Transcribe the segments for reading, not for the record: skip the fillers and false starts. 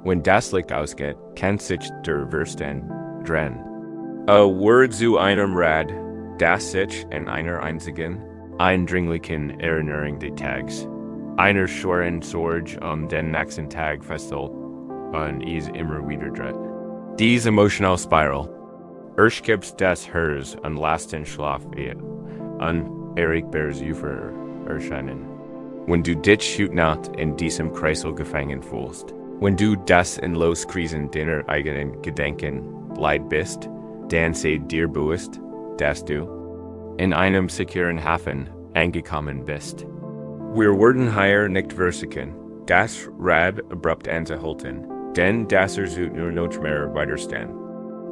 Wenn das Licht ausgeht, kann sich der Verstand drehen. A Wort zu einem Rad, das sich in einer einzigen, eindringlichen Erinnerung des Tags, einer schweren Sorge den nächsten Tag festhält und es immer wieder dreht. Diese emotionale Spiral. Erst gibt's das Herz und lasten Schlaf und erregbares Ufer erscheinen. Wenn du dich heute Nacht in diesem Kreisel gefangen fühlst, wenn du das in Loskrisen deiner eigenen Gedanken leid bist, dann sei dir bewusst, dass du in einem sicheren Hafen angekommen bist. Wir werden hier nicht versuchen, das Rad abrupt anzuhalten, denn das wird nur noch mehr widerstehen.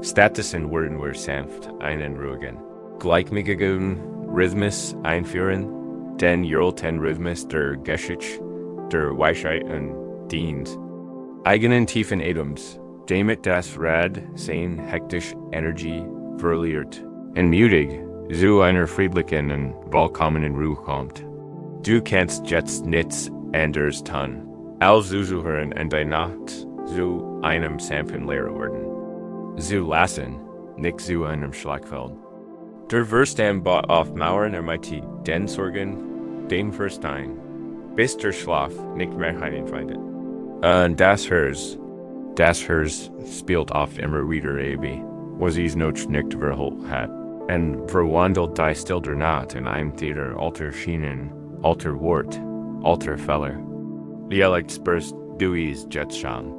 Stattdessen werden wir sanft einen ruhigen, gleichmäßigen Rhythmus einführen, den uralten Rhythmus der Geschichte, der Weisheit und Dienst. Eigenen tiefen Atems, damit das Rad seine hektische Energie verliert und mutig zu einer friedlichen und vollkommenen Ruhe kommt. Du kannst jetzt nichts anderes tun, als zuzuhören und die Nacht zu einem sanften Lehrer werden. Zu lassen, nicht zu einem Schlagfeld. Der Verstand baut auf Mauern den Sorgen, dem Verstein, bis der Schlaf nicht mehr hineinfindet. Und das Herz spielt oft immer wieder ewig, was es noch nicht verholt hat. Und verwandelt die still der Nacht in einem Theater alter Schienen, alter Wort, alter Fälle. Jährlich spürst du es jetzt schon.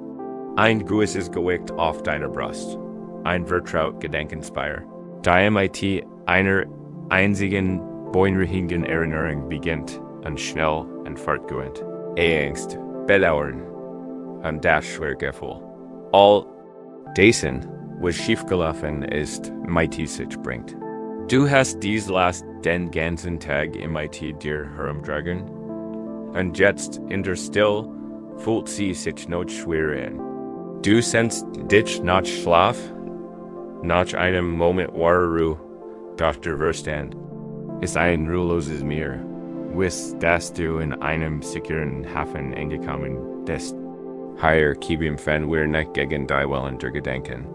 Ein Guss ist geweckt auf deiner Brust, ein vertraut Gedankenspeier. Die MIT einer einzigen beunruhigenden Erinnerung beginnt und schnell und fortgehend. Angst, Bedauern und das Schwergefühl. All dessen, was schiefgelaufen ist, MIT sich bringt. Du hast dies last den ganzen Tag MIT dir herumtragen und jetzt in der Still fühlt sie sich noch schwer an. Du sehnst dich nach Schlaf, nach einem Moment Ruhe, doch der Verstand ist ein ruheloses Meer, dass du in einem sicheren Hafen angekommen bist. Hier kämpfen wir nicht gegen die Wellen der Gedanken.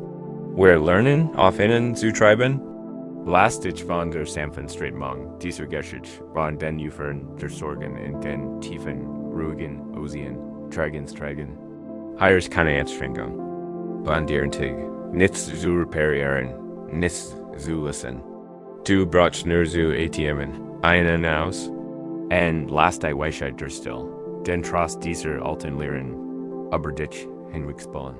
Wir lernen, auf Ihnen zu treiben. Lass dich von der sanften Strömung dieser Geschichte von den Ufern der Sorgen in den tiefen, ruhigen Ozean tragen. Hier ist keine Anstrengung. Von dir nichts zu reparieren, nichts zu lassen. Du brauchst nur zu atmen, einen aus, und lass die Weisheit der Still, denn trotz dieser alten Lehren, aber dich hinwegspullen.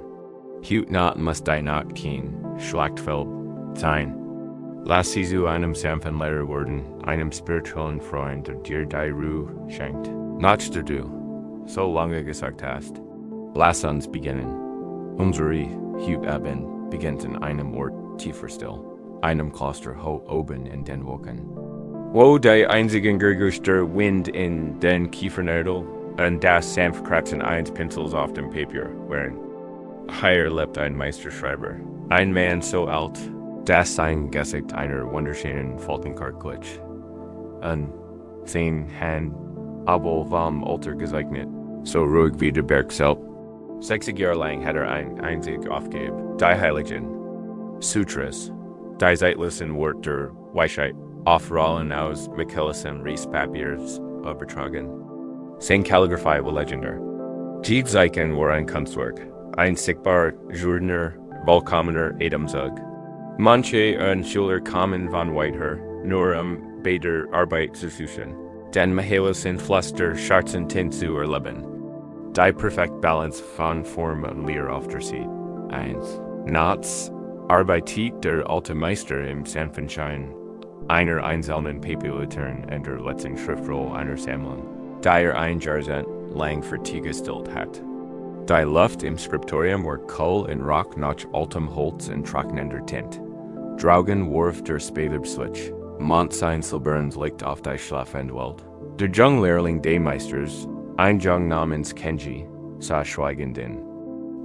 Heute Nacht muss die Nacht kein Schlachtfeld sein. Lass sie zu einem sanften Lehrer werden, einem spirituellen Freund, der dir die Ruhe schenkt. Nutzt du, so lange gesagt hast. Lass uns beginnen. Unsere Hütabend beginnt in einem Ort tiefer still, einem Kloster hoch oben in den Wolken. Wo die einzigen Geräusch der Wind in den Kiefernärdel und das sanft Kratzen eines Pinsels auf dem Papier wären. Hier lebt ein Meisterschreiber, ein Mann so alt, dass sein Gesicht einer wunderschönen Faltenkart glich. Und sein Hand aber vom Alter gezeichnet, so ruhig wie der Berg selbst. 60 Jahre lang hat ein einzig aufgegeben, die Heiligen, Sutras, die zeitlosen Wort der Weisheit, aufrollen aus Michaelisen Reispapiers übertragen. Sein Kalligraphie war legendär. Die Zeichen war ein Kunstwerk, ein sichtbar Jordaner, vollkommener Atemzug. Manche Schüler kamen von weiter, nur bei der Arbeit zu suchen, denn Michaelisen Fluss der schwarzen Tint zu erleben. Die perfekte Balance von Form und Leer auf der Seite. 1. Nachts arbeitet der alte Meister im sanften Schein einer einzelnen Papierlaternen in der letzten Schriftrolle einer Sammlung, die ein Jahrzehnt lang vertiefgestillt hat. Die Luft im Skriptorium war Kohl und Rock nach altem Holz und trocknender Tint. Draugen warf der Spelerswitch. Mondsein Silberns liegt auf die schlafende Welt. Der Junglehrling des Meisters, ein Jung namens Kenji, sah schweigend in.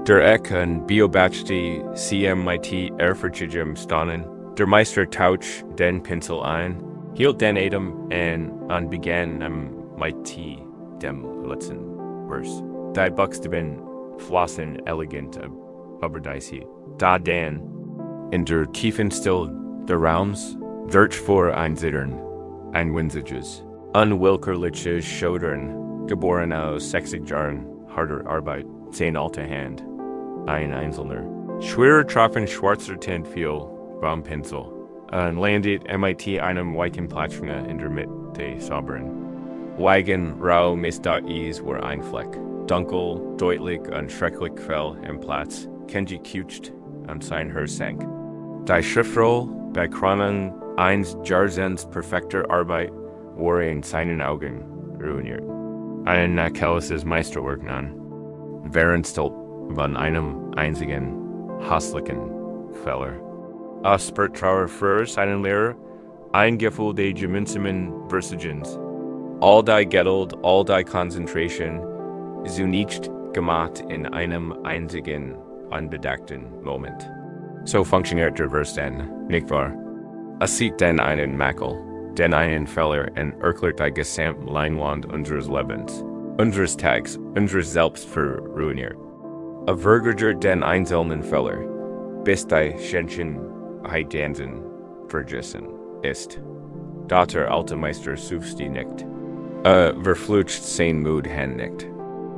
Der Ecken beobachtete CMIT ehrfurchtigem Staunen. Der Meister taucht den Pinsel ein, hielt den Atem und begann MIT dem letzten Vers. Die Buchstaben flossen elegant überdeisi. Da Dan, in der Tiefen still der Raums, wird vor Einsittern, ein Winsages, unwillkürliches Schodern, geboren aus 60 Jahren harter Arbeit, 10 alte Hand, ein Einzelner. Schwerer Tropfen schwarzer Tint fiel vom Pinsel, landet MIT einem weichen Platschner in der Mitte sauberen. Wagen rau Misda'is war ein Fleck, dunkel, deutlich und schrecklich fell im Platz, Kenji kutscht und sein Herr sank. Die Schriftroll, bei Kronen eins Jarzens perfekter Arbeit, war in seinen Augen ruiniert. Ein nachhaltiges Meisterwerk nan, während von einem einzigen, hässlichen Fehler. Aus Trauer für seinen Lehrer, ein Gefühl der gemeinsamen Versagens. All die Geduld, all die Konzentration, zunicht gemacht in einem einzigen, unbedachten Moment. So funktioniert der Verstand, nicht wahr? Es sieht den einen Makel, den einen Fehler und erklärt die gesamte Leinwand unseres Lebens, unseres Tags, unseres Selbst verruiniert. Vergütet den einzelnen Fehler, bis die Schändchen vergessen ist. Dater alte Meister Sufsti nicht. Verflucht sein Mut hin nicht.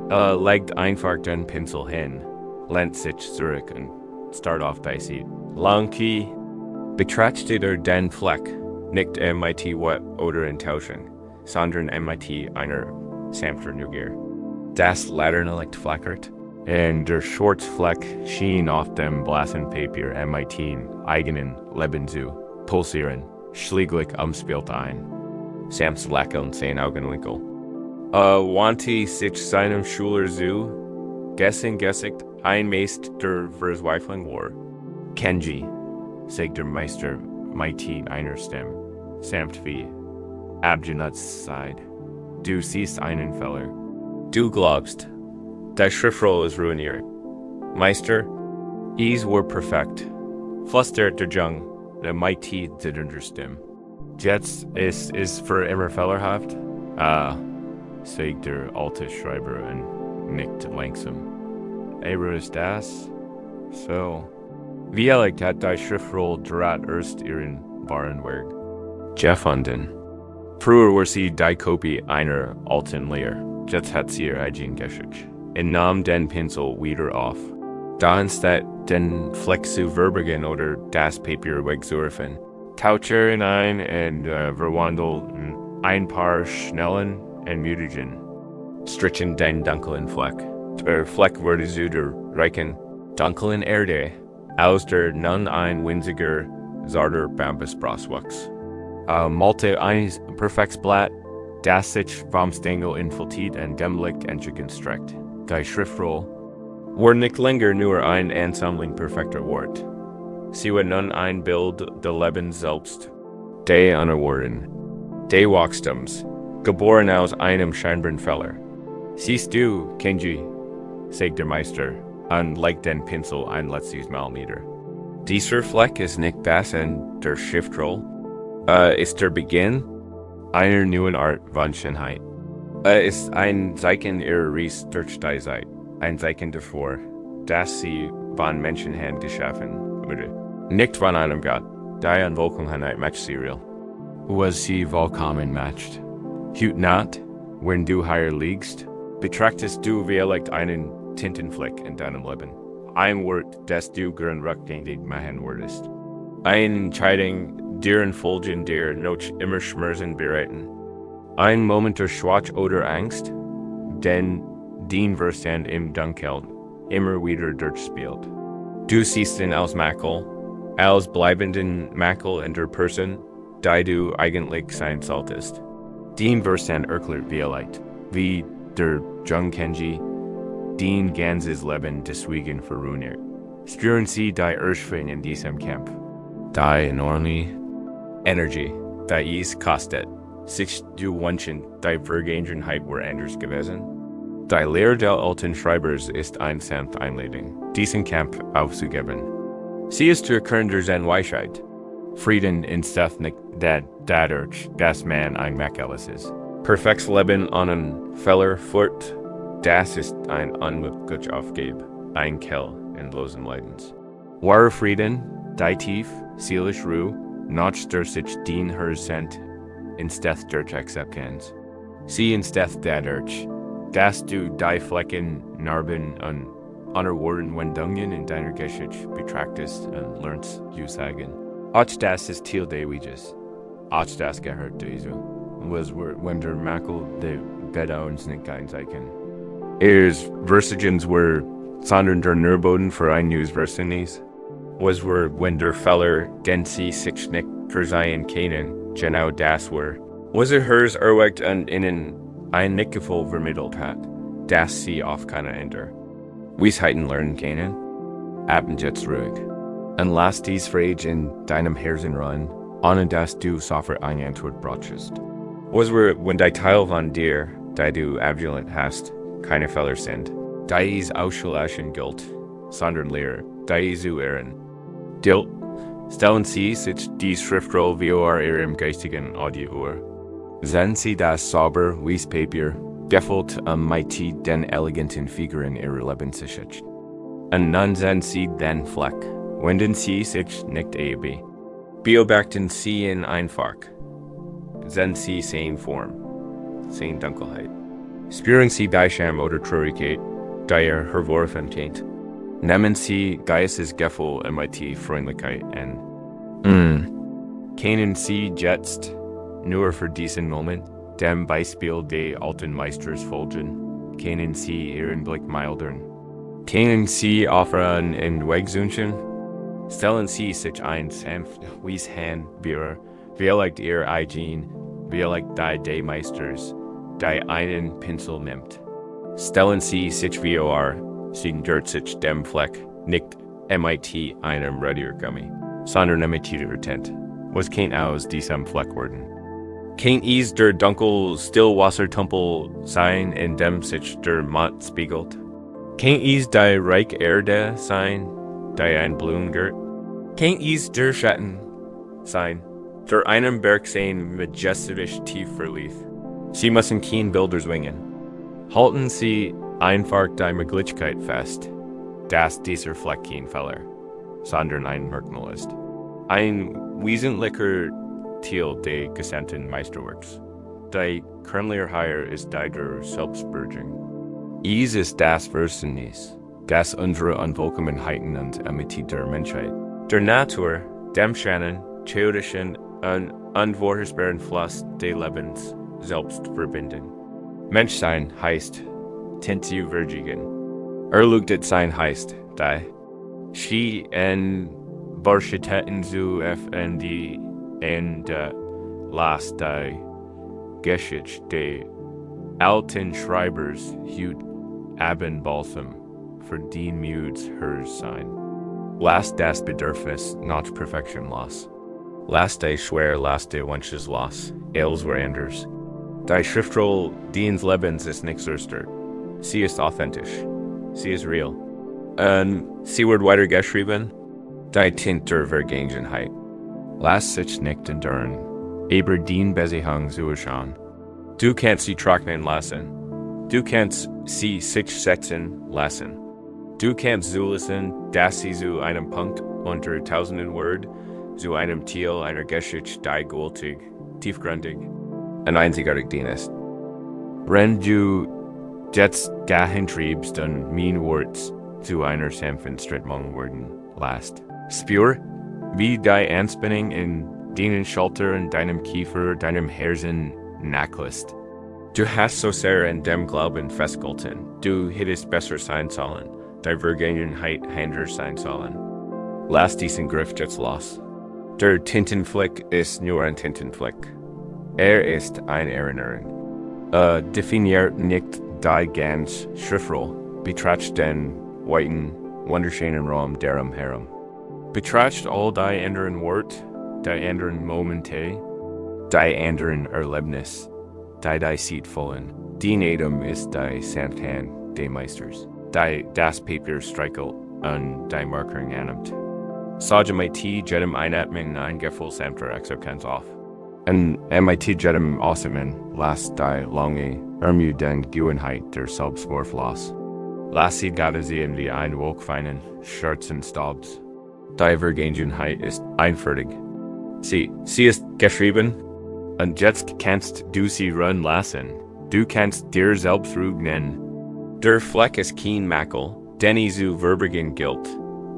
Legt einfach den Pinsel hin, lehnt sich zurück und start auf die Seite. Langkey betrachtet den Fleck, nicht MIT wet oder enttäuschend, sondern MIT einer sanfter Neugier. Das Laterne liegt flackert, und der Schwarzfleck schien auf dem blassen Papier MIT eigenen Leben zu pulsieren, schläglich umspielt ein. Samt lächeln sein Augenwinkel. Wandte sich seinem Schüler zu, gessigt ein Meist der Verzweiflung war. Kenji, sagt der Meister, mighty einer Stimme, samt wie Abjunats Seid. Du siehst einen Fehler. Du glaubst, die Schriftroll ist ruiniert. Meister, is war perfekt. Flüstert der Jung, der mighty zitternder Stimme. Jetzt ist für immer fehlerhaft? Sagt der alte Schreiber und nickt langsam. Ist das? So. Wie ehrlich hat die Schriftroll draht erst ihren wahren Werk? Gefunden. Früher war sie die Kopie einer alten Lehre. Jetzt hat sie ihr eigen geschickt. Nahm den Pinsel wieder auf. Da anstatt den Fleck zu verbergen oder das Papier wegzuwerfen, tauchte ein und verwandelten ein paar schnellen und mutigen, strichen den dunklen Fleck. Der Fleck wurde zu der reichen, dunklen Erde, aus der nun ein winziger, zarter Bambusbras wuchs. Malte ein perfektes Blatt, das sich vom Stängel infiltriert und dem Licht entgegenstreckt. Die Schriftroll war nicht länger nur ein Ansammlung perfekter Wort. Sie war nun ein Bild des Lebens selbst, des Unerwarten, des Wachstums, geboren aus einem scheinbaren Fehler. Siehst du, Kenji, sagt der Meister, und legt den Pinsel ein letztes Mal nieder. Dieser Fleck ist nicht das in der Schriftroll, ist der Beginn einer neuen Art von Schönheit. Ist ein Zeichen ihrer Ries durch die Zeit, ein Zeichen davor, dass sie von Menschenhand geschaffen wurde. Nicht von einem Gott, die an Vollkommenheit matcht sie real. Was sie vollkommen matcht. Hut not, wenn du hier liegst, betrachtest du vielleicht einen Tintenfleck in deinem Leben. Ein Wort, das du gern rückgängig machen würdest. Eine Entscheidung, deren Folgen dir noch immer Schmerzen bereiten. Ein Moment der Schwach oder Angst, den Verstand im Dunkeln immer wieder durchspielt. Du siehst ihn als Makel, als bleibenden Makel in der Person, die du eigentlich sein solltest. Den Verstand erklärt vielleicht, wie der Jung Kenji den ganzes Leben deswegen verruiniert. Spüren Sie die Ursprung in diesem Kampf. Die enorme Energie, die es kostet, sich zu wünschen, die Vergangenheit war anders gewesen. Die Lehre der alten Schreibers ist eine sanfte Einladung, diesen Kampf aufzugeben. Sie ist der Kern der Zen-Weisheit. Frieden ist nicht dadurch, dass man ein Makel ist. Perfektes Leben ohne Fehler führt Das ist ein unmöglich Aufgabe, ein Kell in losen Leidens. Wahre Frieden, die tief, seelisch Ruhe, notch der sich dien hersent, in steth durch Akzeptanz. Sie in steth dadurch, dass du die Flecken, Narben und andere Wendungen in deiner Geschichte betrachtest und lernst sagen. Auch das ist Teil des Weges. Auch das gehört dazu. Was wenn der Makel de Bedauerns nicht einzeigen. Versagens were sondern der Nährboden für ein neues Versanis. Was wenn der Feller den sie sich nicht versehen können, genau das was hers erweckt und ihnen ein Nichtgefühl vermittelt hat, dass sie auf keine Ende Weisheiten lernen können, abends ruhig. Und lass dies Frage in deinem Herzen ruhen, ohne dass du sofort eine Antwort brauchst. Was wenn die Teil von dir, die du abgelehnt hast, keine Fehler sind, die es ausschlagen gilt, sondern Lehre, die zu ehren. Stellen Sie sich die Schriftrolle wie Ihrem geistigen Audio. Sehen Sie das sauber Papier, gefüllt mit den eleganten Figuren Ihrer Lebensgeschichte. Und nun sehen Sie den Fleck, wenden Sie sich nicht ab. Beobachten Sie ihn einfach. Sehen Sie seine Form, seine Dunkelheit. Spüren Sie die Scham oder Traurigkeit, die hervorrufen kennt. Nehmen Sie Geistesgefühl mit Freundlichkeit an. Kennen Sie jetzt, nur für diesen Moment, dem Beispiel des alten Meisters folgen? Kennen Sie Ihren Blick mildern? Kennen Sie offenen in Wegsunchen? Stellen Sie sich ein sanft Wieshan vielleicht Ihr eigen, vielleicht die des Meisters, die einen Pinsel nimmt. Stellen Sie sich wie Sie dirt sich dem Fleck, nicht mit einem Radiergummi, sondern mit Ihrer Tent. Was kennt aus diesem Fleck werden? Kennt es der dunkel Stillwassertumpel sein, in dem sich der Mond spiegelt? Kennt es die reich Erde sein, die ein Blumen girt? Kennt es der Schatten sein, der einem Berg sein majestisch tief verlief? Sie müssen kein Bilder zwingen. Halten Sie einfach die Möglichkeit fest, dass dieser Fleck kein Fehler, sondern ein Merkmal ist. Ein wesentlicher Teil des gesamten Meisterwerks. Die kernliche Heier ist die der Selbstbergung. Es ist das Verständnis, das unsere Unvollkommenheiten und Amity der Menschheit, der Natur, dem Schannen, chaotischen und unvorhersehbaren Fluss des Lebens selbst verbinden. Menschsein heißt Tintu verjigen. Erlugtet sein heißt die. Sie en Barschetetten zu FND and last die Geschichte de alten Schreibers hut Abendbalsam für den Mudes hers sein. Last das Bedürfnis not perfection loss. Last day schwer last day wenches loss. Els were anders. Die Schriftrolle Dien's Lebens ist nicht zerstört. Sie ist authentisch. Sie ist real. Sie wird weitergeschrieben. Die Tint der Vergangenheit. Lass sich nicht enduren. Aber den Besehung zu schauen. Du kannst sie trocknen lassen. Du kannst sie sich setzen lassen. Du kannst zulassen, dass sie zu einem Punkt unter tausenden Wort, zu einem Ziel einer Geschichte, die gültig, tiefgründig und einzigartig ist. Wenn du jetzt dahin triebst und mein Wort zu einer sanften Strittmung werden lässt. Spür, wie die Anspannung in deinen Schultern, deinem Kiefer, deinem Herzen nachlässt. Du hast so sehr in dem Glauben festgehalten, du hättest besser sein sollen, die Vergangenheit anders sein sollen. Lass diesen Griff jetzt los. Der Tintenfleck ist nur ein Tintenfleck. Ist ein Erinnerung. Definiert nicht die ganz Schriftrolle, betracht den weiten, wunderschönen Raum darum herum. Betracht all die anderen Worte, die anderen Momente, die anderen Erlebnisse, die sieht vollen. Den Adam ist die Sanfthand des Meisters, die das Papier streichelt und die Markering annimmt. Sage mit jedem Einatmen ein gefühlsamter Akzeptanz auf. En MIT jedem Osman, last die lange, den Gewenheit der Selbstvorfloss. Lassie gade sie in die Einwolkfeinen, Schürzen Staubs. Divergenheit ist einfertig. Sie ist geschrieben, und jetzt kannst du sie run lassen. Du kannst dir selbst Ruhe nennen. Der Fleck ist kein Makel, den zu verbergen gilt,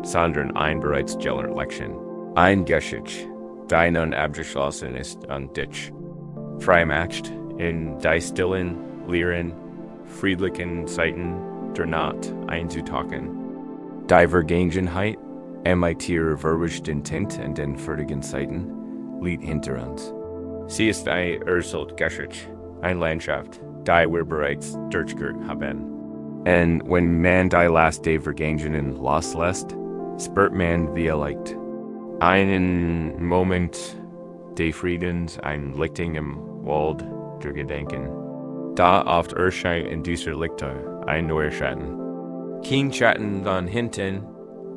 sondern ein bereits geller Lection. Ein Geschichte, die nun abgeschlossen ist und dich freimacht in die stillen, leeren, friedlichen Zeiten der Nacht einzutauchen. Divergenheit, MIT verwischt Intent in den fertigen Zeiten, liegt hinter uns. Sie ist eine Geschichte, eine Landschaft, die wir bereits durchgehört haben. Und wenn man die last Divergentionen loslässt, spürt man wie leicht. Einen Moment des Friedens, ein Lichting im Wald der Gedanken. Da oft erscheint in dieser Lichter ein neuer Schatten. Kein Schatten von hinten,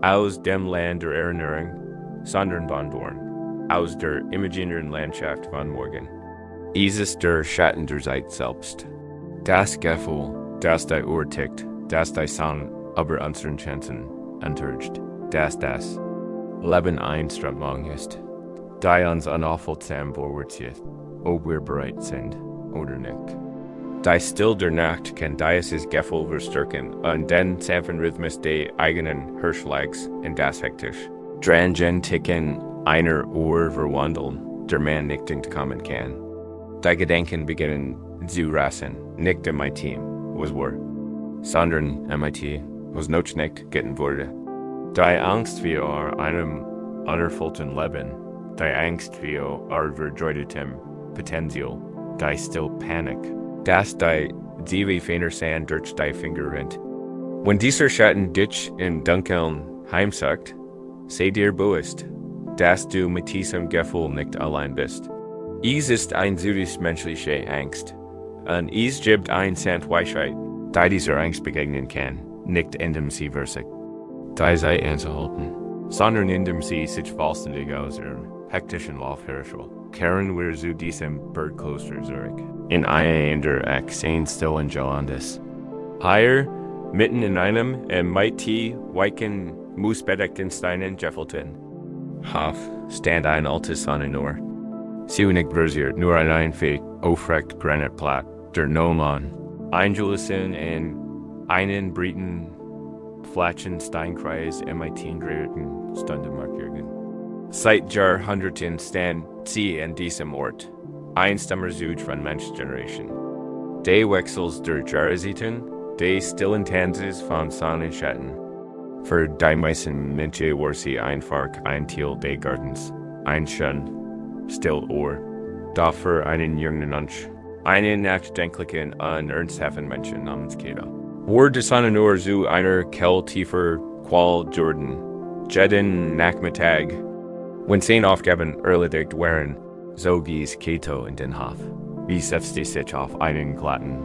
aus dem Land der Erinnerung, sondern von Dorn, aus der imaginären Landschaft von morgen. Ist der Schatten der Zeit selbst. Das Gefühl, das die Uhr tickt, das die Sonne über unseren Chancen enttäuscht, das Leben ein Strömung ist, die uns unaufhaltsam vorwärtszieht, ob wir bereit sind oder nicht. Die Still der Nacht kann dieses Gefühl verstärken und den sanften Rhythmus des eigenen Herzschlags in das hektisch drangen Ticken einer Uhr verwandeln, der man nicht entkommen kann. Die Gedanken beginnen zu rasen, nicht MIT, was war, sondern MIT, was noch nicht getan wurde. Die Angst vor einem unerfüllten Leben, die Angst vor überdeutetem Potenzial, die still Panik, das die wie feiner Sand durch die Finger rennt. Wenn dieser Schatten dich im Dunkeln heimsucht, sei dir bewusst, dass du mit diesem Gefühl nicht allein bist. Es ist ein menschliche Angst, und es gibt ein Sandweisheit, die dieser Angst begegnen kann, nicht indem sie versiegt, die sei anzuhalten, sondern indem sie sich vollständig aus ihrem hektischen Lauf herrscht. Kehren wir zu diesem Bergkloster zurück, in einer der Achsen still und Johannes. Hier, mitten in einem MIT weichen moosbedeckten Steinen Geffelten. Haf stand ein altes Sonnenohr. Sie nicht versiert, nur ein einfach aufrecht Granitplatt, der Noman. Eingelassen in einen breiten, flachen Steinkreis MIT drehten Stundenmarkierungen. Seit Jahrhunderten stand sie an diesem Ort, ein Stammersud von Menschgeneration. Die Wechsels der Jahreszeiten, die stillen Tanzes von Sonne und Schatten. Für die meisten Menschen war sie einfach ein Teil des Gartens, ein schön, still Ohr. Dafür einen jungen Mensch, einen nachdenklichen und ernsthaften Menschen namens Keda. War die Sonne nur zu einer tiefer Qual Jordan, jeden Nachmittag, wenn 10 Aufgaben erledigt waren, so gieß Keto in den Hof. Wie setzte sich auf einen glatten,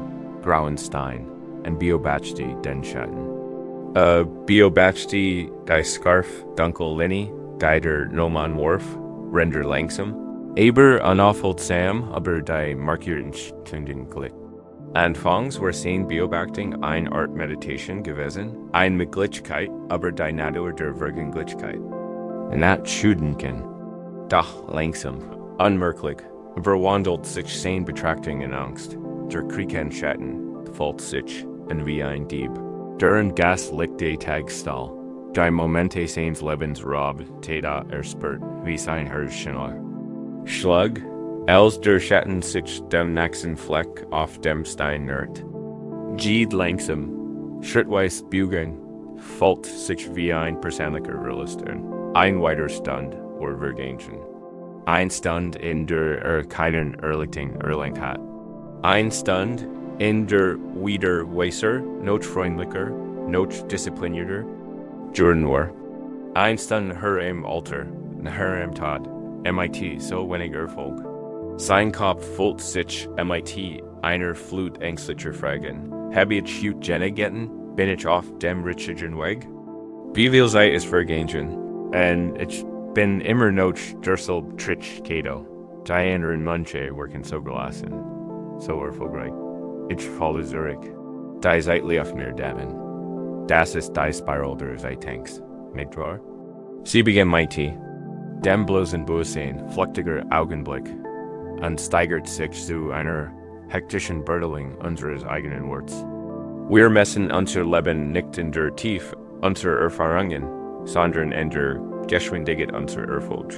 grauen Stein und beobachtete den Schatten. Beobachtete die Scarf dunkel Linie, die der Noman warf, render langsam, aber unaufhaltsam über die markierten Stunden glitt. Anfangs war sein Beobachtung eine Art Meditation gewesen, eine Möglichkeit über die Natur der Wirklichkeit. Nicht schüdenken, doch langsam, unmerklich, verwandelt sich sein Betrachtung in Angst. Der kriegen Schatten fällt sich und wie ein Dieb. Der im Gas liegt der Tagstall. Die Momente seines Lebens Rob Teda erspürt wie sein Hirschschnur. Schlag, als der Schatten sich dem nächsten Fleck auf dem Stein nähert. Geht langsam, schrittweise bügeln, fällt sich wie ein persönlicher Verlust an. Ein Widerstand oder Vergehen. Ein Stand in der keinen Erling hat. Ein Stand in der wieder weiser, not freundlicher, not disziplinierter Jordan war. Ein Stand her im Alter, her im Tod, MIT so wenig Erfolg. Sein Kopf füllt sich MIT einer Flut ängstlicher Fragen. Habe ich gut Jenne getten? Bin ich auf dem richtigen Weg? Wie viel Zeit ist vergehen? Und ich bin immer noch deshalb trich Keto. Diana und Munche worken so gelassen. So erfolgreich. Ich falle zurück. Die Zeitlich auf mir Damen. Das ist die Spiral der Zeitanks. Mit drawer. Sie beginnt mighty. Dem bloßen Busen, flüchtiger Augenblick. Und steigert sich zu einer hektischen Berteling unseres eigenen Worts. Wir messen unser Leben nicht in der Tiefe unserer Erfahrungen, sondern in der Geschwindigkeit unserer Erfolg.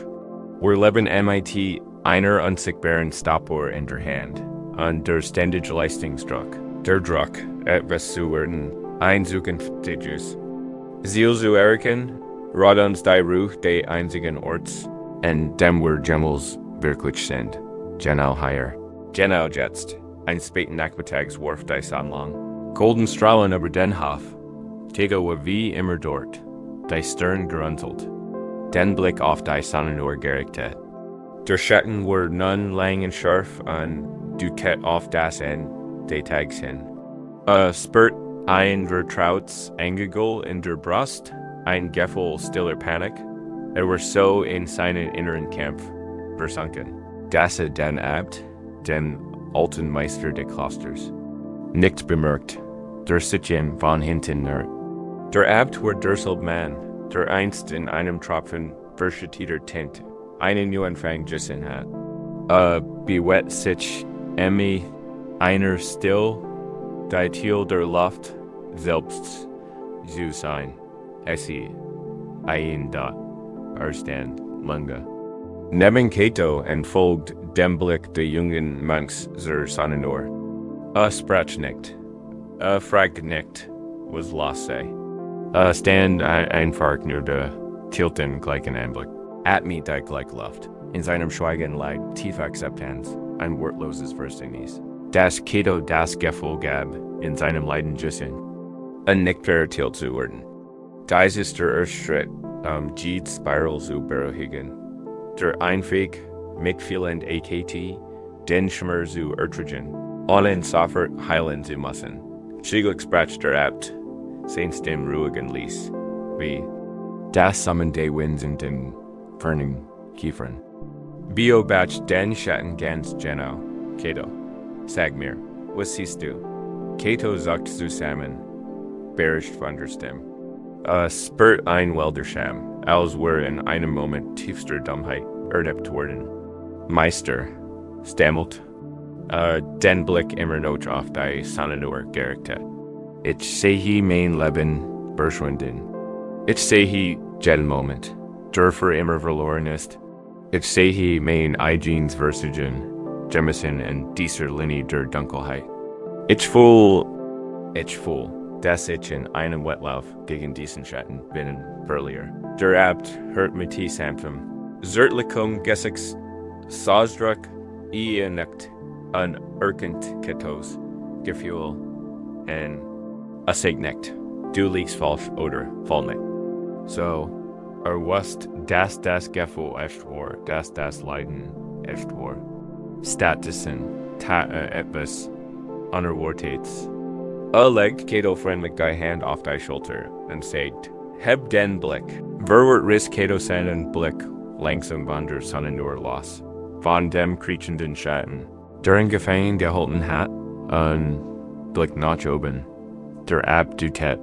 Wir leben mit einer unsichtbaren Stoppuhr in der Hand, und der ständige Leistungsdruck, der Druck, etwas zu werden, ein zukünftiges Ziel zu erreichen, rot uns die Ruhe des einzigen Orts, in dem wir jemals wirklich sind. Genau hier. Genau jetzt. Ein späten Nachmittags warf die Sonne lang. Golden Strahlen über den Hof. Tego war wie immer dort. Die Stirn gerunzelt. Den Blick auf die Sonnenuhr gerichtet. Der Schatten war nun lang und scharf und duket auf das Ende des Tags hin. Spürt ein vertrautes Engel in der Brust, ein Gefühl stiller Panik. War so in seinen inneren Kampf versunken. Dass den Abt, den alten Meister des Klosters, nicht bemerkt, der sich ihm von hinten nähert. Der Abt war derselbe Mann, der einst in einem Tropfen verschütteter Tinte einen Neuanfang gesehen hat. Bewegt sich einer still, die Teil der Luft selbst zu sein. Sie ein dort erstand lange. Neben Cato entfolgt dem Blick der jungen Monks zur Sonnenuhr. Sprach nicht. Fragt nicht, was los sei. Stand einfach nur der tilten gleichen Anblick. Atmet die gleich Luft. In seinem Schweigen lag tiefe Akzeptanz, ein wortloses Verständnis. Das Cato das Gefühl gab, in seinem Leiden Jussen, ein nicht verurteilt zu werden. Dies ist der erste Schritt, die Spiral zu beruhigen. Der Einweg, mitfühlend AKT, den Schmerz zu ertragen, ohne sofort heilen zu müssen. Schließlich sprach der Abt, seins dem ruhigen Lies, wie das Summen der Winds in den fernen Kiefern. Beobacht den Schatten ganz genau. Cato, sag mir, was siehst du? Cato sagt zusammen, beherrscht von der Stimme. Spürt ein wilder Scham, als wär in einem Moment tiefster Dummheit erlebt worden. Meister, stammelt, den Blick immer noch auf die Sonnenuhr gerichtet. Ich sehe mein Leben verschwinden. Ich sehe jeden Moment, der für immer verloren ist. Ich sehe mein eigenes Versagen, Jemison in dieser Linie der Dunkelheit. Ich fühl, dass ich in einem Wettlauf gegen diesen Schatten bin verliere. Der Abt hört mit sanftem, zärtlichem Gesichtsausdruck, nicht an Erkenntnis, Gefühl, und es nicht. Du liegst falsch oder voll nicht. So, wusst, dass das Gefühl echt war, dass das Leiden echt war. Stattdessen tat etwas Unerwartetes. Legt Cato freundlich die Hand auf die Schulter und sagt, heb den Blick. Verwirrt riss Cato seinen Blick langsam von der Sonnenuhr los, von dem kriechenden Schatten, der ihn gefangen gehalten hat, und blickt nach oben. Der Abt dutet,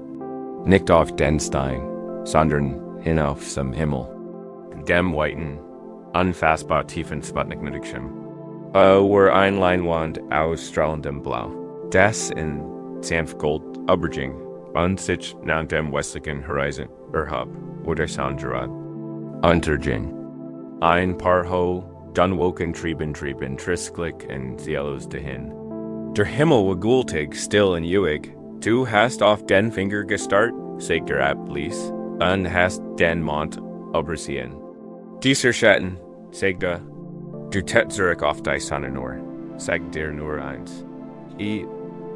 nicht auf den Stein, sondern hinauf zum Himmel, dem weiten, unfassbar tiefen Sputnik-Bildschirm. War ein Leinwand aus strahlendem Blau, das in sanft Gold überging und sich nach dem westlichen Horizont erhob, wo der Sonne gerade unterging. Ein paar hohe, dunwolken Trieben tristlich in Cielos dahin. Der Himmel war gültig, still und ruhig. Du hast auf den Finger gestarrt, sagt der Abt Lies, und hast den Mond übersehen. Dieser Schatten, sagt er, du tät zurück auf die Sonnenuhr, sagt dir nur eins. Ich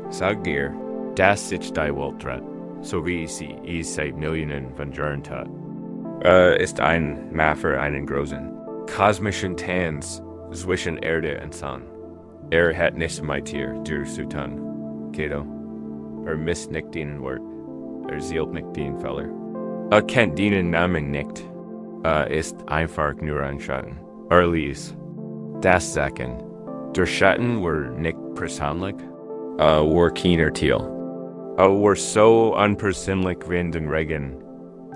sag dir, dass sich die Welt dreht, so wie sie es seit Millionen von Jahren tat. Ist ein Maffer einen großen, kosmischen Tanz zwischen Erde und Sonne. Hat nicht mit dir, du zu tun, Cato. Misst nicht deinen Wort, zielt nicht den Fehler. Kennt deinen Namen nicht, ist einfach nur ein Schatten. Lies. Das Zacken. Der Schatten were nicht persönlich, war keiner Thiel. War so unpersönlich wie den Regen,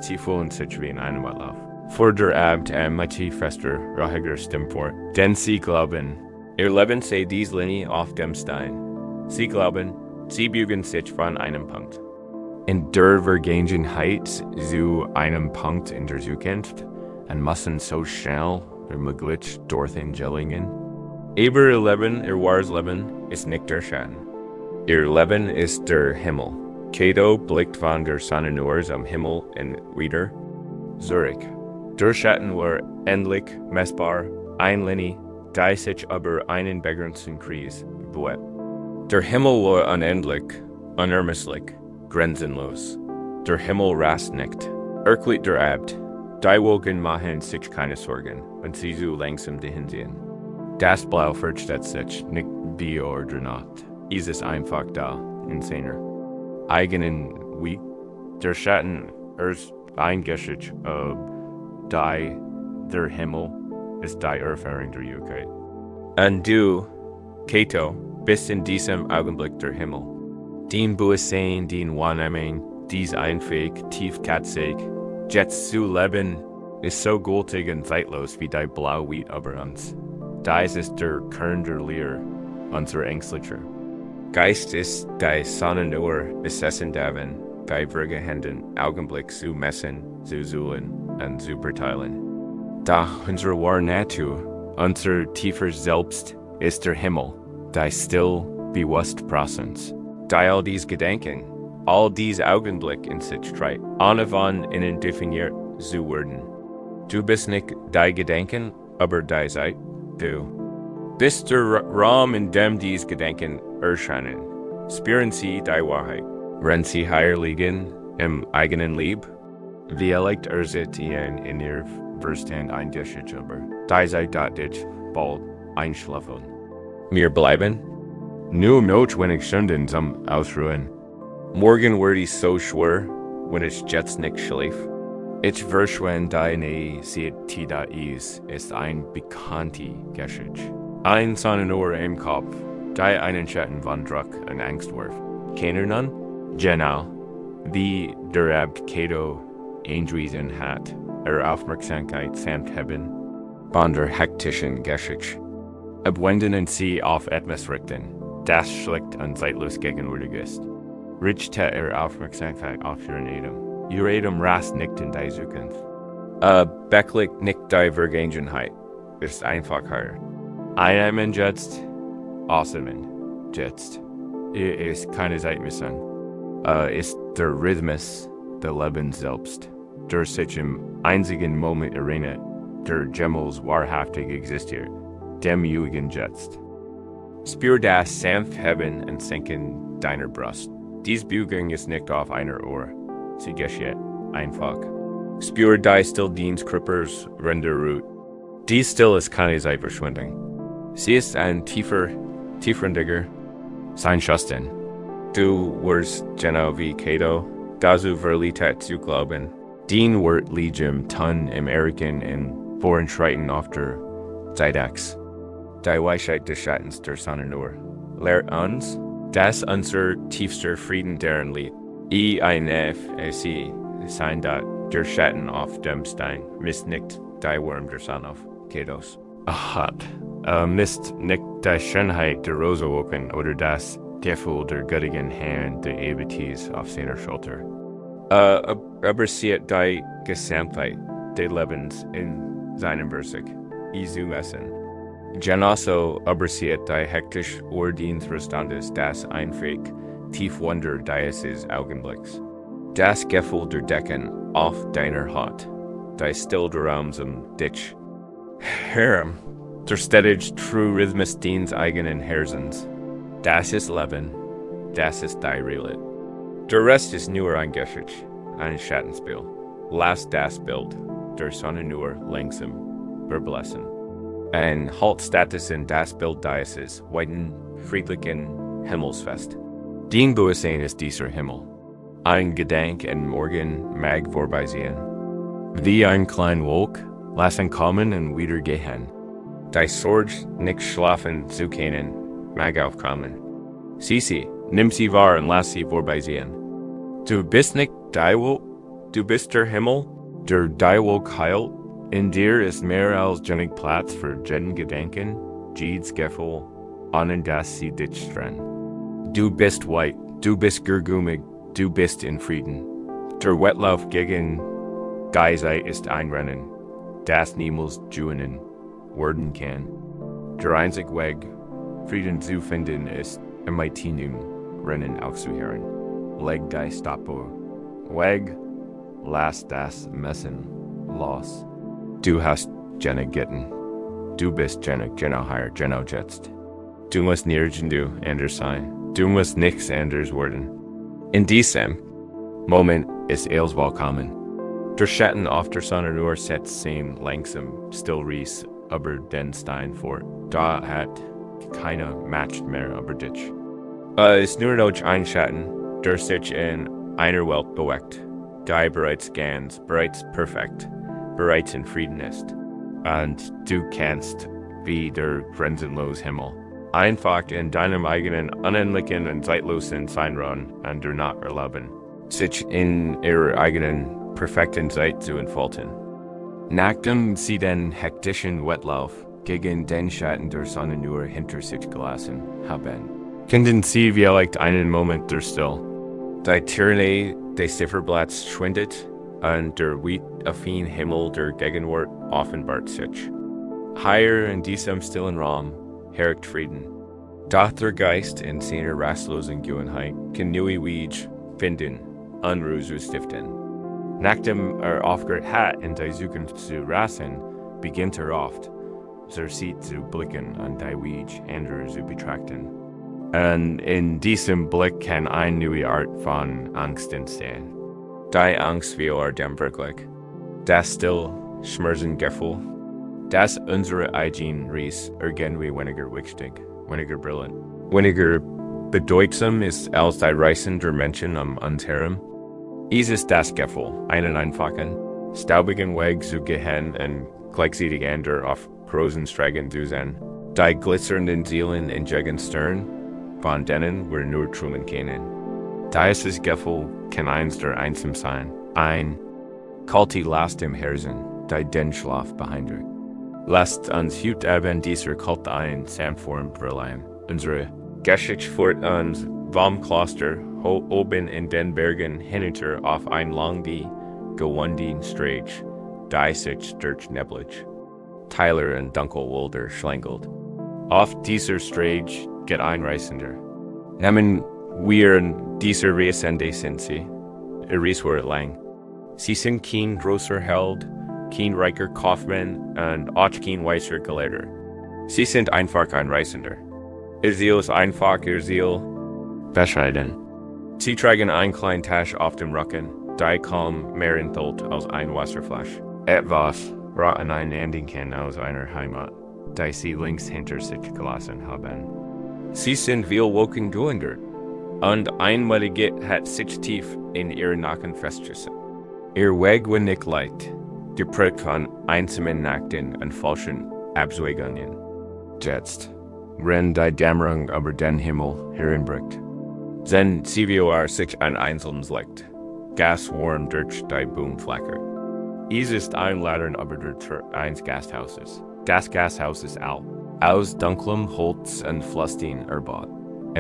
tiefe und sich wie in einem Lauf. Vor der Abend Machi fester, rahiger Stimmfort, denn sie glauben, ihr Leben sei dies Linie auf dem Stein. Sie glauben, sie bügen sich von einem Punkt. In der Vergangenheit zu einem Punkt in der Zukunft, und müssen so schnell möglich dorthin gelingen. Aber ihr Leben, ihr wahres Leben, ist nicht der Schatten. Ihr Leben ist der Himmel. Cato blickt von der Sonne nur am Himmel und wieder zurück. Der Schatten war endlich messbar, einlinig, die sich aber einen begrenzten Kreis bewegt. Der Himmel war unendlich, unermesslich, grenzenlos. Der Himmel rast nicht. Erklärt der Abend. Die Wolken machen sich keine Sorgen, wenn sie so langsam dahinsehen. Das Blau versteht sich nicht wie oder Nacht. Es ist einfach da, in seiner eigenen Weg. Der Schatten ist eingeschickt, der Himmel ist die Erfahrung der Ewigkeit. Und du, Cato, bist in diesem Augenblick der Himmel. Den Bewusstsein, den Wahrnehmung, dies einfähig, tiefkatzig, jetzt zu leben, ist so gültig und zeitlos wie die Blauwheat über uns. Dies ist der Kern der Lehre, unserer ängstlicher. Geist ist die Sonne nur besessen davon, die vergehenden Augenblick zu messen, zu suchen und zu verteilen. Da unsere wahre Natur, unser tiefer Selbst, ist der Himmel, die still, bewusst Präsenz. Die all dies Gedanken, all dies Augenblick in sich trägt, ohne von innen definiert zu werden. Du bist nicht die Gedanken, aber die Zeit, du. Bist der Raum, in dem dies Gedanken erscheinen. Spüren sie die Wahrheit. Wenn sie higher liegen, im eigenen Lieb, wie erlegt seid Ihnen in ihr Verstand eingeschickt über. Die Zeit dat dich bald einschlafen. Wir bleiben nur notwendig Stunden zum Ausruhen. Morgen wird es so schwer, wenn ich jetzt nicht schläf. Ich verschwende deine Zeit, die da ist ein bekannte Geschichte. Ein Sonnenohr im Kopf, die einen Schatten von Druck und Angst wirft. Keiner nun? Genau, wie der Abend Cato eingewiesen hat, Aufmerksamkeit samt haben, von der hektischen Geschichte. Abwenden Sie auf etwas richten, das schlicht und zeitlos gegenwärtig ist. Richte Aufmerksamkeit auf Ihren Atem. Ihr Atem rast nicht in die Zukunft. Beklick nicht die Vergangenheit, ist einfacher. Einnehmen jetzt, ausatmen jetzt. Ist keine Zeitmessung. Ist der Rhythmus der Leben selbst, der sich im einzigen Moment erinnert, der jemals wahrhaftig existiert, dem ewigen Jetzt. Spür das sanft Heben und Senken deiner Brust. Dies Bügeln ist nicht auf einer Ohr. Sie geschieht einfach. Spür die Stilldienstkrippers Renderut. Dies Still ist keine Zeitverschwendung. Sie ist ein tiefgründiger Sein-Schusten. Du wirst genau wie Cato, dazu Verliebtheit zu glauben. Den wird Legium tun im Erken in Voranschreiten auf der Zeitachs. Die Weisheit des Schattens der Sonne nur. Lehrt uns, dass unser tiefster Frieden deren liegt. Sie sein dat der Schatten auf dem Stein, misst nicht die Wurm der Sonne auf Catos. Misst nicht die Schönheit der Rosenwolken oder das Gefühl der göttlichen Hand der Ewiges auf seiner Schulter. Aber sieht die Gesamtheit des Lebens in seinem Versig, Isu messen. Genauso aber sieht die hektisch Urdienstverstandes das einfähig tief Wunder deines Augenblicks. Das Gefühl der Decken auf deiner Haut, die still der Raum zum Ditch. Herm, der stetig true Rhythmus deines eigenen Herzens. Das ist Leben, das ist die Realität. Der Rest ist nur ein Geschichte, ein Schattenspiel. Lass das Bild der Sonne nur langsam verblassen. Ein Haltstatus in das Bild dieses weiten, friedlichen Himmelsfest. Den Bewusstsein ist dieser Himmel. Ein Gedank in Morgen mag vorbeisehen. Wie ein kleiner Wolk, lass ihn kommen und wieder gehen. Die Sorge nicht schlafen zu können, mag aufkommen. Sie, nimm sie wahr und lass sie vorbeisehen. Du bist nicht Daiwo, du bist der Himmel, der Daiwo heilt. In dir ist mehr als genug Platz für jeden Gedanken, jedes Gefühl, ohne dass sie dich trennen. Du bist weit, du bist gergumig, du bist in Frieden. Der Wettlauf gegen Geisei ist ein Rennen, das niemals gewinnen werden kann. Der einzige Weg, Frieden zu finden, ist, im Rennen aufzuhören. Leg die Stoppuhr. Weg, lass das Messen los. Du hast Jenna Gitten. Du bist Jenna hier, Jenna jetzt. Du musst nirgendwo anders sein. Du musst nichts anders werden. In diesem Moment ist alles willkommen. Der Schatten auf der Sonne nur setzt sich langsam still ries über den Stein fort. Da hat keiner Match mehr über dich. Ist nur noch ein Schatten, der sich in einer Welt bewegt, die bereits ganz, bereits perfekt, bereits in Frieden ist. Und du kannst, wie der grenzenlose Himmel, einfach in deinem eigenen unendlichen und zeitlosen Seinraum und danach erlauben, sich in ihrer eigenen perfekten Zeit zu entfalten. Nachdem sie den hektischen Wettlauf gegen den Schatten der Sonne nur hinter sich gelassen haben, können sie vielleicht einen Moment der Still. Die Tyrannie des Zifferblatts schwindet und der weit affine Himmel der Gegenwart offenbart sich. Hier in diesem stillen Raum herrscht Frieden. Doch der Geist in seiner rastlosen Gewohnheit kann neue Wege finden, Unruhe zu stiften. Nachdem aufgehört hat, in die Zukunft zu rasen, beginnt oft, sie zu blicken und die Wege anderer zu betrachten. Und in diesem Blick kann eine neue Art von Angst entstehen. Die Angst vor dem Wirklich. Das still Schmerzengefühl, das unsere eigenen Ries irgendwie weniger wichtig, weniger brillant, weniger bedeutsam ist als die Reisen der Menschen uns herum. Es ist das Gefühl, einen einfachen, staubigen Weg zu gehen und gleichzeitig andere auf großen Strecken zu sehen. Die glitzernden Seelen in Jegen Stern, von denen wir nur träumen können. Dieses Gefühl kann eins der einsam sein, ein kalte Last im Herzen, die den Schlaf behindert. Lasst uns heute Abend dieser Kult ein Sanform verleihen. Unsere Geschichte führt uns vom Kloster oben in den Bergen hinunter auf ein lange, gewundene Stretch, die sich durch Nebelig, Tyler und Dunkelwälder schlängelt. Auf dieser Stretch geht ein Reisender. Nehmen wir dieser Reisende sind sie, lang. Sie sind kein großer Held, kein reicher Kaufmann und auch kein weiser Gelehrter. Sie sind einfach ein Reisender. Ihr Ziel ist einfach ihr Ziel bescheiden. Sie tragen eine kleine Tasche auf dem Rücken, die kaum mehr enthält als ein Wasserflasch. Etwas, was an einen enden kann aus einer Heimat, die sie links hinter sich gelassen haben. Sie sind viel woken gelängert, und einmalige hat sich tief in ihren Nacken festgesetzt. Ihr Weg wird nicht leicht, geprägt von einsamen Nächten und falschen Abzweigungen. Jetzt, wenn die Dämmerung über den Himmel hereinbricht, sind sie sich ein einzelnes Licht, gaswarm durch die Boom flackert. Es ist ein Ladern über der Tür eines Gasthauses. Das Gasthaus ist alt, aus dunklem Holz und Pflaster erbaut,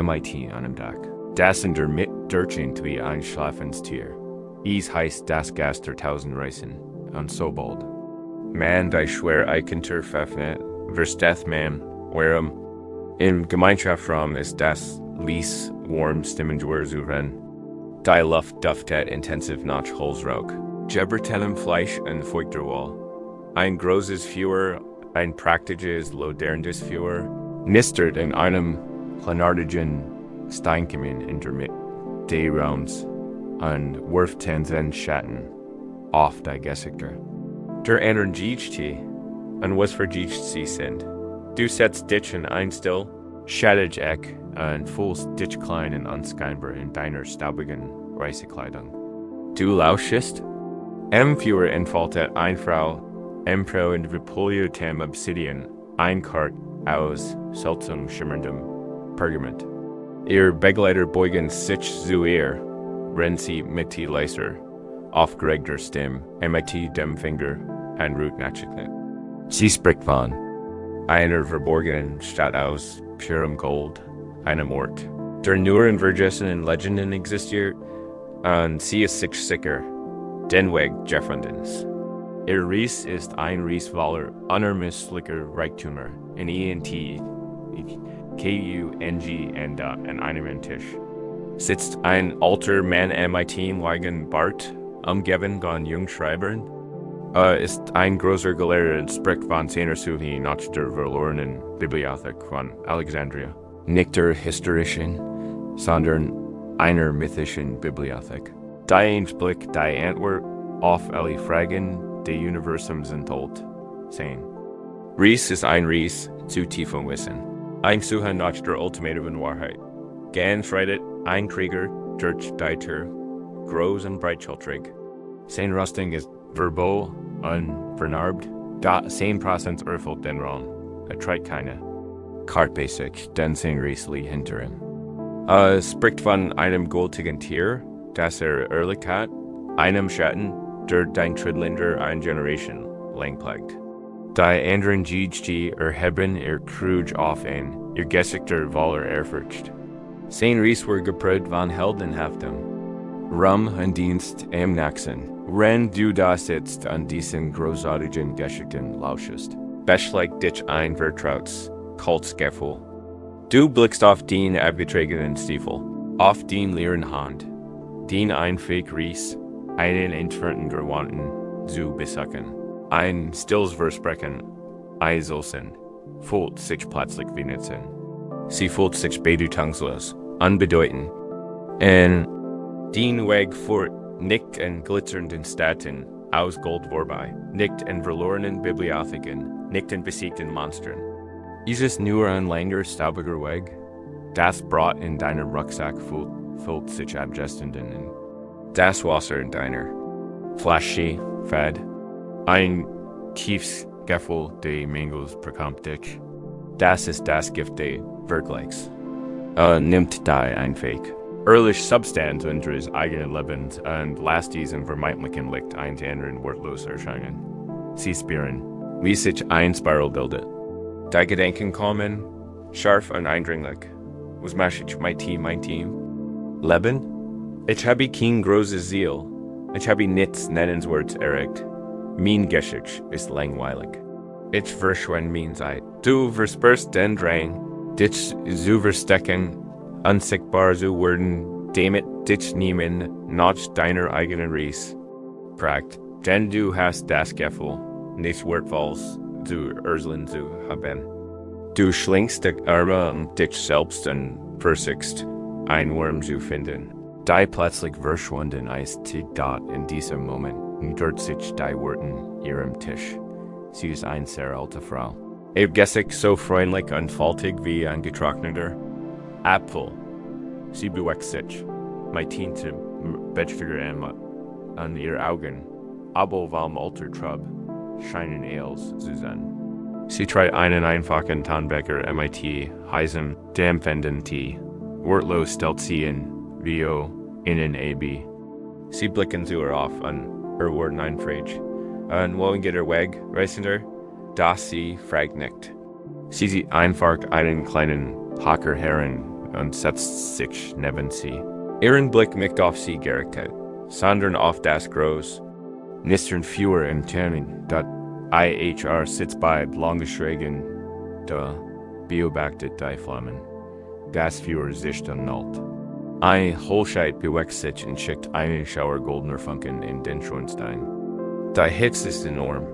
MIT an dem Dach. Das in der Mitte durchscheinend wie ein Schlafenstier. Es heißt das Gas der 1000 Reisen, und so bald. Man, die schwer Eikentur verfnet, versteht man, warum im Gemeinschaftsraum ist das Lies warm Stimmendur zu rennen. Die Luft duftet intensiv nach Holzrauch, Jebbertenem Fleisch und Feuchterwall. Ein großes Feuer, ein praktisches, loderndes Feuer, nistert in einem planartigen Steinkamin in der Mitte des Raums und wirft den Schatten auf die Gesichter. Der Energietee und was für Geist sie sind. Du setzt dich in ein still, schattig Eck und fühlst dich klein und unscheinbar in deiner staubigen Reisekleidung. Du lauschest? Feuer entfaltet eine Frau, Frau in Repolio tem Obsidian, Ein Kart aus seltsam schimmerndem Pergament. Ihr Begleiter beugen sich zu ihr, wenn sie mit die Leiser aufgeregter Stimme mit dem Finger ein Rut nachschnitt. Sie spricht von einer verborgenen Stadt aus purem Gold, einem Ort, der nur in vergessenen Legenden existiert, und sie ist sich sicher, den Weg Jeffrandens. Ihr Ries ist ein Ries voller unermesslicher Reichtümer, in ENT, KUNG und an einem Tisch. Sitzt ein alter Mann mit langen Bart, umgeben von Jungschreibern, ist ein großer Gelehrter und spricht von seiner Suche nach der verlorenen Bibliothek von Alexandria. Nicht der historischen, sondern einer mythischen Bibliothek. Die Blick die Antwort auf alle Fragen des Universums enthält, sein. Ries ist ein Ries zu tiefem Wissen. Ein Suche nach der ultimativen Wahrheit. Gern schreitet ein Krieger durch die Tür, groß und breitschultrig. Sein Rüstung ist verbal und vernarbt. Da 10% erfüllt den Raum. Treibt keine. Kartbasic, denn sein Ries liegt hinter ihm. Spricht von einem gültigen Tier, das ehrlich hat, einem Schatten, der dein Tridlinder eine Generation lang plagt. Die anderen GG erheben ihr Krug auf ein, ihr Gesichter voller Ehrfurcht. Sein Ries war geprägt von Heldenhaftem. Rum und Dienst am Nachsen, wenn du da sitzt an diesen großartigen Geschichten lauschest. Beschleicht dich ein Vertrauts, Kultsgefühl. Du blickst auf den abgetretenen Stiefel, auf den leeren Hand, den ein Fake Ries, einen entfernten Verwandten zu besuchen. Ein stilles Versprechen, Eiselsen, fühlt sich plötzlich wie Nutzen. Sie fühlt sich bedeutungslos, unbedeutend. Und den Weg fort, nicht in glitzernden Städten aus Gold vorbei, nicht in verlorenen Bibliotheken, nicht in besiegten Monstern. Ist es nur ein langer, staubiger Weg? Das Brot in deinem Rucksack fühlt sich abgestanden an. Das Wasser in deiner Flasche fad. Ein tiefes Gefühl des Mangels bekommt dich. Das ist das Gift des Vergleichs. Nimmt da ein Fake. Ehrlich Substanz unseres eigenen Lebens und lasst diesen vermeintlichen Licht eines anderen wortlos erscheinen. Sie spüren, wie sich ein Spiral bildet. Die Gedanken kommen, scharf und eindringlich. Was mache ich mein Team? Leben? Ich habe kein großes Ziel. Ich habe nichts nennenswertes erreicht. Mein Geschichte ist langweilig. Ich verschwende meine Zeit. Du versperrst den Drang, dich zu verstecken, unsichtbar zu werden, damit dich niemand nach deiner eigenen Ries fragt. Denn du hast das Gefühl, nichts Wertvolles zu erzeln zu haben. Du schlingst die Arme um dich selbst und versuchst, einen Wurm zu finden. Die plötzlich verschwunden ist dort in diesem Moment, und dort sitzt die Worten ihrem Tisch. Sie ist eine sehr alte Frau. Gesicht so freundlich und faltig wie ein getrockneter Apfel. Sie bewegt sich, mit Tinte Bettfigur an ihr Augen, aber vom Alter Trub scheinen Els zu sein. Sie trägt einen einfachen Tonbecher mit heißem, dämpfenden Tee. Wortlos stellt sie in Vio Ihnen AB. Sie blicken zu ihr auf und Worten einfragt. Und wohin geht Weg, Reisender? Das sie fragt nicht. Sie sieht einfach einen kleinen Hacker heran und setzt sich neben sie. Ihren Blick nicht auf sie gerichtet, sondern auf das Groß. Nistern fewer im Termin, dat IHR sitzt bei langgeschrägen, da beobachtet die Flammen. Das fewer Sicht annullt. Ein Holscheid bewegt sich und schickt einen Schauer goldener Funken in den Schornstein. Die Hitze ist enorm.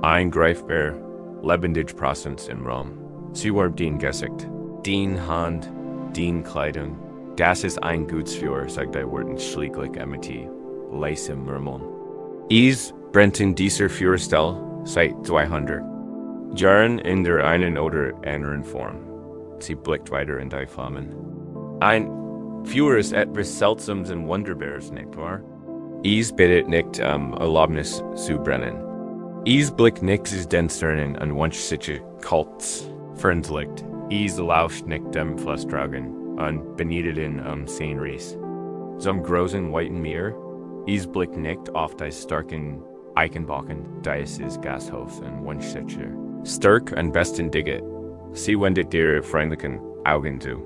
Ein greifbar, lebendig Präsenz im Raum. Sie war den Gesicht, den Hand, den Kleidung. Das ist ein Gutsführer, sagt die Worten schlicklich mit leisem Murmeln. Is brennt in dieser Führerstelle seit 200 Jahren in der einen oder anderen Form. Sie blickt weiter in die Flammen. Ein Führer ist etwas Seltsames und Wunderbares, nicht wahr? Is bittet nicht Erlaubnis zu brennen. Blick nix is den sternen an wunsch siche kults. Fernslicht. Lauscht nicht dem Flussdragen an benediten sehen Ries. Zum großen weiten Meer. Blick nicht auf die starken Eichenbachen, dieses Gasthaus und wunsch siche. Stark und besten Digget. Sie wendet dir freundlichen Augen zu.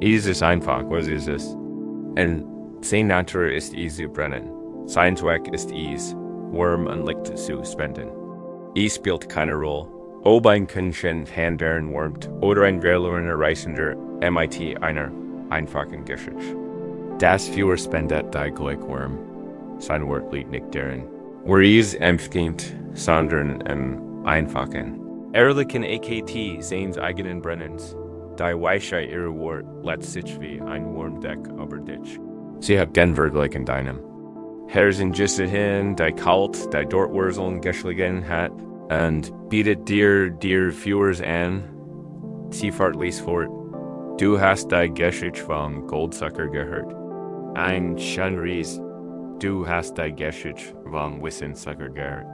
Ist einfach, was ist es? Und sein Natur ist zu brennen. Sein Zweck ist Wurm und Licht zu spenden. Spielt keine Rolle, ob ein Kindchen Handern wurmt oder ein verlorener Reisender MIT einer einfachen Geschichte. Das für spendet die Glückwurm. Sein Wort liegt nicht darin. Empfängt, sondern einfachen. Ehrlichen AKT seines eigenen Brennens. Die Weisheit ihrer Wort lässt sich wie ein Wurmdeck über dich. Sie hat den Vergleich in deinem. Herzen gisset hin, die kalt, die dort wurzeln geschlagen hat, und bietet dir Führers an. Sie fahrt lies fort. Du hast die Geschichte vom Goldsucker gehört. Ein Schanries. Du hast die Geschichte vom Wissensucker gehört.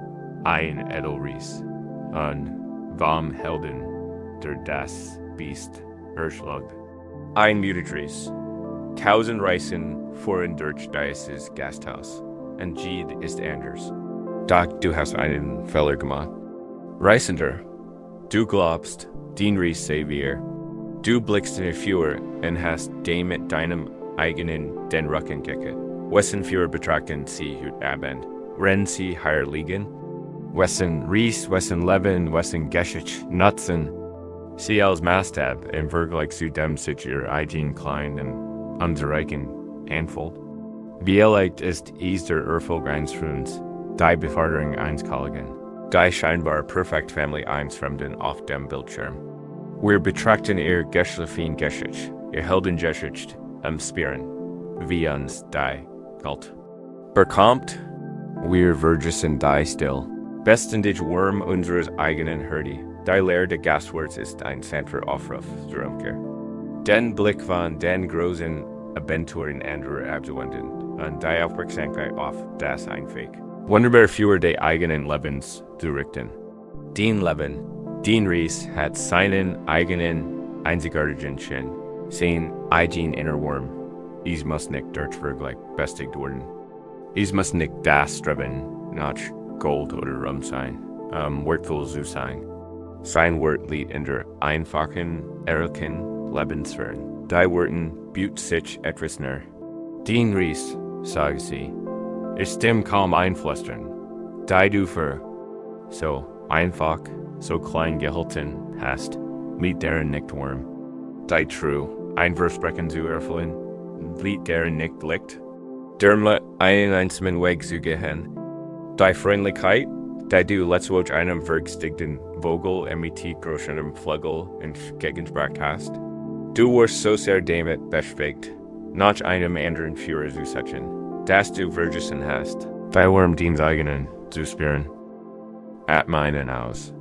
Ein Edelries. Und vom Helden, der das Biest erschlug. Ein Mutatries. 1000 Reisen fuhren durch dieses Gasthaus. Und Jed ist anders. Doch du hast einen Fehler gemacht. Reisender, du glaubst, den Ries sei wir. Du blickst in die Führer und hast dem mit deinem eigenen den Rücken gekehrt. Wessen Führer betrachten sie heute Abend? Rennen sie higher liegen? Wessen Ries, wessen Leben, wessen Geschichte nutzen? Sie als Maßstab im Vergleich zu dem sich ihr eigen klein und unzureichen Handvoll. Vielleicht ist der Erfolg für uns, die Beförderung eines Kollegen, die scheinbar perfekt Family eines Fremden auf dem Bildschirm. Wir betrachten ihr geschliffen Geschichte, ihr Heldengeschichte Spiren, wie uns die galt. Bekommt, wir vergessen die still. Bestendig Wurm unseres eigenen Herde, die Lehre des Gastwirts ist ein sanfter Aufruf zur Umkehr. Den Blick von den großen Abenturen anderer abzuwenden und die Aufmerksamkeit auf das Einweg. Wunderbar für die eigenen Lebens zu richten. Den Leben, den Ries hat seinen eigenen einzigartigen Sinn, sein eigen Innerwurm. Es muss nicht durch Vergleich bestigt werden. Es muss nicht das Streben nach Gold oder Ruhm sein, wertvoll zu sein. Sein Wort liegt in der einfachen, ehrlichen Lebenssphären. Die Worten büht sich etwas näher. Den Ries, sagen sie, ist dem kaum einflüstern. Die du für so einfach, so klein gehalten hast, mit deren nicht Wurm. Die true, ein Versprechen zu erfüllen, liegt deren nicht liegt. Dermlet einen einsamen Weg zu gehen. Die Freundlichkeit, die du letztlich einem vergstigten Vogel mit großem Flügel entgegengebracht hast. Du wirst so sehr damit beschwegt, nach einem anderen Führer zu setzen, dass du vergessen hast, die Wurm dient eigenen zu spüren. At meinen aus.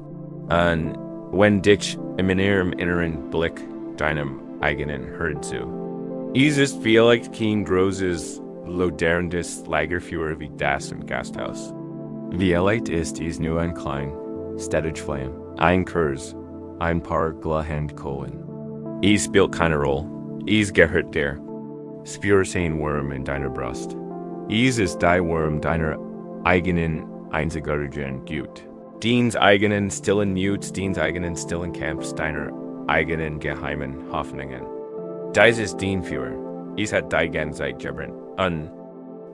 Und wenn dich in ihrem inneren Blick deinem eigenen hören zu. Es ist vielleicht kein großes, loderndes Lagerführer wie das im Gasthaus. Vielleicht ist es nur ein klein, städtisch Flamm, ein Kurs, ein paar glühende Kohlen. Es spielt keine Rolle, es gehört dir. Spür sein Wurm in deiner Brust. Es ist der Wurm deiner eigenen einzigartigen Gut. Deins eigenen stillen Muts, deins eigenen stillen Camps, deiner eigenen geheimen Hoffnungen. Dies ist dein Führer. Es hat die ganze Zeit gebrannt. Und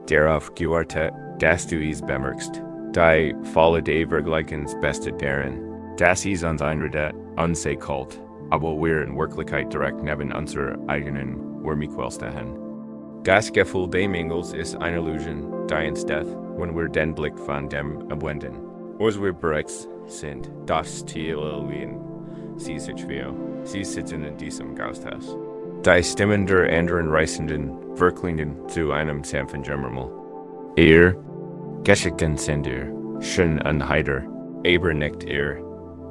darauf gewartet, dass du es bemerkst. Die Falle des Vergleichens beste darin, dass es uns einredet, uns sei kalt, aber wir in Wirklichkeit direkt neben unserer eigenen Wurmquelle stehen. Das Gefühl des Mangels ist eine Illusion, die entsteht, wenn wir den Blick von dem abwenden. Was wir bereits sind, das Zielen, sie sich wie, sie sitzen in diesem Gasthaus. Die Stimmen der anderen Reisenden verklingen zu einem sanften Jammermal. Ihr Geschichten sind ihr, schön und heiter, aber nicht ihr.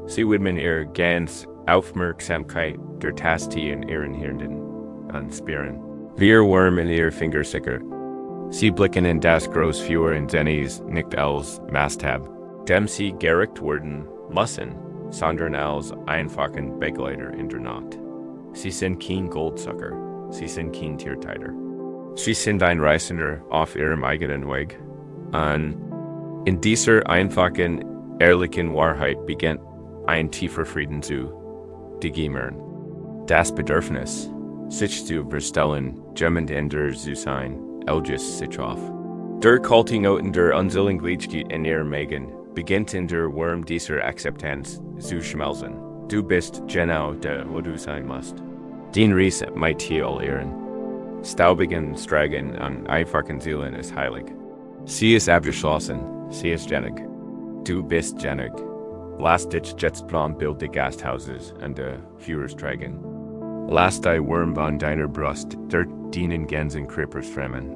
Sie widmen ihr ganz Aufmerksamkeit der Taste in ihren Hirnen und Spiren. Wir Wurm in ihr Fingersicker. Sie blicken in das Großführer in Zennies nicht als Maßstab. Dem Sie gerecht worden müssen, sondern als einfachen Begleiter in der Nacht. Sie sind kein Goldsucker, sie sind kein Tierteiter. Sie sind ein Reisender auf ihrem eigenen Weg. Und in dieser einfachen, ehrlichen Wahrheit beginnt ein tiefer Frieden zu beginnen. Das Bedürfnis, sich zu verstellen, jemand anders zu sein, löst sich auf. Der Kultignot der Unseligkeit in ihrem Magen beginnt in der Wurm dieser Akzeptanz zu schmelzen. Du bist genau da, wo du sein musst. Den Ries mit Thiel ehren. Staubigen Stragen an einfachen Seelen ist heilig. Sie ist abgeschlossen, sie ist jennig. Du bist jennig. Lass dich jetzt Bild der Gasthauses und der Führerstragen. Lass die Wurm von deiner Brust der dienen Gänsen Krippers fremmen.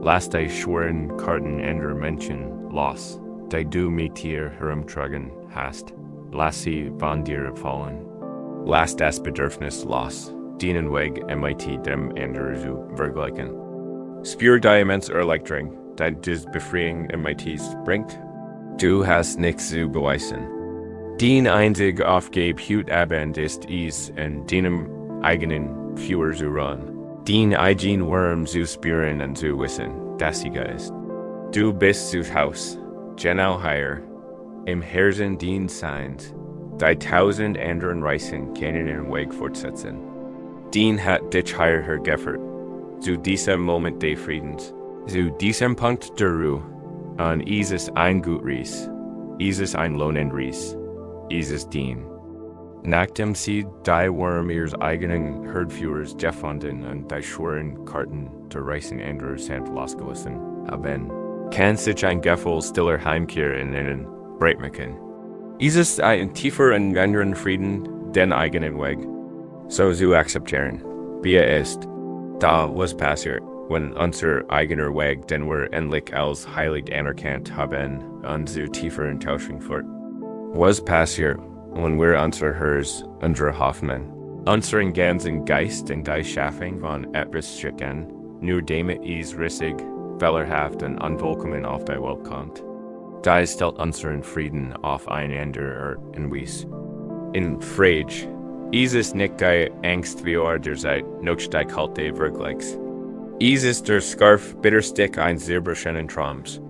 Lass die schweren Karten anderer Menschen los, die du mit dir herumtragen hast. Lass sie von dir fallen. Lass das Bedürfnis los, dienen Weg mit dem anderen zu vergleichen. Spür die immense Erleichterung, die das Befreiung mit bringt. Du hast nichts zu beweisen. Den einzig Aufgebe Abend ist es in deinem eigenen Führer zu ruhen. Den eigenen Wurm zu spüren und zu wissen, dass sie ist. Du bist zu Haus, genau hier, im Herzen den Seins, die tausend anderen Reisen können den Weg fortsetzen. Den hat dich hierher geführt, zu diesem Moment des Friedens, zu diesem Punkt der Ruhe, und es ist ein Gutreis, es ist ein Lohnenreis, es ist dien. Nachdem sie die Wurm ihres eigenen Herdführers gefunden und die schweren Karten der Reisen anderer sind losgelassen haben, kann sich ein Gefühl stiller Heimkehr in ihnen breit machen. Es ist ein tiefer und inneren Frieden, den eigenen Weg, so zu akzeptieren, wie ist. Da was passiert, wenn unser eigener Weg, den wir endlich als heilig anerkannt haben, und zu tiefer Enttäuschung führt. Was passiert, wenn wir unser Herz, unsere Hoffnung, unseren ganzen Geist in die Schaffung von etwas schicken, nur damit es rissig, fehlerhaft und unvollkommen auf die Welt kommt. Da stellt unseren Frieden auf einander in Wies. In Fried, es ist nicht die Angst wie der seid, noch die kalte Vergleichs. Es ist der Scarf bitterstick ein Zerbrischen Trams.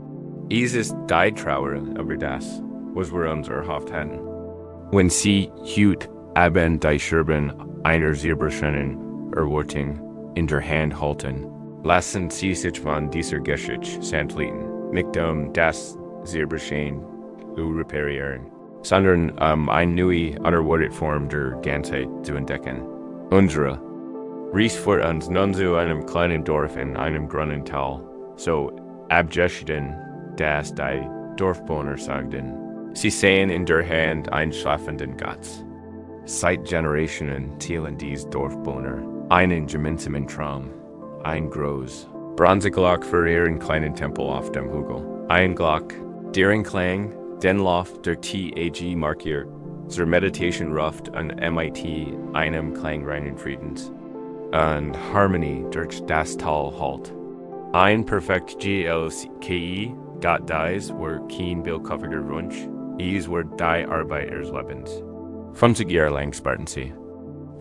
Es ist die Trauer über das, was wir uns erhofft hatten. Wenn sie hüt Abend die Scherben einer Zerbrischen Erwartung in der Hand halten, lassen sie sich von dieser Geschichte sandliten, mit dem das Zerbrischen reparieren, sondern eine neue, unerwartete Form der Ganzheit zu entdecken. Unsere Ries vor uns nun zu einem kleinen Dorf in einem grünen Tal, so abgeschieden, dass die Dorfbewohner sagten, sie sehen in der Hand einen schlafenden Gott. Seit Generationen zielen diese Dorfbewohner einen gemeinsamen Traum, ein groß, Bronzeglock für ihren kleinen Tempel auf dem Hügel. Ein Glock, deren Klang den Lauf der TAG markiert, zur Meditation ruft an MIT einem klangreinen Friedens. Und Harmonie durch das Tal halt. Ein perfekt GLKI, Gott dies, war kein bildkoffiger Wunsch, es war die Arbeit ihres Lebens. 50 Jahre lang sparten sie.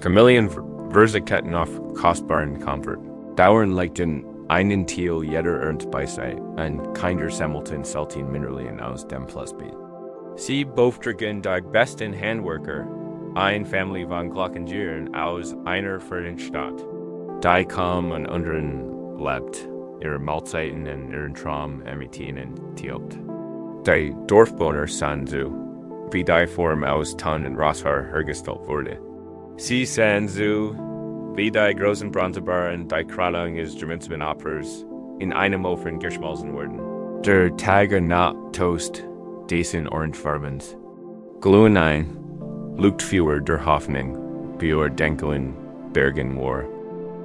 Chameleon Versigkeiten auf kostbaren Komfort. Dauern legten einen Teil jeder Ernst bei sich, und keiner sammelten selten Mineralien aus dem Plusbeet. Sie beauftragen die besten Handwerker, ein Family von Glockengieren aus einer fernen Stadt. Die kaum an anderen lebt, ihre Mahlzeiten und ihren Traum imitieren tilgt. Die Dorfbewohner sahen so, wie die Form aus Tann und Rosshaar hergestellt wurde. Sie sahen so, wie die großen Bronzebarren die Krönung des gemeinsamen Opfers in einem Ofen geschmolzen wurden. Der Tag und Nacht Toast, dessen Orangefarbens. Glühen ein, lugt fewer der Hoffnung, wie Denkeln Bergen war.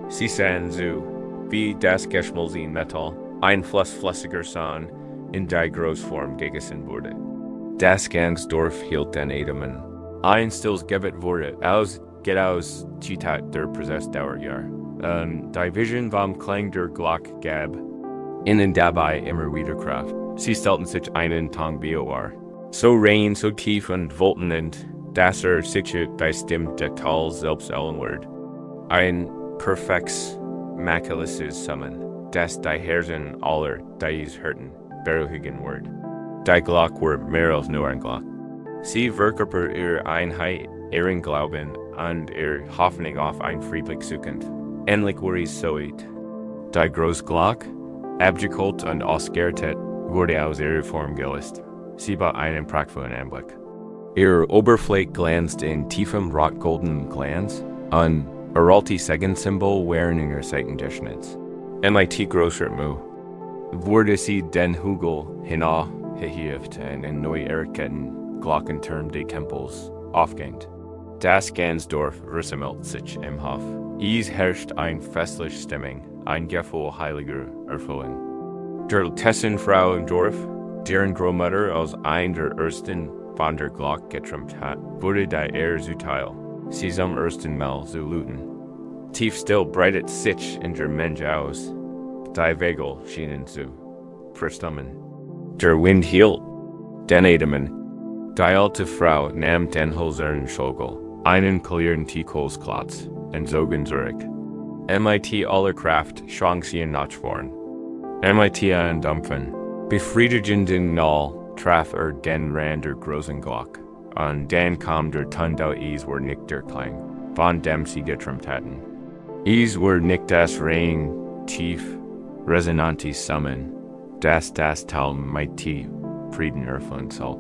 Sie sahen so, wie das geschmolzene Metall, ein flüssiger Sahn, in die Großform gegessen wurde. Das ganze Dorf hielt den Atem. Ein stilles Gebet wurde geht aus Zitat der Prozessdauerjahr. Die Vision vom Klang der Glock gab ihnen dabei immer wieder Kraft. Sie stellten sich einen Tag Bio war. So rein, so tief und wohltenend, dass sich die Stimme der Tal selbst allenward. Ein perfects maculises summon, dass die Herzen aller dies hurten, beruhigen word. Die Glock were merels nur ein Glock. Sie verkörper Einheit, ihren Glauben und Hoffnung auf ein Friedlich suchend. Endlich wurde soit. Die Großglock, abgekult und ausgeartet, wurde aus ihrer Form gelöst. Sie war einen prachtvollen Anblick. Ihr Oberfläche glänzt in tiefem rot-goldenem Glanz und Aralti-Segen-Symbol während ihrer Seitengeschnitts. MIT größer Mu. Wurde sie den Hügel hinaufgehievt und in neue Erketten Glockenturm des Tempels aufgehängt. Das Gansdorf versammelt sich im Hof. Es herrscht ein festliche Stimmung, ein Gefühl heiliger Erfüllung. Der Tessenfrau im Dorf, deren Großmutter aus einer der ersten von der Glock getrimmt hat, wurde die zuteil. Sie zum ersten Mal zu luten. Tief still breitet sich in der Mensch aus. Die Wegel schienen zu verstummen. Der Wind hielt. Den Edemann. Die alte Frau nahm den hölzernen Schogel, einen klirrenden Teekohlsklotz, und zogen zurück. MIT aller Kraft schwang sie in Nachforn. MIT einen Dampfen. Befriedigenden Null traf den Rand der großen Glock, und dann kam der Tundau war nicht der Klang, von dem sie getrimmt hatten. Es war nicht das rein, tief, resonante Summen, das Tal mighty Frieden erfüllen soll.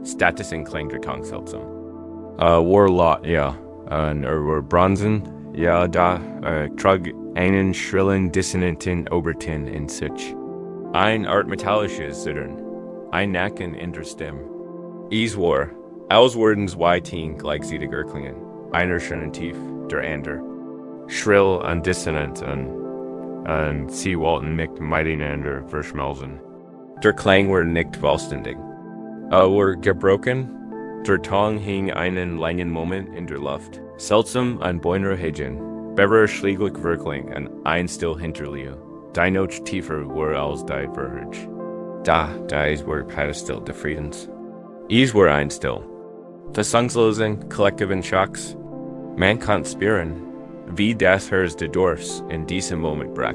Statusen klingt seltsam. War Lot, ja, und war Bronzen, ja, da, trug einen schrillen, dissonanten Oberton in sich. Ein Art metallisches Zittern, ein Nacken in der Stimme. Es war, Auswordens Weiting gleichzeitig klingen, einer schönen tief, der andere. Schrill und dissonant und sie wollten nicht miteinander verschmelzen. Der Klang war nicht vollständig. War gebrochen, der Ton hing einen langen Moment in der Luft. Seltsam und beunruhigend, schläglich wirklich und ein still hinterlieu. Die Note tiefer war als die Verhörch. Dies war Pedestal des Friedens. Es war ein still. Versangslosen, kollektiven Schocks. Man kann spüren, wie das Herz des Dorfs in diesem Moment brach.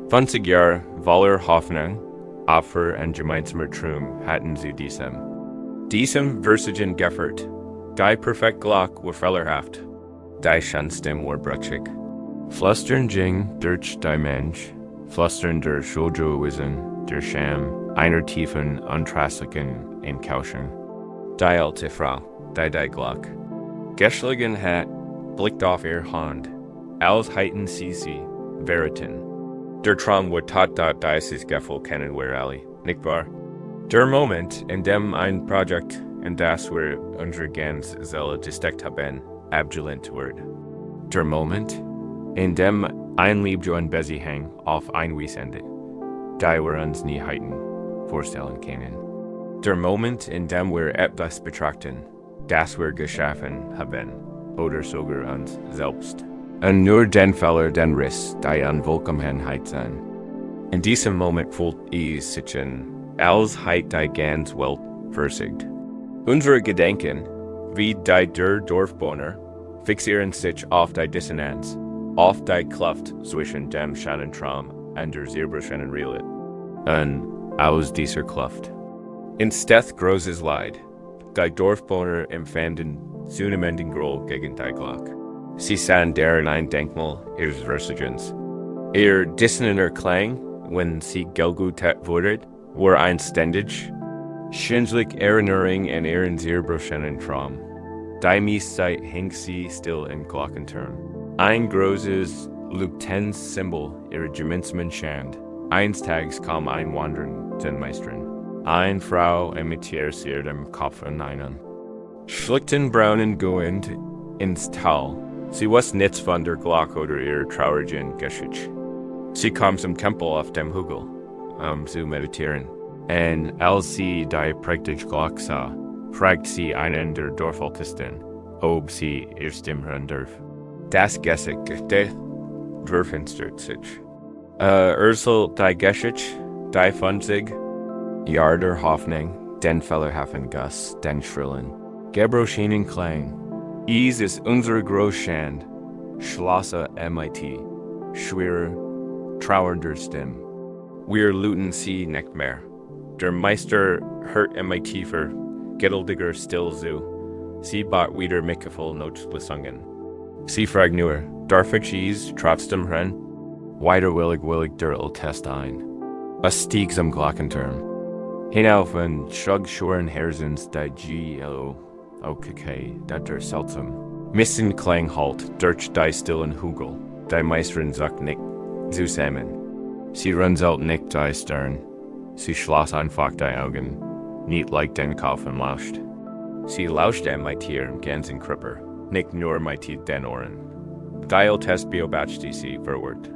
20 Jahre voller Hoffnung, Opfer und gemeinsamer Traum hatten sie diesem versigen geführt. Die perfekt Glock war fehlerhaft. Die Schanstimme war brüchig. Flüstern ging durch die Mensch, flüstern der Schuljowism, der Scham, einer tiefen, untrastlichen Entkauschung. Die alte Frau, die Glock. Geschlagen hat, blickt auf ihr Hand. Als heiten sie veriten. Der Traum war dieses Gefühl kennen wir alle, nicht wahr? Der Moment, in dem ein Projekt, in das wir unsere ganz Seele gesteckt haben, abgelehnt wird. Der Moment, in dem ein Liebjohn Beziehung auf ein Wies endet, die wir uns nie heiten vorstellen können. Der Moment, in dem wir etwas betrachten, das wir geschaffen haben, oder sogar uns selbst. Und nur den Fehler, den Riss, die Unvollkommenheit sein. In diesem Moment fühlt es sich als heit die ganz Welt versiegt. Unsere Gedanken, wie die der Dorfbewohner, fixieren sich auf die Dissonanz, auf die Kluft zwischen dem Schannentraum und der Zerbrechenden Realität. Und aus dieser Kluft. Insteth großes Leid. Die Dorfbewohner empfanden zunehmenden Groll gegen die Glock. Sie sahen deren ein Denkmal ihres Versigens. Ihr dissonanter Klang, wenn sie gelgutet wurde, war ein ständig, schindlich Erinnerung an ihren zerbrechenden Traum. Die Mieszeit hing sie still im Glockenturm. Ein großes Luptens-Symbol ihrer gemeinsamen Schand. Eines Tages kam ein wandernder Meisterin. Eine Frau imitierte sie dem Kopf an einen. Schlichten braunen gehend ins Tal. Sie was nichts von der Glock oder ihrer traurigen Geschichte. Sie kam zum Tempel auf dem Hügel, zu meditieren. Und als sie die prächtige Glock sah, fragte sie einen der Dorfältesten, ob sie ihr Stimme hören darf. Das Geschichte verfinstert sich. Ursel die Geschichte, die von sich, Jahr der Hoffnung, den Fellerhafen Gus, den Schrillen. Gebroschenen Klang. Is ist unsere Großschand. Schlosser MIT. Schwerer, trauernder Stimme. Wir luten sie nicht mehr. Der Meister hört MIT für Geduldiger still zu. Sie bat wieder Mickeful Notes besungen. Sie fragt nur, darf ich es trotzdem hören? Widerwillig der Test ein. Es stieg zum Glockenturm. Hinauf und Schugschweren Herzens die GLO. Okay, dat der seltsam. Missen Klang halt, durch die stillen Hügel. Die Meisterin sagt nicht zusammen. Sie runzelt nicht die Stirn. Sie schloss einfach die Augen, nicht like den Kopf und lauscht. Sie lauschte mein Tier im ganzen Körper, nicht nur mein Tier den Ohren. Dial-Test beobachtete sie verwirrt.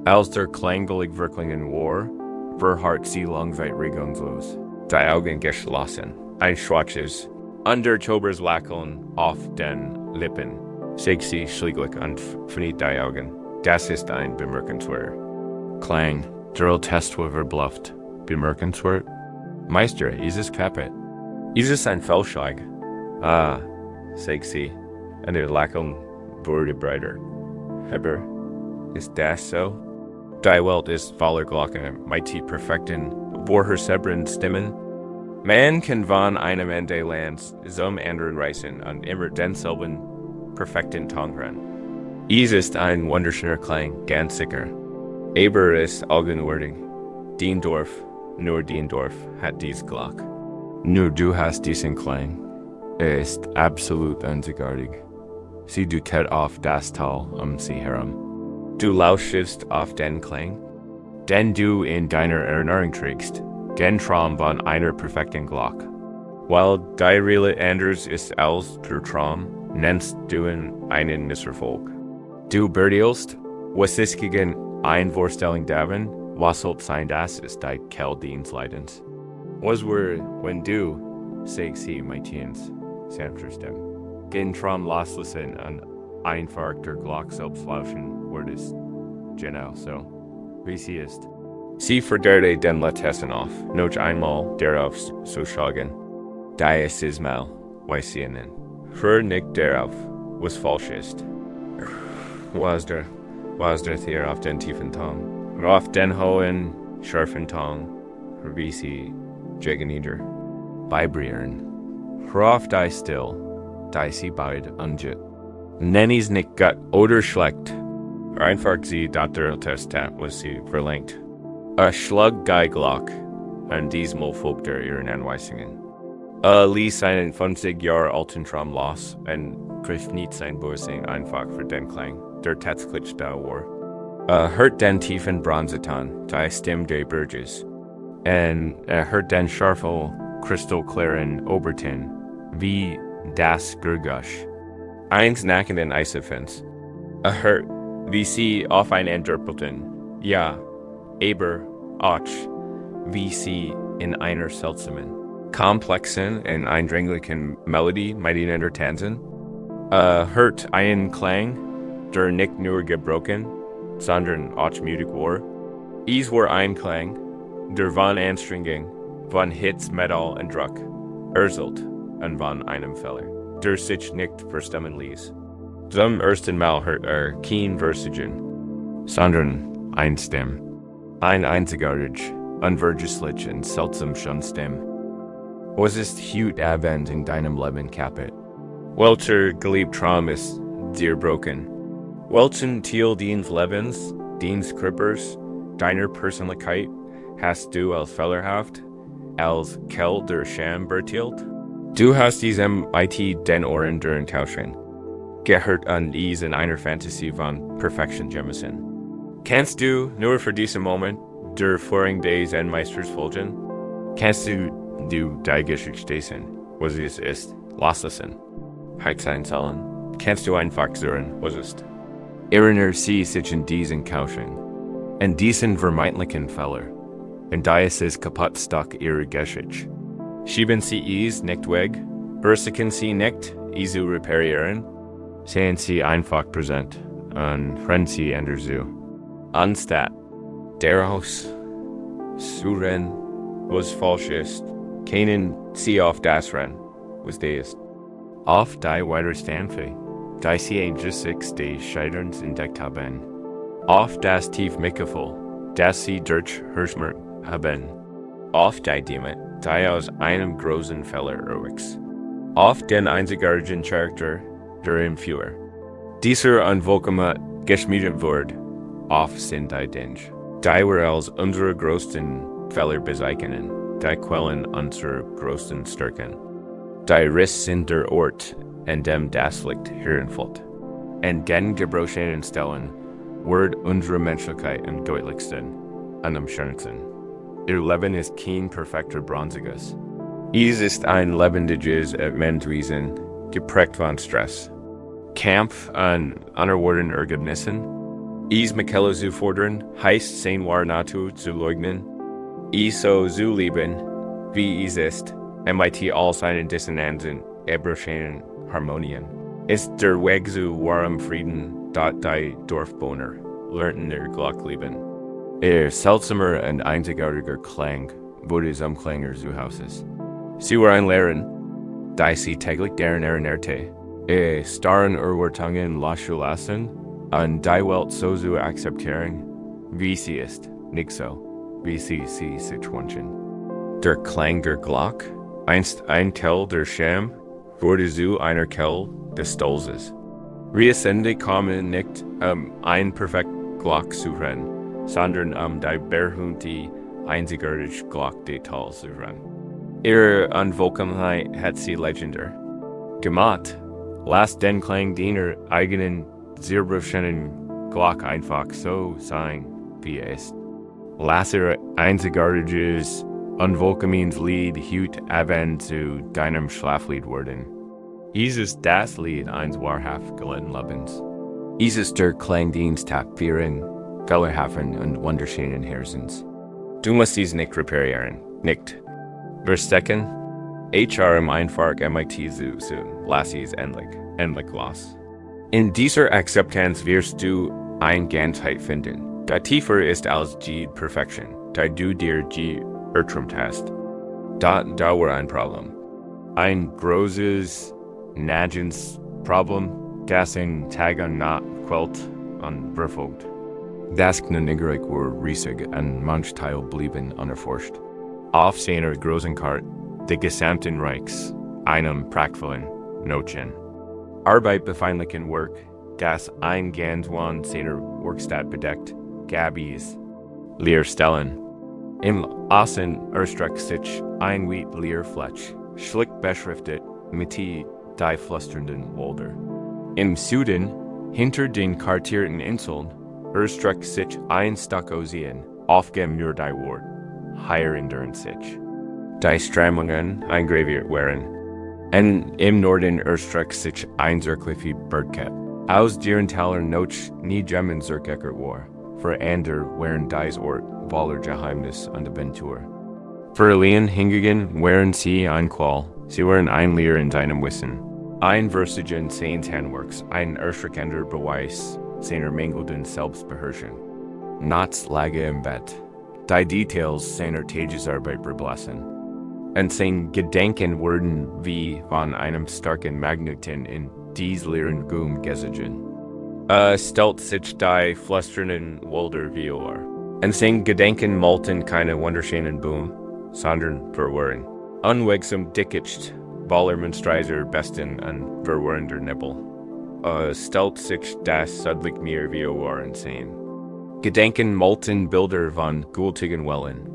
Als der klangelig Wirklingen war, verharrt sie langweilig regungslos. Die Augen geschlossen, ein schwaches, Undertobers Lackeln auf den Lippen. Sägt sie schläglich und verniet die Augen. Das ist ein bemerkenswert. Klang, der Test war verblüfft. Bemerkenswert? Meister, ist es kaputt? Ist es ein Fehlschlag? Ah, sagt sie, und ihr Lächeln wurde breiter. Aber, ist das so? Die Welt ist voller Glocken, mighty perfekten, vorhersehbaren Stimmen. Man kann von einem Ende Lands zum anderen reisen und immer denselben perfekten Ton hören. Es ist ein wunderschöner Klang, ganz sicher. Aber ist allgegenwärtig. Diendorf, nur Diendorf hat dies Glock. Nur du hast diesen Klang. Ist absolut einzigartig. Sie dutet auf das Tal sie herum. Du lauschest auf den Klang, den du in deiner Erinnerung trägst, den Traum von einer perfekten Glock. Weil die Reale anders ist als der Traum, nennst du einen Misserfolg. Du beurteilst, was ist gegen eine Vorstellung davon, was soll sein, das ist die Quelle deines Leidens. Was wär, wenn du, sagt sie, mein Teens, sanfter Stimme, gegen Traum loslassen und einfach der Glock selbst lauschen würdest. Genau so, wie sie ist. Sie verderte den Latessen auf, noch einmal darauf zu schauen. Da ist es mal, weiß sie Ihnen. Hör nicht darauf, was falsch ist. Was der hier auf den tiefen Ton? Auf den hohen, scharfen Ton, wie sie Jegenieder vibrieren. Hör auf die still, die sie beid anjet. Nennis nicht gut oder schlecht. Einfach sie dat der Test was sie verlangt. Schlag Geiglock, und diesmal folgt ihren Anweisungen. Ließ einen 50 Jahre alten Traum los und griff nicht sein Bösing einfach für den Klang, der Tetzklitschbau war. Hört den tiefen Bronzeton, die Stimme der Burges, und hört den scharfen, kristallklaren Oberton, wie das Gurgusch. Eins nach den Eisefens. Hört, wie sie aufeinander doppelten. Ja, aber auch, wie sie in einer seltsamen, komplexen und eindringlichen Melodie miteinander tanzen. Hört einen Klang, der nicht nur gebrochen, sondern auch mutig war. Es war ein Klang, der von Anstrengung, von Hitz, Metall und Druck, erzählt und von einem Fehler, der sich nicht verstimmen ließ. Zum ersten Mal hört kein Versigen, sondern ein Stimme. Ein einzigartig, unvergesslich und seltsam schon Stimme. Was ist heute Abend in deinem Leben kaputt? Welcher Geliebtraum ist dir broken? Welchen Teil deines Lebens, deines Körpers, deiner Persönlichkeit hast du als fehlerhaft, als Kell der Scham beurteilt? Du hast diesem IT den Ohren der Enttäuschung gehört an es in einer Fantasie von Perfektion Jemison. Kannst du nur für diesen Moment der Führung des Zen-Meisters folgen? Kannst du die Geschichte sehen, was es ist, loslassen, heit sein sollen? Kannst du einfach hören, was ist? Erinnere sie sich in diesen Kauschen, in diesen vermeintlichen Fehler, und da ist es kaputt stock ihre Geschichte. Schieben sie es nicht weg, versuchen sie nicht, es zu reparieren, seien sie einfach präsent und hören sie anders zu. Anstatt daraus zu rennen, was falsch ist, Keinen sie auf das Rennen, was der ist. Auf die Widerstandsfähig, die sie just 6 des Scheiterns entdeckt haben. Auf das tief Mitgefühl, das sie durch Hirschmer haben. Auf die Demut, die aus einem großen Fehler erwächst. Auf den einzigartigen Charakter, der im Führer. Dieser unvollkommene geschmiedet wird, auf sind die Dinge, die wir als unsere größten Fehler bezeichnen, die Quellen unserer größten Stärken. Die Riss sind der Ort, an dem das Licht hereinfällt. In den gebrochenen Stellen wird unsere Menschlichkeit am deutlichsten und am schönsten. Ihr Leben ist kein perfekter Bronziges. Es ist ein lebendiges Menschwesen, geprägt von Stress, Kampf und unerwarteten Ergebnissen. Es Michaela zu fordern, heißt sein Wahr Natur zu leugnen. Es so zu lieben, wie es ist, mit all seinen Dissonanzen, erbrochenen Harmonien. Ist der Weg zu wahrem Frieden, dort die Dorfbewohner lernten ihr Glück lieben. Ihr seltsamer und einzigartiger Klang wurde es am Klang ihres Hauses. Sie waren Lehren, die sie täglich deren erinnerte, starren Urwartungen lassen lassen, und die Welt so zu akzeptieren, wie sie ist, nicht so, wie sie sich wünschen. Der Klang der Glock, einst ein Teil der Scham, wurde zu einer Quelle des Stolzes. Reascende kommen nicht ein perfekt Glock zu rennen, sondern die berühmte einzigartige Glock Detail zu rennen. Ihre Unvollkommenheit hat sie legendär gemacht. Lasst den Klang deiner eigenen zerbrochenen Glock einfach so sein, wie er ist. Lass ihr einzigartiges, unvollkommenes Lied hüt avant zu deinem Schlaflied werden. Es ist das Lied eines wahrhaft gelehrten Lebens. Es ist der Klangdienst für ihren fehlerhaften und wunderschönen Herzens. Du musst dies nicht reparieren, nicht. Verstecken, im einfach mit zu lass es endlich los. In dieser Akzeptanz wirst du eine Ganzheit finden. Die tiefer ist als die Perfektion, die du dir erträumt hast. Da war ein Problem. Ein großes, nagens Problem, das in Tag und Nacht quält und verfolgt. Das Kniggerig war riesig und manch Teil blieben unerforscht. Auf seiner großen Karte des gesamten Reichs, einem prachtvollen Notchen. Arbeit befindlichen Work, das ein ganz von seiner Werkstatt bedeckt, gab es Leerstellen. Im Außen erstreckt sich ein weit Leerfläche, schlicht beschriftet mit die flüsternden Wälder. Im Süden, hinter den kartierten Inseln, erstreckt sich ein Stucco-Seen, aufgegeben nur die Wort, higher endurance sich. Die Strömungen eingraviert waren. Und im Norden erstreckt sich ein zirkliche Bergkette. Aus deren Taler noch nie Gemmen zurückgekehrt war, für andere waren dies Ort voller Geheimnis und Aventur. Verliehen hingegen waren sie ein Qual, sie waren ein Lehr in seinem Wissen. Ein versigen seines Handwerks, ein erschreckender Beweis seiner mangelnden Selbstbeherrschung. Nachts lag im Bett, die Details seiner Tagesarbeit verblassen. Und seine Gedanken wurden wie von einem starken Magneten in dies leeren Gum gesogen. Stellt sich die flüsternden Wälder wie und seine Gedanken malten keine wunderschönen Boom, sondern Verwirrung. Unwegsam dickicht, Ballermannstreiser besten und verwirrender Nippel. Stellt sich das sudlich mir wie und sehen. Gedanken malten Bilder von gültigen Wellen.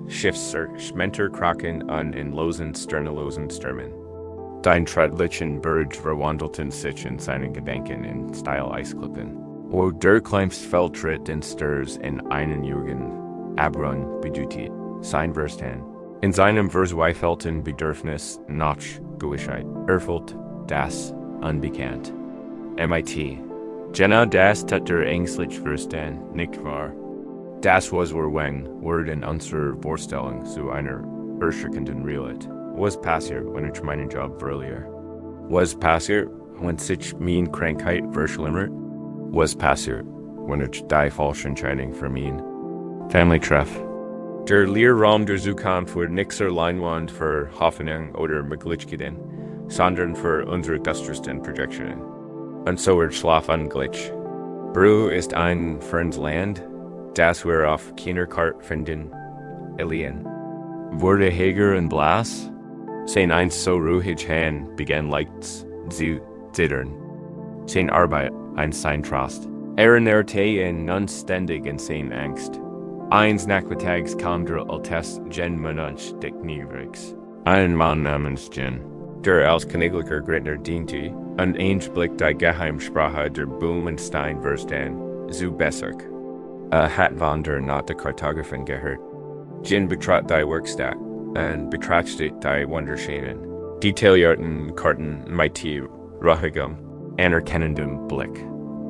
Schiffsmentor Kraken und in losen Stürmen. Dein Treadlichen Burge verwandelten sich in seinen Gedanken in Style-Eisklippen. Wo der kleinst Feldtritt in Stirs in einen Jürgen Abgründe bietet, sein Verstand. In seinem verzweifelten Bedürfnis nach Gewissheit erfüllt das Unbekannt. MIT. Genau das tat der ängstlich Verstand, nicht wahr? Das was wird in unserer Vorstellung zu einer erschreckenden Realität. Was passiert, wenn ich meinen Job verliere? Was passiert, wenn sich meine Krankheit verschlimmert? Was passiert, wenn ich die falsche Entscheidung für mein Family treffe? Der Leerraum der Zukunft wird nicht zur Leinwand für Hoffnung oder Möglichkeiten, sondern für unsere düstersten Projektionen. Und so wird Schlafen glitch. Ruhe ist ein fernes Land, das wir auf keiner Karte finden. Ihnen. Wurde Heger und Blas, sein einst so ruhig Hand begann leicht zu zittern. Sein Arbeit ein sein Trost. Erinnerte ihn nun ständig in sein Angst. Eins Nachmittags kam der Altest Jen Menunch dick niedrigs. Ein Mann namens Jen, der als Königlicher Gritner diente, und Blick die Geheimsprache der Blumenstein verstehen, zu besser. Hat von der Nacht der Kartographen gehört. Jen betrat die Werkstatt und betrachtete die Wunderschönen, detaillierten Karten mit ruhigem, anerkennendem Blick.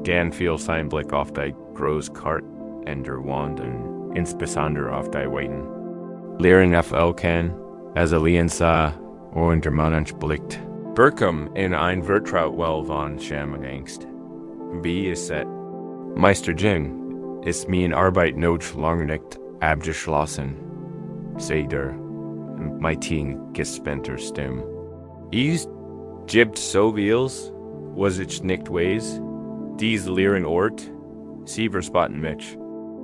Dann fiel sein Blick auf die große Karte und der Wand und insbesondere auf die Weiten. Lehren FL kann, als Ihnen sah, und der Mann blickt. Berkum in ein Vertraut well von Scham und Angst. Wie ist es? Meister Jing, ist mein Arbeit not lange nicht abgeschlossen, sagt mit gespannter Stimme. Is gibt so vieles, was ich nicht weiß, dies leeren Ort, sie verspotten mich.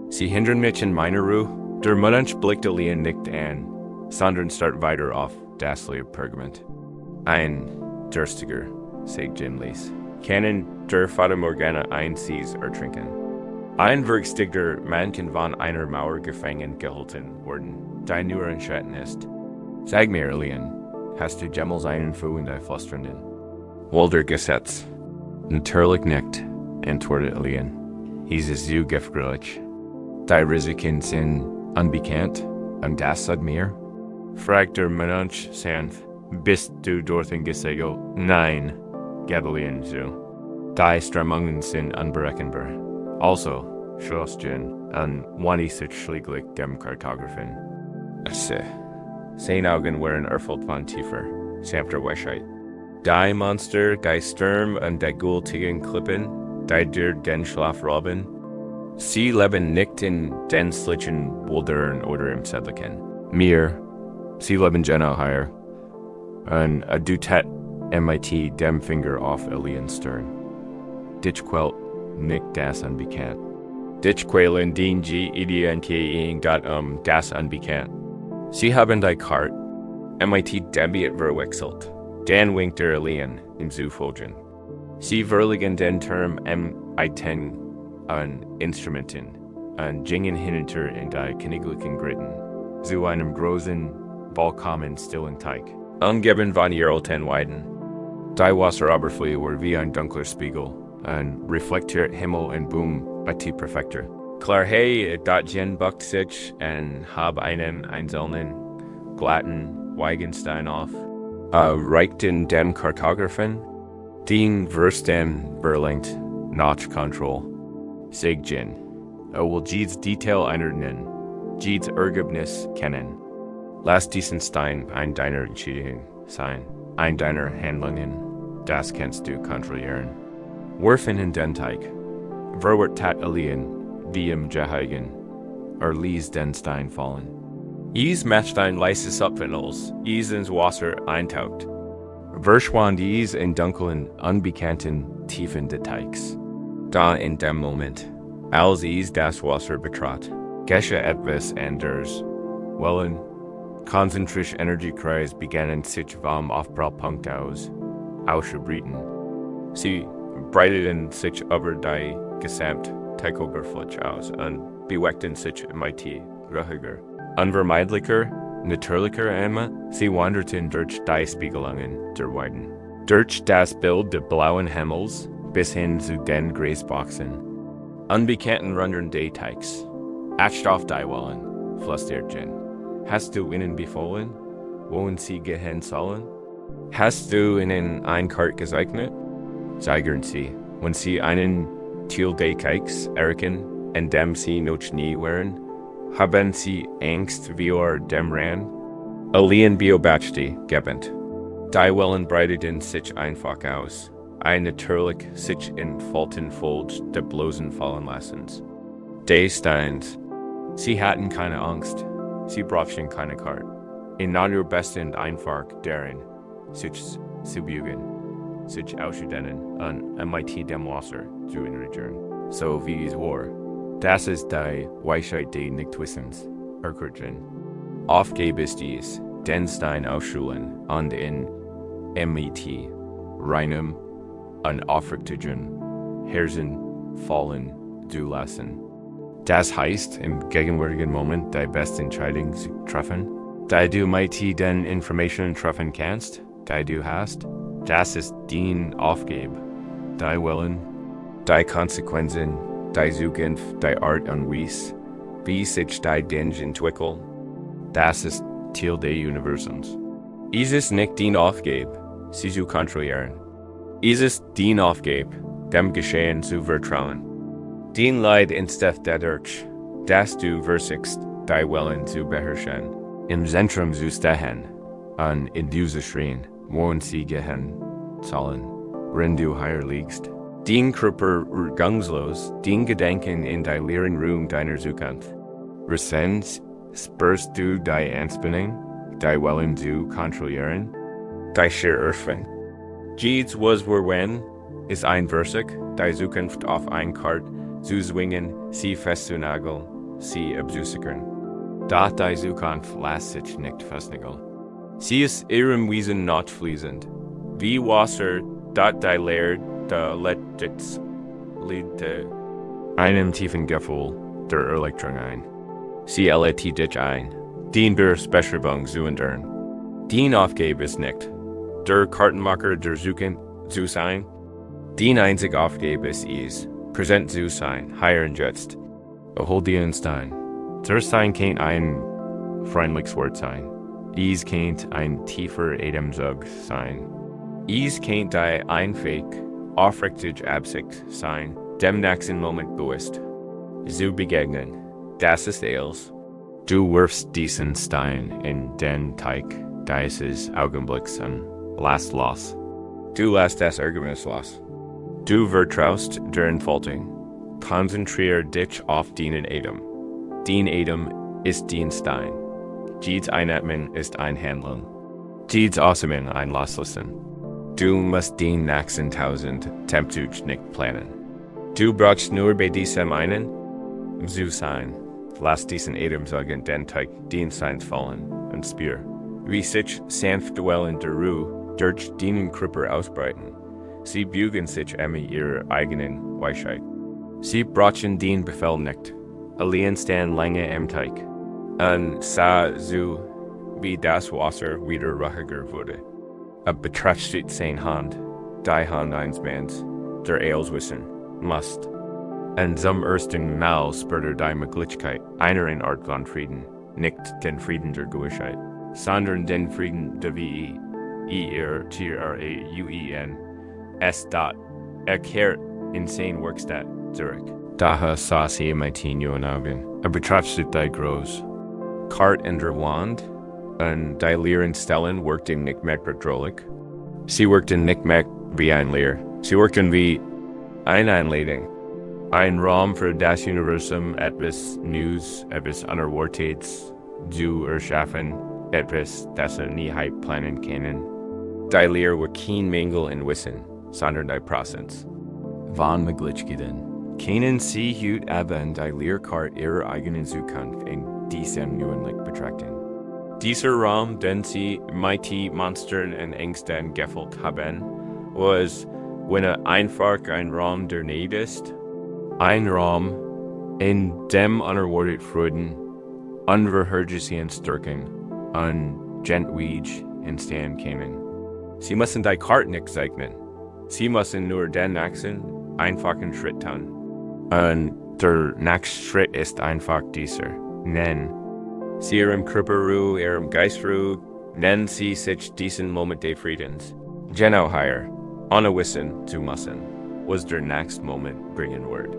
Sie hindern mich in meiner Ruhe. Der Mensch blickt Ihnen nicht an, sondern starrt weiter auf das leere Pergament. Ein Durstiger, sagt Jim Lees, kann der Fata Morgana ein Sees ertrinken. Ein Werkstiger Mann kann von einer Mauer gefangen gehalten worden, die nur ein Schatten ist. Sag mir, Ihnen, hast du jemals einen Fu in die Flüsternden? Wohl der Gesetz. Natürlich nicht, antwortet Ihnen. Hieß es so giftgrillig. Die Risiken sind unbekannt, und das sagt mir? Fragt der Mensch sanft. Bist du dorthin gesegelt? Nein, gab Ihnen zu. Die Strömungen sind unberechenbar. Also, schloss Jen, und wann ist es schließlich dem Kartographen? Sein Augen waren erfüllt von tiefer, sanfter Weisheit. Die Monster, die Sturm und die gultigen Klippen, die dir den Schlaf rauben, sie leben nicht in den slichen Wuldern oder im Sedliken. Sie leben genau hier. Und du tat mit dem Finger auf Ihnen Stirn. Dich quält nicht das unbekannt. Dich quälen den Ideen das unbekannt. Sie haben die Karte, mit Debiet verwechselt. Dann winkt Ihnen im Zufolgen. Sie verlegen den Term mit an Instrumenten und gingen hinunter in die königlichen Gritten, zu einem großen, vollkommen stillen Teich, umgeben von Irrelten Weiden. Die Wasseroberfläche war wie ein dunkler Spiegel und reflektiert Himmel und Boom mit perfekter. Klarheit, dat Jen buckt sich und hab einen einzelnen, glatten Weigenstein auf, reicht in dem Kartographen, den Versten verlangt, Notch Control. Sagt Jen, will Jids Detail einordnen, Jids Ergebnis kennen. Lass diesen Stein ein deiner Entscheidungen sein, ein deiner Handlungen, das kannst du kontrollieren. Wirf ihn in den Teig, verwirrt tat Ihnen, wie im Jeheigen, lies den Stein fallen. Is matcht ein leises Abwindels, is ins Wasser eintaucht. Verschwand is in dunklen, unbekannten, tiefen Details. Da in dem Moment, als is das Wasser betrat, geschah etwas anderes. Wellen, konzentrische Energiekreis begannen sich vom Aufprallpunkt auszubriten. Sie breiteten sich über die gesamte Teichoberfläche aus und bewegten sich mit ruhiger, unvermeidlicher, natürlicher Emme. Sie wanderten durch die Spiegelungen der Weiden. Durch das Bild des blauen Himmels bis hin zu den Gräsboxen. Unbekannten runden Dayteigs. Acht auf die Wellen, flüstert Jen. Hast du ihnen befohlen, wohin sie gehen sollen? Hast du ihnen ein Kart gezeichnet? Zeigern sie, wenn sie einen Teil Dayteigs erkennen, in dem sie noch nie waren, haben sie Angst wie dem Ran? Ihnen beobachtete gebend. Die Wellen breiteten sich einfach aus. Ein natürlich sich in Faltenfold der Blosen fallen lassens. Die Steins, sie hatten keine Angst. Sie brauchen keine Karte. In your besten einfach darin, sich zu bügen, sich auszudennen, MIT dem Wasser zu return. So wie es war. Das ist die Weisheit des Nichtwissens, erkürzen. Aufgabe ist dies, den Stein ausschulen und in MIT, reinem, unaufrichtigen Herzen fallen zu lassen. Das heißt, im gegenwärtigen Moment die beste Entscheidung zu treffen, da du mit den Informationen treffen kannst, die du hast. Das ist die Aufgabe. Die Willen, die Konsequenzen, die Zukunft, die Art und Weise, wie sich die Dinge entwickeln. Das ist Teil des Universums. Es ist nicht die Aufgabe, sie zu kontrollieren. Es ist die Aufgabe, dem Geschehen zu vertrauen. Den Leid instead dadurch, dass du versuchst, die Willen zu beherrschen, im Zentrum zu stehen, und in diese Schreien, wohin sie gehen sollen, wenn du hier liegst. Den Körper rückgangslos, den Gedanken in die leeren Raum deiner Zukunft. Resens spürst du die Anspannung, die Willen zu kontrollieren, die schier Erfung. Jedes was wenn, ist ein Versuch, die Zukunft auf ein Kart zu zwingen, sie festzunageln, sie abzusichern. Doch die Zukunft lässt sich nicht festnageln. Sie ist ihrem Wesen not fließend. Wie Wasser, das die Leer der Letztes liegt einem tiefen Gefühl der Erleichterung ein. Sie lädt dich ein, den Beschreibung zu ändern. Die Aufgabe ist nicht, der Kartenmacher der Zukunft zu sein. Die einzige Aufgabe ist es, präsent zu sein, hier und jetzt. Hol dir ein Stein. Der Stein kann ein freundliches Wort sein. Es kann ein tiefer Atemzug sein. Es kann die einfach, aufrichtige Absicht sein, dem nächsten Moment bewusst zu begegnen. Das ist alles. Du wirfst diesen Stein in den Teig dieses Augenblicks und lässt los. Du lässt das Ärgernis los. Du vertraust der Entfaltung. Konzentriere dich auf den Atem. Den Atem ist den Stein. Jedes Einatmen ist ein Handeln. Jedes Ausatmen ein Loslassen. Du musst den nächsten 1000 Tempzug nicht planen. Du brauchst nur bei diesem einen zu sein. Lass diesen Atemzug in den Teig den Steins fallen und spür, wie sich sanft in der Ruhe durch den Körper ausbreiten. Sie bügen sich mit ihrer eigenen Weisheit. Sie brauchen den Befehl nicht. Allein stehen lange im Teig. Und sah so, wie das Wasser wieder ruhiger wurde. Betrachtet seine Hand, die Hand eines Manns, der alles wissen muss. Und zum ersten Mal spürte die Möglichkeit einer Art von Frieden, nicht den Frieden der Gewissheit, sondern den Frieden der Wie, IRTRAUEN, kehrt in sein Werkstatt zurück. Daher sah sie mit den jungen Augen, betrachtet die groß. Kart in der Wand, und die leeren Stellen wirkten nicht mehr bedrohlich. Sie wirkten nicht mehr wie ein Leer. Sie wirkten wie eine Einladung. Ein Raum für das Universum, etwas Neues, etwas Unerwartetes zu erschaffen, etwas, das er nie planen können. Die Leer war kein Mangel in Wissen, sondern die Präsenz. Wann Möglichkeiten können Sie heute Abend die Leerkarte Ihrer eigenen Zukunft in diesem neuen Licht betrachten. Dieser Raum, den Sie mit Monstern und Ängsten gefüllt haben, was, wenn einfach ein Raum der Nähe ist, ein Raum, in dem unerwartet Freuden, unvorhergesehen Stärken und Gentweed entstehen können. Sie müssen die Karte nicht segnen. Sie müssen nur den nächsten, einfachen Schritt tun. Und der nächste Schritt ist einfach dieser. Nennen Sie Ihrem Körper Ruhe, Ihrem Geist Ruhe, nennen Sie sich diesen Moment des Friedens. Genau hier, ohne wissen zu müssen, was der nächste Moment bringen wird.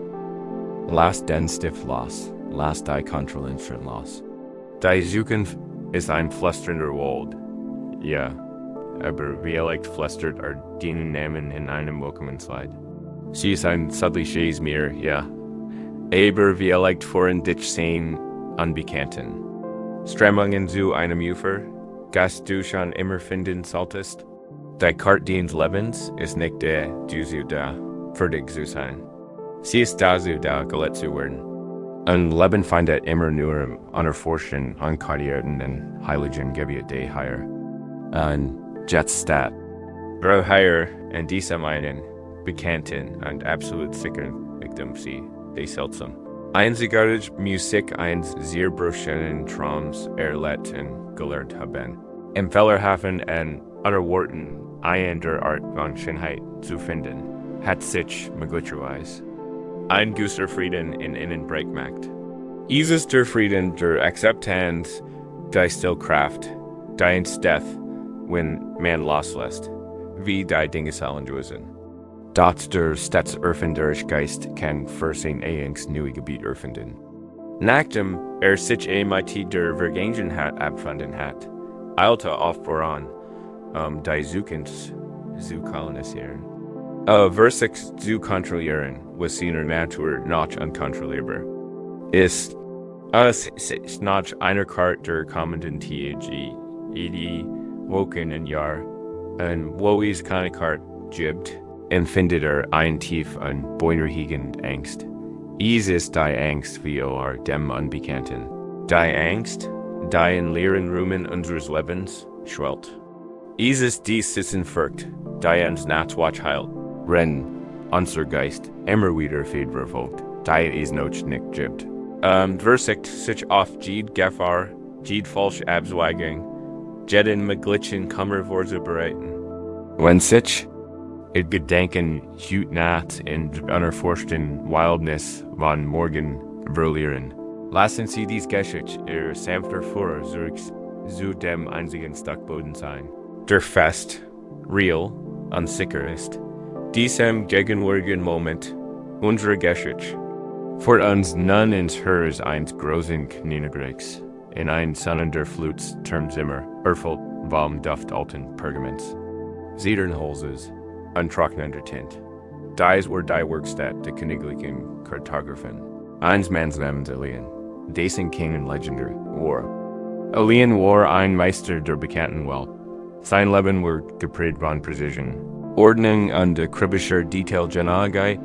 Lass den Stift los, lass die Kontrollinstrument los. Die Zukunft ist ein flüsternder Wald. Ja, aber wie flüstert den Namen in einem Willkommenslied. Sie ist ein subtliches Meer, ja. Aber wie vorhin dich sehen, Unbekannten. Stramungen zu einem Ufer, gas du schon immer finden solltest. Die Kart diens Lebens ist nicht der, du zu da, fertig zu sein. Sie ist da zu da, gelet zu werden. Ein Leben findet immer nur im unerforschten, unkartierten Heiligen Gebiet der Heier. Ein Jetstat. Bro Heier und diesem einen bekannten und absolut sicheren Victim sie, die seltsam. Einzigartig Musik eins sehr bruschenen Traums erlet und gelernt haben. Im Fellerhafen und other Worten der Art von Schönheit zu finden, hat sich möglicherweise ein guter Frieden in Ihnen breitmacht. Dieses der Frieden der Akzeptanz, die Stillkraft, die ins Death, wenn man loslässt, wie die Dinge sollen lösen. Dort der Stadtserfinderisch Geist kann für sein eigenes neue Gebiet erfinden. Nachdem sich mit der Vergangenheit abgefunden hat, eilte oft voran, die Zukunft zu kolonisieren. Versich zu kontrollieren, was seiner Natur noch unkontrollierbar ist. Es noch einer Kart der kommenden Tage, die Wochen und Jahr, und wo es keine Kart gibt, empfindet ein tief und beunruhigend Angst. Es ist die Angst wie dem Unbekannten. Die Angst, die in leeren Räumen unseres Lebens schwellt. Es ist die Sissenfurcht, die uns nachts wach hält, wenn unser Geist immer wieder verfolgt, die es noch nicht gibt. Versicht sich auf jede Gefahr, jede falsche Abzweigung, jeden möglichen Kummer vorzubereiten. Wenn sich Gedanken heute Nacht in unerforschten Wildnis von morgen verlieren, lassen Sie dies Geschichte Ihr sanfter Führer zu dem einzigen Stockboden sein, der fest, real und sicher ist. Diesem gegenwärtigen Moment unserer Geschichte für uns nun ins Hers eines großen Knienegreiks, in ein sonnender Fluts Turmzimmer, erfüllt vom Duft alten Pergaments, Zedernholzes, untrocknender Tint. Dies were die Werkstatt der königlichen Kartografen. Eins Manns namens Ihnen, dessen King und Legender war. Ihnen war ein Meister der bekannten Welt. Sein Leben war geprägt von Precision, Ordnung und akribischer Detailgenauigkeit.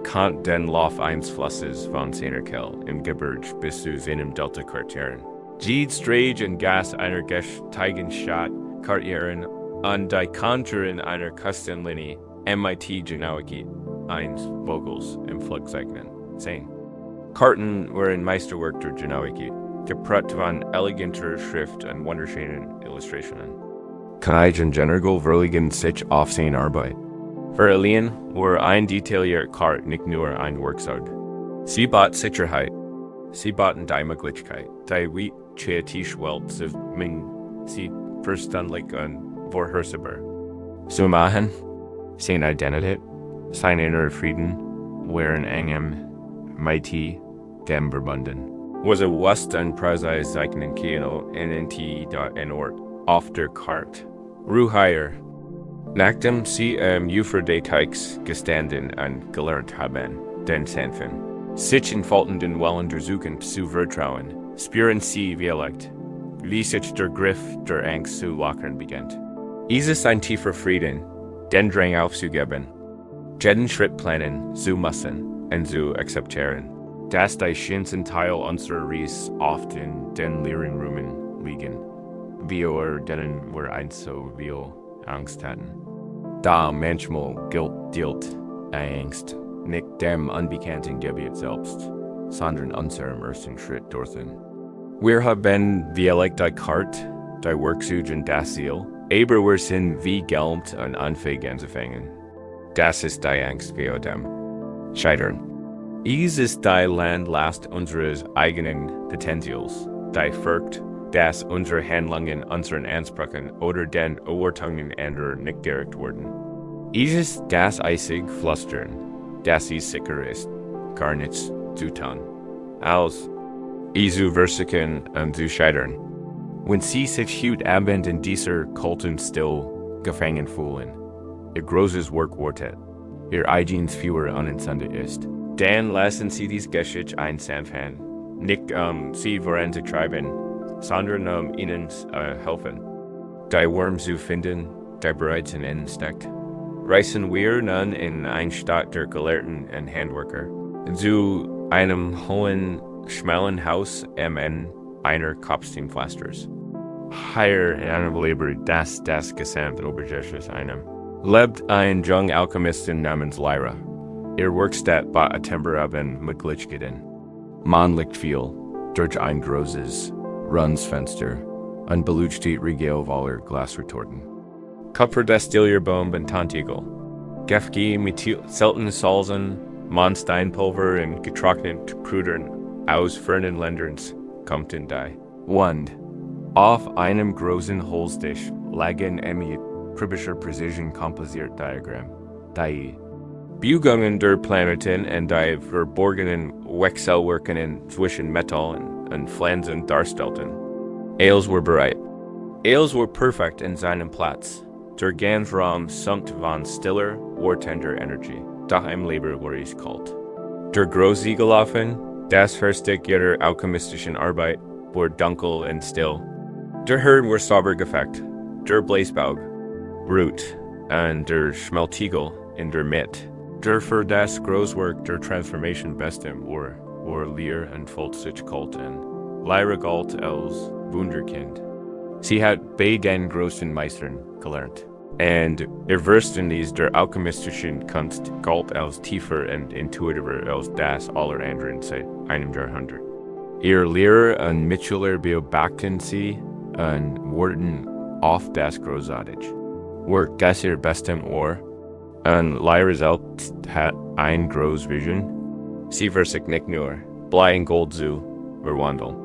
Kant den Lauf eines Flusses von seiner Quelle im Gebirge bis zu seinem Delta-Quartieren. Jede Strage und Gas einer gesteigen Stadt Quartieren und die Konturen einer Küstenlinie MIT Genauigkeit eines Vogels im Flugzeichnen. 10. Karten waren Meisterwerk der Genauigkeit, geprägt von eleganter Schrift und wunderschönen Illustrationen. Kann generell verlegen sich auf seine Arbeit. Für Ihnen war ein detaillierter Kart nicht nur ein Werkzeug. Sie bot Sicherheit, sie boten die Möglichkeit, die weit kreative Welt zu machen, sie verständlich und vorhersehbar zu machen. Seine Identität, sein innerer Frieden, waren engem mit dem verbunden. Was West und Preise zeichnen Kino in ein Ort auf der Karte. Ruhe. Nachdem sie Ufer des Teichs gestanden und gelernt haben, den Sanfen, sich in faltenden Wellen suchen zu vertrauen, spüren sie wie sich der Griff der Angst zu lockern beginnt. Es ist ein tiefer Frieden, den Drang aufzugeben, jeden Schritt planen zu müssen und zu akzeptieren, dass die schönsten Teil unserer Reise oft in den leeren Räumen liegen, wie denen wir einst so viel Angst hatten. Da manchmal gilt Angst nicht dem unbekannten Gebiet selbst, sondern unserem ersten Schritt dorthin. Wir haben vielleicht die Karte, die Werkzeug und das Ziel, aber wir sind wie gelähmt und unfähig anzufangen. Das ist die Angst vor dem Scheitern. Es ist die Landlast unseres eigenen Potentials, die Furcht, dass unsere Handlungen unseren Ansprüchen oder den Erwartungen anderer nicht gerecht werden. Es ist das eisig Flüstern, dass es sicher ist, gar nichts zu tun, als es zu versuchen und zu scheitern. Wenn Sie sich heute Abend in dieser kalten Still gefangen fühlen, Ihr großes Werk wartet, Ihr eigenes Feuer unentzündet ist, dann lassen Sie dies Geschichte einsanfen, nicht Sie voranzutreiben, Sondern Ihnen helfen. Die Worm zu finden, die bereits in Ihnen steckt. Reisen wir nun in eine Stadt der Gelehrten und Handwerker. Zu einem hohen, schmalen Haus einer Kopfsteinpflasters. Hier in einem Leber das Gesamt Obergeschoss einem. Lebt ein jung Alchemistin namens Lyra. Ihr Werkstatt bat Timberabend mit Glitchgeden. Man liegt viel, durch ein großes Rundsfenster, ein beleuchtetes Regal voller Glasretorten. Kupferdestillierbaum und Tantigel. Gefgi mit seltenen Salzen, Mondsteinpulver und getrockneten Kräutern aus fernen Ländern kommt in die. Und auf einem großen Holztisch lagen ein kribischer Precision Composite Diagramm. Die Biegungen der Planeten und die verborgenen Wechselwirkungen zwischen Metall und Pflanzen darstellten. Alles war bereit. Alles war perfekt in seinem Platz. Der ganze Raum sank von stiller, wartender Energie. Doch im Leber war es kalt. Der große Gelaufen, das Verstück ihrer alchemistischen Arbeit, war dunkel und still. Der Hirn war sauber gefeckt. Der Bläsbaug, Brut, und der Schmeltigel in der Mitte. Der für das Großwerk der Transformation bestem war leer und vollständig kalt und Lyra galt als Wunderkind. Sie hat bei den großen Meistern gelernt. Und ihr Verständnis der alchemistischen Kunst galt als tiefer und intuitiver als das aller anderen seit einem Jahrhundert. Ihr Lehrer und Mitschüler beobachten sie und wurden oft das großartig. Work das ihr bestem Ohr, und Lyra selbst hat ein großes Vision. Sie war sich nicht nur blind Gold zu verwandeln.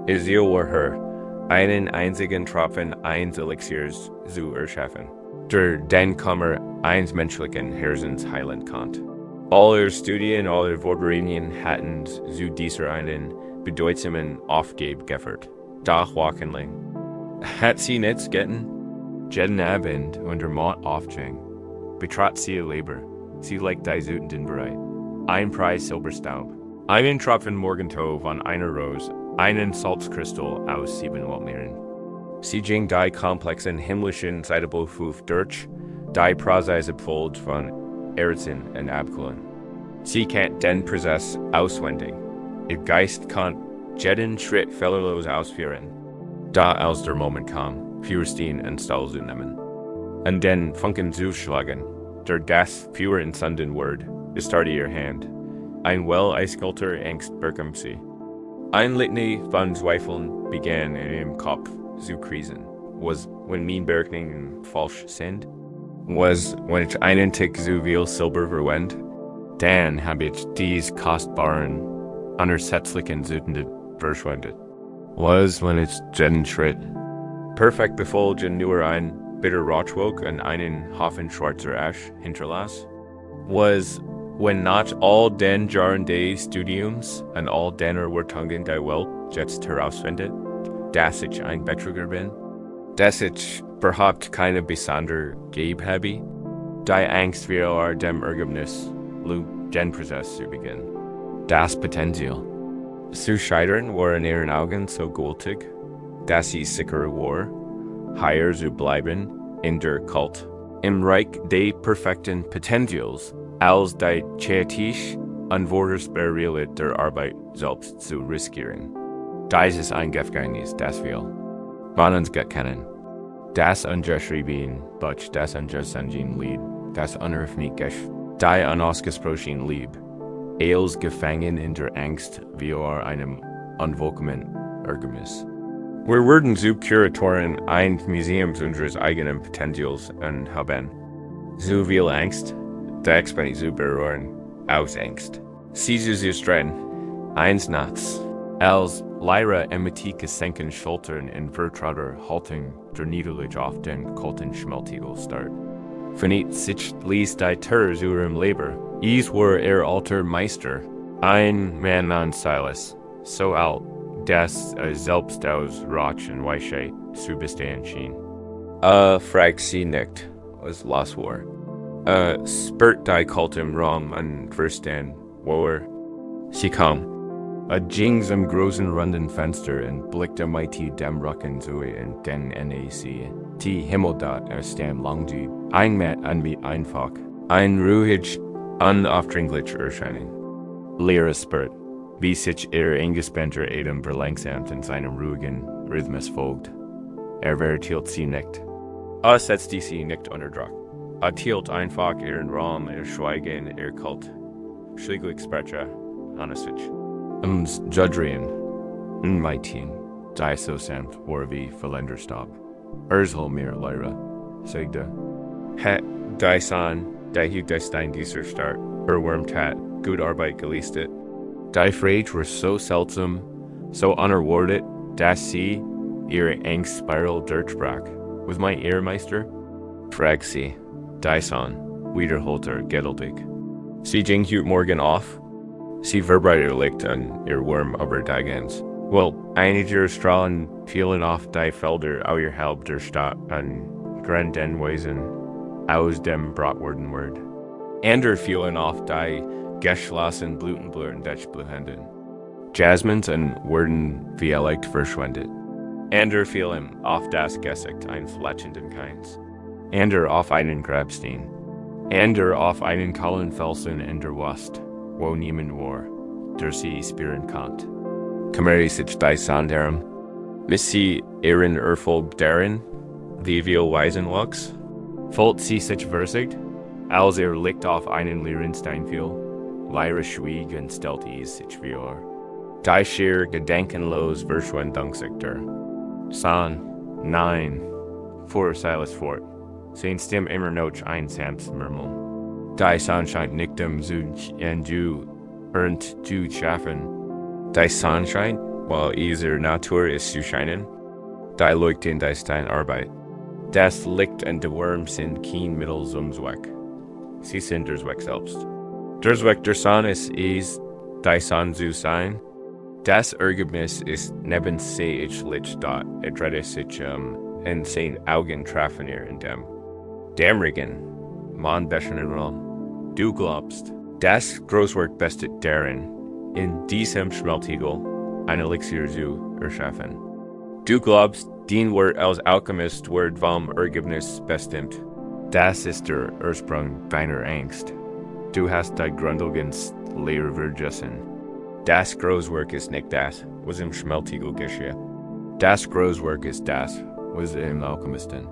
Ihr Ziel war einen einzigen Tropfen eines Elixiers zu erschaffen, der den Kummer eines menschlichen Herzens heilen konnte. All ihre Studien, all ihre Vorbereitungen hatten zu dieser einen bedeutsamen Aufgabe geführt. Doch wochenlang hat sie nichts getan. Jeden Abend, und der Mond aufging, betrat sie ihr Leber. Sie legt die Sünden bereit. Ein Preis Silberstaub, einen Tropfen Morgentau von einer Rose, einen Salzkristall aus 7 Weltmeeren. Sie ging die komplexen himmlischen Seitenbefuf durch, die Prozeise folgt von Erzen und Abgründe. Sie kennt den Prozess auswendig. Ihr Geist kann jeden Schritt fehlerlos ausführen. Da als der Moment kam, Führerstein und Stahl zu nehmen. Und den Funken zu schlagen, der das Führer in Sunden Word, starrte ihr Hand. Ein eiskalte Angst bekam sie. Ein Litany von Zweifeln begann in ihrem Kopf zu krisen. Was, wenn mein Berechnungen falsch sind? Was, wenn ich einen Tick zu viel Silber verwende? Dann habe ich dies kostbaren, unersetzlichen Sünden verschwendet. Was, wenn ich jeden Schritt perfekt befolgen nur ein bitter Rauchwolk und einen Haufen schwarzer Asch hinterlass? Was, wenn not all den Jahren des Studiums und all den Erwartungen der Welt jetzt herausfindet, dass ich ein Betrüger bin? Dass ich überhaupt keine besondere Gabe habe? Die Angst vor dem Ergebnis lud den Prozess zu beginnen. Das Potenzial zu scheitern war in ihren Augen so gültig, dass sie sicher war, hier zu bleiben in der Kult. Im Reich des perfekten Potentials, als die theoretisch unvorstellbare der Arbeit selbst zu riskieren. Dies ist ein Gefängnis, das wir uns kennen. Das ungeschrieben, but das ungesangen Lied, das unöffentlich, die unausgesprochen Lieb, als gefangen in der Angst vor einem unwillkommenen Ergebnis. Wir werden zu Kuratoren ein Museum unseres eigenen Potentials und haben so viel Angst, der Expansion zu beruhen, aus Angst. Sie zu streiten, eins nachts, als Lyra mit gesenkten Schultern in vertrauter Haltung der Niederlage auf den kalten Schmeltigel starrt. Verniet sich ließ die Tür zu ihrem Leber. Es war ihr alter Meister, ein Mann namens Silas, so alt, dass selbst aus Rauch und Weichheit zu bestehen schien. Fragt sie nicht, was los war. Spürt die kaltem Raum und verstehen, wo sie kam. A ging zum großen runden Fenster und blickte mighty dem Rücken zu in den NAC. Die Himmeldat stam langdu. Ein Met anbiet einfach. Ein ruhig, unaufdringlich Erscheinung. Leere Spirit, wie sich eingespannter Atem verlangsamt in seinem ruhigen Rhythmus folgt. Vertielt sie nicht. Setzt sie nicht unter Druck. Tielt einfach ihren Raum, Schweigen, Kult. Schlieglich Sprecher, Hannesich. Judrien, Maitin, die so sanft, war wie Verländerstab. Erzhol mir, Lyra, sagte. Die San, die hug die Stein dieser Start, Wormtat, gut Arbeit geleistet. Die Frage war so seltsam, so unerwartet, dass sie ihre Angstspiral durchbrach. Was mein Ehrmeister? Frag sie, die San, wiederholte geduldig. Sie ging heute Morgen auf. Sie verbreitet an ihr Wurm über Dagens. Well, einige Strahlen fielen auf die Felder außerhalb der Stadt an Grandenweisen aus dem Bratwurdenward. Andere fielen auf die geschlossenen Blutenblüten des Blühenden. Jasmins und wurden vielleicht verschwendet. Andere fielen auf das Gesicht eines fletschenden Keins. Andere auf einen Grabstein. Andere auf einen kahlen Felsen in der West, wo niemand war, der sie spüren konnte. Kameri sich die Sandarum, miss sie ihren Erfolg darin, wie viel Weisenwachs? Folgt sie sich versigt, als Licht auf einen leeren Stein fiel, Lyra schwieg und stellte sich vor. Die schier gedankenlos verschwand sich der. San, nein, fuhr Silas fort. Sein Stimme immer noch einsames Murmeln. Die Sonnenschein nicht zu und zu schaffen. Die Sonnenschein, weil ihre Natur ist zu scheinen. Die Leuchte in die Steinarbeit. Das Licht und die Wurm sind kein Mittel zum Zweck. Sie sind der Zweck selbst. Der Zweck der Sonne ist die Sonne zu sein. Das Ergebnis ist neben sich Licht dort, dreht sich in seinen Augen treffen in dem. Dämmerigen, man beschenen Raum. Du glaubst, das Großwerk bestet darin, in diesem Schmeltigel ein Elixier zu erschaffen. Du glaubst, den Wort als Alchemist wird vom Ergebnis bestimmt. Das ist der Ursprung deiner Angst. Du hast die grundlegends Lehre vergessen. Das Großwerk ist nicht das, was im Schmeltigel geschieht. Das Großwerk ist das, was im Alchemisten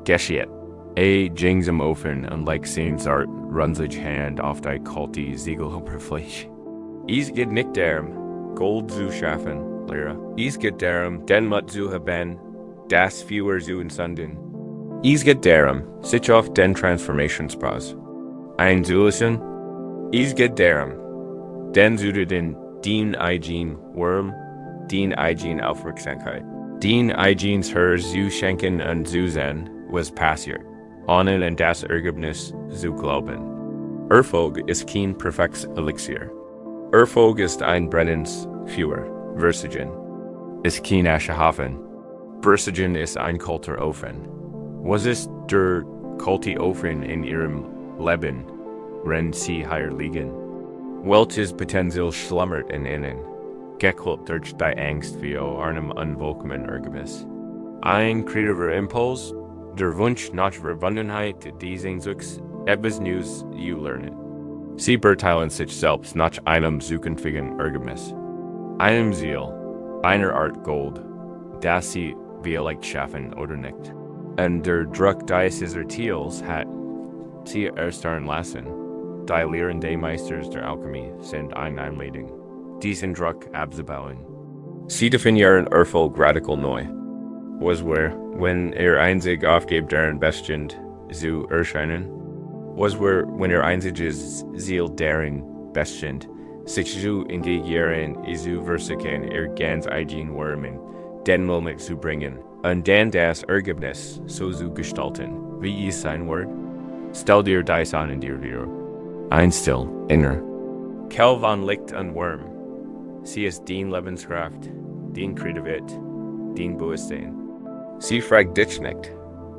geschieht. Ging zum Ofen und like seine Art runzig Hand auf die kalte Siegeloberfläche. Es geht nicht darum, Gold zu schaffen, Lehrer. Es geht darum, den Mut zu haben, das Feuer zu entzünden. Es geht darum, sich auf den Transformationsprozess einzulassen. Es geht darum, den zu den eigenen Wurm, den eigenen Aufmerksamkeit, den eigenen Herr zu schenken und zu sehen, was passiert, ohne an das Ergebnis zu glauben. Erfolg ist kein perfektes Elixier. Erfolg ist ein brennendes Feuer. Versagen ist kein Aschehafen. Versagen ist ein kalter Ofen. Was ist der kalte Ofen in ihrem Leben, wenn sie hier liegen? Welches Potenzial schlummert in ihnen, gequält durch die Angst vor einem unwillkommenen Ergebnis? Ein kreativer Impuls, der Wunsch nach Verbundenheit, die Sehnsucht, etwas Neues zu lernen. Sie beurteilen sich selbst nach einem zukünftigen Ergebnis. Einem Ziel, einer Art Gold, das sie vielleicht schaffen oder nicht. Und der Druck dieses Ziels hat sie erstarren lassen. Die lehrende Meisters der Alchemie sind eine Einladung, diesen Druck abzubauen. Sie definieren Erfolg radikal neu. Was wenn einzig aufgibt deren Beststand zu erscheinen? Was wenn einziges Ziel deren Beststand sich zu integrieren, zu versuchen, ganz eigenen Wurmen, den Moment zu bringen, und dann das Ergebnis so zu gestalten, wie es sein wird? Stell dir dies an in dir wieder. Einstill, inner. Kelvan Licht und Wurm. Sie ist den Lebenskraft, den Kreativität, den Bewusstsein. Sie fragt dich nicht,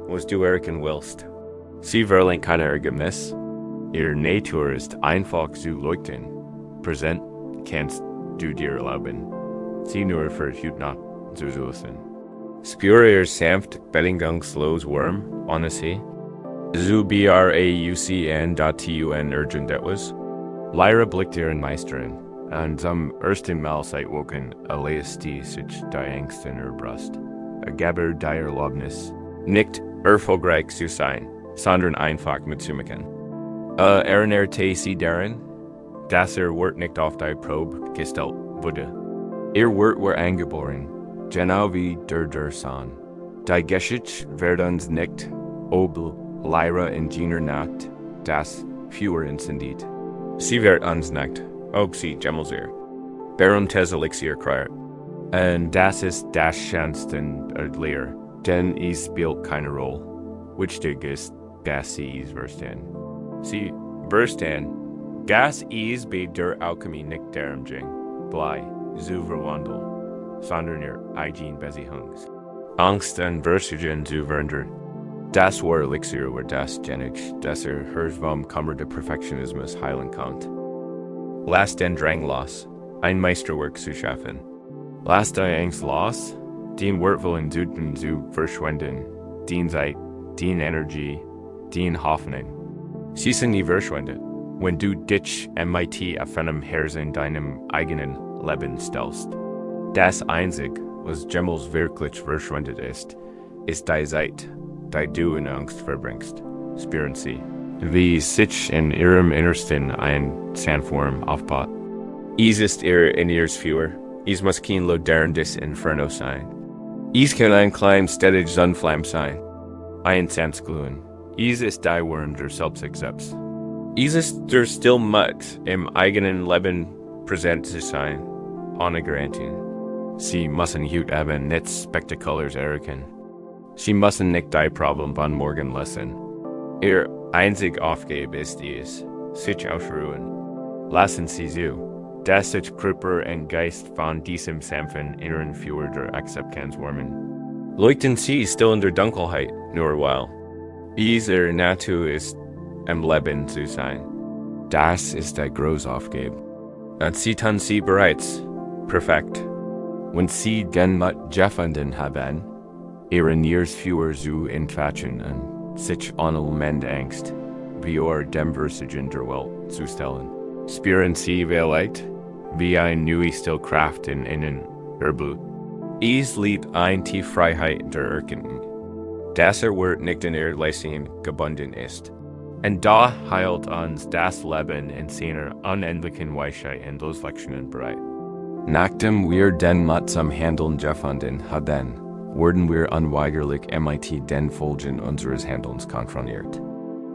was du erkennen willst. Sie verlangt kein Ergebnis. Ihre Natur ist einfach zu leuchten. Präsent, kannst du dir erlauben. Sie nur für Hütnach zu suchen. Spüre ihr sanft Beddingungslos Wurm, ohne sie. Zu braucn.tun urgent etwas. Lyra blickt ihren Meisterin, und zum ersten Mal seit Wochen erlässt sich die Angst in ihr Brust. Gaber die Erlaubnis, nicht erfolgreich zu sein, sondern einfach mitzumachen. Erinnert sie daran, dass Wort nicht auf die Probe gestellt wurde. Ihr Wort war angeboren, genau wie der Sohn. Die Geschichte wird uns nicht, ob Lyra in jener Nacht das Feuer entzündet. Sie wird uns nicht, ob sie Gemmelsier. Baroness Elixir kreiert. Und das ist das Schönste Lehr, denn es spielt keine Rolle. Wichtig ist, dass sie es verstehen. Sie verstehen, dass es bei der Alchemie nicht darum ging, blei, zu verwandeln, sondern ihr eigen Beziehungs. Angst und Versagen zu verändern. Das war Elixir war das Genisch, dass vom Kammer der Perfektionismus heilen kann. Lass den Drang los, ein Meisterwerk zu schaffen. Lass die Angst los, den wertvollen Sünden zu verschwenden, den Zeit, den Energie, den Hoffnung. Sie sind nie verschwendet, wenn du dich MIT auf einem Herz in deinem eigenen Leben stellst. Das Einzige, was jemals wirklich verschwendet ist die Zeit, die du in Angst verbringst. Spüren Sie, wie sich in ihrem Innersten ein Sandform aufbaut. Es ist ihr inneres Feuer. Es muss kein loderndes Inferno sein. Es kann ein klein stetiger Sonnenflamme sein. Ein Sandsglühen. Es ist die Wurm der Selbstaccepts. Es ist der Stillmut im eigenen Leben präsent zu sein, ohne Garantien. Sie müssen heute Abend nicht Spektakulars erkennen. Sie müssen nicht die Problem von morgen lösen. Ihr einzig Aufgabe ist es, sich ausruhen. Lassen Sie zu, dass sich Körper und Geist von diesem sanften inneren Feuer der Akzeptanz wärmen. Leuchten Sie still in der Dunkelheit, nur weil Ihre Natur ist, im Leben zu sein. Das ist die Großaufgabe. Und Sie tun sie bereits, perfekt. Wenn Sie den Mut gefunden haben, Ihre inneres Feuer zu entfachen und sich ohne Moment Angst, wie dem Versagen der Welt zu stellen. Spüren Sie vielleicht, wie ein neue Stillkraft in Ihnen erblüht. Es liegt eine tiefe Freiheit der Erkenntnis, dass Wort nicht in ihr Leistung gebunden ist. Und da heilt uns das Leben in seiner unendlichen Weisheit in los Lektionen bereit. Nachdem wir den Mut zum Handeln gefunden haben, werden wir unweigerlich MIT den Folgen unseres Handelns konfrontiert.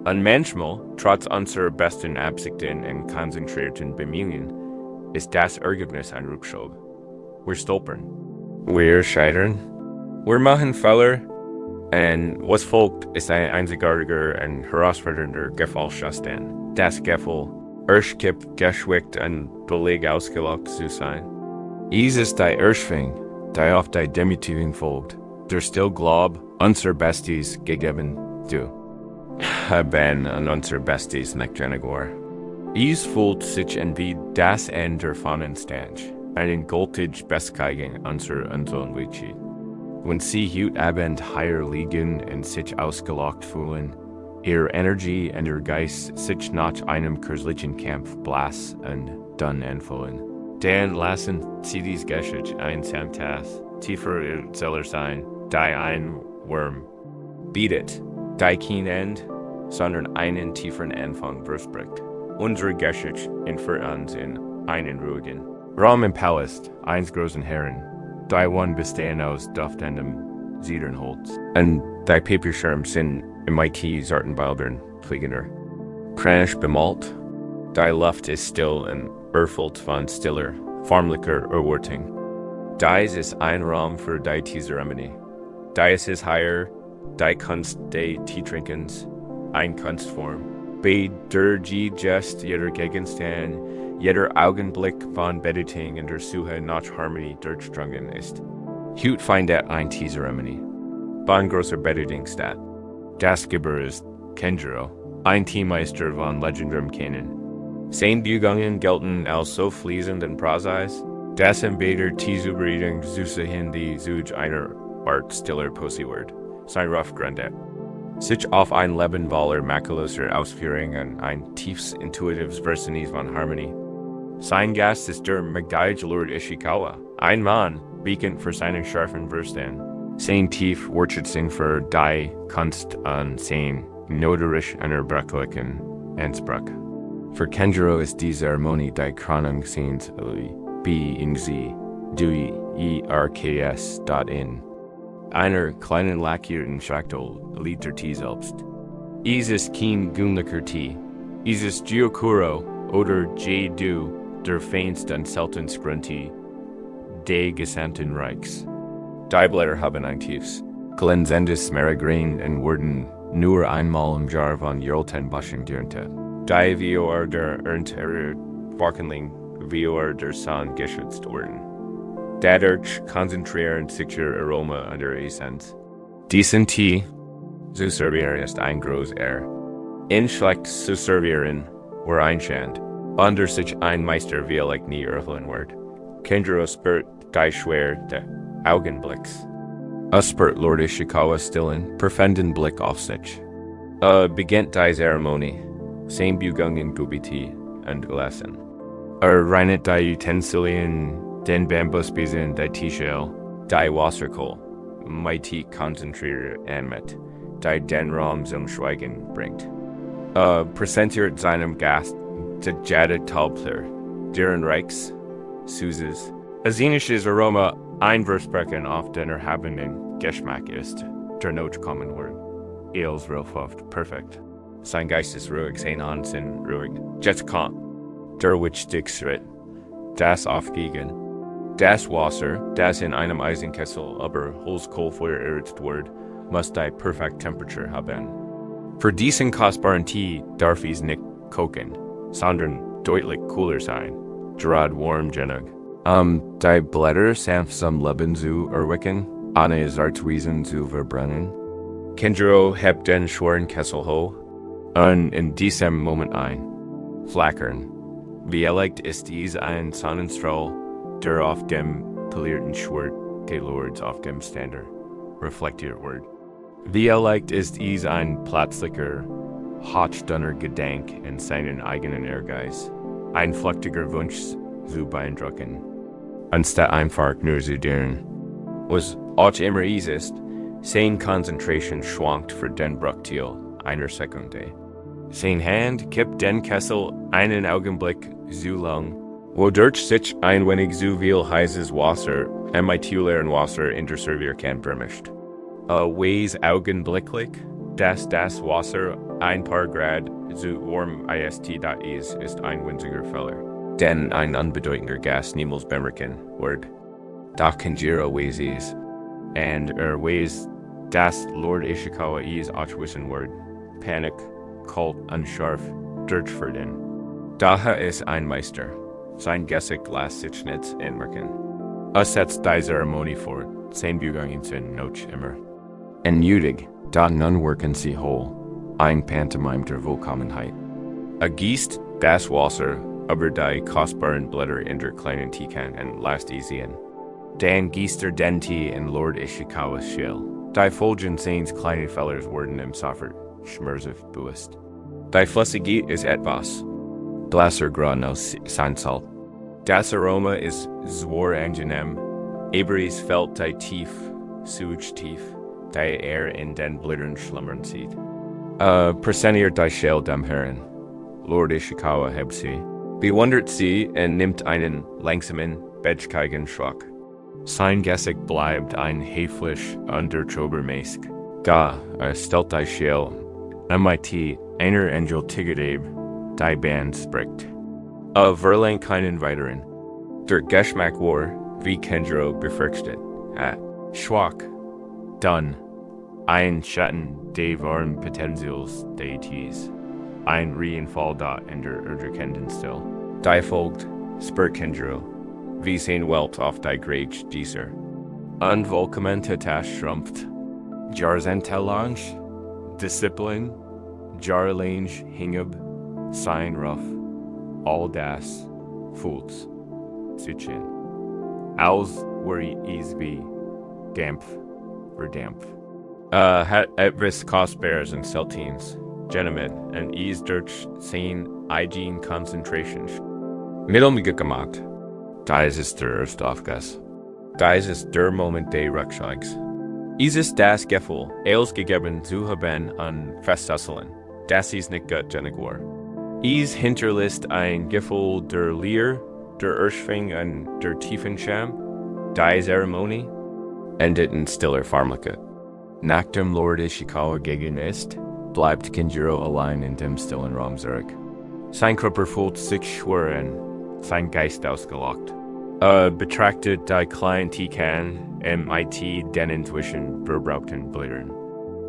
Und manchmal, trotz unserer besten Absichten und konzentrierten Bemühungen, ist das Ergebnis ein Rückschlag. Wir stolpern. Wir scheitern. Wir machen Fehler. Und was folgt, ist ein einzigartiger und herausfordernder Gefühlszustand. Das Gefühl, erst geschwächt und billig ausgelockt zu sein. Es ist der Erschwing, der auf die Demütigung folgt, der still Glaub, unser Bestes gegeben zu haben und unser Bestes nicht genugor. Es fühlt sich an wie das Ende von Instanz, einen gültig Bestgeigen unserer Unsolnwitschig. Wenn Sie heute Abend hier liegen und sich ausgelockt fühlen, Ihre Energie und Ihr Geist sich nach einem kürzlichen Kampf blass und dünn anfühlen. Dann lassen Sie dies Geschichte ein Samtas, tiefer Ihr Zeller sein, die ein Wurm bietet, die kein End, sondern einen tieferen Anfang verspricht. Unsere Geschichte entführt uns in einen ruhigen Raum im Palast eines großen Herren. Die one bestehen aus duftendem Zedernholz. Und die Papierschirme sind MIT-Sartenbildern fliegender. Kranisch bemalt, die Luft ist still und erfüllt von stiller, formlicher Erwartung. Dies ist ein Raum für die Zeremonie. Dies ist hier die Kunst des Teetrinkens, eine Kunstform. Bei der Gest jeder Gegenstand, jeder Augenblick von Bedeting in der Suche nach Harmonie durchdrungen ist. Heute findet eine Zeremonie. Von großer Bedeting statt. Das Geber ist Kenjiro, ein Teammeister von legendärem Kennen. Seine Übungen gelten als so fließend und präzise, Das Embader Tizuberedung Zusa Hindi Zuj einer Art Stiller Posiword. Sein Ruff Grundet. Sich auf ein Leben voller makuloser Ausführungen ein tiefs intuitives Versenis von Harmonie. Sein Gast ist der Geist Lord Ishikawa. Ein Mann, beacon für seinen scharfen Verstand. Sein tief Wortschätzung für die Kunst an sein notarisch einer Brücklichen Ansprach. Für Kenjiro ist die Zeremonie die Krönung seines Wenn Sie, in einer kleinen lackierten Schachtel liegt der Tee selbst. Es ist kein gewöhnlicher Tee. Es ist Gyokuro oder J-Du, der feinste und seltenste Grüntee des gesamten Reichs. Die Blätter haben ein tiefes, glänzendes Smaragdgrün und wurden nur einmal im Jahr von Jolten Busching dürnte. Die Vior der Ernterer Wochenling Vior der Son geschützt wurden. Dadurch konzentrieren sich ihr Aroma an der Essenz. Diesen Tee zu servieren ist ein großes in schlecht zu servieren war ein Schand. Under sich ein Meister wie nie earthlen wird. Kenjiro spürt die Schwer des Augenblicks. Spürt Lord Ishikawa stillen, perfenden Blick auf sich. Beginnt die Zeremonie. Sein Bugungen Gubiti und Glassen. Reinet die Utensilien, den Bambusbesen, die Tischel, die Wasserkohl, mighty konzentriert anmet, die den Raum zum Schweigen bringt. Präsentiert seinem Gast der Jade Taubler, deren Reichs, Süßes, azenisches Aroma einversprechen auf den erhabenen Geschmack ist, der Not kommen wird. Eels Rohfoft, perfekt. Sein Geist ist ruhig, sein Ansinn ruhig. Jetzt kommt der Witch-Dick-Schritt. Das Aufgegen. Das Wasser, das in einem Eisenkessel aber Holzkohlfeuer erhitzt wird, muss die perfekte Temperatur haben. Für diesen kostbaren Tee darf es nicht kochen, sondern deutlich cooler sein. Gerade warm genug. Die Blätter sanft zum Leben zu erwecken, ohne Zartwiesen zu verbrennen. Kenjiro hebt den schweren Kessel hoch, und in diesem Moment ein Flackern. Wie ist dies ein Sonnenstrahl, der auf dem polierten Schwert gelords auf dem Ständer reflektiert wird. Wie ist dies ein plötzlicher, hochstunner Gedank in seinen eigenen Ehrgeiz, ein flüchtiger Wunsch zu beeindrucken, anstatt einfach nur zu dienen. Was auch immer es ist, sein Konzentration schwankt für den Bruchteil einer Sekunde. Sein Hand kippt den Kessel einen Augenblick so lang, wodurch sich ein wenig zu viel heißes Wasser emittierenden Wasser in der Servierkan vermischt. Weis augenblicklich, dass das Wasser ein paar Grad zu warm ist ein winziger Fehler, denn ein unbedeutender Gas niemals bemerken wird. Doch Kenjiro weiß es, und weiß, dass Lord Ishikawa es auch wissen wird. Panik, kalt und scharf, durchverden. Daher ist ein Meister. Sein Gesicht lässt sich nicht anmerken. Setzt die Zeremonie fort, sein Bugungen sind noch immer. Entmutig, da nun wirken sie hohl, ein Pantomime der Vollkommenheit. Gießt das Wasser über die kostbaren Blätter in der kleinen Teekanne und lasst es sehen. Dann gießt den Tee in Lord Ishikawas Schell. Die Folgen seines kleinen Fellers wurden ihm sofort schmerzhaft bewusst. Die Flüssigkeit ist etwas Glassergrün aus Sandsalz. Das Aroma ist sehr angenehm, aber es fällt die tief, die in den Blättern schlummern sieht. Präsentiert die Schell dem Herrn. Lord Ishikawa hebt sie, bewundert sie und nimmt einen langsamen, bedschkeigen Schluck. Sein Gesicht bleibt ein höflich untertrobermäßig. Da stellt die Schell MIT einer Angel Tiggerdabe, die Band spricht. Verlangt keinen weiteren. Der Geschmack war, wie Kenjiro befürchtet, schwach, dann, ein Schatten des warmen Potenzials des Tees, ein Reinfall da in der Erkenntnis still. Die folgt, spürt Kenjiro, wie sein Welt auf die Grätsch dieser. Unvollkommene Tasch schrumpft. Jarzentelange, Disziplin, Jarlange hingab, sein Ruff, all das, Fulz, Sichen. Als were be damp for damp. Het etwas kostbares and Celtines, Genomed, and is durch sein eigen Concentration. Mittelmige gemacht. Dies ist der erste Aufgas. Dies ist der Moment des Rückschlags. Ist das Gefühl, als gegeben zu haben an Festasseln, das ist nicht gut genig war. Is hinterlässt ein Gefühl der Leer, der Ursprung und der tiefen Scham, die Zeremonie, endet in stiller Farmlichkeit. Nach dem Lord Ishikawa gegen ist, bleibt Kenjiro allein in dem stillen Raum zurück. Sein Körper fühlt sich schwer und sein Geist ausgelockt. Betrachtet die kleinen Tikan, MIT, den Intuition verbrauchten Blättern.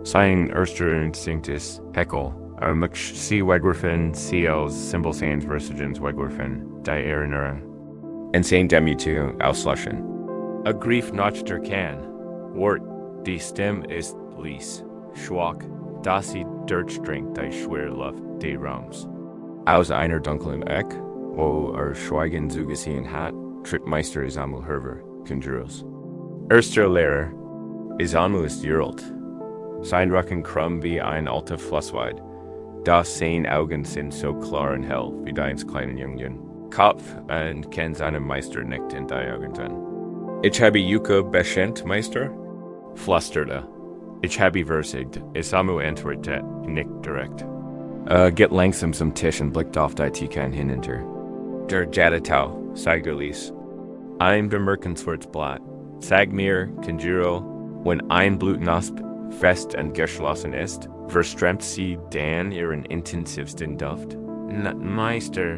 Sein erster Instinkt ist Heckle. Möcht sie wegwerfen, sie als Symbolseins Versagens wegwerfen, die Erinnern. Und sein Demütigung auslöschen. A Grief nach der kann, Wort, die Stimme ist lies, schwach, dass sie durchdringt die schwere Luft des Raums. Aus einer dunklen Eck, wo Schweigen zugesehen hat, tritt Meister Isamu Herver, Conjuros. Erster Lehrer, Isamu ist Juralt. Sein Rücken krumm wie ein alter Flussweid. Das seine Augen sind so klar und hell wie deins kleinen Jungen. Kopf und kann seinem Meister nicht in die Augen sehen. Ich habe Yuka beschenkt, Meister? Flüsterte. Ich habe versigt. Isamu antwortete nicht direkt. Geht langsam zum Tisch und blickt auf die Tikan hinunter. Der Jadetau, sagte Lies. Ein bemerkenswertes Blatt. Sag mir, Kenjiro, wenn ein Blutenosp fest und geschlossen ist, verströmt sie dann ihren intensivsten Duft? Meister,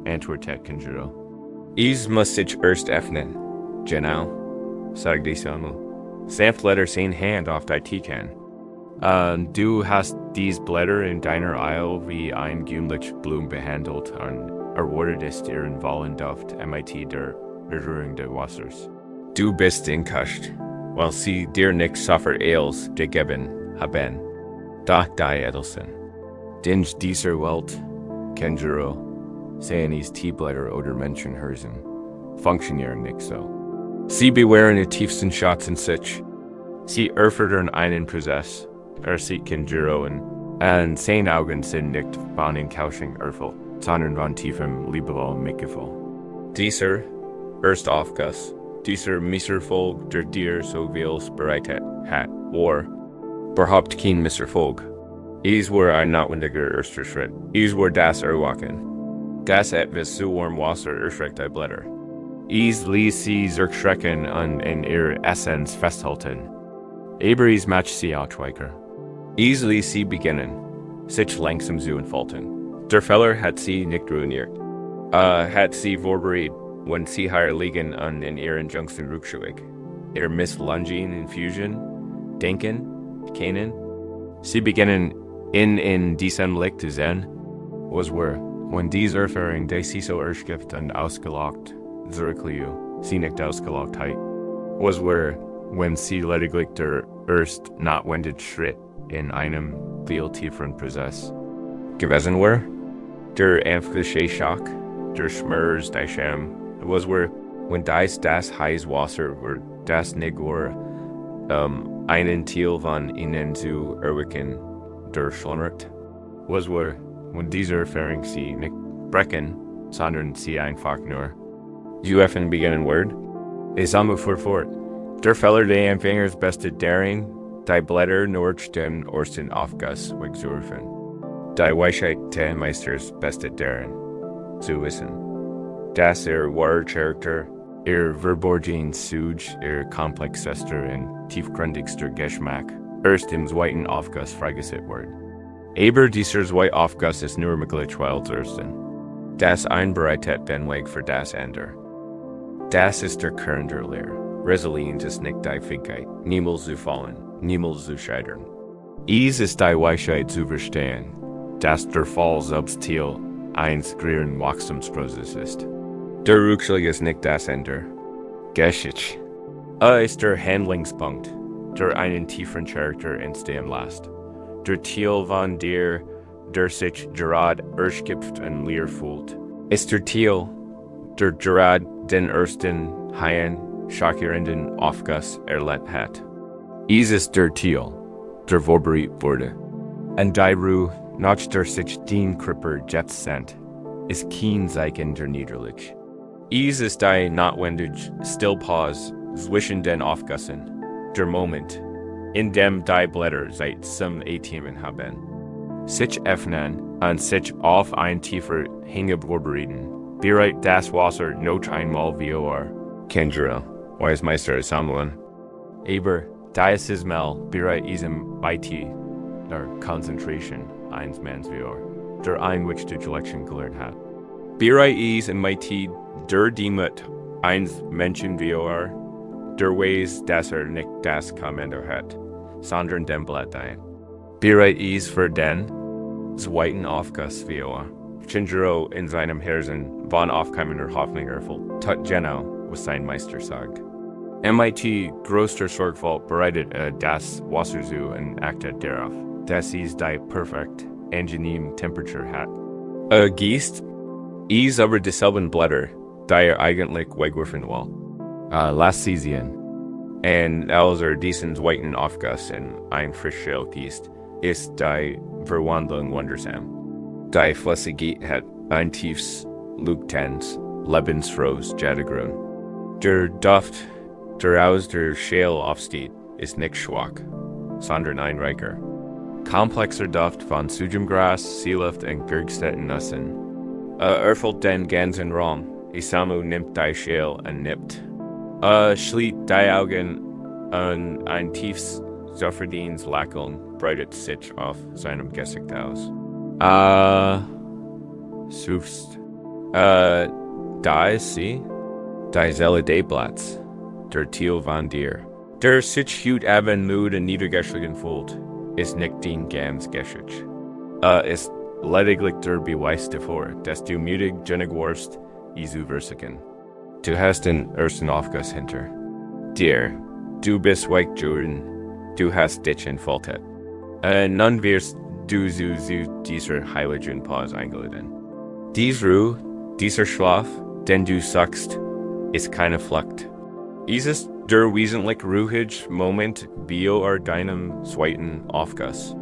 antwortete Kenjiro. Ich muss sich erst öffnen. Genau, sagte Isamu. Sanft lädt seine Hand auf die Tikan. Du hast dies Blätter in deiner Eil wie ein gewöhnlich Blum behandelt und erwartetest ihren vollen Duft MIT der Berührung des Wassers. Du bist inkascht, weil sie dir nicht sofort Eils gegeben haben. Doch die Edelsten. Denn dieser Welt, Kenjiro, sehen is Teeblätter oder Menschenhörsen, funktionieren nicht so. Sie bewahren die tiefsten Schatz in sich. Sie erfordern einen Prozess, sieht Kenjiro und seine Augen sind nicht von den Kauschung erfüllt, sondern von tiefem liebevoll Mitgefühl. Dieser erste Aufguss, dieser Misserfolg, der dir so viel bereitet hat, war überhaupt kein Misserfolg. Es war ein notwendiger erster Schritt. Es war das Erwachen. Das etwas zu warm Wasser erschreckt die Blätter. Es ließ sie zurückschrecken und in ihrer Essenz festhalten. Aber es macht sie ausweichen. Es ließ sie beginnen, sich langsam zu entfalten. Der Fehler hat sie nicht ruiniert. Hat sie vorbereitet, wenn sie hier liegen und in ihren Jüngsten rückschlägt. Ihr Misslungen Infusion, Denken, Kennen. Sie beginnen in diesem Licht zu sehen, was war, wenn diese Erfahrung, die sie so erschöpft und ausgelockt, zurückliegt, sie nicht Ausgelochtheit, was war, wenn sie lediglich der erst notwendige Schritt in einem viel tieferen Prozess gewesen war. Der einfache Schock, der Schmerz, der Scham, was war, wenn das heiße Wasser war, das nicht war, einen Teil von ihnen zu erwecken, durchschlummert, was war, wenn diese Erfahrung sie nicht brechen, sondern sie einfach nur zu öffnen beginnen wird. Isamu fuhr fort. Der Fehler des Empfängers bestet darin, die Blätter nur den ersten Aufguss wegzuwerfen. Die Weisheit des Meisters bestet darin, zu wissen, dass wahre Charakter, ihr verborgener Zug, ihr komplexester und tiefgründigster Geschmack erst im zweiten Aufguss freigesetzt wird. Aber dieser zweite Aufguss ist nur möglich, weil der erste. Das ein bereitet den Weg für das andere. Das ist der Kern der Lehre. Resilienz ist nicht die Fähigkeit, niemals zu fallen, niemals zu scheitern. Es ist die Weisheit zu verstehen, dass der Fall selbst Ziel eines größeren Wachstumsprozesses ist. Der Rückschlag ist nicht das Ende. Geschichte. Ist der Handlungspunkt, der einen tieferen Charakter entstehen lässt. Der Ziel von der sich gerade erschöpft und leer fühlt. Ist der Ziel, der Gerad den ersten Haien Schakirenden Aufguss hat. Ist der Thiel, der Vorbereitet wurde. Und die Ruhe, nach der sich den Kripper jetzt sent, ist kein Zeichen der Niederlich. Ist die notwendig Stillpause zwischen den Aufgüssen, der Moment, in dem die Blätter seit zum Atmen haben. Sich öffnen und sich auf ein tiefer Hinge vorbereiten, bereit das Wasser noch einmal vor. Kendra, Weismeister sammeln. Aber dies ist mal bereit diesem Beiti der Konzentration eines Manns vor, der ein which die Lection gelernt hat. Bereit ist im Beiti der Demut eines Menschen vor, der Weis, dass nicht das Kommando hat, sondern dem Blatt ein. Bereit ist für den zweiten Aufguss vor. Chinjiro in seinem Herzen von aufkommender Hoffnung erfüllt, tot genau, was sein Meister sagt. MIT größter Sorgfalt bereitet das Wasser zu und achtet darauf, dass es die perfekt angenehme Temperatur hat. Gießt ist aber dieselben Blätter, die eigentlich wegwerfen will. Last season, und als diesen zweiten Aufguss in ein Frischschell gießt, ist die Verwandlung wundersam. Die Flüssigkeit hat ein tiefes, leuchtendes, lebensfrohes Jadagrün. Der Duft, der aus der Schale aufsteht, ist nicht schwach, sondern ein reicher, komplexer Duft von Sujumgras, Seeluft und gergsteten Nüssen. Erfüllt den ganzen Raum, Isamu nimmt die Schale und nippt. Schließt die Augen und ein tiefes, zufriedenes Lächeln breitet sich auf seinem Gesicht aus. Suchst. Da ist sie. Die Seele des Blatts. Der Thiel von dir. Der sich hut eben müde und niedergeschlagen fühlt, ist nicht den ganz geschickt. Ist lediglich der Beweis davor, dass du müde genug warst, Isu versichern. Du hast den ersten Aufguss hinter dir. Du bist weggegangen. Du hast dich entfaltet. Nun wirst du zu dieser heiligen Pause eingeladen. Dies Ruhe, dieser Schlaf, den du suchst, ist keine Flucht. Ist der wesentlich ruhige Moment vor deinem zweiten Aufguss.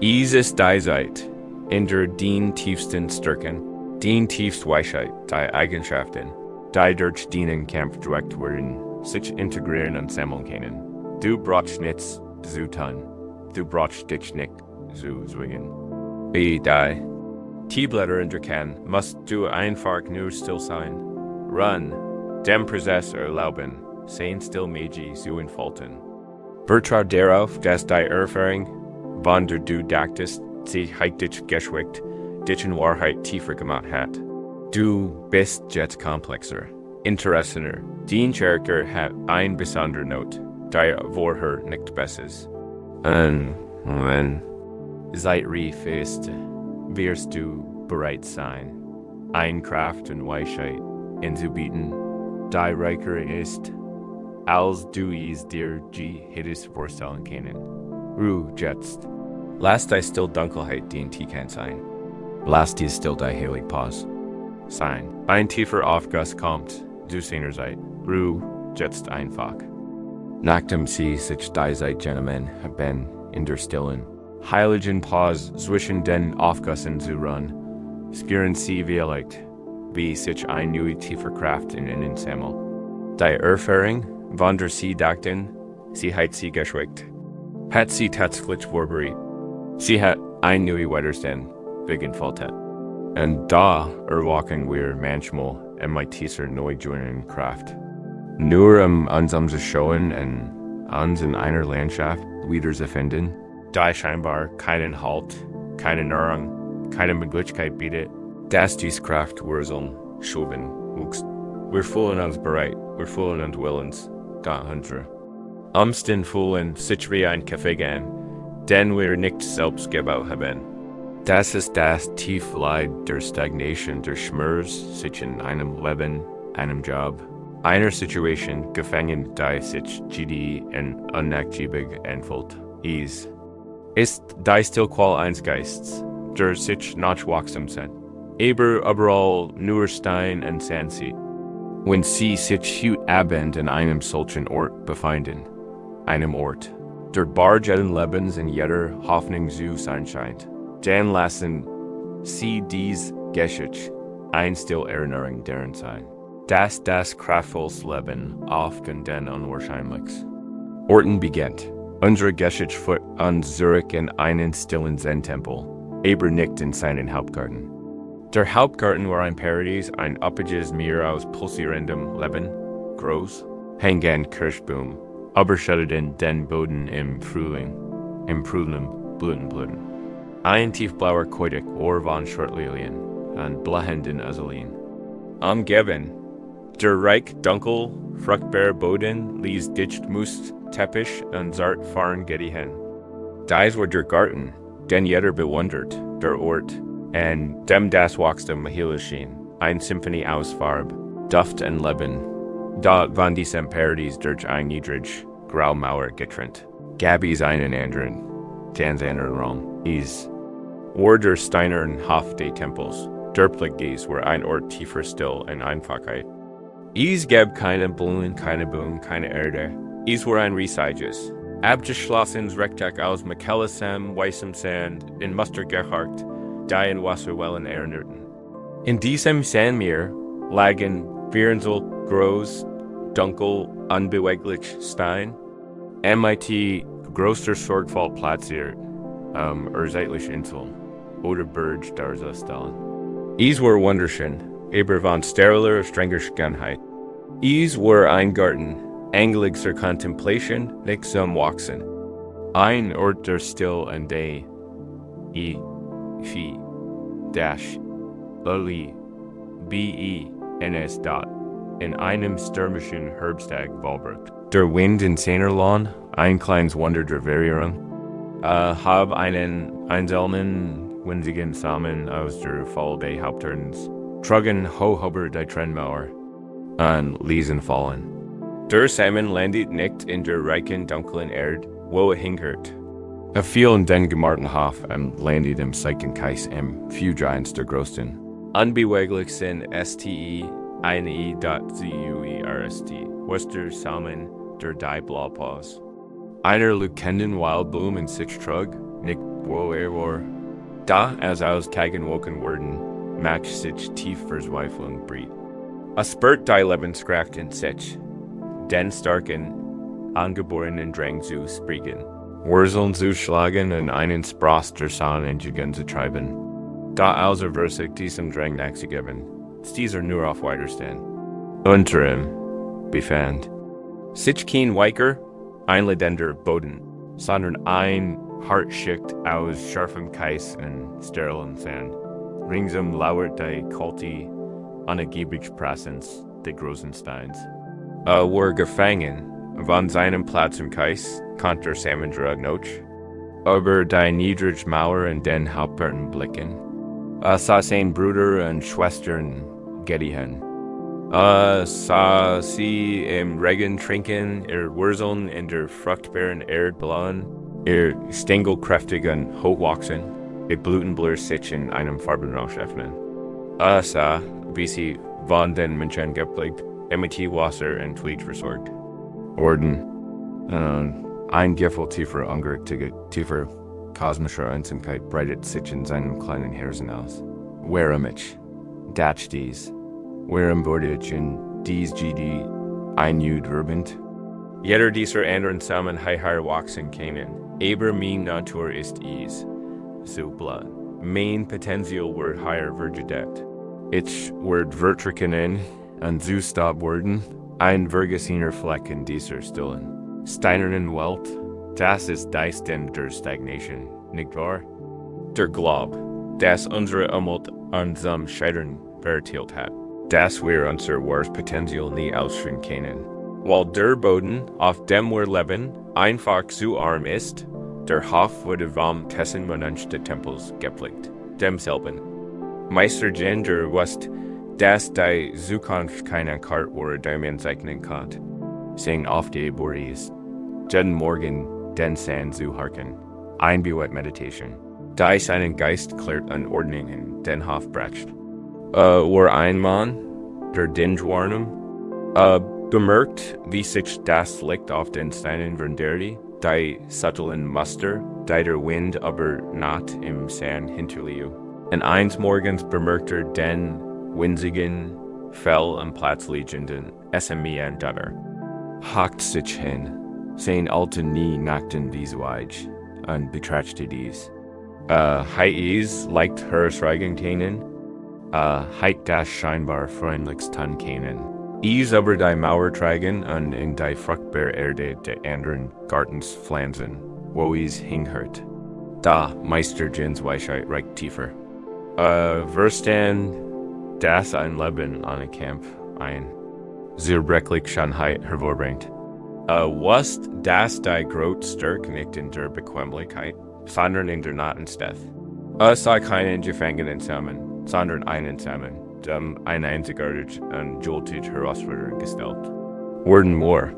Ist die Zeit, in der den tiefsten Stärken, den tiefsten Weisheit, die Eigenschaften, die durch den Kampf direkt werden, sich integrieren und sammeln können. Du brauchst nichts zu tun. Du brauchst dich nicht zu zwingen. Wie die Teeblätter in der Kann, musst du einfach nur still sein. Run, dem Prozess erlauben, sein still Meiji zu entfalten. Vertrau darauf, dass die Erfahrung, von der du dachtest, sie hat dich geschickt, dich in Wahrheit tiefer gemacht hat. Du bist jetzt komplexer, interessenter. Den Charakter hat ein besonderer Not, die vorher nicht besses. Und wenn Zeit reif ist, wirst du bereit sein, ein Kraft und Weisheit anzubieten, die reicher ist, als du es dir hättest vorstellen können. Ruhe jetzt. Lass die still Dunkelheit die in dir kann sein. Lass die still die heilige Pause sein. Ein tiefer Aufguss kommt, zu seiner Zeit. Ruhe jetzt einfach. Nachdem sie sich die Zeit Gentlemen haben in der stillen, heiligen Pause zwischen den Aufgüssen zu ruhen, spüren sie vielleicht, wie sich eine neue tiefe Kraft in ihnen sammelt. Die Erfahrung, von der sie dachten, sie hat sie geschickt, hat sie tatsächlich vorbereitet. Sie hat ein neuer Widerstand entfaltet. Und da erwachen wir manchmal mit dieser neugeborenen Kraft. Nur uns zu schauen und uns in einer Landschaft wiederzufinden, die scheinbar keinen Halt, keine Nahrung, keine Möglichkeit bietet, dass diese Kraft wurzeln, schoben, wuchs. Wir fühlen uns bereit, wir fühlen uns willens, da unsere Umstände fühlen sich wie ein Kaffee gehen, den wir nicht selbst gebaut haben. Das ist das Tiefleid der Stagnation, der Schmerz sich in einem Leben, einem Job, einer Situation gefangen, die sich GD und unnachgiebig anfühlt. Ist die Stillqual eines Geistes, der sich nicht wachsam sind, aber überall nur Stein und Sand sieht. Wenn Sie sich heut Abend in einem solchen Ort befinden, einem Ort, der bar jeden Lebens in jeder Hoffnung zu sein scheint, dann lassen Sie diese Geschichte ein still Erinnerung daran sein, dass das kraftvolles Leben oft und den unwahrscheinlichs Orten beginnt. Unsere Geschichte führt uns zurück in einen stillen Zen-Tempel, aber nicht in seinen Hauptgarten. Der Hauptgarten war ein Paradies, ein üppiges Meer aus pulsierendem Leben, groß, hängend Kirschbaum, überschütteten den Boden im Frühling, Blüten. Ein tiefblauer Koitik, Ohr von Shortlilien, und blahenden Azalien. Umgeben, der reich dunkel, fruchtbare Boden ließ dicht Must, Teppich und zart fahren Gedichen. Dies war der Garten, den jeder bewundert, der Ort, und dem das Wachstum Mahila schien, ein Symphonie aus Farbe, Duft und Leben. Dort von diesem Paradies durch ein niedrig, Graumauer getrennt. Gabis einen anderen, dans anderen Raum, war der steinern Hof des Tempels. Dörplich dies war ein Ort tiefer Still und Einfachheit. Gab keine Blumen, keine Boom, keine Erde. War ein riesiges, abgeschlossenes Rechteck aus Michaelisem, weißem Sand, in Muster gehakt, die in Wasserwellen erinnerten. In diesem Sandmeer lagen Virensel, groß, dunkel, unbeweglich Stein, MIT größter Sorgfalt platziert, seitlich Insel, oder Berg darza stellen. War wunderschön, aber von steriler, strenger Schönheit. War ein Garten, angelig zur Contemplation, nicht zum Wachsen. Ein Ort der Still und der BENS dot in einem stürmischen Herbsttag Wahlbrück. Der Wind in seiner Lohn, ein kleines Wunder der Verjährung, hab einen einzelnen winzigen Samen aus der Fall des Hauptturns, trugen hoch über die Trennmauer, und ließen fallen. Der Samen landet nicht in der reichen, dunklen Erde, wo hingert. Fiel in den gemarten Hof und landet im Seitenkeis im Fugians der Größten. Unbeweglich sind STE1E.CUERST, was der Samen der die Blaupause. Einer lukenden Wildblume in sich trug, nicht wo war. Da als aus Kagenwoken worden, macht sich tief Verzweiflung briet. Spurt die Lebenskraft in sich, den starken, angeborenen Drang zu sprechen. Wurzeln zu schlagen und einen Spross der Sonnenentwicklung zu treiben. Da also versich diesem Drang nachzugeben, dieser nur auf Widerstand. Unterem befand sich kein weicher, einladender Boden, sondern ein Hartschicht aus scharfem Kies und sterilem Sand. Ringsum lauert die kalte, unergiebige Präsenz der großen Steins. War gefangen von seinem Platz im Kies, konnte der Samendrug noch, über die niedrige Mauer in den Hauptgarten blicken. Sah sein Bruder und Schwestern Gedichen. Sah sie im Regen trinken, ihr Wurzeln in der fruchtbaren Erde blauen, ihr Stängel kräftig und hochwachsen, ihr Blütenblur sich in einem Farbenrausch öffnen. Sah, wie sie von den Menschen gepflegt, mit Wasser und Fliegt versorgt. Orden, ein Gefühl tiefer Hunger, tiefer kosmischer Einsamkeit breitet sich in seinem kleinen Herzen aus. Warum ich, das dies, warum wurde ich in dies GD einüberbend? Jeder dieser anderen Samen heiher wachsen können, aber mein Natur ist so blood. Mein Potenzial wird heier vergedet. Ich wird vertrickenen und so stop worden, ein vergessener Fleck in dieser stillen, steinernen Welt. Das ist dies denn der Stagnation, nicht wahr? Der Glaub, das unsere Umwelt unserem Scheitern verteilt hat, dass wir unser wahres Potenzial nie ausführen können. Weil der Boden, auf dem wir leben, einfach zu arm ist, der Hof wurde vom Tessenmonanch des Tempels gepflegt, demselben. Meister Gender wusste, dass die Zukunft keine Karte war, die man zeichnen kann. Sing auf die Boris. Jeden Morgen den Sand zu harken. Einbewegt Meditation. Da seinen Geist klärt an Ordnung in den Hof bracht. War ein Mann, der Dinge warnum, Bemerkt, wie sich das Licht auf den Steinen vernderte, die subtilen Muster, die der Wind aber not im Sand hinterließ. Und eins Morgens bemerkte den winzigen, fell und platzliegenden SMEN Dutter. Hakt sich hin, sein alte nie nackten dies Weich, und betrachtete dies. Is leicht herschreigen kennen, heit das scheinbar freundlichst tan kennen. Is aber die Mauer tragen und in die fruchtbare Erde der anderen Gartens pflanzen, wo is hinhört. Da Meister Jins Weisheit reicht tiefer. Verstand das ein Leben an ein Camp ein. Zurbricklich Schönheit hervorbringt. Was das die Grot stark nicht in der Bequemlichkeit, sondern in der Natensteth. Sei keinen Gefangenen zusammen, sondern einen zusammen, dem ein einzigartig und joltig Herausforderer gestellt. Worden more.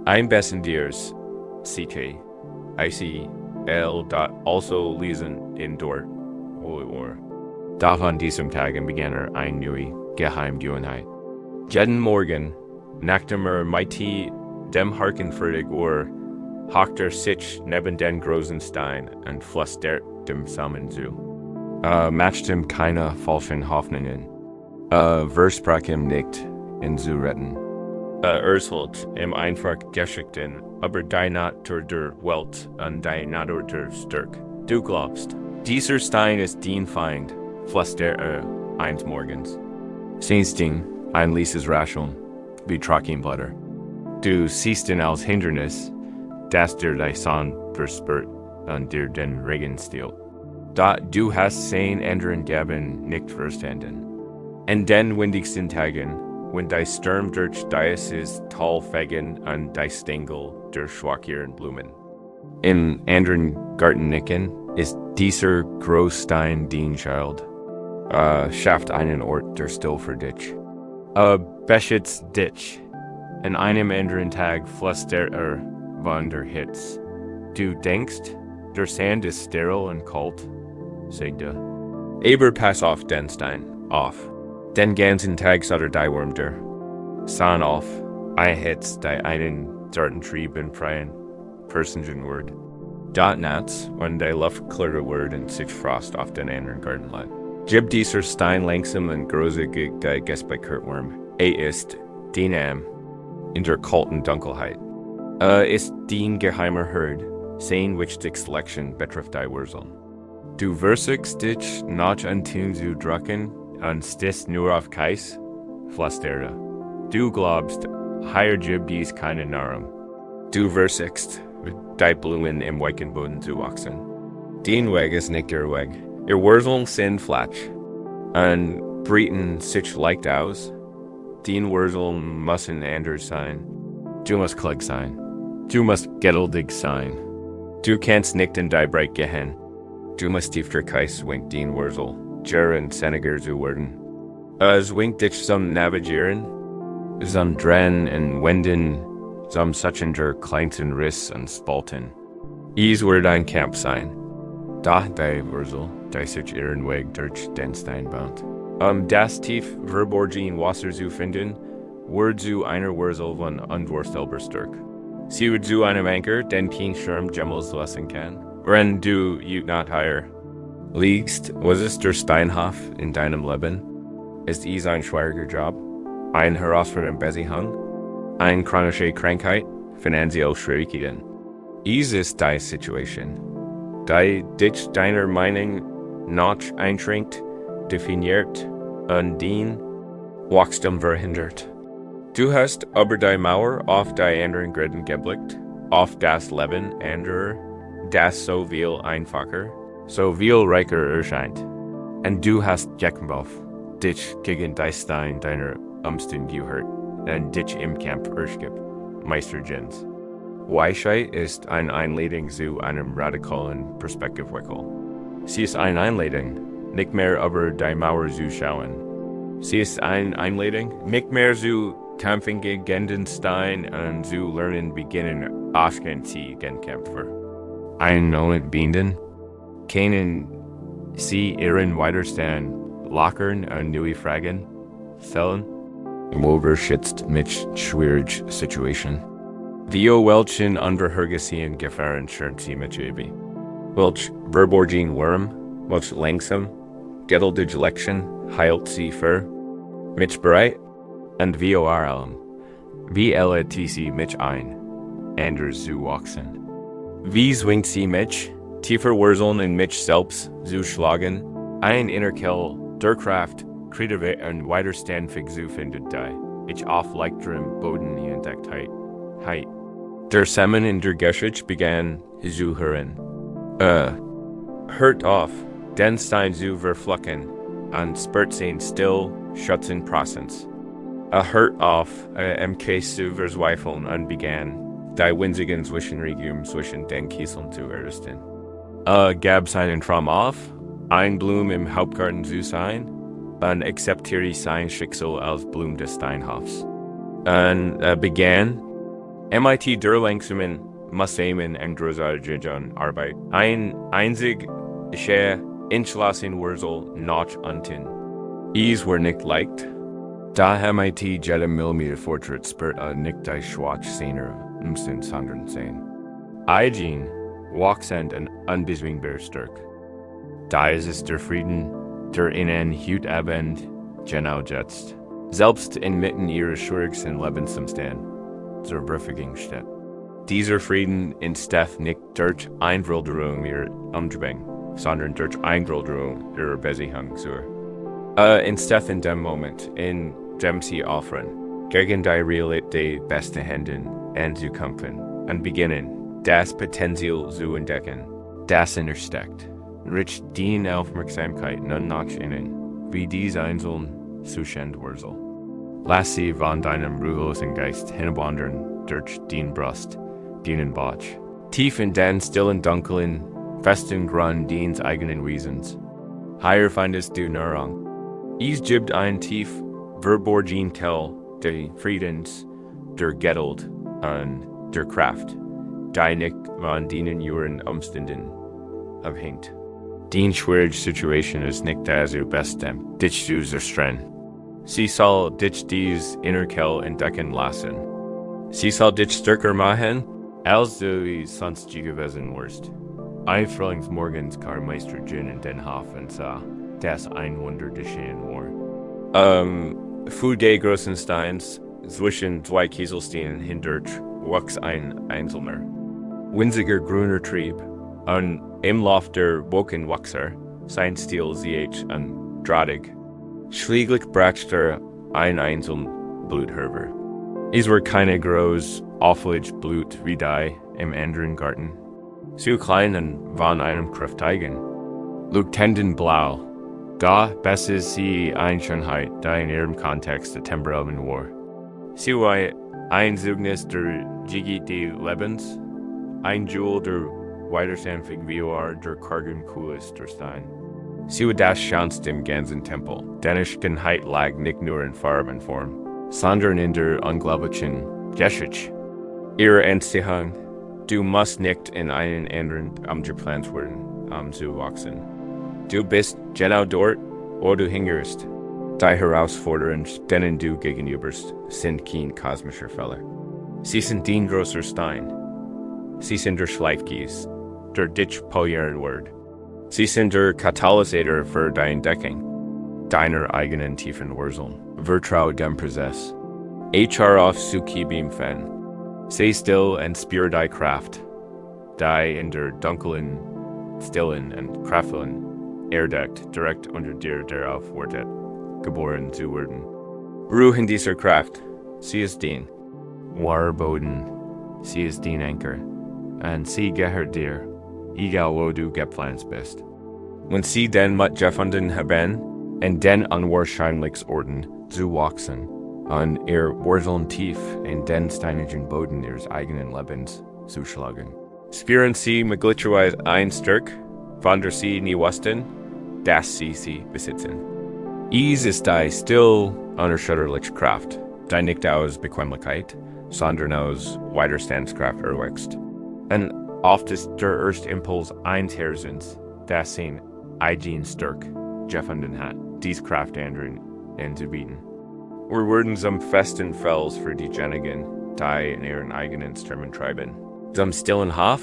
Ein besten Diers, CK, ICL. Also lesen in dort, Holy War. Da von diesem Tagen begann ein neue Geheimduenheit. Jeden Morgen, nachdem mighty dem Harkenfertig hockt sich neben den großen Stein und flüstert dem Samen zu. Macht ihm keine falschen Hoffnungen. Versprach ihm nicht in zu retten. Urselt im einfach geschickten, aber die Natur der Welt und die Natur der Stärk. Du glaubst, dieser Stein ist dein Feind, flüstert eins Morgens. Seins Ding, ein lieses Rascheln, wie Trockenblätter. Du siehst ihn als Hindernis, dass dir die Sonne verspürt und dir den Regen stiehlt. Da du hast sein anderen Gaben nicht verstanden. In den windigsten Tagen, wenn die Sturm durch dieses Tal fegen und die Stängel durch schwacheren Blumen. In anderen Gartennicken ist dieser Großstein dein Schild. Schafft einen Ort der still für dich. Beschützt dich. In einem anderen Tag flüstert von der Hitze. Du denkst, der Sand ist steril und kalt, sagt er. Aber pass auf den Stein, auf. Den ganzen Tag soll die Wurm der. San auf, Hitze, die einen zarten Trieb in freien Personen wird. Dort nachts, wenn die Luft klarer wird und sich Frost auf den anderen Garten lädt. Gib dieser Stein langsam und gruselig die Gesprächwurm. Ist dein in der kalten Dunkelheit. Ist dein geheimer Herd, sein which die Selection betrifft die Wurzeln. Du versuchst dich noch an Tun zu drücken und stehst nur auf Keis, flüsterte. Du glaubst, hier gibt dies keine Nahrung. Du versuchst, die Blumen im weichen Boden zu wachsen. Dein Weg ist nicht der Weg. Ihr Wurzeln sind flach und breiten sich leicht aus. Dein Wurzeln müssen anders sein. Du musst klug sein. Du musst geduldig sein. Du kannst nicht in die Breit gehen. Du musst tiefer Keis winkt dein Wurzel, Jaren Senegar zu werden. Es winkt dich zum Navigieren, zum Drehen und Wenden, zum Suchender kleinsten Riss und Spalten. Is wird ein Camp sein. Da die Wurzel, die sich ihren Weg durch den Stein bahnt. Das tief verborgen Wasser zu finden, wird zu einer Wurzel von unvorstellbar stark. Sie wird zu einem Anker, den kein Schirm jemals lassen kann. Wenn du not higher liegst, was ist der Steinhof in deinem Leben? Ist es ein schwieriger Job? Ein herausfordernder Beziehung? Eine chronische Krankheit? Finanzielle Schwierigkeiten? Es ist die Situation, die dich deiner Meinung noch einschränkt, definiert und dein Wachstum verhindert. Du hast aber die Mauer auf die anderen Gräden geblickt, auf das Leben anderer, das so viel einfacher, so viel reicher erscheint. Und du hast gekämpft, dich gegen die Stein deiner Umstände gehört und dich im Kampf erschickt, Meister Jins. Weisheit ist eine Einladung zu einem radikalen Perspektivwechsel. Sie ist eine Einladung, nicht mehr über die Mauer zu schauen. Sie ist eine Einladung, nicht mehr zu kämpfen gegen den Stein und zu lernen beginnen, aufgehen Sie gegen Kämpfer. Einen Moment binden, können Sie Ihren Widerstand lockern und neue Fragen stellen? im Oberschitzt mich schwierig Situation. Theo welchen unverhergesehen Gefahren schert sie mit Jabi. Welch verborgen Wurm, welch langsam, geduldige Lection heilt sie für, mich bereit, und vor allem, wie sie mich ein, anders zu wachsen. Wie zwingt sie mich, tiefer Wurzeln in mich selbst zu schlagen, ein Innerkel der Kraft, kreative und widerstandig zu finden, die ich auf leichterem Boden entdeckt heit. Der Samen in der Geschichte begann zu hören. Hört auf, den Stein zu verfluchen, und spürt sein still, schützen Prozess. Hört auf, MK zu verzweifeln und begann, die winzigen Zwischenregionen zwischen den Kieseln zu errichten. Gab seinen Traum auf, ein Blum im Hauptgarten zu sein, und akzeptierte sein Schicksal als Blum des Steinhofs. Und begann, MIT der langsamen, mussamen und großartigen Arbeit, ein einzig, entschlossen Wurzel noch unten. Is were nicht leicht, da MIT jede Millimeter Fortschritt spürt nicht die Schwach seiner Umstände sondern sein. Eigen, wachsend und unbezwingbar stark. Da ist es der Frieden, der ihnen heute Abend genau jetzt, selbst inmitten ihrer schwierigsten Lebensumstände, zur Verfügung steht. Dieser Frieden entsteht nicht durch Einwilderung ihrer Umgebung, sondern durch Einwilderung ihrer Beziehung zur. Entsteht in dem Moment, in dem sie offern, gegen die Realität beste Händen anzukämpfen und beginnen, das Potenzial zu entdecken, das innersteckt. Rich die Aufmerksamkeit nun nach innen, wie dies einzeln Zustand Wurzel. Lass sie von deinem ruhelosen Geist hinwandern durch den Brust, den Bauch. Tief in den stillen dunklen, festen Grund deines eigenen Wesens. Higher findest du Nahrung. Es gibt ein tief verborgen Kell der Friedens, der Geduld und der Kraft, die nicht von denen ihren Umständen abhängt. Die schwierige Situation ist nicht das du bestem, dich zu zerstreuen. Sie soll dich dies Innerkel entdecken lassen. Sie soll dich stärker machen, als du es sonst gewesen wärst. Ein Frühlingsmorgens kam Meister Jin in den Hafen sah, das ein Wunder geschehen war. Vor der großen Steins, zwischen zwei Kieselsteinen hindurch, wuchs ein einzelner, winziger grüner Trieb, und im Lauf der Wolkenwachser, sein Stil zieht und drahtig, schließlich brachte ein einzelner Bluthörber. Es war keine groß, auffällig Blut wie die im anderen Garten. Zu klein und von einem kräftigen, leuchtenden Blau. Da besser sie Einschönheit, die in ihrem Kontext der temporalen war. Sie war ein Zeugnis der Gigite Lebens, ein Jewel der widerstandig war der Kargen Kulis der Stein. Sie war das schönste im ganzen Tempel, denn ihre Schönheit lag nicht nur in Farbe und Form, sondern in der unglaublichen Geschichte. Ihre Anziehung, du musst nicht in einen anderen umgeplant werden, zu wachsen. Du bist genau dort, wo du hingehörst. Die Herausforderungen, denen du gegenüberst, sind kein kosmischer Fehler. Sie sind dein großer Stein. Sie sind der Schleifkies, der dich polieren wird. Sie sind der Katalysator für die Entdeckung deiner eigenen tiefen Wurzeln. Vertraue dem Prozess. HR auf Suki beim Fan. Sei still und spür die Kraft, die in der dunklen, stillen und kraftvollen erdeckt direkt unter dir darauf wartet, geboren zu werden. Ruhe in dieser Kraft, sie ist dein wahrer Boden, sie ist dein Anker, und sie gehört dir, egal wo du gepflanzt bist. Wenn sie den mit gefunden haben, in den unwahrscheinlichsten zu wachsen, und ihr Wurzeln tief in den steinigen Boden ihres eigenen Lebens zu schlagen. Spüren sie möglicherweise ein Stück, von der sie nie wussten, dass sie besitzen. Es ist die still, unerschütterliche Kraft, die nicht aus Bequemlichkeit, sondern aus Widerstandskraft erwächst. Und oft ist der erste Impuls eines Herzens, das sein eigen Stück gefunden hat, dies Kraft anderen anzubieten. Wir würden zum festen Fels für die Genigen, die in ihren eigenen Stürmen treiben. Zum stillen Hof,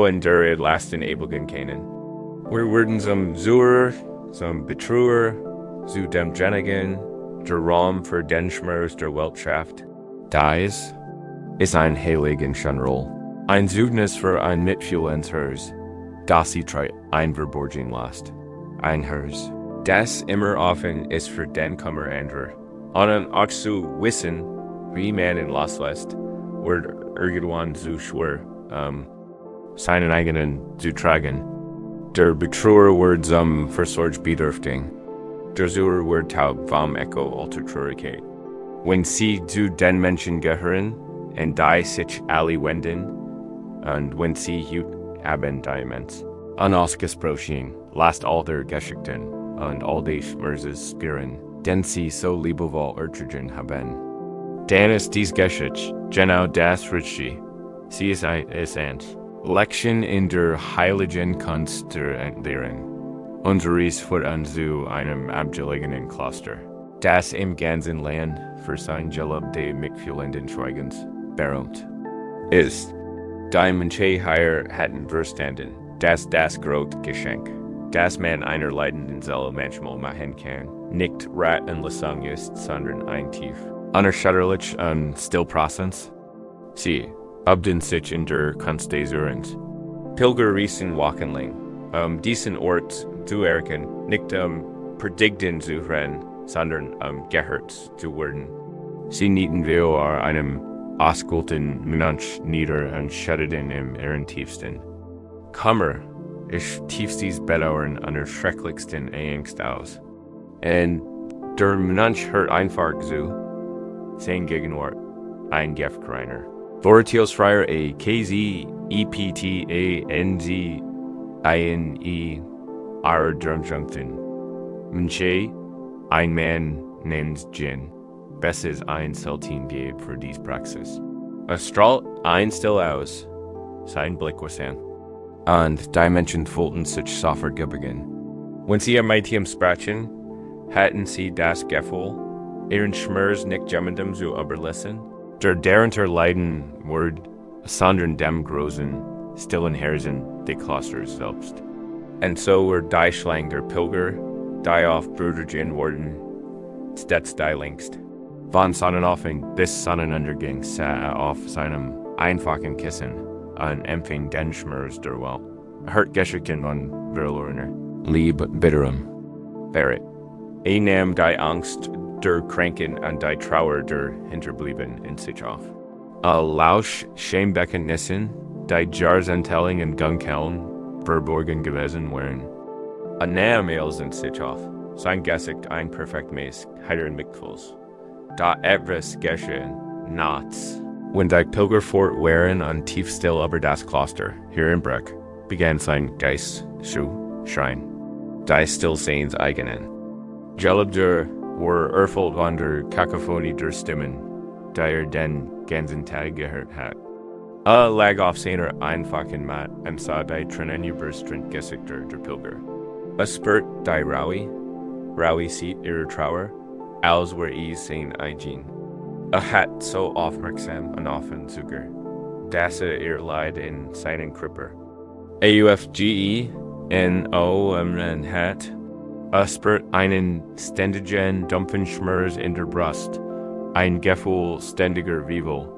in der lasten Ebligen kennen. Wir würden zum Surer, zum Betrüger, zu dem Genigen, der Raum für den Schmerz der Weltschaft. Dies ist ein heiligen General. Ein Zeugnis für ein Mitfühlens Hers, das sie ein verborgen lässt. Ein Hers. Das immer offen ist für den Kummer anderer. Und auch zu wissen, wie man in loslässt, wird irgendwann so schwer, seinen eigenen zu tragen. Der Betrüger wird zum Versorg bedürftig. Der Sucher wird taub vom Echo alter Traurigkeit. Wenn sie zu den Menschen gehören, und die sich alle wenden, und wenn sie hut haben die Mensch. Unausgesprochen, lasst all der Geschichten und all die Schmerzes spüren, den sie so liebevoll ertragen haben. Dann ist dies Geschichte genau das Richtige. Sie ist eins. Lection in der heiligen Kunst der Entleeren. Unseres führt an zu einem abgelegenen Kloster, das im ganzen Land für sein Gelab de mitfühlenden Schweigens berühmt ist. Die Menschen hier hatten verstanden, dass das große Geschenk, das man einer leidenden Seele manchmal machen kann, nicht Rat und Lesung ist, sondern ein tief, unerschütterlich und still Prozess. Sie abden sich in der Kunst des Irrens. Pilger riesen Wachenling, diesen Ort zu erkennen, nicht predigten zu rennen, sondern gehört zu werden. Sie nieten wir einem auskulten Mensch nieder und schütteten im ihren tiefsten. Kummer ist tiefstes Bedauern an der schrecklichsten Angst aus. Und der Mensch hört einfach zu, sein Gegenwart, ein Giftreiner. Vorurteilsfreier KZ, EPT, NZ, INE, are Drumjunkten. Mensch, ein Mann namens Jin, besses ein Seltin gebe für dies Praxis. Strahlt ein still aus, sein Blick was an. Und die Menschen fühlten sich sofort geborgen. Wenn sie am Team sprachen, hatten sie das Gefühl, ihren Schmerz nicht jemandem zu überlassen. Der darunter leiden wird, sondern dem großen, stillen Herzen des Klosters selbst. Und so wird die Schlang der Pilger, die auf Brüderchen wurden, stets die längst. Von Sonnenaufgang bis Sonnenuntergang sah auf seinem einfachen Kissen und empfing den Schmerz der Welt. Hört Geschichten von Verlorener, lieb bitterem. Verret. Nahm die Angst der Kranken und die Trauer der Hinterblieben in sich auf. Lausch Schämbekenntnissen, die Jarzentelling und Gunkeln verborgen gewesen wären. Nahm in sich auf, sein Gesicht ein perfekt Maß, heiter und Mickfuls. Da etwas geschehen, nachts. Wenn die Pilger fort waren und tief still über das Kloster, hier in Breck, begann sein Geist zu schreien. Die Stillseins eigenen. Gelabder war erfüllt von der Kakophonie der Stimmen, die den ganzen Tag gehört hat. Lag auf seiner einfachen Mat und sah die Tränen überströmt Gesichter der Pilger. Spürt die Raui sieht ihre Trauer, als wär sein eigen. Hat so aufmerksam und offen Zuger, dass ihr Leid in seinen Kripper. Hat, spürt einen ständigen, dumpfen Schmerz in der Brust, ein Gefühl ständiger Wiebel,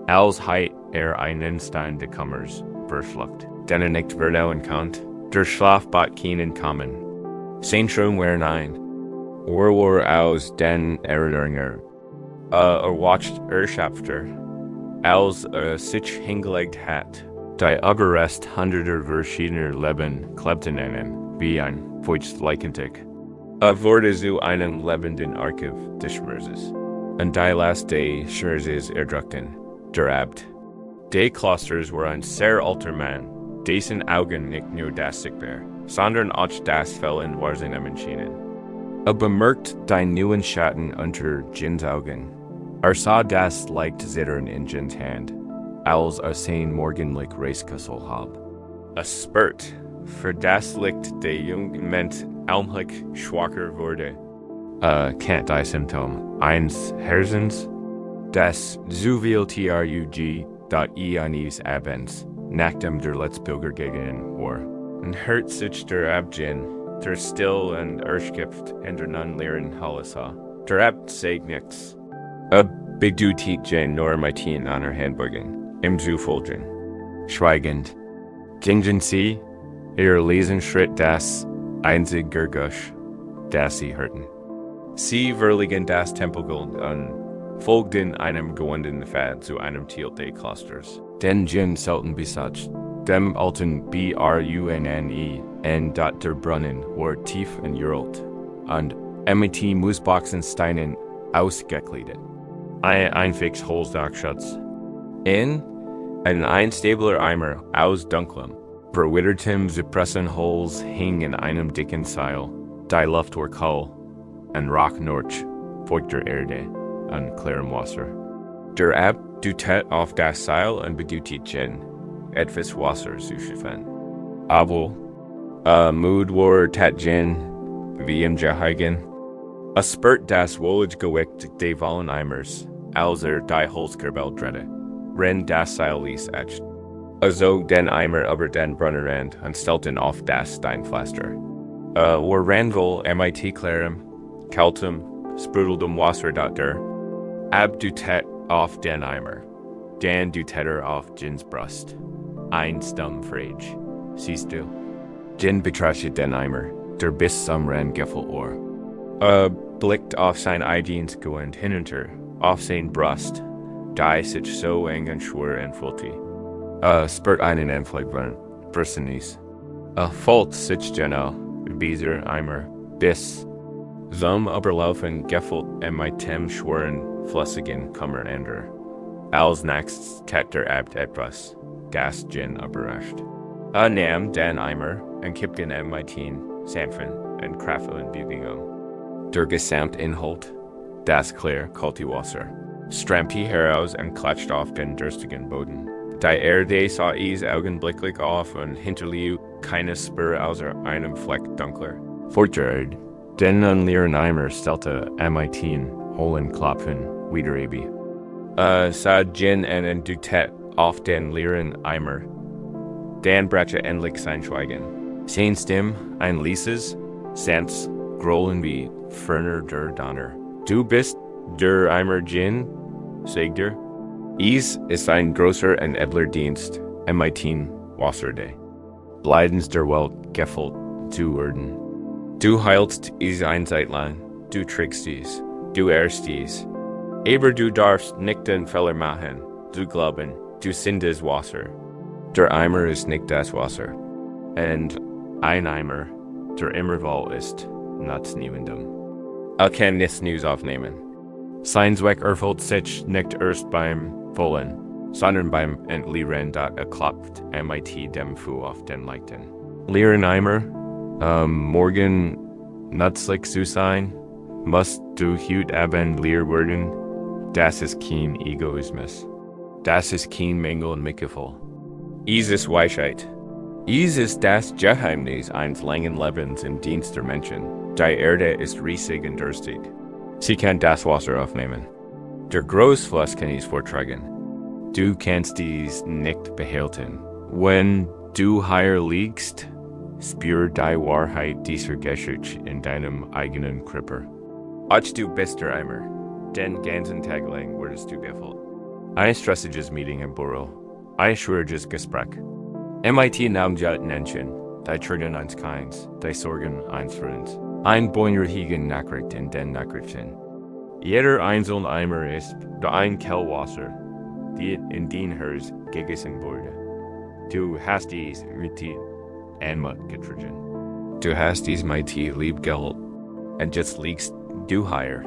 als einen Stein de Kummers verschluckt, den nicht verdauen konnt, der Schlaf bat keinen kommen. Sein Traum war ein, war aus den Erinnerungen, watcht Schafter, als sich hingelegt hat, die Überrest hunderter verschiedener Leben klebten ihnen, wie ein Feuchtleichentig. Wurde zu einem lebenden Archiv des Schmerzes. Und die last day Schmerzes erdrückten, der Abt. Die Klosters war ein sehr alter Mann, dessen Augen nicht nur das sichtbar, sondern auch das Fällen war seinem Entschieden. Bemerkt die neuen Schatten unter Jins Augen. Sah das Licht zittern in Jins Hand, als sein morgendlich Reisküssel hab. Spürt, für das Licht der junge Mensch allmählich schwacher wurde. Kennt die Symptom eins Herzens, das Zuviltrug eines Abends, nach dem der Letztbürger gegen Ohr. Und hört sich der Abgin, der still und erschgift hintereinander leeren Halasa. Der Abt sagt nichts. Bedutit Jen nur Maitin an der Handbeugen, im Zufolgen. Schweigend. Denken Sie, Ihr Lesenschritt das einzig Gergusch, das Sie hörten. Sie verlegen das Tempelgold und folgten einem gewandten Pfad zu einem Teil des Klosters. Den Jin sollten besatz, dem alten Brunne und dort der Brunnen war tief und uralt und mit Musboxensteinen ausgekleidet. Ein fix Holzdachschutz. In ein einstabler Eimer aus dunklem, verwittertem Zypressenholz hing in einem dicken Seil, die Luft war kalt, und roch Norch, feuchter Erde, und klarem Wasser. Der Abt dutet auf das Seil und bedutit Jen, etwas Wasser zu schiffen. Aber, Mood war tat Jen, wie im Jaheigen, spurt das wohlig gewickt de Walleneimers, als die Holzkerbel drehte, renn das Seil ließ echt. Zog den Eimer über den Brunnenrand und stellten auf das Steinpflaster. War Randvoll mit klarem, kaltem, sprudeldem Wasser der Ab dutet auf den Eimer, dann dutet auf Jins Brust. Ein Stumm Frage. Siehst du? Jin betrachtet den Eimer, der bis zum Rand gefüllt war. Blickt auf sein eigenes Gewand hinunter, auf sein Brust, die sich so eng und schwer anfühlte. Spurt einen Anflegbern, Brisenis. Folgt sich genau, Beser Eimer, bis zum Überlaufen gefüllt mit dem schweren, flüssigen Kummer änder. Als nächstes tat der Abt etwas, das Jin überrascht. Nahm den Eimer und kippte ihn mit den sanften und kraftvollen Bewegungen. Der Gesamtinhalt, das klar kalte Wasser, strammte heraus und klatschte auf den durstigen Boden. Die Erde sah es augenblicklich auf und hinterließ keine Spur außer einem Fleck dunkler. Fortjährd, den leeren Eimer stellte mit den hohlen Klopfen wieder ebi. Sah Jin und dutet auf den leeren Eimer. Dann brach endlich sein Schweigen. Sein Stimme, ein leises, sanftes Grollen wie ferner der Donner. Du bist der Eimer Jin, sagt er. Es ist ein großer und edler Dienst, mit den Wasserde. Bleidens der Welt gefüllt zu werden. Du heilst es ein Zeit lang, du trickst es, du ehrst es. Aber du darfst nicht den Fehler machen, du glauben, du sind das Wasser. Der Eimer ist nicht das Wasser. Und ein Eimer, der immer voll ist, nutzt niemandem. Kann nichts Neues aufnehmen. Sein Zweck erfüllt sich nicht erst beim Vollen, sondern beim Entleeren, da klopft mit dem Fuß auf den Leichten. Leeren Eimer, morgen nützlich zu sein, musst du heute Abend leer werden. Das ist kein Egoismus. Das ist kein Mängel und Mitgefühl. Es ist Weisheit. Es ist das Geheimnis eines langen Lebens im Dienst der Menschen. Die Erde ist riesig und durstig. Sie kann das Wasser aufnehmen. Der Großfluss kann es vortragen. Du kannst dies nicht behalten. Wenn du hier liegst, spür die Wahrheit dieser Geschichte in deinem eigenen Körper. Als du bist der Eimer, den ganzen Tag lang wurdest du gefüllt. Ein stressiges Meeting im Büro. Ein schwieriges Gespräch. mit namnjaten Menschen, die Trügen eines Keins, die Sorgen eines Friends. Ein bonjährigen Nachricht in den Nachrichten. Jeder einzelne Eimer ist der ein Kellwasser, die in den Hers gegessen wurde. Du hast dies mit die Anmut getrunken. Du hast dies mit die Liebgeld, und jetzt liegst du hier,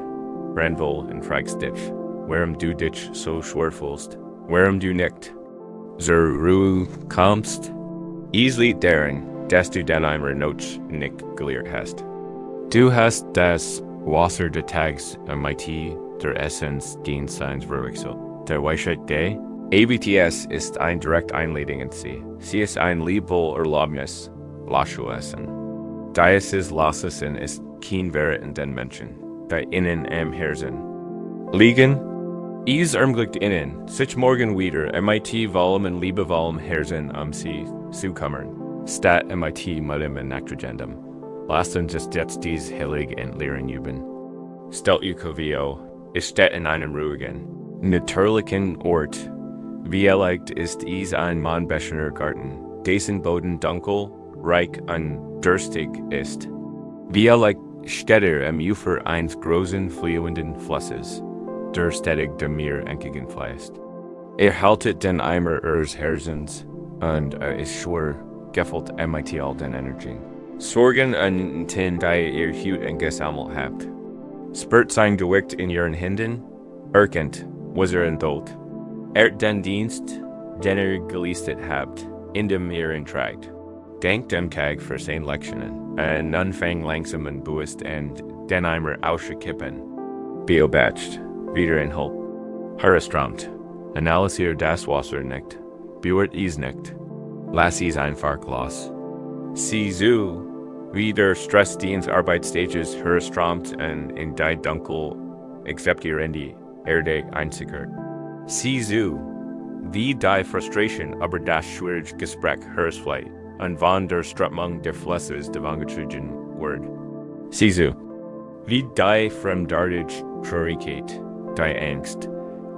brandvoll und fragst dich, warum du dich so schwer fühlst, warum du nicht zur Ruhe kommst. Es liegt daran, dass du den Eimer noch nicht geleert hast. Du hast das Wasser des Tages mit der Essensdienstseins verwechselt. Der Weisheit der ABTS ist eine direkte Einladung in sie. Sie ist ein liebevoll Erlaubnis, lass zu essen. Dieses Lassessen ist kein Wert in den Menschen. die Ihnen am Herzen. Liegen, Is ermglicht Ihnen, sich morgen wieder, MIT Valm und Liebe Valm Herzen Sie zukommern. Stat MIT Muddem und Nachtragendum. Lassen just jetzt dies heilig und lehren üben. Stellt Ukovio, ist steht in einem ruhigen, natürlichen Ort. Wie erlegt ist is ein Mannbeschener Garten, dessen Boden dunkel, reich und durstig ist. Wie erlegt steht am Ufer eines großen fließenden Flusses, der ständig dem Meer entgegenfließt. Haltet den Eimer ihres Herzens und ist schwer gefällt MIT all den Energien. Sorgen und Tin, die ihr Hut und gesammelt habt. Spürt sein Gewicht in ihren Händen, erkennt, was entduldt. Den Dienst, den geleistet habt, in dem ihr enträgt. Denkt dem Tag für sein Lektionen, und nun fang langsam und bewusst und den Eimer auszukippen. Beobacht, wieder in Halt. Herausströmt, analysier das Wasser nicht, bewahrt es nicht. Lass es einfach los. Sie so, wie der Stressdienst Arbeitsstages herausströmt und in die Dunkel, except ihr in die Erde einzigert. Sie so, wie die Frustration aber das schwierige Gespräch herausfliegt und wann der Strömung der Flusses devangetrigen wird. Sie so, wie die fremdartige Traurigkeit, die Angst,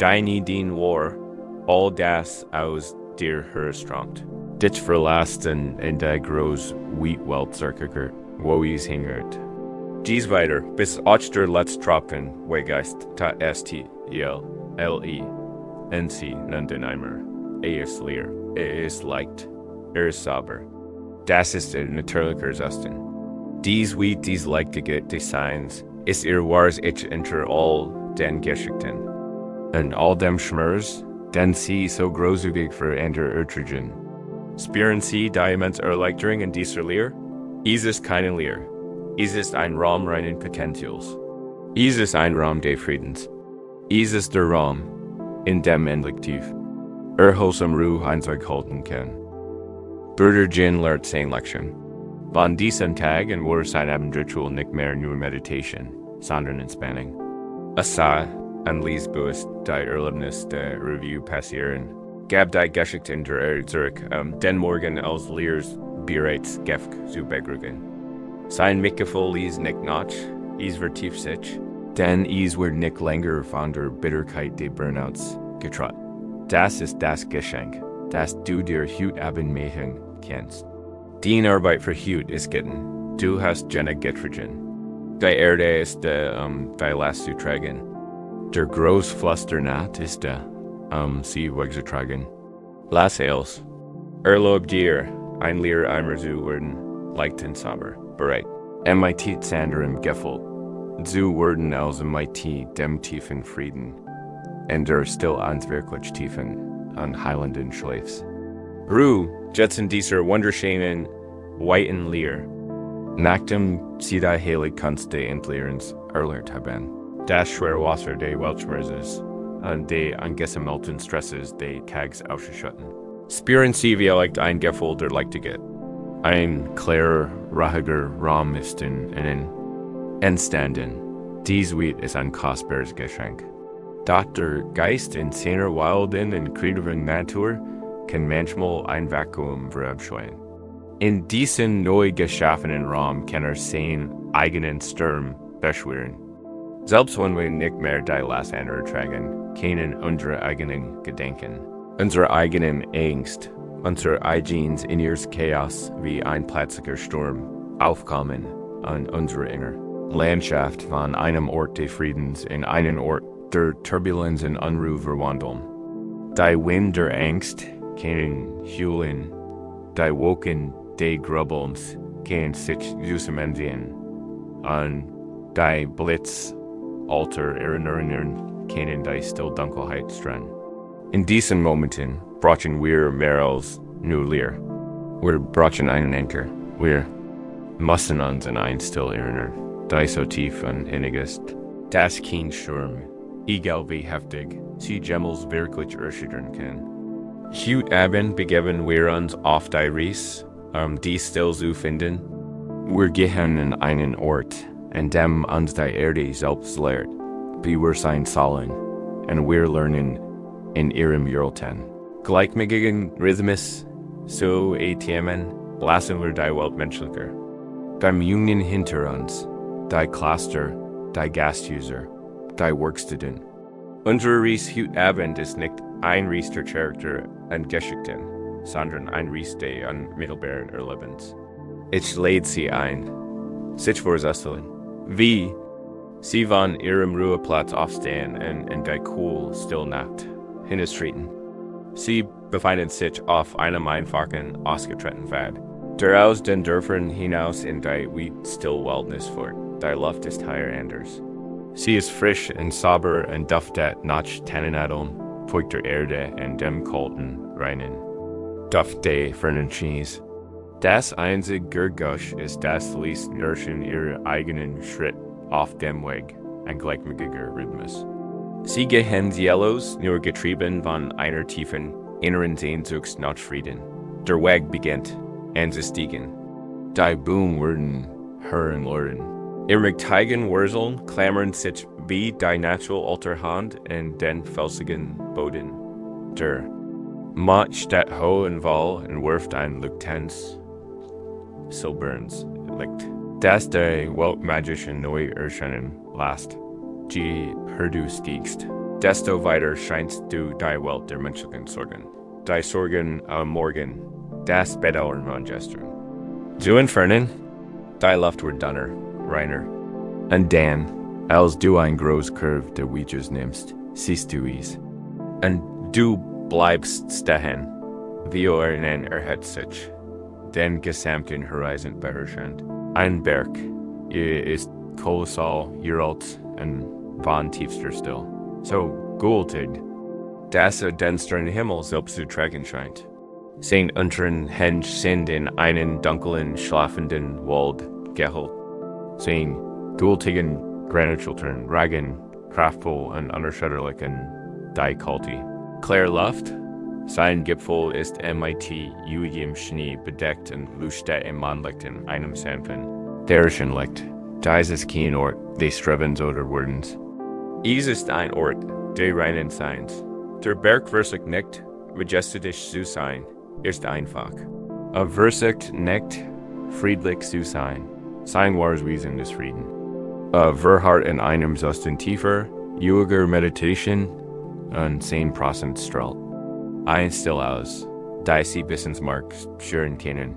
die nie den war, all das aus dir herausströmt. Ditch verlassen in die groß Wheatwelt zurückgekehrt, wo es hingert. Dies weiter, bis auch der letzte Tropfen, Geist, ta st, le, nc, nun den Eimer. Ist leer, ist leicht, ist sauber. Das ist der natürliche Zustand. Dies wie dies leichtige Designs ist ihr wahres Ich inter all den Geschichten. Und all dem Schmerz, den sie so großzügig verändert ertragen. Spüren Sie die immens Erleichterung in dieser Lehre? Es ist keine Lehre. Es ist ein Raum reinen Potentials. Es ist ein Raum des Friedens. Es ist der Raum, in dem endlich tief, erholsam Ruhe einzig halten kann. Bruder Jin lehrt seine Lektion. Von diesem Tag und wurde sein Abendritual nicht mehr nur Meditation, sondern Entspannung. Es sei an Liesbewusst die Erlebnis der Review passieren. Gab die Geschichten der zurück, den Morgen als Lears bereits Gefk zu begrüßen. Sein Mitgefühl ist nicht nach, es wird tief sich, denn es wird nicht länger von der Bitterkeit des Burnouts getraut. Das ist das Geschenk, das du dir Hut abmachen kannst. Die Arbeit für Hut ist getan, du hast jene getragen. Die Erde ist die Last zu tragen. Der Großfluss der Nacht ist da. Sie wegzutragen. Lass els. Erlaub dir, ein Lehr einmal zu werden, leicht und sauber, bereit. MIT Zander im Gefühl. Zu werden als MIT dem tiefen Frieden. Und der still ans wirklich tiefen, an heilenden Schläfs. Ruhe, jetzt in dieser wunderschönen, weiten Lehr. Nachdem sie die heilig Kunste entlehrens erlernt haben. Das schwere Wasser der Weltschmerzes. Und die angesammelten Stresses die Tags auszuschütten. Spüren Sie, wie erlegt ein Gefühl der Leichtigkeit. Ein klarer, ruhiger Raum ist in Ihnen entstanden. Dies ist ein kostbares Geschenk. Doch der Geist in seiner wilden und kreativen Natur kann manchmal ein Vakuum verabscheuen. In diesem neu geschaffenen Raum kann seinen eigenen Sturm beschwören. Selbst wenn wir nicht mehr die Last ertragen, können unsere eigenen Gedanken, unsere eigenen Angst, unsere eigenes inneres Chaos wie ein plötzlicher Sturm aufkommen an unsere innere Landschaft von einem Ort des Friedens in einen Ort der Turbulenz und Unruhe verwandeln. Die Wind der Angst können heulen, die Woken des Grübelns können sich zusammenziehen, und die Blitz alter Erinnerungen können die still Dunkelheit strahlen. In diesen Momenten brauchen wir mehr als nur Lehr. Wir brauchen einen Anker. Wir müssen uns an ein Still erinnern, die so tief und innig ist. Das kein Sturm, egal wie heftig, sie jemals wirklich erschüttern kann. Heute Abend begeben wir uns auf die Reise, die still zu finden. Wir gehen in einen Ort, en dem ons die Erde zelfs leert. Wie wir sein sollen, en wir lernen in ihrem Jurten. Gleichmäßigen Rhythmus, so themen, lassen wir die Welt menschlicher. Die Union hinter uns, die Cluster, die Gastuser, die Workstudent. Unsere Reis heute Abend ist nicht ein Reis der Charakter und Geschichten, sondern ein Reis der unmittelbaren Erlebens. Ich lade Sie ein, sich vorzustellen, wie Sie von Ihrem Ruheplatz aufstehen in die cool, stille Nacht hinaustreten. Sie befinden sich auf einem einfachen, ausgetretenen Pfad, der aus den Dörfern hinaus in die weit stille Wildnis fort. Die Luft ist hier anders. Sie ist frisch und sauber und duftet nach Tannennadeln, feuchter Erde und dem kalten, reinen Duft der fernen Cheese. Das einzige Geräusch ist das Lied Nürschen ihrer eigenen Schritt auf dem Weg, ein gleichmäßiger Rhythmus. Sie gehen Yellows nur getrieben von einer tiefen, inneren Sehnsucht nach Frieden. Der Weg beginnt, und sie stiegen. Die Boom werden hören lernen. Ihre Teigen Wurzeln klammern sich wie die natural Alterhand in den felsigen Boden. Der Mott steht hoch im Wall und wirft ein Luktens silbernes Licht. Das die weltmagischen Neuerscheinungen lasst, je höher du stiegst, desto weiter scheinst du die Welt der menschlichen Sorgen. Die Sorgen am Morgen, das Bedauern von gestern. Zu entfernen, die Luft wird dünner, reiner. Und dann, als du ein großes Curve der Ouijas nimmst, siehst du es. Und du bleibst stehen, wie einen erhält sich, den gesamten Horizont beherrschend. Ein Berg, ist kolossal, uralt und von tiefster still. So gültig, dass den strengen Himmel selbst zu tragen scheint. Sein unteren Henge sind in einen dunklen, schlafenden Wald gehüllt. Sein gültigen Granitschultern ragen, kraftvoll und unerschütterlich in die Kalte. Klare Luft, sein Gipfel ist mit juigem Schnee bedeckt und leuchtet im Mondlicht in einem sanften, derischen Licht. Dies ist kein Ort des Strebens oder Werdens. Es ist ein Ort der reinen Seins. Der Berg versicht nicht, majestisch zu sein, ist einfach. Versicht nicht, friedlich zu sein. Sein wahres Wesen des Frieden. Verharrt in einem solchen tiefer, ruhiger Meditation und 10% strahlt. Ein still aus, die sie bis ins Mark schüren können.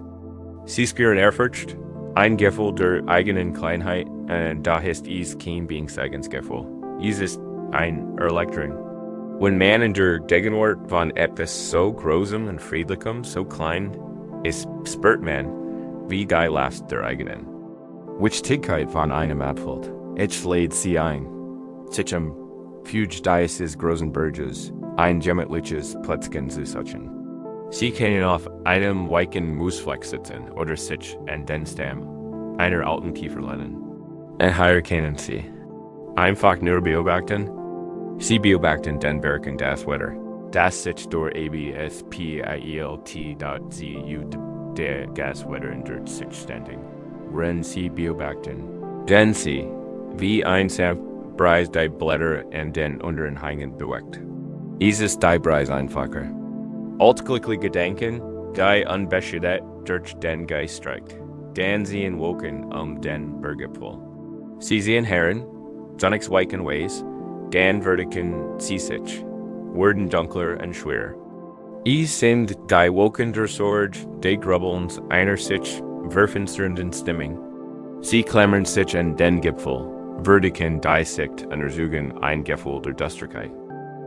Sie spüren Ehrfurcht, ein Gefühl der eigenen Kleinheit, und da ist es kein Beingseigensgefühl. Es ist ein Erleichterung. Wenn man in der Gegenwart von etwas so Großem und Friedlichem, so klein, ist, spürt man, wie die Last der eigenen Wichtigkeit von einem abfällt. Ich lade sie ein, sich am Fuge dieses großen Berges, ein gemütliches Plätzchen zu suchen. Sie können auf einem weichen Moosfleck sitzen oder sich an den Stamm einer alten Kiefer lehnen. Und hier können Sie einfach nur beobachten. Sie beobachten den Berg und das Wetter. Das sich durch ABSPIELT.zu der Gaswetter in der sich ständig. Wenn Sie beobachten, denn Sie, wie ein Preis die Blätter und den unteren Hängen bewegt. Es ist die Preis einfacher. Altglückliche Gedanken, die unbeschädigt durch den Geist streicht. Dann sie woken den Berggipfel. Sie sehen Herren, sonnig's weichen Ways, dann würdigen sie sich, werden dunkler und schwerer. Es sind die Woken der Sorge, die Grubbelns einer sich werfensternden Stimmung. Sie klammern sich an den Gipfel, würdigen die Sicht und ersuchen ein Gefühl der Dusterkeit.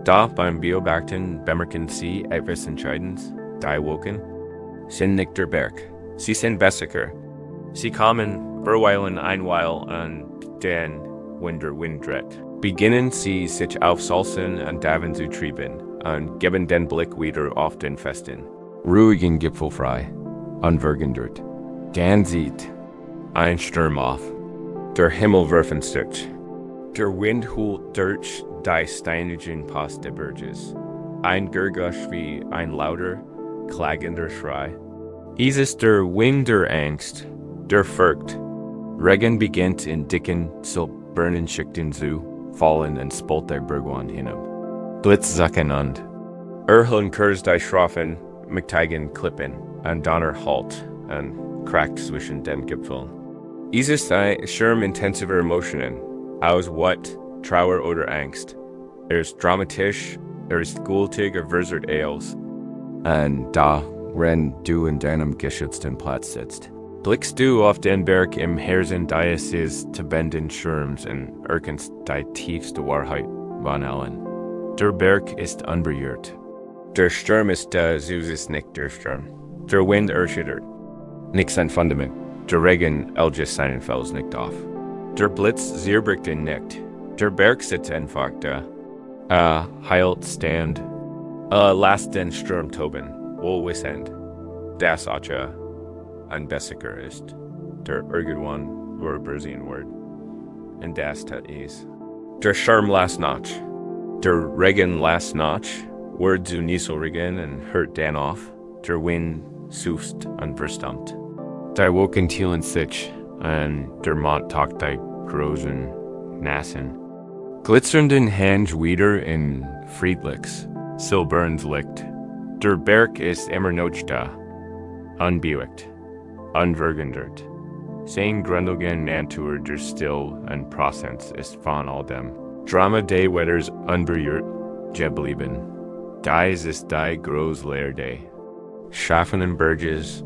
Da beim Beobachten bemerken Sie etwas Entscheidendes, die Woken, sind nicht der Berg, sie sind Bessiger. Sie kommen, verweilen einweil und dann, wenn der Wind dreht, beginnen sie sich aufsalzen und davon zu trieben und geben den Blick wieder auf den festen, ruhigen Gipfel frei, unverwundert. Dann zieht ein Sturm auf, der Himmel werfen sich, der Wind holt durch die steinigen Pass der Berges, ein Gurgusch wie ein lauter, klagender Schrei. Es ist der Wind der Angst, der Furcht, Regen beginnt in dicken, Burnen-Schichten zu fallen und spolt der Bergwand hinab. Blitzsacken und Erhlen Kurs die Schlafen, McTeigen Klippen, und Donner halt, und crackt zwischen den Gipfeln. Ist ein Schirm intensiver Emotionen, aus what, Trauer oder Angst. Ist dramatisch, ist gültig, versert eils. Und da, wenn du in deinem geschützten Platz sitzt, blickst du auf den Berg im Herzen deines zu benden Schirms und erkennst die tiefste Wahrheit von allen. Der Berg ist unberührt. Der Sturm ist da, Süßes nicht der Sturm. Der Wind erschüttert. Nicht sein Fundament. Der Regen elges seinen Fels nicht auf. Der Blitz zerbricht ihn nicht. Der Berg sitzt einfach da. Heilt stand. Lasst den Sturm toben. Wohlwissend. Das Acha ein Bessiger ist. Der irgendwann war Bersien Word. Und das tat is. Der Sturm last Nacht. Der Regen last Nacht. Word zu Nieselregen und hört dann auf. Der Wind sufst und verstummt. Die Woken tielen sich, und der Mond tagt die großen Nassen. Glitzernden Hand wieder in Friedlichs, silberns Licht. Der Berg ist immer noch da, unbewegt, unvergendert. Sein grundlegende Natur der Still und Präsenz ist von all dem. Drama des Wetters unberührt geblieben. Dies ist die große Lehre. Schaffen und Berges,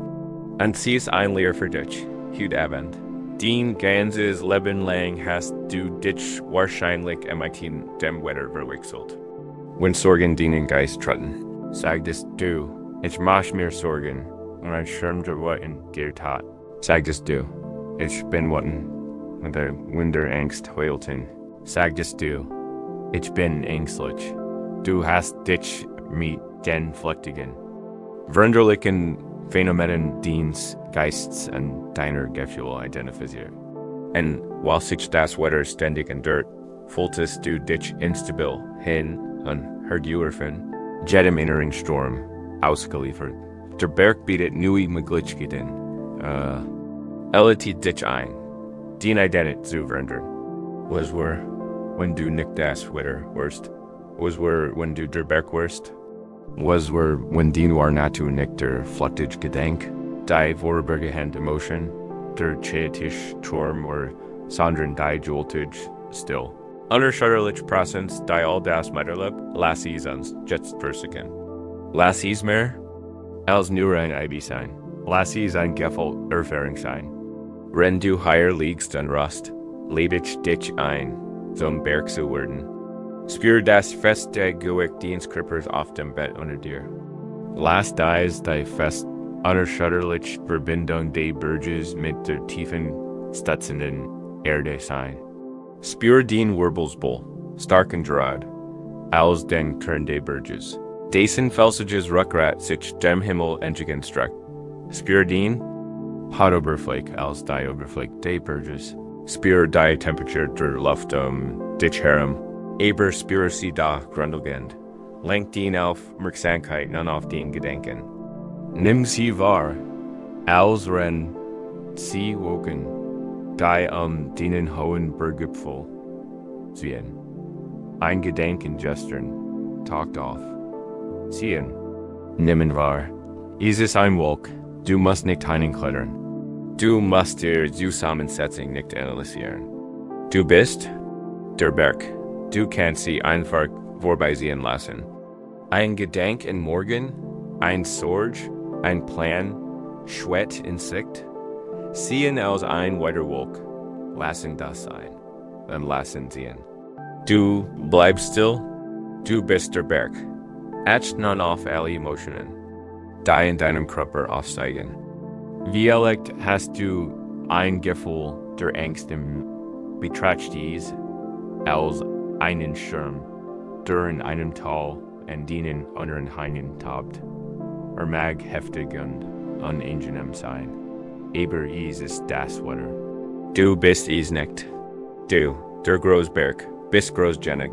und sie ist ein Lehr für dich, heute Abend. Dein ganzes Leben lang hast du dich wahrscheinlich in dem Wetter verwechselt. Wenn Sorgen deinen Geist trotten, sagtest du, ich mach mir Sorgen, und ich schirmte was in dir tat. Sagtest du, ich bin watten, und der Wunder Angst heulten. Sagtest du, ich bin ängstlich. Du hast dich mit den Flüchtigen. Wunderlichen Phänomenen deines Geists und deiner Gefühle identifiziert. Und weil sich das Wetter ständig ändert, fühltest du dich instabil hin und hergeworfen, jedem inneren Sturm ausgeliefert. Der Berg bietet neue Möglichkeiten. Lädt dich ein, deine Identität zu verändern. Was war, wenn du nicht das Wetter warst? Was war, wenn du der Berg warst? Was war, wenn dein war Natur nicht der flüchtige Gedanke, die vorübergehende Emotion, der chaotische Turm oder sondern die joltige Still. Unerschütterliche Präsenz, die all das miterlebt, lass es uns jetzt versichern. Lass es mehr als nur ein Eibi sein. Lass es ein Gefühl Erfahrung sein. Wenn du higher liegst und rast, lebe dich ein, zum Berg zu werden. Spür das feste Gewicht deines Körpers auf dem Bett unter dir. Lass dies die fest unerschütterliche Verbindung des Berges mit der tiefen, stützenden Erde sein. Spür den Wirbelsball, stark und gerad, als den Kern des Berges. Dessen felsiges Rückgrat sich dem Himmel entgegenstreckt. Spür den Hautoberfläche als die Oberfläche des Berges. Spür die Temperatur der Luft dich herum. Aber spür sie da grundlegend. Lenk den auf Merksamkeit und auf den Gedanken. Nimm sie wahr, als wenn sie woken, die den hohen Berggipfel sehen. Ein Gedanken gestern, taucht auf. Sehen, nimmen wahr. Es ist ein Wolk, du musst nicht hineinklettern. Du musst die Zusammensetzung nicht analysieren. Du bist der Berg. Du kannst sie einfach vorbeisehen lassen. Ein Gedanke in Morgen, ein Sorge, ein Plan, schwet in Sicht. Sehen als ein Weiterwolk. Lassen das sein. Dann lassen sehen. Du bleibst still. Du bist der Berg. Acht nun auf alle Emotionen, die in deinem Körper aufsteigen. Wie erlebt hast du ein Gefühl der Angst im Betracht dies als einen Schirm, der in einem Tal und den anderen Hainen tabt. Mag heftig und unangenehm sein. Aber es ist das Wetter. Du bist es nicht. Du, der Großberg, bist großgenig.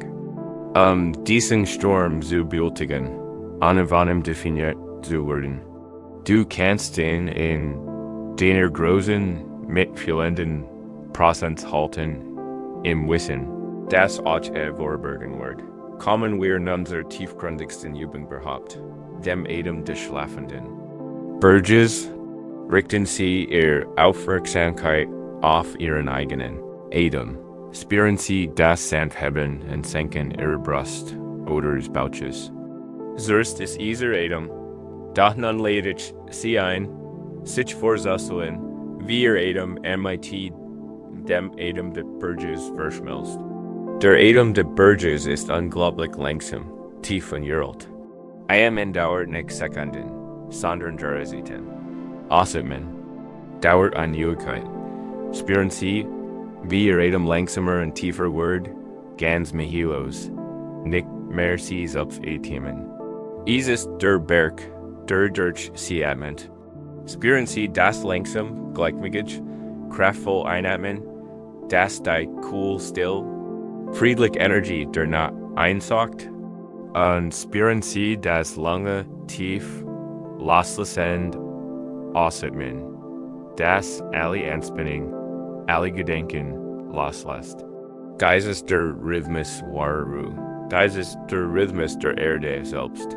Diesen Sturm zu bewältigen, an definiert zu werden. Du kannst ihn in deiner großen, mitfühlenden Prozents halten im Wissen, das auch Vorbergen wird. Kommen wir unser tiefgründigsten Übung überhaupt, dem Atem des Schlafenden. Burgess, richten Sie Ihre Aufmerksamkeit auf Ihren eigenen Atem. Spüren Sie das Sanftheben und Senken Ihrer Brust oder des Bauches. Zuerst ist Ihr Atem, doch nun lädt Sie ein, sich vorzustellen, wie Ihr Atem mit dem Atem des Burgess verschmilzt. Der Atem des Burgess ist unglaublich langsam, tief und uralt. Atmen dauert nicht Sekunden, sondern Jahrzehnte. Ausatmen dauert eine Ewigkeit. Spüren Sie, wie Ihr Atem langsamer und tiefer wird, ganz mihilos, nicht mehr Sie selbst atmen. Dies ist der Berg, der durch Sie atmet. Spüren Sie das langsam, gleichmäßig, kraftvoll Einatmen, das die cool, still, friedliche Energie der Nacht einsaugt, und spüren Sie das lange, tief, loslassend Ausatmen, das alle Anspannung, alle Gedanken loslässt. Dies ist der Rhythmus wahrer Ruhe. Dies ist der Rhythmus der Erde selbst.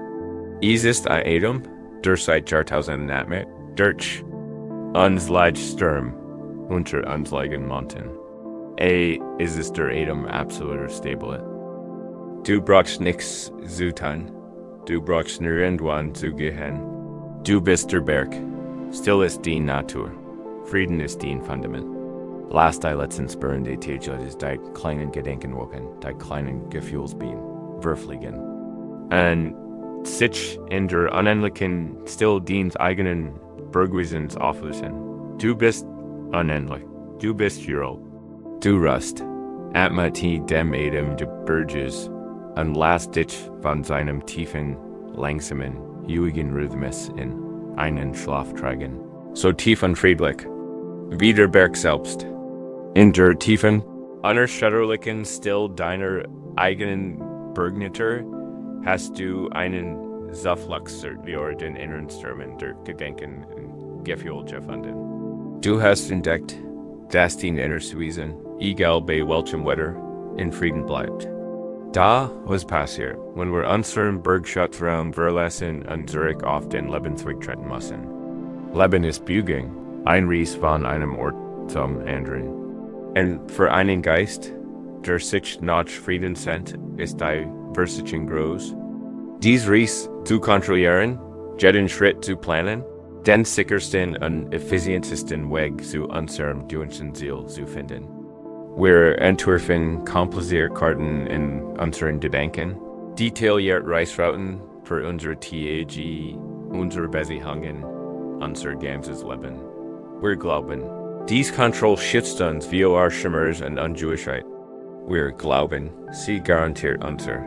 Dies ist ein Atem, der seit Jahrtausenden atmet, durch uns Sturm unter uns liegen Mountain. Ist es der Atem absoluter Stabilität. Du brauchst nichts zu tun. Du brauchst nirgendwann zu gehen. Du bist der Berg. Still ist die Natur. Frieden ist dein Fundament. Lass die letzten Spüren die Tätigkeit die kleinen Gedanken woken, die kleinen Gefühlsbienen, verfliegen. Und sich in der unendlichen Still deins eigenen Bergwissens auflösen. Du bist unendlich. Du bist uralt. Du ruhst. Atme dem Atem des Burgess und lass dich von seinem tiefen, langsamen, ruhigen Rhythmus in einen Schlaf tragen. So tief und friedlich, wie der Berg selbst. In der tiefen, unerschütterlichen Still deiner eigenen Bergnatur hast du einen Zufluchtsort für den inneren Stürmen der Gedanken und Gefühle gefunden. Du hast entdeckt, dass dein inneres Wesen, egal bei welchem Wetter, in Frieden bleibt. Da was passiert, wenn wir unseren Bergschatzraum verlassen und zurück auf den Lebensweg treten müssen. Leben ist Bewegung, ein Reis von einem Ort zum anderen. Und für einen Geist, der sich nach Frieden sehnt, ist die Versuchung groß. Dies Reis zu kontrollieren, jeden Schritt zu planen, den sichersten und effizientesten Weg zu unserem gewünschten Ziel zu finden. Wir entwerfen komplizierte Karten in unseren Gedanken, detailliert Reisrouten für unsere TAG, unsere Beziehungen, unser ganzes Leben. Wir glauben, dies Kontrolle schützt uns vor Schimmers und Ungewissheit. Wir glauben, sie garantiert unser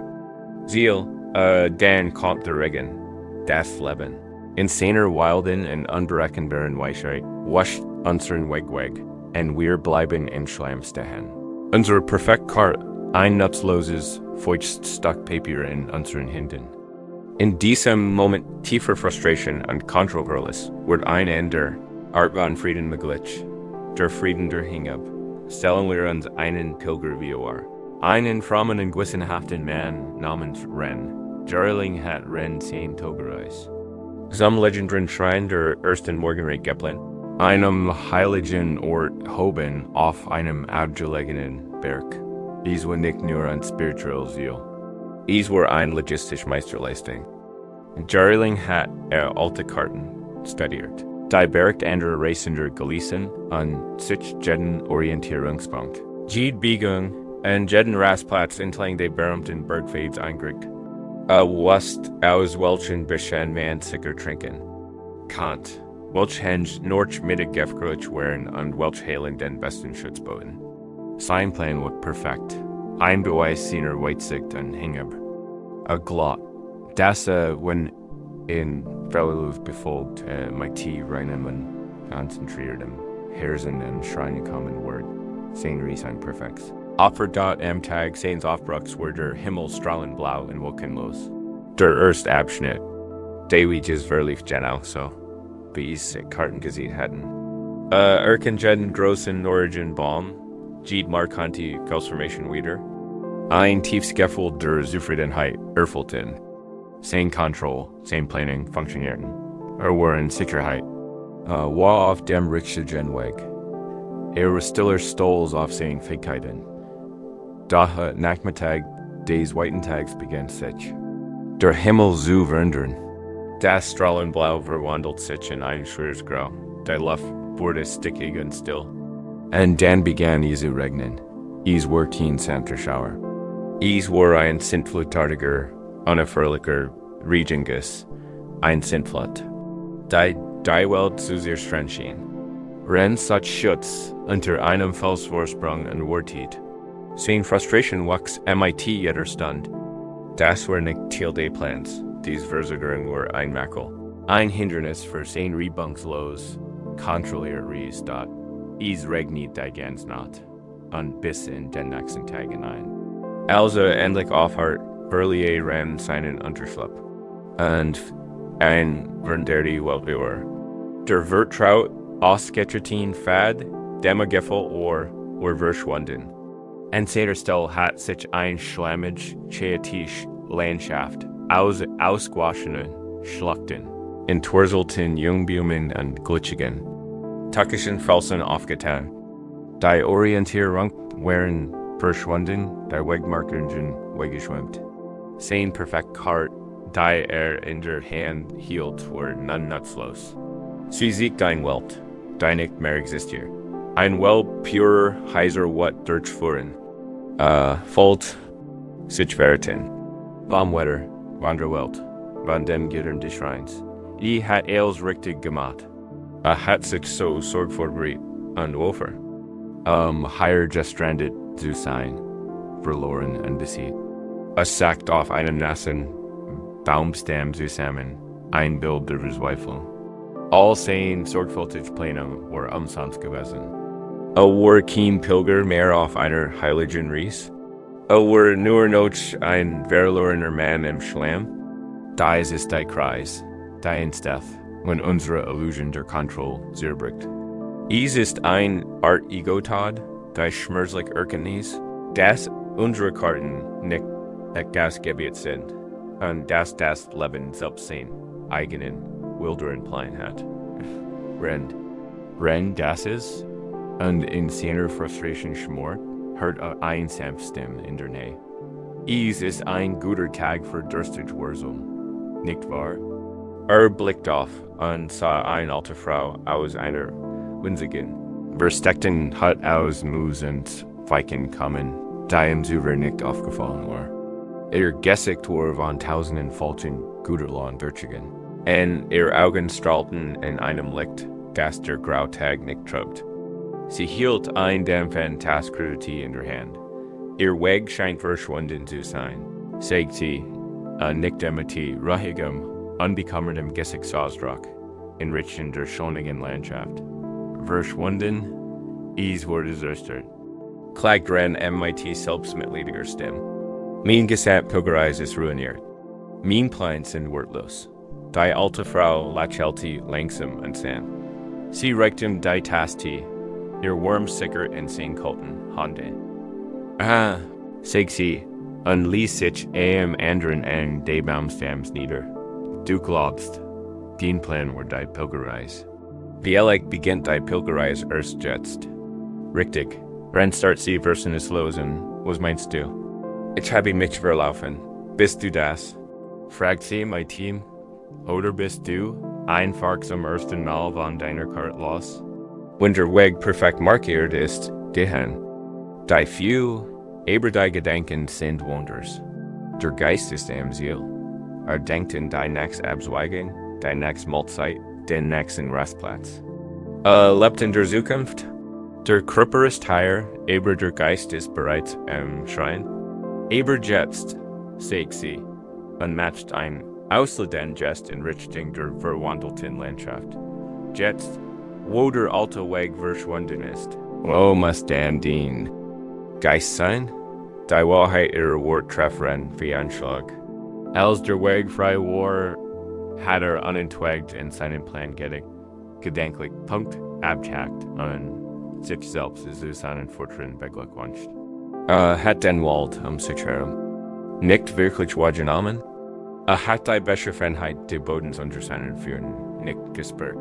Ziel, dann kommt der Regen, das Leben. In seiner wilden und unberechenbaren Weisheit wascht unseren Weg weg, und wir bleiben in Schleim stehen. Unsere Perfektkarte, ein nutzloses, feuchtes Stück Papier in unseren Händen. In diesem Moment tiefer Frustration und Kontrolles wird ein Ende Art von Frieden möglich. Der Frieden der Hingabe. Stellen wir uns einen Pilger vor. Einen frommen und gewissenhaften Mann namens Ren. Jahrelang hat Ren 10 Tage gereist. Zum legendären Schrein der ersten Morgenröte geplant, einem heiligen Ort oben auf einem abgelegenen Berg. Dies war nicht nur ein spirituelles Ziel. Dies war eine logistische Meisterleistung. Jahrelang hat alte Karten studiert. Die Berg andere Reisender gelesen und sich jeden Orientierungspunkt, jede Biegung und jeden Rastplatz entlang der berühmten Bergpfade eingerichtet. West aus welchen Bischen man sicher trinken. Kant, welch Henge Nordmittig gefgrüßt werden und welch Helen den besten Schutz boten. Sein Plan war perfekt. Ein Beweis seiner Weitsicht und Hingabe. A Glot, das wenn in Verlauf befolgt, mit Tee reinem und konzentriertem Herzen und Schreien kommen wird. Sein Riesen perfekt. Opfer dort am Tag seines Aufbruchs wurde der Himmel strahlend blau und wolkenlos. Der erste Abschnitt, Dailiges verlief genau so, wie es Karten gesehen hatten. Jeden großen Origin Baum, Jeed Markanti Gulsformation Wieder. Ein Tiefsgefühl der Zufriedenheit erfüllt. Same Control, same Planning funktionieren. Waren Sicherheit. War auf dem richtigen Weg. Stiller Stolz auf seinen Fähigkeiten. Da Nachmittag des weiten Tags beginnt sich. Der Himmel zu verändern. Das Strahlenblau verwandelt sich in ein schweres Grau. Die Luft wurde stickig und still. Und dann begann es zu regnen. Es war kein sanfter Schauer. Es war ein sintflutartiger, unerfreulicher Regenguss, ein Sintflut. Die Welt zu sehr streng schien. Ren such Schutz unter einem Felsvorsprung und Wartit. Sein Frustration wuchs MIT jeder Stund. Das war nicht Teil des Plans. Dies Versuchung war ein Makel. Ein Hindernis für sein Rebungslos, kontrolliert Ries dort. Es regnet die ganze Nacht. Und bis in den nächsten Tag hinein. Also endlich aufhört, Berlier ran seinen Unterschlupf. Und ein Veränderter Weltbewahr. Der Vertraut ausgetreten Fad, Demageffel or verschwunden. Und seitdem hat sich ein schlammig, chaotisch Landschaft ausgewaschene Schluchten, entwurzelten Jungblumen und glitschigen, tückischen Felsen aufgetan. Die Orientierung waren verschwunden, die Wegmarkungen weggeschwemmt. Sein perfekt Kart, die in der Hand hielt, war nun nutzlos. Sie sieht ein Welt, die nicht mehr existiert. Ein Welt purer, heiser Wat durchfuhren. Volt sich verten. Baumwetter, Wanderwelt, von dem Gittern des Schreins. Hat alles richtig gemacht. Hat sich so sorgfältig und wofer. Higher gestrandet zu sein, verloren und besiegt. Sagt auf einen nassen Baumstamm zusammen, ein Bild der Verzweiflung. All sein sorgfältig Pläne war umsonst gewesen. War kein Pilger mehr auf einer heiligen Ries. War nur noch ein verlorener Mann im Schlamm. Dies ist die Kreis, die Insteth, wenn unsere Illusion der Kontrolle zerbricht. Es ist ein Art Ego-Tod, die schmerzlich Erkenntnis, dass unsere Karten nicht gasgebiet sind und dass das Leben selbst seinen eigenen wilderen Plan hat. Wenn das ist, und in seiner Frustration schmort, hört ein Sanftstimme in der Nähe. Es ist ein guter Tag für durstig Wurzeln, nicht wahr? Blickt auf und sah eine alte Frau aus einer winzigen, versteckten Hut aus Moos und Weichen kommen, die ihm zuvor nicht aufgefallen war. Gesicht war von tausenden falschen Güterlohn durchgegangen, und Augen strahlten in einem Licht, das der Grautag nicht trübt. Sie hielt ein Dämpfen Tastkredit in der Hand. Ihr Weg scheint verschwunden zu sein, sagt sie, nickt mit ruhigem, unbekümmertem Gesichtsausdruck, enrichend der schönen Landschaft. Verschwunden, es wurde zerstört. Klagt Ren MIT selbstmitleidiger Stimme. Mein Gesamtpilgereis ist ruiniert. Mein Plan sind wortlos. Die alte Frau lächelte langsam und sanft. Sie reichte ihm die Tasse, ihr wurmsicher in sein kalten Hände. Sagt sie, und ließ sich anderen an die Baumstamms nieder. Du glaubst, dein Plan war die Pilgerreise. Wie ehrlich beginnt die Pilgerreise erst jetzt. Richtig, Ren start sie versus los und was meinst du? Ich habe mich verlaufen. Bist du das? Fragt sie mein Team. Oder bist du einfach zum ersten Mal von deiner Karte los? Wenn der Weg perfekt markiert ist, Ihnen. Die few, aber die Gedanken sind Wunders. Der Geist ist am Ziel. Denkt in die nächste Abzweigung, die nächste Mahlzeit, den nächsten Rastplatz. Lebt in der Zukunft? Der Körper ist hier, aber der Geist ist bereits am Schrein. Aber jetzt, sagt sie, und matcht ein ausladenden Gest in Richtung der verwandelten Landschaft. Jetzt, wo der alte Weg verschwunden ist, wo muss dann dein Geist sein? Die Wahrheit ihrer Wort treffen veranschlag. Als der Weg frei war, hat unentwegt in seinen Plan gedanklich Punkt abgehakt und sich selbst zu seinen Fortschritten beglückwünscht. Hat den Wald sich herum nicht wirklich wahrgenommen? Hat die Beschaffenheit des Bodens unter seinen Füßen nicht gespürt?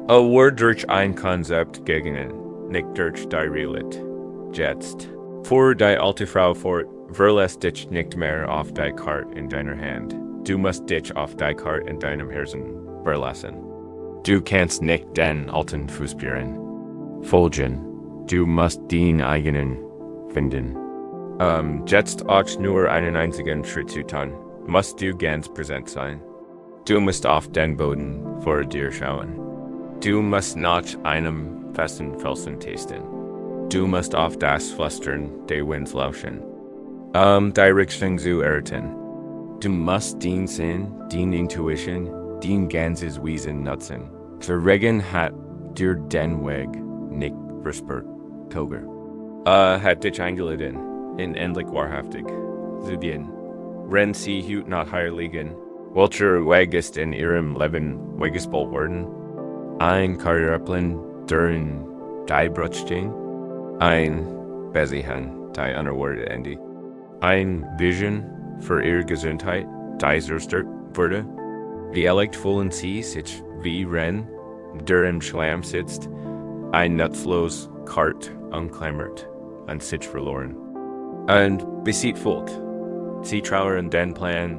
Wurde durch ein Konzept gegeben, nicht durch die Realität. Jetzt, vor die alte Frau fort, verlässt dich nicht mehr auf die Karte in deiner Hand. Du musst dich auf die Karte in deinem Herzen verlassen. Du kannst nicht den alten Fußspuren folgen. Du musst den eigenen finden. Jetzt auch nur einen einzigen Schritt zu tun, musst du ganz präsent sein. Du musst auf den Boden vor dir schauen. Du musst nach einem festen Felsen tasten. Du musst auf das Flüstern des Winds lauschen. Die Richtung zu erraten. Du musst den Sinn, den Intuition, den ganzes Wesen nutzen. Zu Regen hat dir den Weg nicht verspürt, Toger. Hat dich eingeladen, in endlich wahrhaftig zu gehen. Wenn Sie heute nach hier liegen, welcher Weg ist in Ihrem Leben weggespult worden? Ein Karriereplan durch die Brutstehen? Ein Besiegen, die Unterworte Ende? Ein Vision für Ihre Gesundheit, die zerstört wurde? Vielleicht fühlen Sie sich wie Ren, der im Schlamm sitzt, ein nutzlos Kart umklammert und sich verloren. Und besieht fühlt. Sie trauern den Plan,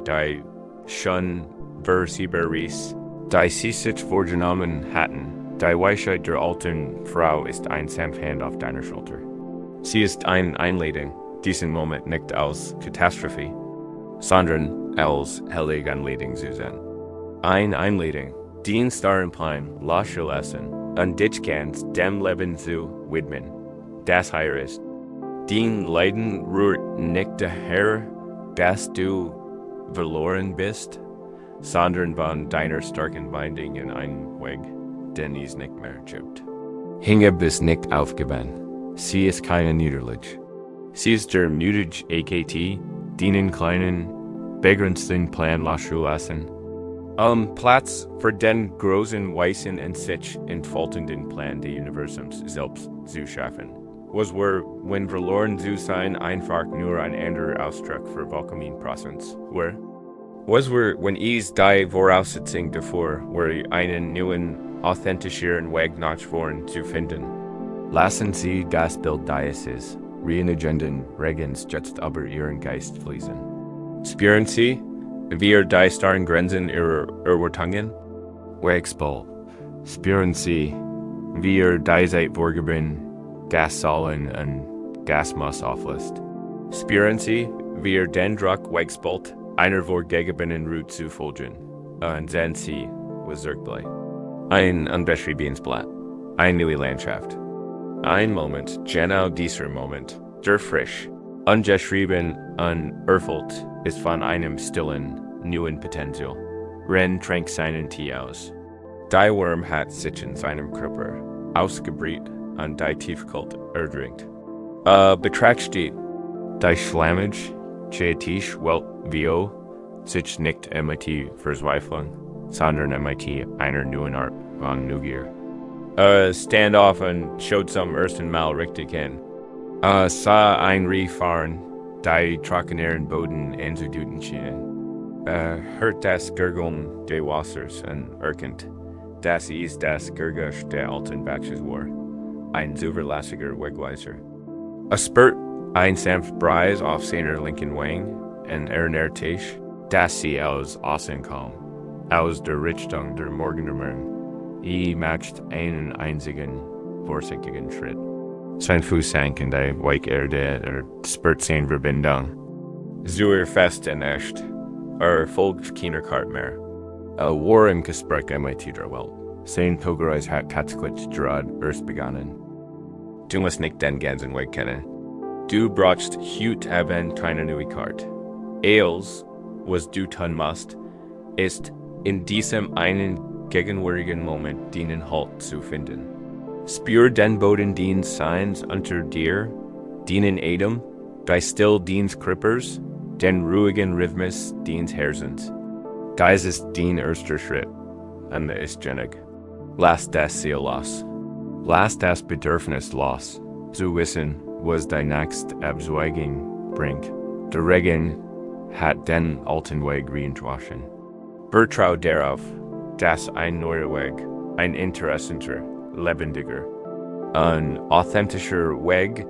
die schon versieber ist, die sie sich vorgenommen hatten. Die Weisheit der alten Frau ist ein sanfte Hand auf deiner Schulter. Sie ist eine Einladung, diesen Moment nicht als Katastrophe, sondern als heilige Anleitung zu sehen. Eine Einladung, den starren Plan loszulassen und dich ganz dem Leben zu widmen, das hier ist. Den Leiden rührt nicht daher, dass du verloren bist, sondern von deiner starken Bindung in einen Weg, den es nicht mehr gibt. Hinge bist nicht aufgeben. Sie ist keine Niederlage. Sie ist der mutige AKT, den kleinen, begrenzten Plan loszulassen. Platz für den großen, weißen und sich entfaltenden Plan des Universums selbst zu schaffen. Was wenn verloren zu sein einfach nur ein anderer Ausdruck für Willkommenpräsenz war? Was wenn es die Voraussetzung davor war, einen neuen, authentischeren Weg nach vorn zu finden? Lassen Sie das Bild dieses Reagenden Regens jetzt über Ihren Geist fließen. Spüren Sie, wie die starren Grenzen Ihrer Erwartungen wegspolt. Spüren Sie, wie diese Vorgaben Gassäulen und Gasmaß auflässt. Spüren Sie, wie den Druck wegspolt, einer vorgegebenen Route zu folgen. Und sehen Sie, was zurückbleibt. Ein unbeschriebenes Blatt. Eine neue Landschaft. Ein Moment, genau dieser Moment, der frisch, ungeschrieben und erfüllt ist von einem stillen, neuen Potenzial. Ren trank seinen Tee aus. Die Wurm hat sich in seinem Körper ausgebrüht und die Tiefkult erdrückt. Betracht die schlammig, Tisch Welt Vio sich nicht mit Verzweiflung, sondern mit einer neuen Art von Neugier. Stand auf und schaut zum ersten Mal richtig hin. Sah ein Rief fahren, die trockeneren Boden anzuduten schienen. Hört das Gurgeln des Wassers und erkennt, das ist das Gurgusch der alten Bachs war. Ein zuverlässiger Wegweiser. Spürt ein sanft Breis auf seiner linken Wang und erinnert sich, dass sie aus Außen kam, aus der Richtung der Morgendämmerung. Macht einen einzigen, vorsichtigen Schritt. Sein Fuß sank in die weiche Erde, spürt seine Verbindung. Zur fest und echt, folgt keiner Kart mehr. War im Gespräch mit der Welt. Sein Togereis hat tatsächlich gerade erst begonnen. Du musst nicht den ganzen Weg kennen. Du brauchst heute Abend keine neue Karte. Alles, was du tun musst, ist in diesem einen gegenwärtigen Moment den Halt zu finden. Spür den Boden den Seins unter dir, den Atem, die still dens Krippers, den ruhigen Rhythmus dens Herzens. Dies ist den erster Schritt, und ist genug. Lass das Ziel los. Last das Bedürfnis los. Zu wissen, was die nächste Abzweigung bringt. Der Regen hat den alten Weg reingewaschen. Vertrau darauf, dass ein neuer Weg, ein interessanter, lebendiger, ein authentischer Weg,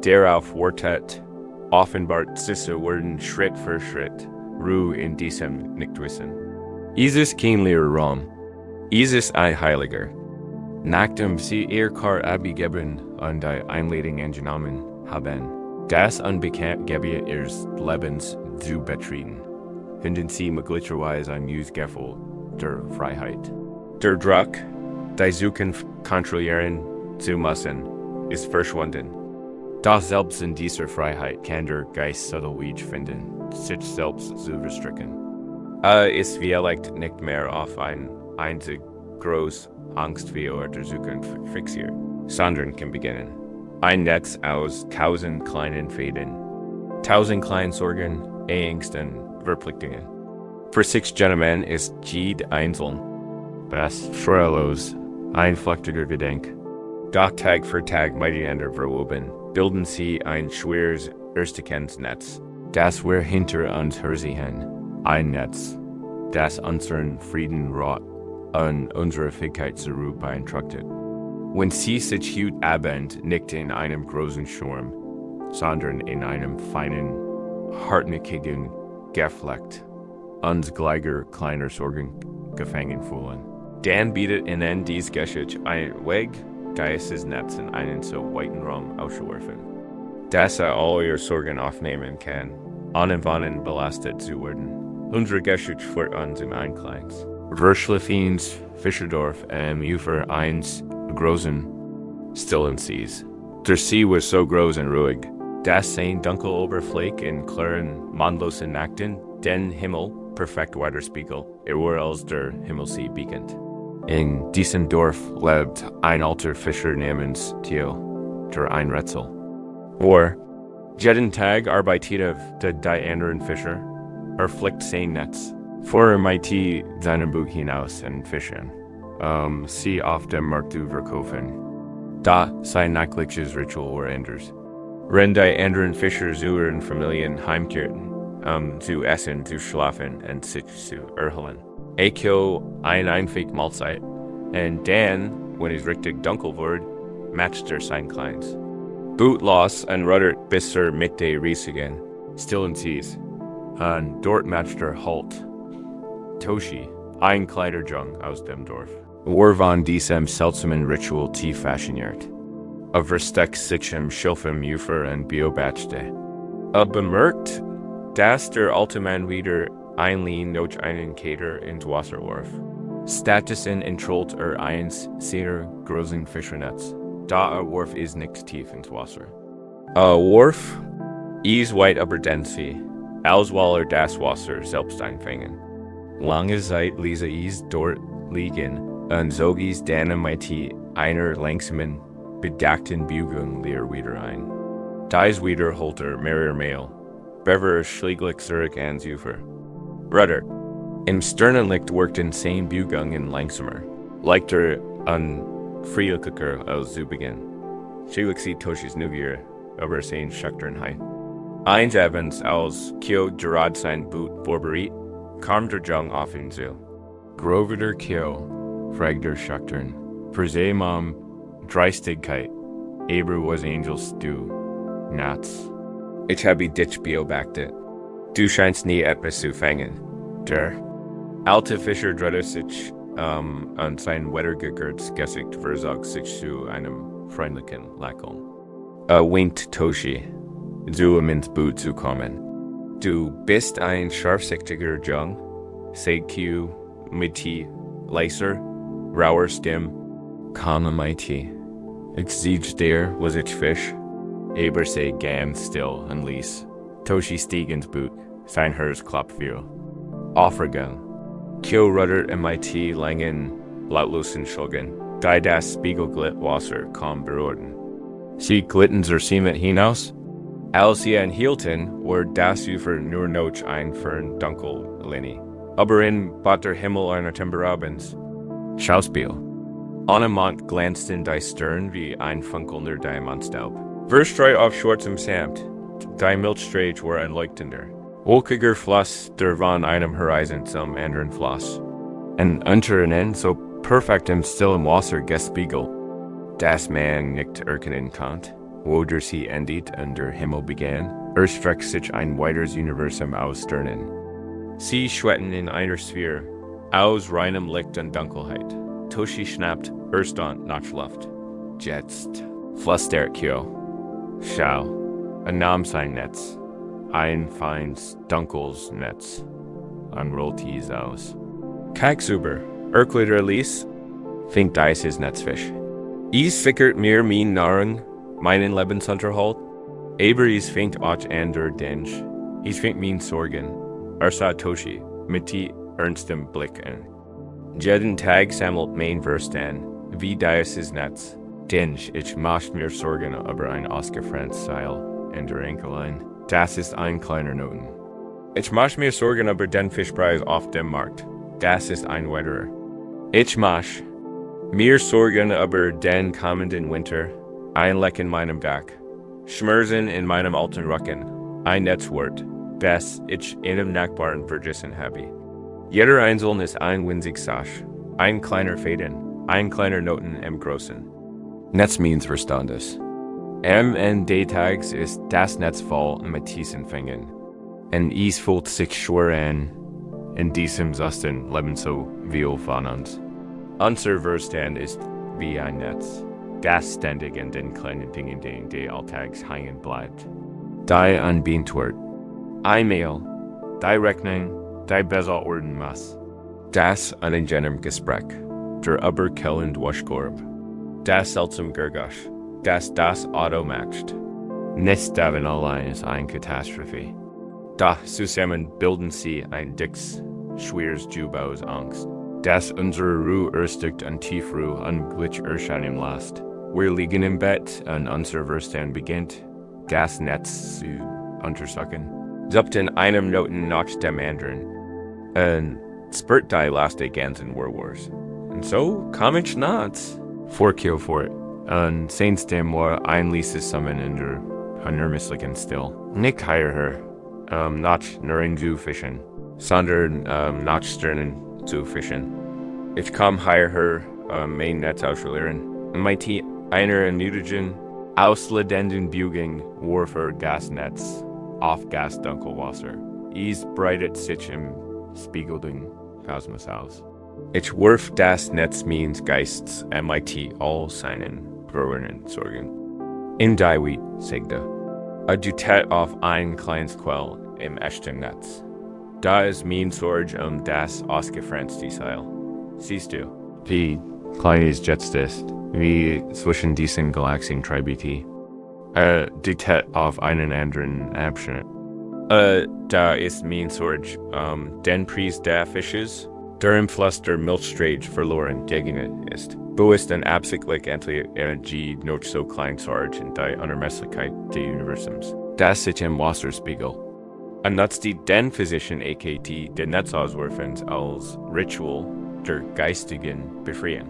darauf wartet, offenbart sich werden Schritt für Schritt, Ruhe in diesem Nichtwissen. Isis kein leerer Raum, Isis ein Heiliger. Nachdem sie ihr Kar abgegeben und die Einladung angenommen haben, das unbekannt Gebiet ihres Lebens zu betreten, finden sie möglicherweise ein neues Gefühl der Freiheit. Der Druck, die Zukunft kontrollieren zu müssen, ist verschwunden. Doch selbst in dieser Freiheit kann der Geist subtil Wege finden, sich selbst zu restricken. Ist vielleicht nicht mehr auf ein einzig groß Angst vor der Zukunft fixiert, sondern kann beginnen. Ein Netz aus 1000 kleinen Fäden, 1000 kleinen Sorgen, Ängsten, Verpflichtungen. Für sich Gentlemen ist jede einzeln, was schwerelos, einflüchtiger Gedenk. Doch Tag für Tag miteinander verwoben, bilden sie ein schweres Erstekensnetz, das wir hinter uns hersehen. Ein Netz, das unseren Frieden rot und unsere Fähigkeit zur Ruhe beeinträchtigt. Wenn sie sich heute Abend nicht in einem großen Sturm, sondern in einem feinen, hartnäckigen Geflecht uns gleicher kleiner Sorgen gefangen fühlen, dann bietet Ihnen diese Geschichte einen Weg, Geistesnetz in einen so weiten Raum auszuwerfen, dass all Ihre Sorgen aufnehmen kann, ohne belastet zu werden. Unsere Geschichte führt uns im Einkleins. Verschlafens, Fischerdorf, Ufer 1, großen, stillen Sees. Der See war so groß und ruhig, dass sein dunkel Oberfläche in klaren, mondlosen Nächten den Himmel perfekt widerspiegelt, war als der Himmelsee beacont. In diesem Dorf lebt ein alter Fischer namens Theo, der ein Rätsel. Jeden Tag arbeitet die anderen Fischer, flickt sein Netz. Vor might seinem Buch hinaus und fischen, sie auf dem Markt zu verkaufen. Da sein nächtliches Ritual war anders. Wenn die anderen Fischer zu ihren Familien heimkehrten, zu essen, zu schlafen und sich zu erholen. Echo eine einzige Mahlzeit, und dann, wenn es richtig dunkel wurde, matcht sein Kleins. Boot los und ruddert bis zur Mitte riesigen, stillen Sees, und dort matcht Halt. Toshi, ein Kleiderjung aus dem Dorf, von diesem seltsamen Ritual tief fasziniert. Versteckt sich im Schilfem Ufer und beobachtete. Bemerkt, dass der alte Mann wieder einlehnt durch einen Kater ins Wasser warf. Stattdessen entrollt eins seiner großen Fischernetz. Da warf ist nicht tief ins Wasser. Warf ist weit über den See, als weil das Wasser selbst einfangen. Lange Zeit ließ es dort liegen und zog es dann mit einer langsamen, bedachten Biegung leer wieder ein. Dies wieder holt mehrere Mail, bever schläglich zurück ans Ufer. Rudder, im Sternenlicht wirkten sein Biegungen langsamer, leichter und friedlicher als zu Beginn. Schläglich sieht Toshis Neugier über sein Schüchternheit. Eins Abends, als Kyo gerade sein Boot vorbereitet, kam der Jung auf ihn zu. Grover der Kyo, fragt der Schüchtern, verseh Dreistigkeit, aber was Angels du, nachts. Ich habe dich beobachtet. Du scheinst nie etwas zu fangen. Der alte Fischer drehte sich und sein wettergegürtes Gesicht versog sich zu einem freundlichen Lächeln. Winkt Toshi, zu ihm ins Boot zu kommen. Du bist ein scharfsichtiger Jung, sagt Q mit leiser, rauer Stimme. Kana mighty. Ich siege der, was ich fisch. Aber sei ganz still und ließ. Toshi stieg ins Boot, sein Herz klappfiel. Aufgegangen. Q ruddert MIT langen, lautlosen Schulgen, die das spiegelglatt Wasser kaum berührten. Sie glitten zur Cement hinaus. Als sie anhielten, war das Ufer nur noch ein fern dunkel Linie. Aber in bat der Himmel einer Timberabends. Schauspiel. Annemont glanced in die Stirn wie ein funkelnder Diamantstaub. Verstreu auf schwarzem Samt, die Milchstrage war ein leuchtender. Wolkiger Floss der von einem Horizon zum anderen Floss. Und unter ihnen so perfekt im stillen Wasser gespiegelt. Das man nicht erkennen konnte, wodurch sie endet und der Himmel begann, erstreckt sich ein weiteres Universum aus Sternen. Sie schwetten in einer Sphäre, aus reinem Licht und Dunkelheit. Toshi schnappt, erstaunt nach Luft. Jetzt floss der Kyo. Schau, nahm sein Netz. Ein feins, dunkles Netz. Unrollt dies aus. Tagsüber, erklärt Lies, fängt dieses Netzfisch. Is fickert mir mein Nahrung, meinen Lebensunterhalt, aber is fängt auch an der Densch. Is fängt mein Sorgen. Sah Toshi, mit die ernstem Blick an. Jeden Tag sammelt mein Verstand, wie dieses Netz. Densch, ich mach mir Sorgen über ein ausgefranst Seil in der Enkelein. Das ist ein kleiner Noten. Ich mach mir Sorgen über den Fischpreis auf dem Markt. Das ist ein weiterer. Ich mach mir Sorgen über den kommenden Winter. Ein Leck in meinem Dach. Schmerzen in meinem alten Rücken. Ein Netzwort, das ich einem Nachbarn vergessen habe. Jeder Einzelne ist ein winzig Sasch. Ein kleiner Faden. Ein kleiner Noten im Großen. Netz means Verstandes. Am Ende Tags ist das Netz voll mit diesen Fängen. Und es fühlt sich schwer an, in diesem Sasten leben so viel von uns. Unser Verstand ist wie ein Netz, das ständig in den kleinen Dingen, die alltags hängen bleibt. Die anbietet wird. E-Mail, die Rechnung, die bezahlt werden muss. Das an jenem Gespräch, der überkellend Waschkorb. Das seltsam Gergasch, das Auto macht. Nicht davon allein ist eine Katastrophe. Da zusammen bilden sie ein dickes, schweres Jub aus Angst. Das unsere Ruhe erstickt an Tiefruhe an Glitch erscheinen lässt. Wir liegen im Bett und unser Verstand beginnt, das Netz zu untersuchen. Suppt in einem Noten nach dem anderen. Und spürt die Last ganzen Warwars. Und so kam ich nachts. Vorkiel fort. Und seitdem war ein Lise Summon in der unermesslichen Still. Nicht heirer, nach Nuren zu fischen, sondern nach Sternen zu fischen. Ich kam heirer, mein Netz auszuleeren. Und mein Tee einer nütigen, ausledenden Büging war für Gasnetz auf Gasdunkelwasser. Es breitet sich im spiegelnden Kosmos aus. Ich warf das Netz meines Geists mit all seinen größeren Sorgen. In die segte. Du auf ein kleines Quell im echten Netz. Da ist mein Sorge das ausgefranste Seil. Siehst du, wie klein es jetzt ist, wie zwischen diesen Galaxien treibt. Du auf einen anderen Abschnitt. Da ist mein Sorge, den Preis der Fisches, der im Fluss der Milchstrage verloren gegangen ist. Wo ist denn absichtlich Energie noch so klein Sorge in der Unermesslichkeit des Universums? Das sich im Wasserspiegel. Und nutzt die den physischen AKT den Netzauswurfens als Ritual der geistigen Befreiung.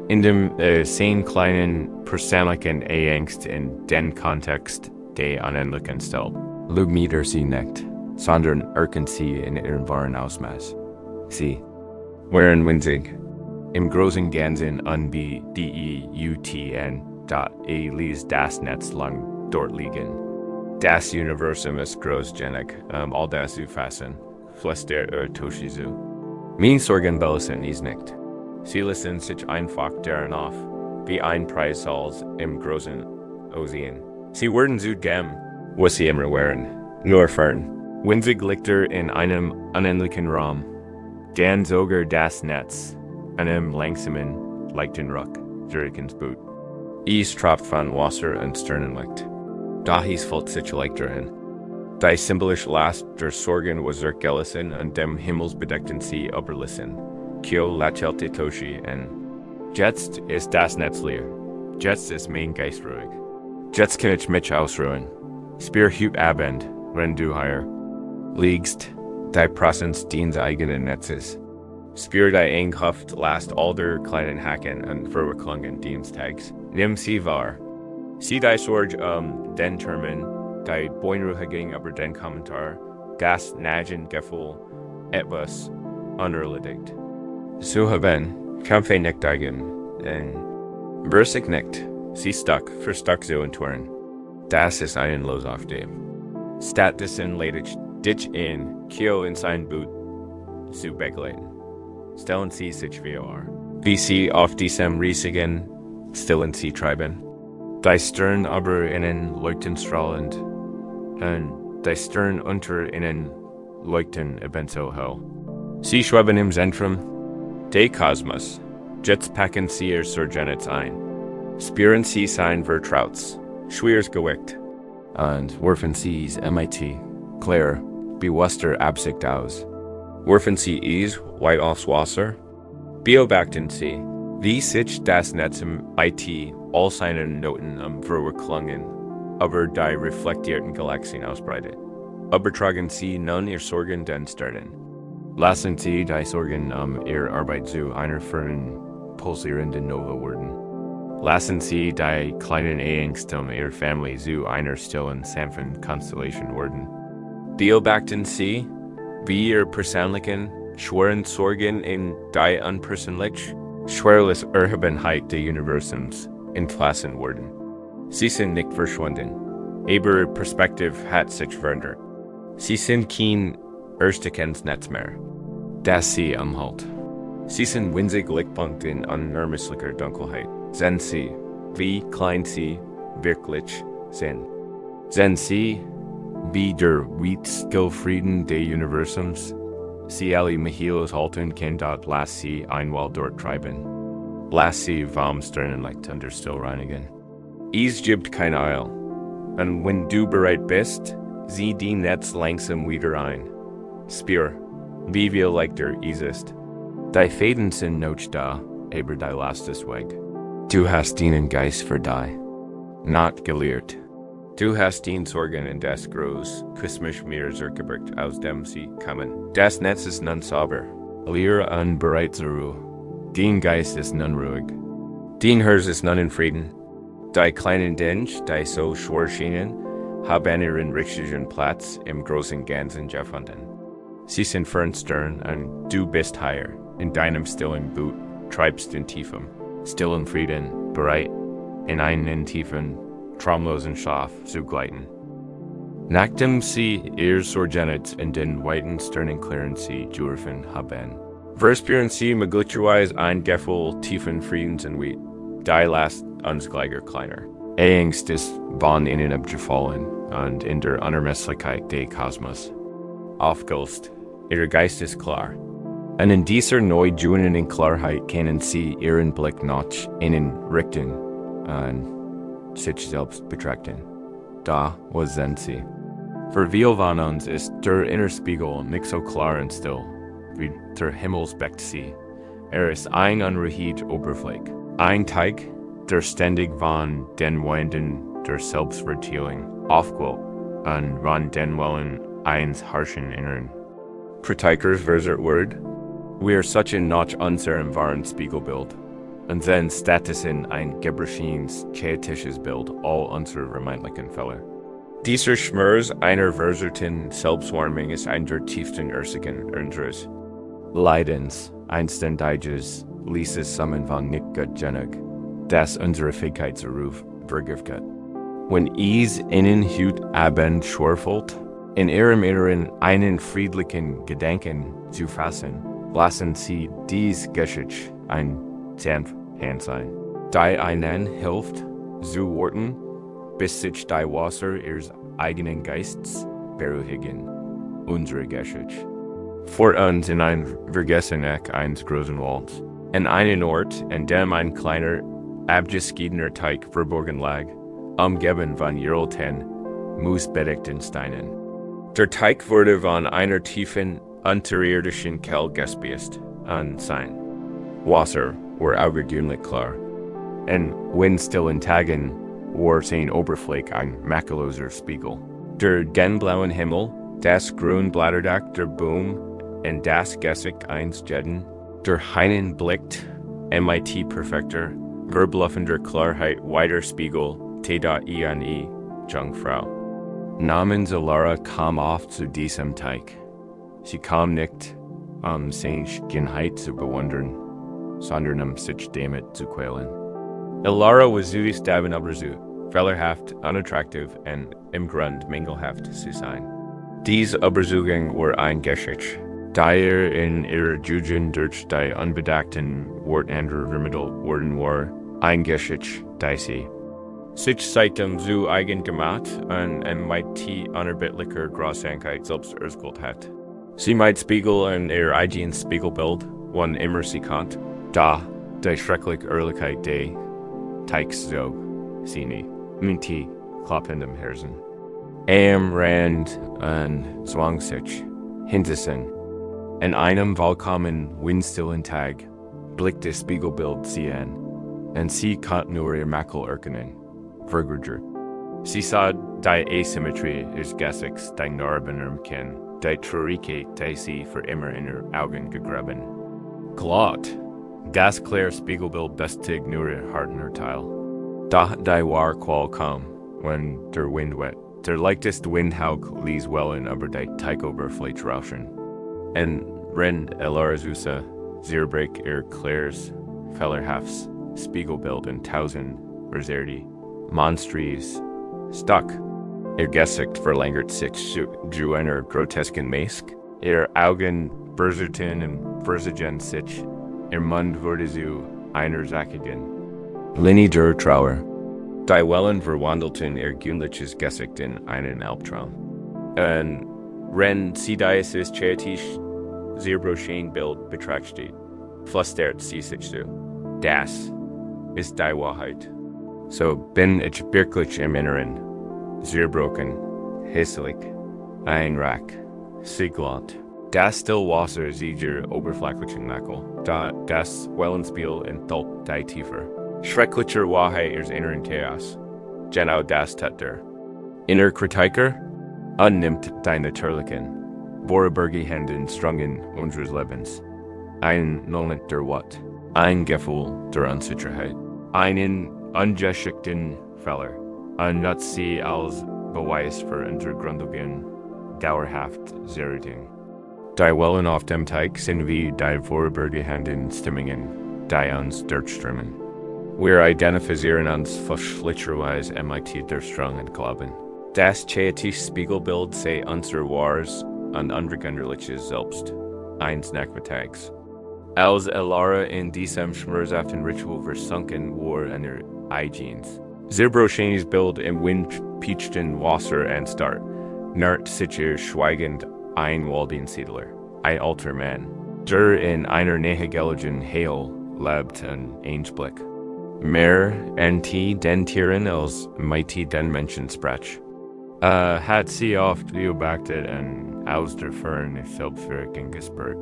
In dem sehr kleinen persönlichen Angst in den Kontext der unendlichen Stelle. Lugmeter sie nicht, sondern erkennen sie in ihrem wahren Ausmaß. Sie wären winzig. Im großen Ganzen unbedeutn, da ließ das Netz lang dort liegen. Das Universum ist großgenig, all das zu fassen, fließt der Toshi zu. Meine Sorgen belsen ist nicht. Sie lassen sich einfach daran auf, wie ein Preis als im großen Ozean. Sie werden zu dem, was sie immer wären, nur fern. Winzig Lichter in einem unendlichen Raum. Dan sogar das Netz, einem langsamen, leichten Ruck, durch ins Boot. Es tropft von Wasser und Sternenlicht. Da hieß fällt sich leicht dahin. Die symbolische Last der Sorgen was gelassen und dem himmelsbedeckten See überlassen. Kyo lächelte Toshi und jetzt ist das Netz leer. Jetzt ist mein Geist ruhig. Jetzt kann ich mich ausruhen. Spür hüb abend, wenn du hier liegst, die Präsenz deines eigenen Netzes. Spür die Enghaft last alder kleinen Hacken und verklungen Dienstags. Nimm sie wahr. Sie die Sorge den Termin, die Boinruhiging über den Kommentar, Gas nagen Gefühl, etwas unerledigt. So haben, Kampfe nicht dagegen, Bursig nicht, sie verstuck so in Turen. Das ist einen Los auf dem. Statt dessen leidet dich in, Kio in sein Boot, zu begleiten. Stellen Sie sich wie wie Sie auf diesem riesigen, stillen Sie treiben. Die Stirn aber innen leuchten strahlend, und die Stirn unter innen leuchten ebenso hell. Sie schweben im Zentrum, der Kosmos, jetzt packen Sie Ihr Surgenitz ein. Spüren Sie sein Vertrauts, schweres Gewicht, und werfen Sie's MIT, klar, bewusster Absicht aus. Werfen Sie es weit aufs Wasser? Beobachten Sie, wie sich das Netz im IT all seinen Noten verklungen, aber die reflektierten Galaxien ausbreitet. Übertragen Sie nun Ihr Sorgen den Sternen. Lassen Sie die Sorgen Ihre Arbeit zu einer fernen, pulsierenden Nova werden. Lassen Sie die kleinen Ängste Ihrer Familie zu einer stillen, sanften Konstellation werden. Beobachten Sie, wie Ihr persönlichen, schweren Sorgen in die unpersönlich, schwerlich Erhabenheit des Universums entlassen werden. Sie sind nicht verschwunden. Ihre Perspektive hat sich verändert. Sie sind kein Erstekens mehr, das Sie umhält. Sie sind winzig Lichtpunkt in unermesslicher Dunkelheit. Sind Sie, wie klein Sie wirklich sind. Sind Sie, wie der Frieden des Universums, Sie alle Michilos halten kann dort lass Sie einmal dort treiben. Lass Sie vom Sternenlicht still reinigen. Es gibt keine Eil. Und wenn du bereit bist, sieh die Netz langsam wieder ein. Spür, wie viel leichter es ist. Die Fäden sind noch da, aber die Last ist weg. Du hast Ihren Geist für die. Not gelehrt. Du hast den Sorgen in das groß, kosmisch Meer zurückgebracht, aus dem sie kommen. Das Netz ist nun sauber. Ihre und bereit zur Ruhe. Den Geist ist nun ruhig. Den Herz ist nun in Frieden. Die kleinen Dinge, die so schwer schienen, haben ihren richtigen Platz im großen Ganzen gefunden. Sie sind fernstern und du bist higher. In deinem stillen Boot treibst in tiefem, stillen Frieden, bereit, in einen tiefen, traumlosen Schlaf zu gleiten. Nachdem Sie Ihr Sorgenitz in den weiten Sternenklaren Sie geworfen haben, verspüren Sie möglicherweise ein Gefühl tiefen Friedens und Wit. Die Last uns gleicher kleiner. Angst ist von Ihnen abgefallen und in der Unermesslichkeit des Kosmos. Aufgelöst, Ihr Geist ist klar. Und in dieser neu gewonnenen Klarheit können Sie Ihren Blick nach innen richten und sich selbst betrachten. Da, wo sind Sie? Für viele von uns ist der Innerspiegel nicht so klar und still, wie der Himmelsbeck Sie. Ist ein unruhige Oberfläche. Ein Teig, der ständig von den Winden der Selbstverteilung aufquillt und von den Wellen eines harschen Innern. Praktikers versus Word. Wir searchen nach unserem wahren Spiegelbild. Und dann statusen ein gebrechenes, chaotisches Bild all unserer vermeintlichen Fälle. Dieser Schmerz einer versuchten Selbstwarming ist ein der tiefsten Ursachen unseres Leidens, einständiges, ließes Sammeln von nicht gut genug, das unsere Fähigkeit zur Ruhe vergiftet. Wenn es ihnen hüt abend schwerfällt, in ihrem Inneren einen friedlichen Gedanken zu fassen, lassen Sie diese Geschichte ein sanft Hand sein. Die einen hilft, zu worten, bis sich die Wasser ihres eigenen Geistes beruhigen. Unsere Geschichte. Vor uns in ein Vergesseneck eines großen Walds. In einen Ort, in dem ein kleiner, abgeschiedener Teich verborgen lag, umgeben von jerelten, moosbedeckten Steinen. Der Teich wurde von einer tiefen, unterirdischen Quelle gespeist, und sein Wasser war außergewöhnlich klar. Und windstillen Tagen war sein Oberfläche ein makelloser Spiegel. Der genblauen Himmel, das grün Blatterdach der Baum und das Gesicht eines jeden Der Heinen blickt, MIT Perfekter, verbluffender Klarheit weiter Spiegel, T.INE, Jungfrau. Namens Alara kam oft zu diesem Teig. Sie kam nicht, seine Genheit zu bewundern, sondern sich damit zu quälen. Alara was süß daven aber so, fehlerhaft, unattraktiv und im Grund mangelhaft zu sein. Diese Überzeugung war ein Geschichte, da in ihrer Jugend durch die unbedachten Wortänderer vermittelt worden war, ein Geschichte, da sie sich seitdem so eigen gemacht und MIT unerbittlicher Grausamkeit selbst erschult hat. Sie meint Spiegel in ihr eigenes Spiegelbild, wann immer sie kann, da die schreckliche Ehrlichkeit der Teigs so, sie nie, mit klappendem Herzen. Rand und zwang sich, hintersen. In einem vollkommen windstillen Tag blickte das Spiegelbild sie an, und sie konnte nur ihr Makel erkennen, vergrudert. Sie sah die Asymmetrie ihres Gesichts, die Narben im Kinn, die Traurigkeit, die sie für immer in ihr Augen gegraben. Glatt, das klare Spiegelbild bestigt nur ihr Hartenurteil. Da die Wahrqual kam, wenn der Wind weht. Der leichteste Windhauch ließ wellen über die Teigoberfläche rauschen. En Rind Elarazusa, Zierbrek ihr klares, fehlerhafts Spiegelbild in tausend Verzerti, Monstries, stuck. Ihr Gesicht verlängert sich zu einer grotesken Mask. Ihr Augen berserten und versagen sich. Ihr Mund wurde zu einer Sackigen. Linny der Trauer. Die Wellen verwandelten ihr gündliches Gesicht in einen Albtraum. Und wenn sie dieses Chaetisch Zierbroschenbild betrachtet, flüstert sie sich so. Das ist die Wahrheit. So bin ich wirklich im Inneren, zerbrochen, hässlich, einrach, sieglaut. Das Stillwasser sieht ihr oberflächlichen Makel, da das Wellenspiel enthalten die Tiefe. Schrecklicher Wahrheit ihres inneren Chaos. Genau das tut der. Inner Kritiker annimmt die natürlichen, vorübergehenden Händen Strungen unseres Lebens. Ein Moment der What, ein Gefühl der Unsicherheit, einen ungeschickten Fehler, und nutzt sie als Beweis für unsere Gründungen dauerhaft Zerrüttung. Die Wellen auf dem Teig sind wie die vorübergehenden Stimmungen, die uns durchströmen. Wir identifizieren uns fälschlicherweise MIT durchstrungen Glauben. Das chaotische Spiegelbild sei unser wahres und unveränderliches Selbst, eins Nachmittags. Als Alara in diesem schmerzhaften Ritual versunken war in ihr Eigenes. Zerbroschenes Bild im windpeitschten Wasser anstarrt, nährt sich ihr schweigend ein Waldensiedler, ein alter Mann, der in einer nähegeligen Heil lebt und Einblick. Mehr NT den Tieren als mighty den Menschen sprach. Hat sie oft beobachtet und aus der Ferne Selbstwirkung gespürt.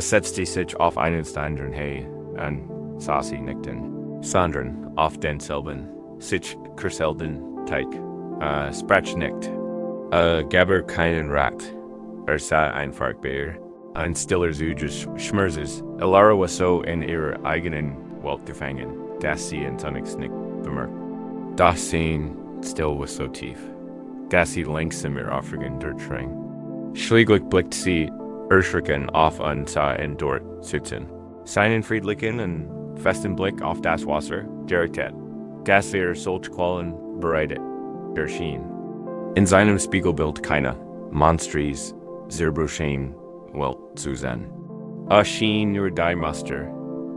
Setzte sich auf einen Standard Hay und sah sie nickten. Sondern auf denselben, sich kurselden Teig. Sprach nicht. Gab keinen Rat. Sah einfach bei ihr. Ein stiller Südes Schmerzes. Alara war so in ihrer eigenen Welt gefangen, dass sie in zunächst nicht bemerkt. Das Sehen still war so tief, dass sie langsam ihr Aufregen durchdrang. Schließlich blickte sie erschrocken auf und sah ihn dort sitzen. Seinen friedlichen und festen Blick auf das Wasser gerichtet, dass ihr solche Qualen bereitet erschien. In seinem Spiegelbild keine Monstries Zerbroschen Welt zu sehen. Erschien nur die Muster,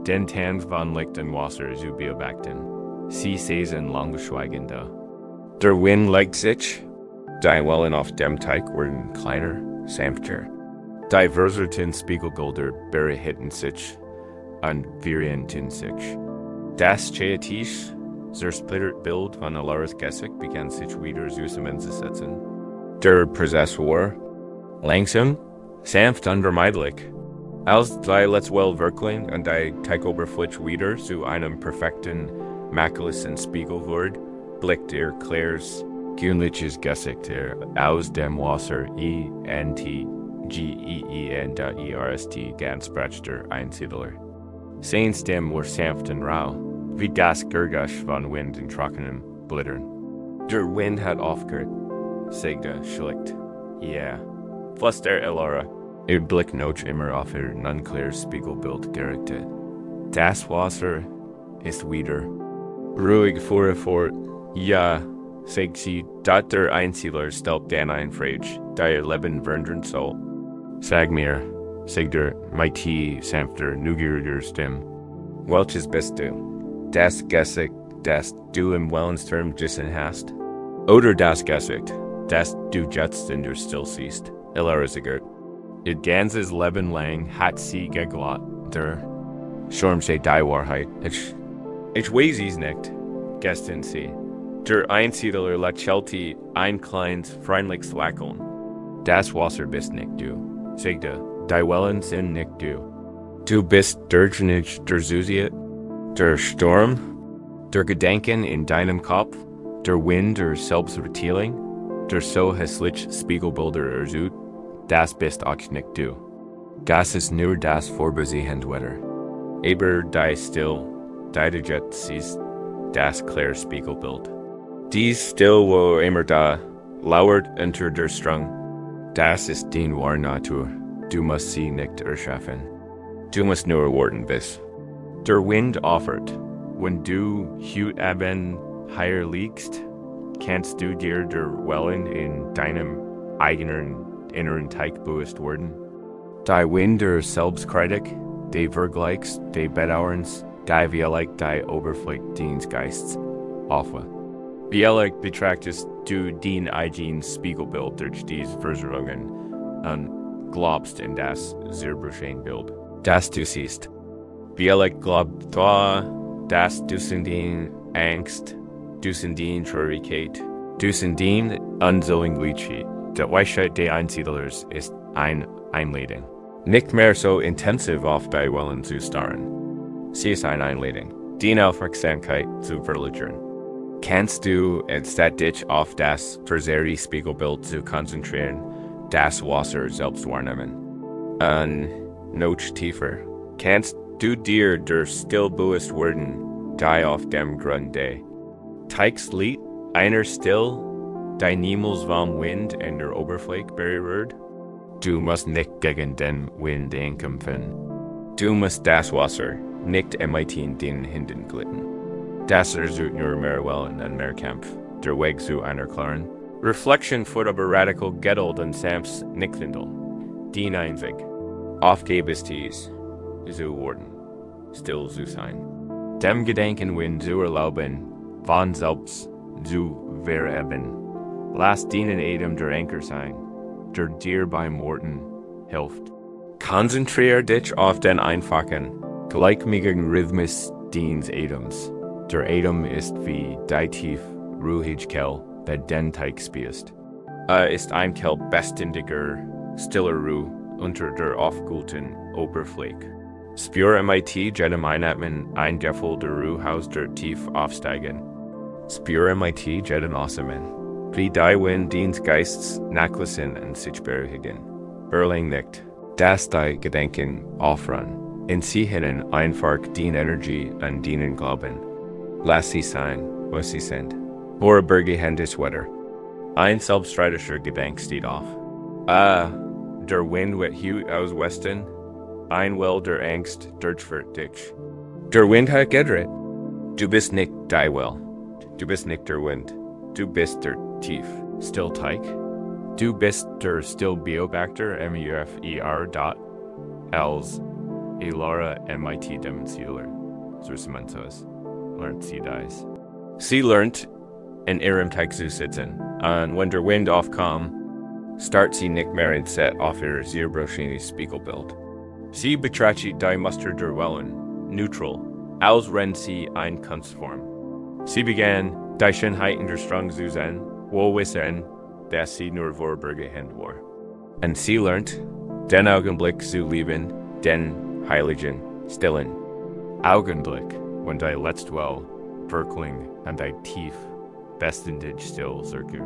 den Tanz von Licht und Wasser zu beobachten. Sie saßen lange schweigend da. Der Wind legt sich, die Wellen auf dem Teig wurden kleiner, sanfter. Die verserten Spiegelbilder bereiteten sich und variierten sich. Das chaotisch zersplitterte Bild von Alaras Gesicht begann sich wieder zusammenzusetzen. Der Prozess war langsam, sanft und vermeidlich. Als die letzte Welle wirklich und die Teigoberfläche wieder zu einem perfekten, makellosen Spiegel wurde, blickte ihr klares, gewöhnliches Gesicht aus dem Wasser INT G-E-E-N.E-R-S-T ganz Brachter Einsiedler. Sein Stem war sanft und rau, wie das Gergasch von Wind in trockenem Blittern. Der Wind hat aufgehört, sagte schlicht. Ja, flüster Elora. Ihr Blick noch immer auf ihr uncleares Spiegelbild gerichtet. Das Wasser ist wieder. Ruhig fuhr er fort. Ja, sagt sie, dat der Einsiedler stellt den ein Frage, da ihr Leben wandern soll. Sag mir, sagt der mighty, sanfter, neugieriger Stimme. Welches bist du? Das Gesicht, das du im Wellenstürm gissen hast? Oder das Gesicht, das du jetzt in der Still siehst? Ellerisiger. Ihr ganzes Leben lang hat sie geglaubt, der Schormsche die Wahrheit. Ich weiß es nicht, gestern sie. Der Einsiedler lächelte ein kleines, freundliches Lächeln. Das Wasser bist nicht du, sagte, die Wellen sind nicht du. Du bist der Genitsch der Susiet, der Sturm, der Gedanken in deinem Kopf, der Wind der Selbstverteilung, der so hässlich Spiegelbilder erzut, das bist auch nicht du. Das ist nur das vorbesehende Wetter. Aber die still, die du jetzt siehst, das klare Spiegelbild. Dies still wo immer da, lauert unter der Strang. Das ist die wahre Natur. Du musst sie nicht erschaffen. Du musst nur warten bis. Der Wind offert. Wenn du hüt eben hier liegst, kannst du dir der Wellen in deinem eigenen inneren Teig bewusst werden. Die Wind der Selbstkritik, die Vergleichs, die Bedauerns, die Vielek, die Oberfläche deines Geists, aufwe. Vielek betrachtest du dein eigenes Spiegelbild durch diese Versuchungen und glaubst in das Zerbrüchenbild, das du siehst. Vielek glaubt da, dass du in Angst, du in Traurigkeit, du in Unwilligkeit. Die Weisheit der Einsiedlers ist ein Einladung. Nicht mehr so intensiv auf die Wellen zu starren. Sie ist eine Einladung, die Aufmerksamkeit zu verlagern. Kannst du anstatt dich auf das verzerrte Spiegelbild zu konzentrieren, das Wasser selbst wahrnehmen? Noch tiefer. Kannst du dir der still bewusst werden, die auf dem Grunde. Teigs Lied einer still, die niemals vom Wind in der Oberfläche berührt? Du musst nicht gegen den Wind ankämpfen. Du musst das Wasser nicht imitieren den Händen glitten. Das erzeugt nur mehr Wellen und mehr Kampf, der Weg zu einer klaren Reflection führt aber radical Geduld und Sams Nichtwindeln. Die einzig. Aufgebesties zu worden, still zu sein. Dem Gedankenwind zu erlauben, von selbst zu vereben. Lass dienen Adem der Anker sein, der dir beim Worten hilft. Konzentrier dich auf den einfachen, gleichmäßigen Rhythmus deines Atems. Der Atem ist wie die tief, ruhige Kell, der den Teig spießt. Ist ein Kell beständiger, stiller Ruhe unter der aufgehüllten Oberfläche. Spüre MIT jedem Einatmen ein Gefühl der Ruhe aus der tief aufsteigen. Spüre MIT jeden Ausatmen, wie die Wind deines Geists nachlassen und sich beruhigen. Erling nicht, dass die Gedanken aufruhen, in sie hinein einfach die Energie und den Glauben. Lass sie sein, was sie sind. Vorübergehendes Wetter. Ein selbststreitischer Gedanke steht auf. Der Wind wird hüt aus Westen. Ein Well der Angst durchführt dich. Der Wind hat gedreht. Du bist nicht die Well. Du bist nicht der Wind. Du bist der tief, still Teig. Du bist der still Beobachter MUFER dot als Elora MIT Demonstieler. So lernt sie dies. Sie lernt in ihrem Teig zu sitzen. Und wenn der Wind aufkommt, start sie nicht mehr in Set auf ihr zerbrochenes Spiegelbild. Sie betrachtet die Muster der Wellen, neutral, als wenn sie ein Kunstform. Sie begann, die Schönheit der Strang zu sehen, wohl wissen, dass sie nur vorübergehend war. Und sie lernt, den Augenblick zu lieben, den heiligen, stillen Augenblick, wenn die letzte Well verklingt und die tief, beständig still zurückkehrt.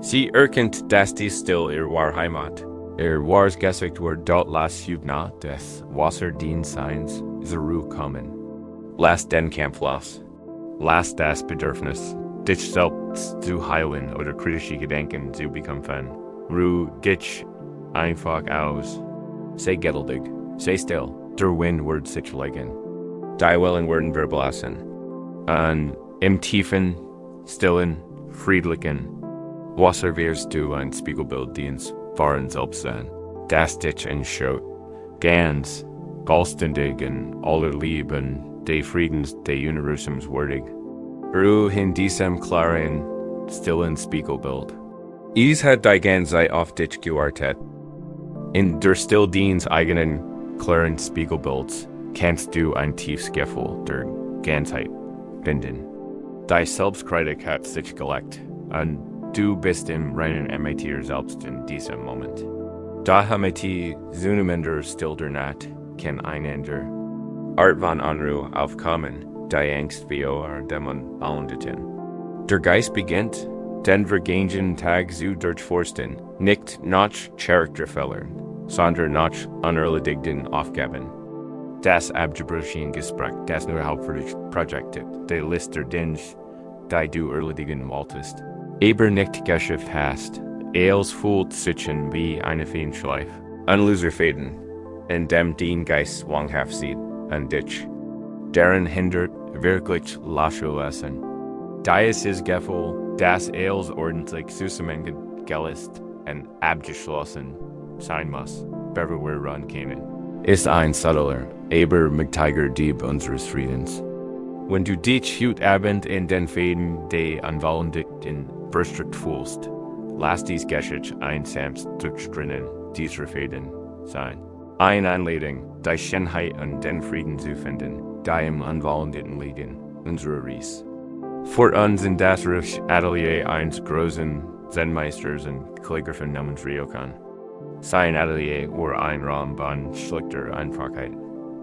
Sie erkennt, dass dies still ihr wahre Heimat, Wars Gesicht wordt dort las Hübna des Wasserdienstseins Zeru kommen. Last den Kampflos. Last das Bedürfnis, dich selbst zu heilen oder kritische Gedanken zu bekämpfen. Ruh dich einfach aus. Sei geduldig, sei still, der Wind wird sich legen. Die Wellen werden verblassen. Und im tiefen, stillen, friedlichen Wasser wirst du ein Spiegelbild deines wahren Selbst sein. Das dich entschaut, ganz, vollständig in aller Liebe des Friedens des Universums würdig. Ruh in diesem klaren, stillen Spiegelbild. Is hat die Ganzheit auf dich gewartet. In der still deines eigenen, klaren Spiegelbilds kannst du ein tiefes Gefühl der Ganzheit finden. Die Selbstkritik hat sich gelegt, und du bist im reinen Emitter selbst in diesem Moment. Da Hamitti zunehmender still der Nacht kann ein Ende Art von Unruhe aufkommen, die Angst wie Dämon baundeten. Der Geist beginnt, den vergangenen Tag zu durchforsten, nicht nach Charakterfehlern, sondern nach unerledigten Aufgaben. Das abgebrochene Gespräch, das nur hauptsächlich projektet, die List der Dinge, die du erledigen wolltest. Aber nicht geschafft hast, als fühlt sich wie eine Feenschleif. Ein Loserfäden, in dem dein Geist zwanghaft sieht, an dich. Daran hindert wirklich loszulassen. Dieses Gefühl, das als ordentlich zusammengelist und abgeschlossen sein muss, bevor wir ran können, ist ein subtler, aber mächtiger Dieb unseres Friedens. Wenn du dich heute Abend in den Fäden der Anwaltenden verstrickt fühlst, lass dies Geschichte ein sanftes Durchdringen dieser Fäden sein. Eine Anleitung, die Schönheit und den Frieden zu finden, die im Anwaltenden liegen, unsere Ries. Vor uns in das Atelier eines großen Zen-Meisters und Kalligraphen namens Ryokan. Sein Atelier war ein Raum von schlichter Einfachheit.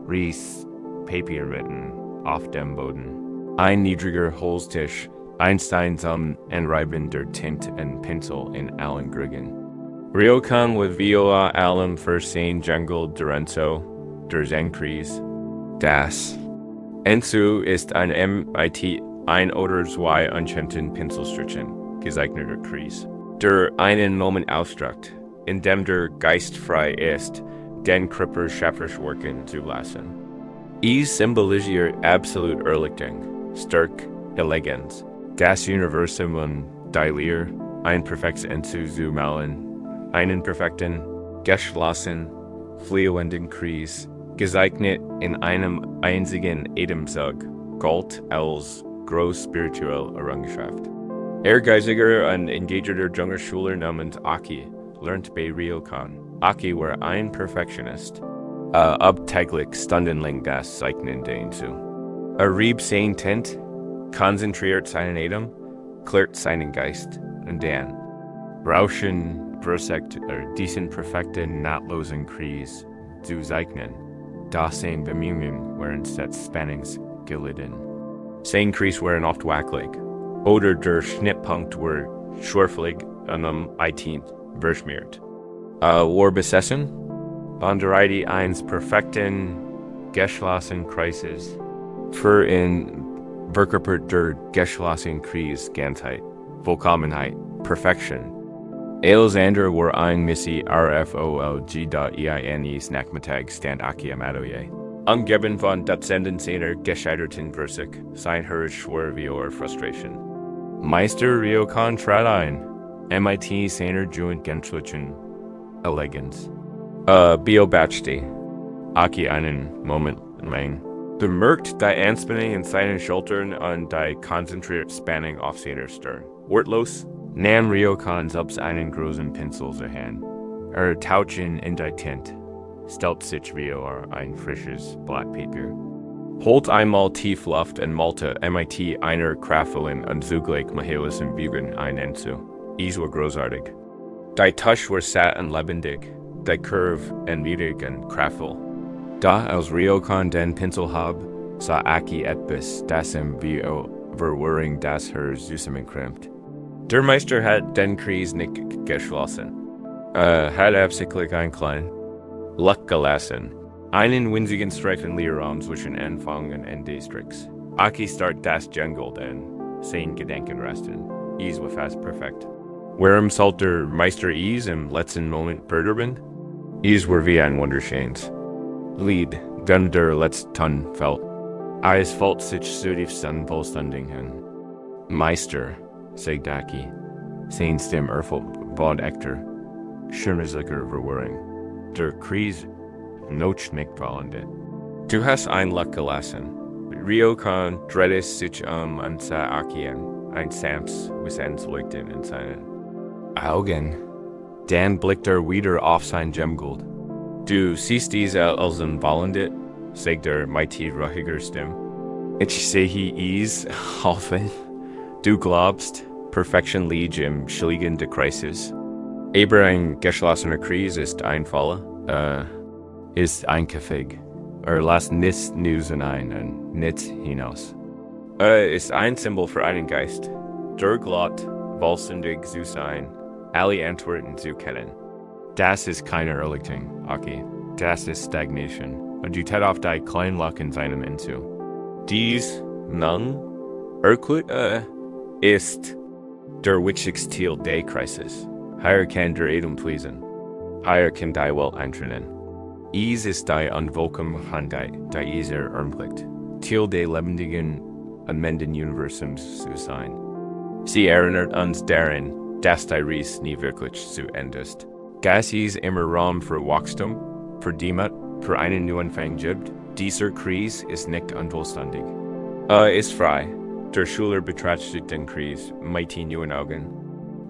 Ries, Papierwitten auf dem Boden. Ein niedriger Holztisch, einseinsam Enreiben der Tinte und Pinsel in allen Grügen. Ryokan with Viola allem Versehen Jungle Durenzo, der Zen-Kries. Das Enzu ist ein MIT ein oder zwei unschönen Pinselstrichen, gezeichneter Kries, der einen Moment ausdrückt, in dem der Geist frei ist, den Körper schöpferisch wirken zu lassen. Es symbolisiert absolut Erlichtung, stark, Eleganz, das Universum und die Lehre, ein perfektes Enzu zu malen, einen perfekten, geschlossen, fliehenden Kries, gezeichnet in einem einzigen Atemzug, galt als groß spirituelle Errungenschaft. Ehrgeiziger und engagierter junger Schüler namens Aki lernt bei Ryokan. Aki war ein Perfektionist. Täglich stundenlang das Zeichnen hinzu. Rieb sein Tent, konzentriert seinen Atem, klärt seinen Geist, und dann Rauschen versagt diesen perfekten, nahtlosen Kries zu zeichnen. Das sein Bemühungen waren des Spannings gelitten. Sein Kries waren oft wackelig, oder der Schnittpunkt war schwerfällig und verschmiert. War besessen, von der Idee eines perfekten, geschlossenen Kreises, für in verkörpert der geschlossenen Kries Ganzheit, Vollkommenheit, Perfektion. Alexander war ein Missi RFOLG.INE Snackmatag stand Aki am Atelier. Umgeben von Dutzenden seiner gescheiterten Versig, sein Herz schwer wie Frustration. Meister Ryokan trat ein, MIT seiner Joint gänzlichen Eleganz. Beobachtete Aki einen Moment lang. Bemerkt die Anspannung in seinen Schultern und die konzentrierte Spannung auf seiner Stirn. Wortlos nahm Ryokan selbst einen großen Pinsel zur Hand. Tauchen in die Tinte, stellt sich wie ein frisches Blatt Papier. Holt einmal tief Luft und malte MIT einer kraftvollen und zugleich mahelischen Bügen ein hinzu. Es war großartig. Die Touch war satt und lebendig, die Curve enwidig und kraftvoll. Da als Ryokan den Pinsel hab, sah Aki etwas, das ihm wie Verwirrung das Herz zusammenkrimmt. Der Meister hat den Kries nicht geschlossen. Hat absichtlich ein klein. Luck gelassen. Einen winzigen Streifen Lehrraum zwischen Anfang und Ende Stricks. Aki start das Jungle denn. Sein Gedanken resten. Ease with fast perfect. Warum sollte Meister Ease im letzten Moment perturben? Ease were wie ein Wunderschönes. Lied, dann der letzten fällt. Eis fällt sich zutief vollständigen. Meister, sagt Aki. Sein Stimme erfüllt Bad Ekter. Schirmesiger Verwirrung. Der Kreis noch nicht fallende. Du hast ein Luck gelassen. Rio kann dreht sich an sa Akien. Ein Sams was leuchten in seinen Augen. Dann blickt wieder auf sein Gemgold. Du siehst diese als ein Wallendet, sagt mighty ruhiger Stimme. Ich sehe is hoffen. Du glaubst, Perfection liegt im Schliegen der Crisis. Aber ein geschlossener Kreis ist ein Falle, ist ein Kaffig. Lass nichts News und nichts hinaus. Ist ein Symbol für einen Geist. Der glaubt, vollständig zu sein, alle Antworten zu kennen. Das ist keine Erlichtung, Aki. Das ist Stagnation. Und du tät auf die kleinen Lock in seinem hinzu. Dies, nun, ist der wichtigste Teil der Crisis. Hier kann der Edom pleasen. Hier kann die Welt eintreten. Is ist die Unwillkommenheit, die dieser ermöglicht. Teil der lebendigen, unmenden Universums zu sein. Sie erinnert uns daran, dass die Reise nie wirklich zu Ende ist. Gas ist immer Raum für Wachstum, für Demat, für einen Neuanfang gibt. Dieser Kreis ist nicht unvollständig. Ist frei. Der Schüler betrachtet den Kreis mit neuen Augen.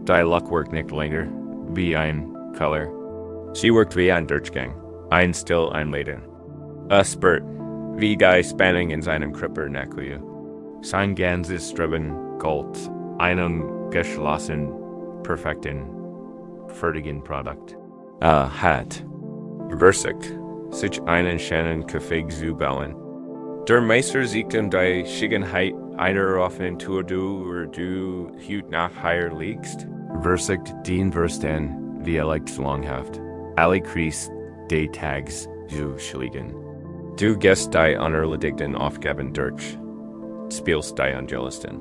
Die Luck wirkt nicht länger wie ein Color. Sie wirkt wie ein Durchgang. Ein Still einladen. Spurt, wie die Spannung in seinem Körper nachliehe. Sein ganzes Streben galt einem geschlossen, perfekten, fertigen Produkt. Hat. Versig, sich einen schönen Kaffee zu bauen. Der Meister sieht die Schickenheit einer offenen Tür du hüt nach hier liegst. Versig den Verstand, wie langhaft. Alle Kreis de Tags zu schliegen. Du gehst die unerledigten Aufgaben durch. Spielst die Angelisten.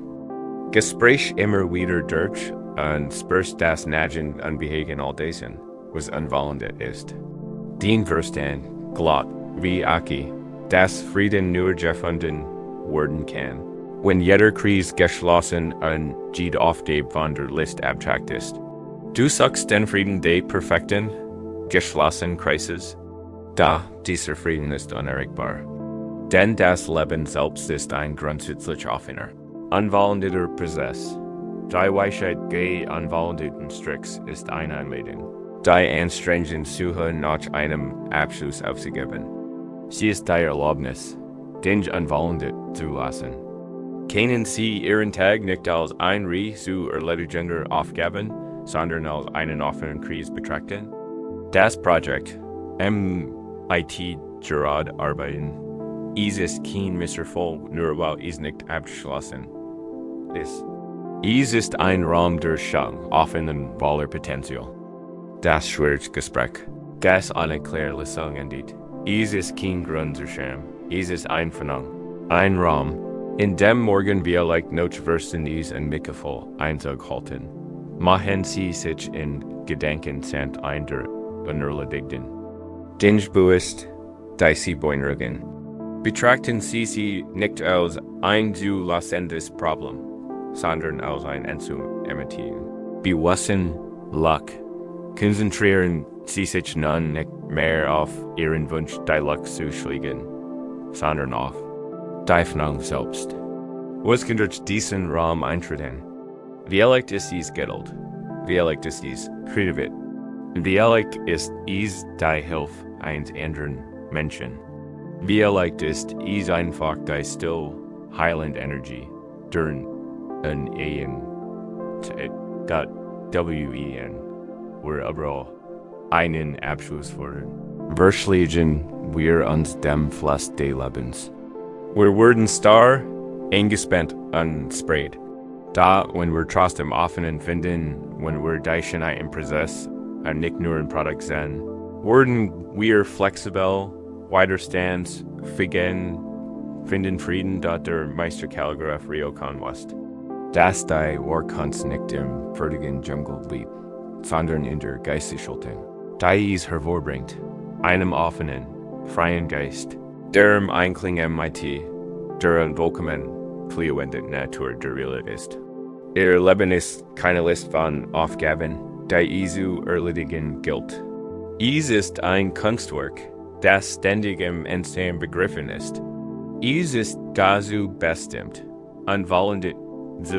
Gespräch immer wieder durch und spürst das Nagen und Behagen all dessen, was unwollendet ist. Den Verstand glatt wie Aki, das Frieden nur gefunden werden kann. Wenn jeder Kreis geschlossen und jede Aufgabe von der List abtrakt ist. Du suchst den Frieden der perfekten, geschlossenen Crisis. Da, dieser Frieden ist unerreichbar. Denn das Leben selbst ist ein grundsätzlich offener, unwollendeter Prozess. Die Weisheit gegen unwollendeten Stricks ist eine Einladung. Die anstrengenden Suche nach einem Abschluss aufzugeben. Sie ist die Erlaubnis, den unwollendet zu lassen. Kennen Sie Ihren Tag nicht als ein zu erledigender Aufgaben, sondern als einen offenen Kreis betrachten? Das Projekt, MIT gerade arbeiten, ist kein Misserfolg, nur weil es nicht abgeschlossen ist. Es ist ein Raum der Schau, offen und voller Potenzial. Das schwere Gespräch, das eine klare Lesung endet. Es ist kein Grund zur Scham, es ist ein Vernunft, ein Raum, in dem morgen wir Notverständnis und Mitgefühl Einzug halten. Machen Sie sich in Gedanken sind ein der unerledigten. Dingebewusst, die Sie beunruhigen. Betrachten Sie sie nicht als ein zu lassendes Problem, sondern als ein Enzymemetieren. Bewussten Luck. Konzentrieren Sie sich nun nicht mehr auf Ihren Wunsch, die Luck zu schlägen, sondern auf die Vernunft selbst. Was kann durch diesen Raum eintreten? Wie leicht ist dies Geduld? Wie leicht ist dies Kreativität? Wie leicht ist es die Hilfe eines anderen Menschen? Wie leicht ist es einfach die still, heilend Energie, durch ein WEN, wir aber einen Abschluss fordern. Verschließen wir uns dem Fluss des Lebens. Wir werden starr, eingespannt und spreit. Da, wenn wir trotzdem offenen finden, wenn wir die Schönheit im Prozess ein nicht nur ein Produkt Zen. Worden wir flexibel, wider stance, finden Frieden, dort der Meisterkalligraph Ryokan West. Das die Warkunst nicht im fertigen Jungle blieb, sondern in der Geistesschulten. Die es hervorbringt, einem offenen, freien Geist, derem Einkling MIT, deren Vollkommen fliehende Natur der Wille ist. Ihr Leben ist keine List von Aufgaben, die zu erledigen gilt. Es ist ein Kunstwerk, das ständig im Entstehen begriffen ist. Es ist dazu bestimmt, unwollendet zu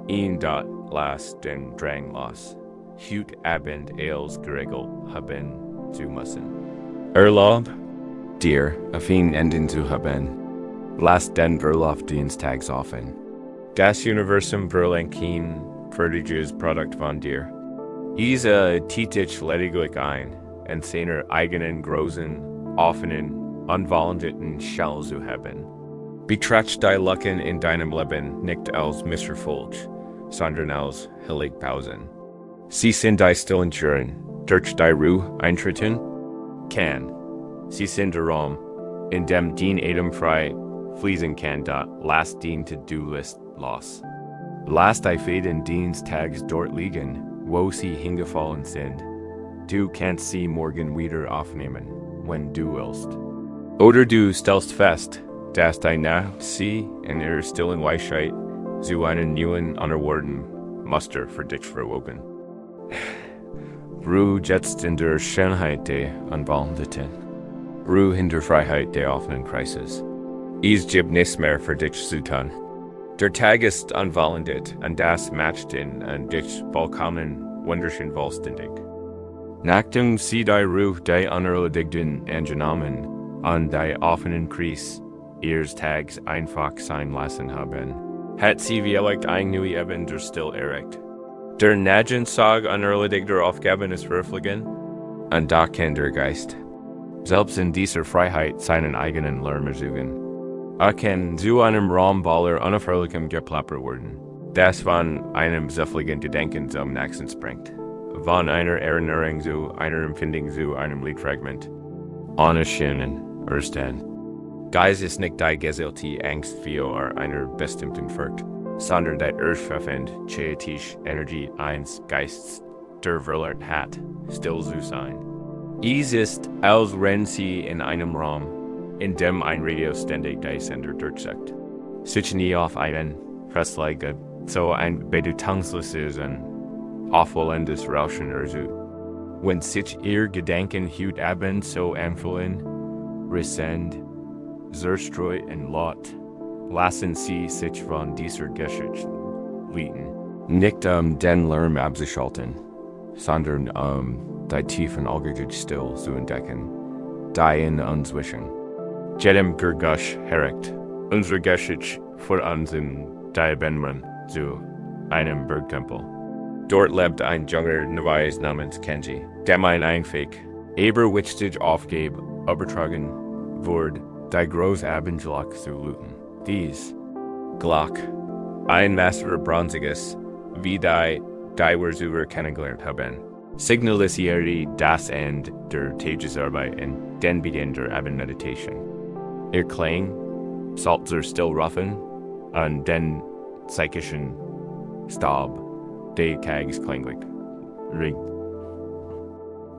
ihn dort las den Drang los, hut abend als geregelt haben zu müssen. Erlaub dir, auf ihn enden zu haben, lass den Verlaufdiensttags offen. Das Universum verlangt fertiges Produkt von dir. Es tätigt lediglich ein, in seiner eigenen großen, offenen, unwollenden Schall zu haben. Betracht die Lücken in deinem Leben nicht als Misserfolg, sondern als Heiligpausen. Sie sind die stillen Türen, durch die Ruhe eintreten kann. Sie sind der Raum, in dem den Atem frei fließen kann, da lass den To-Do-List los. Lass die Fäden des Tages dort liegen, wo sie hingefallen sind. Du kannst sie morgen wieder aufnehmen, wenn du willst. Oder du stellst fest, dass die Nacht sie in ihrer stillen Weisheit zu einem neuen, unerwarteten Muster für dich verwogen. Ruhe jetzt in der Schönheit der Unwandeten. Ruhe in der Freiheit der offenen Kreises. Es gibt nichts mehr für dich zu tun. Der Tag ist unwollendet und das macht ihn und dich vollkommen wunderschön vollständig. Nachdem sie die Ruhe der unerledigten angenommen und die offenen Kreis ihres Tags einfach sein lassen haben, hat sie vielleicht ein neues Eben der Still erregt. Der Nagensag unerledigter Aufgaben ist verflogen, und da kann der Geist, selbst in dieser Freiheit, seinen eigenen Lärm suchen. Kann zu einem Raum voller unaufhörlichem Geplapper werden, das von einem süffigen Gedanken zum nächsten springt, von einer Erinnerung zu einer Empfindung zu einem Liedfragment. Ohne schönen Erstand. Geist ist nicht die gesellte Angst vor einer bestimmten Furcht, sondern die erschaffend chaotische Energie eines Geists, der Wille hat, still zu sein. Es ist, als wenn sie in einem Raum, in dem ein Radio ständig die Sender durchsagt, sich nie auf einen Fressleige, so ein bedeutungsloses und aufwollendes Rauschen erzut. Wenn sich ihr Gedanken heute Abend so anfühlen, resend, zerstreut und laut, lassen sie sich von dieser Geschichte leiten. Nicht den Lärm abzuschalten, sondern die tiefen Augenblick still zu entdecken, die in uns wischen. Jedem Gergush herricht, unsere Geschichte vor uns in die Benman zu einem Bergtempel. Dort lebt ein junger Neweiß namens Kenji, dem ein Einfig, eberwichtig aufgab, übertragen wurde, die große Abendglock zu luten. Dies Glock, ein Master Bronziges, wie die wir kennengelernt haben, signalisierte das Ende der Tagesarbeit und den Beginn der Abendmeditation. Ihr Klang sollt zur Stillrufen und den psychischen Staub des Tages klanglich ringt.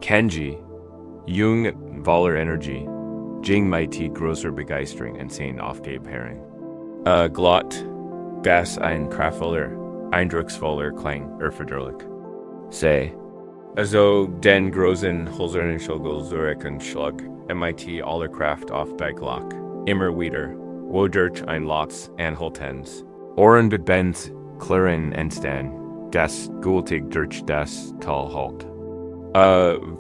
Kenji, jung voller Energie, ging mit großer Begeisterung in sein Aufgabe herein. Glott, das ein kraftvoller, eindrucksvoller Klang erforderlich sei. Also den großen hölzernen Schugel Zurich und Schlag MIT aller Kraft auf die Glock, immer wieder, wo durch ein Lots anhaltens. Ohren bedbens klirren entstehen, das gültig durch das Tal halt.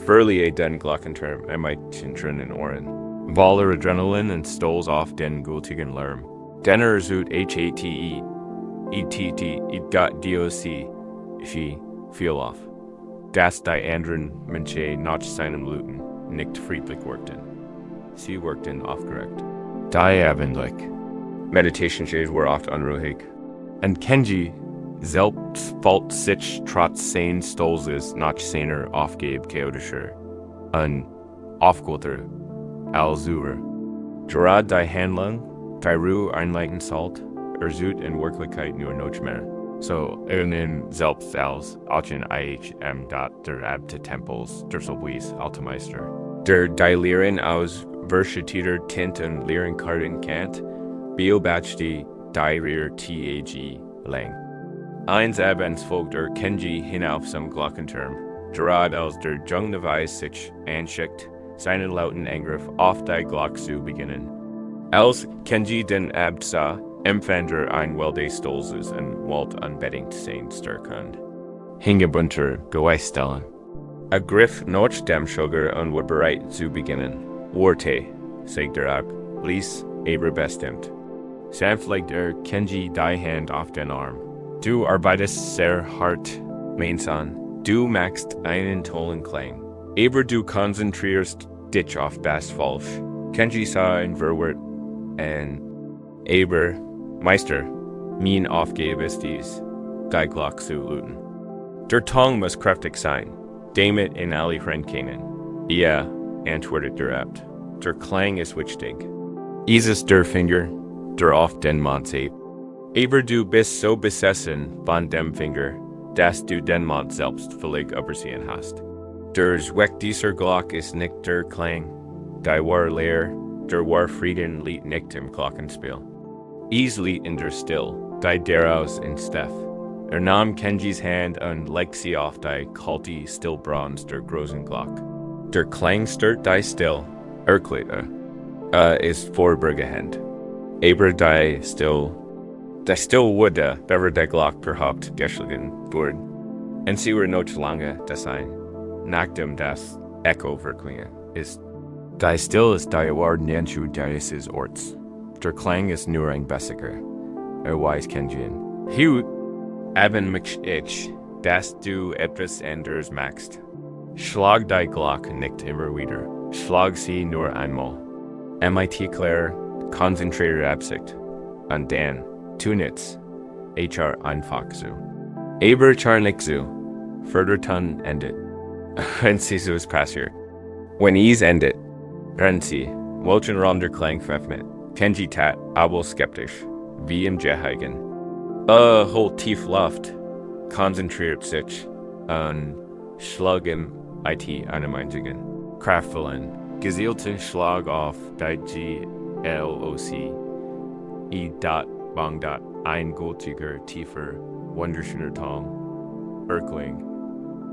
Verlieh den Glockenturm MIT in Ohren. Voller Adrenalin und Stolz auf den gültigen Lärm. Denner zut HATE, ETT, got DOC, she, feel off. Das die anderen Menschen nach seinem Luten nicht friedlich workten. Sie workten aufgeregt. Die abendlich. Meditation were oft unruhig. Und Kenji selbst fallt sich trotz seines Stolzes nach seiner Aufgabe chaotischer und aufgeholter Alzure. Gerard die Handlung, die Ruhe einleiten sollt, Zut in Wirklichkeit nur noch mehr. So Ihnen selbst als Achen IHM. Der Abte Tempels der Solbuis Altemeister. Der die Lehren aus Verschiedener Tint und Lehren Karten Kant, Biobachti die Rear TAG Lang. Eins abends folgt Kenji hinauf zum Glockenturm, Gerard als der Jungneweis sich anschickt, seinen lauten Angriff auf die Glock zu beginnen. Als Kenji den Abd sah, empfand ein Welde Stolzes und wollte unbedingt sein Stärken. Hingebunter Geweistellen. Griff noch dem Sugar und war bereit zu beginnen. Warte, sagt Ab, ließ aber bestimmt. Sanft legt Kenji die Hand auf den Arm. Du arbeitest sehr hart, mein Sohn. Du machst einen tollen Klang. Aber du konzentrierst dich auf das falsch. Kenji sah ein Verwort und aber, Meister, mein Aufgabe ist dies, die Glock zu luten. Der Ton muss kräftig sein, damit in alle Fremd kennen. Ja, antwortet der Abt. Der Klang ist wichtig. Ist der Finger, der auf den Mund hebt. Aber du bist so besessen von dem Finger, dass du den Mund selbst völlig übersehen hast. Der Zweck dieser Glock ist nicht der Klang, die war leer, der war Frieden liegt nicht im Glockenspiel. Is liegt in der Still, die daraus in Steff. Nahm Kenjis Hand und legte sie auf die kalte Stillbronze der großen Glock. Der Klang stört die Still, ist vorübergehend. Aber die Still wurde, bever der Glock überhaupt geschlagen wurde. Und sie war noch lange das sein, nachdem das Echo verklingen ist. Die Still ist die Ordnung dieses Orts. Der Klang ist nur ein Bessiger. Weiß Kenjin. Hut, aber mich ich, dass du etwas anderes machst. Schlag die Glock nicht immer wieder. Schlag sie nur einmal. MIT klar, konzentrierte Absicht. Und dann, tu nichts. HR einfach so. Aber char nicht so. Further tun endet. Wenn sie so ist passiert. Wenn is endet. Wenn sie, welchen Raum der Klang veröffnet. Kenji tat, aber skeptisch. Wie im Jehagen. Holt tief Luft. Konzentriert sich. Und schlag im IT einem einzigen. Kraftvollen. Gezielten Schlag auf die GLOC. Bang. Ein gültiger, tiefer, wunderschöner Ton. Erkling.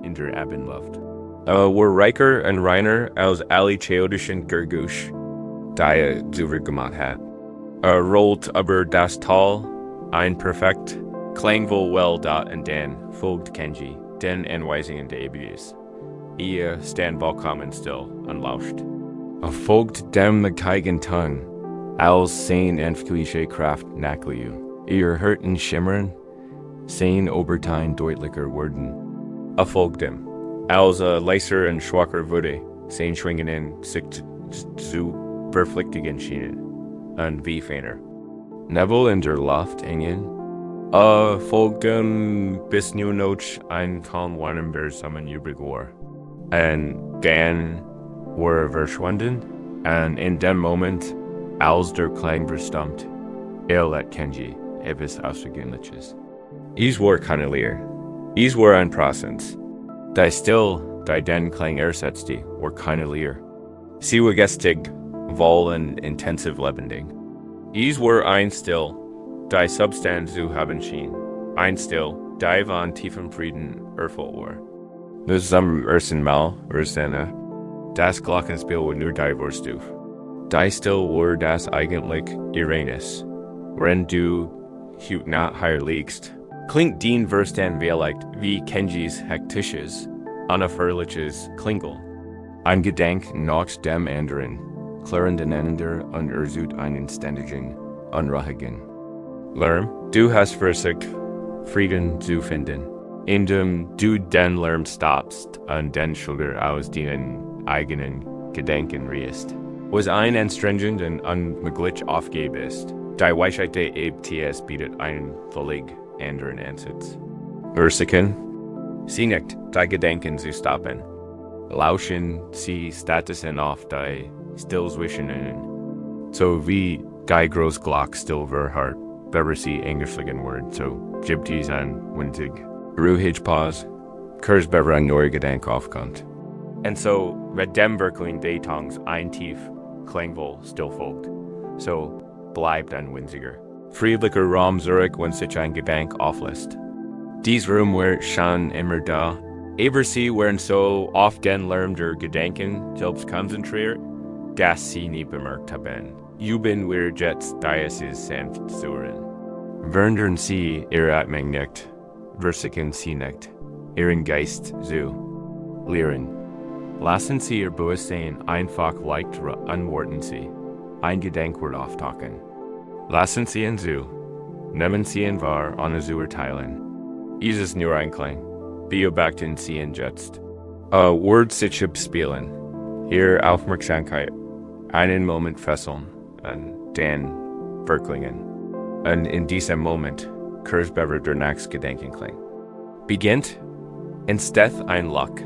In der Abendluft. War reicher und reiner als alle chaotischen Gergusch, die Zuver gemacht hat. Rollt aber das Tal, ein perfekt, klang wohl well da und dann, folgt Kenji, den Anweisungen der Abis. Ihr stand vollkommen still und lauscht. Folgt dem Keigen Tongue, als sein endliche Kraft nachliu. Ihr hörten Schimmern, sein Obertein deutlicher wurden. Folgt dem. Als leiser und schwacher wurde, sein Schwingen sich zu verpflichtigen schienen, und wie feiner. Nebel in der Luft hängen, folgten bis nur noch ein kaum warnender Sommer übrig war. Und dann war verschwunden, und in dem Moment, als der Klang verstummt, let Kenji etwas Außergewöhnliches. Is war keine Lehr. Is war ein Prozess. Die Still, die den Klang ersetzte, war keine Lehr. Sie war gestig, voll und intensiv lebendig. Is war ein Still, die Substanz zu haben schien. Ein Still, die von tiefem Frieden erfüllt war. Das am ersten Mal, das Glockenspiel war nur die Wurstuf. Die Still war das eigentlich Irenes. Wenn du hut not higher liegst. Klingt den Verstand vielleicht wie Kenjis hektisches, unaufhörliches Klingel. Ein Gedank nach dem anderen, klirrend ineinander und Zut einen ständigen, unruhigen Lärm. Du hast versucht, Frieden zu finden, indem du den Lärm stoppst und den Schulter aus deinen eigenen Gedanken riechst. Was ein anstrengend und unmöglich Aufgabe ist, die Weisheit der Abts bietet einen völlig anderen Ansatz. Ursachen. Sie nicht, die Gedanken zu stoppen. Lauschen Sie Statusen auf die Stillzwischenen. So wie die groß Glock still verhart, bever Sie englischlichen Word, so gibt dies an winzig. Ruhig Pause, Kurs bever ein neuer Gedanke aufkommt. Und so, mit dem wirklichen Daytongs ein tief, klangvoll still folgt. So bleibt ein winziger. Friedlicher Raum zurück, wenn sich ein Gedanke auflässt. Dies Raum wird schon immer da. Aber Sie werden so oft den Lärm der Gedanken selbst konzentriert, dass Sie nie bemerkt haben. Üben wir jetzt dieses sanft zuhören. Wundern Sie Ihre Atmung nicht, versuchen Sie nicht, Ihren Geist zu lehren. Lassen Sie Ihr Bewusstsein einfach leicht antworten Sie. Ein Gedankwort auftauchen. Lassen Sie ihn zu. Nehmen Sie ihn wahr, ohne zu urteilen. Dieses nur Einklang. Beobachten Sie ihn jetzt. Wort sich abspielen. Ihre Aufmerksamkeit. Einen Moment fesseln. Und dann verklingen. Und in diesem Moment, kurzbever der Nachgedanken klingt. Beginnt, instead ein Lock.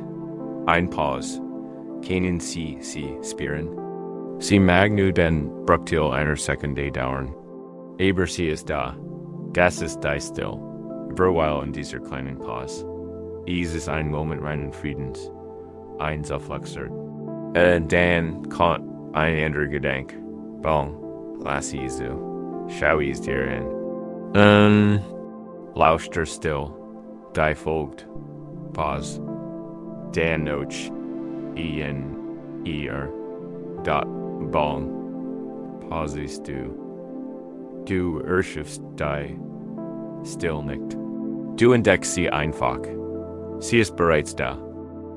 Ein Pause. Können Sie spüren? Sie mag nu den Bruchteil einer Sekunde dauern. Aber sie ist da. Gas ist da still. Verweil in dieser kleinen Pause. Ist ein Moment reinen Friedens. Ein Zufluchtsort. Dann kommt ein anderer Gedanke. Bon, lass sie so. Schau es dir an. Lauscht still. Die folgt. Pause. Dan noch. Ihnen. Ihr. Dot. Bon. Pausest du. Du erschöpfst die. Still nicht. Du entdeckst sie einfach. Sie ist bereits da.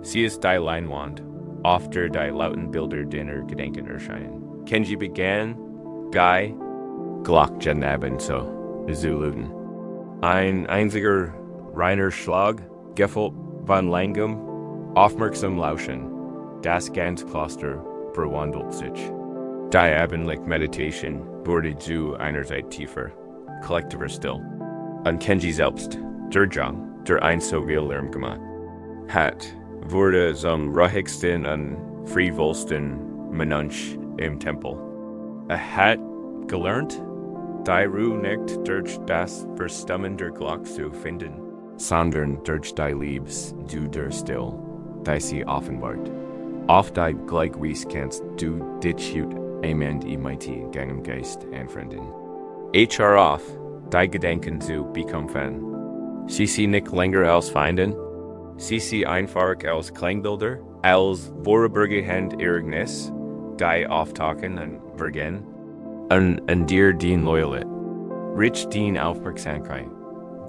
Sie ist die Leinwand. After die lauten Bilder deiner Gedanken erscheinen. Kenji began. Guy. Glockchen Abend so. Zuluden. Ein einziger reiner Schlag. Gefolgt von langem. Aufmerksam lauschen. Das ganze Cluster verwandelt sich. Die abendliche Meditation wurde zu einerseits tiefer, kollektiver still. Und Kenji selbst, der Jang, der ein so viel Lärm gemacht hat, wurde zum ruhigsten und frivolsten Mensch im Tempel. Hat gelernt, die Ruhe nicht durch das Verstummen der Glock zu finden, sondern durch die Liebs du der Still, die sie offenbart. Auf die Gleichgewicht kannst du dich Amen mighty Ihren Geist anfreunden. HR off, die Gedanken zu bekämpfen. Sie nicht länger als Feinden. Sie einfach als Klangbilder, als vorübergehend Ereignis, die auftauchen und vergehen. Und dir dien Loyalität. Rich dien Aufmerksamkeit.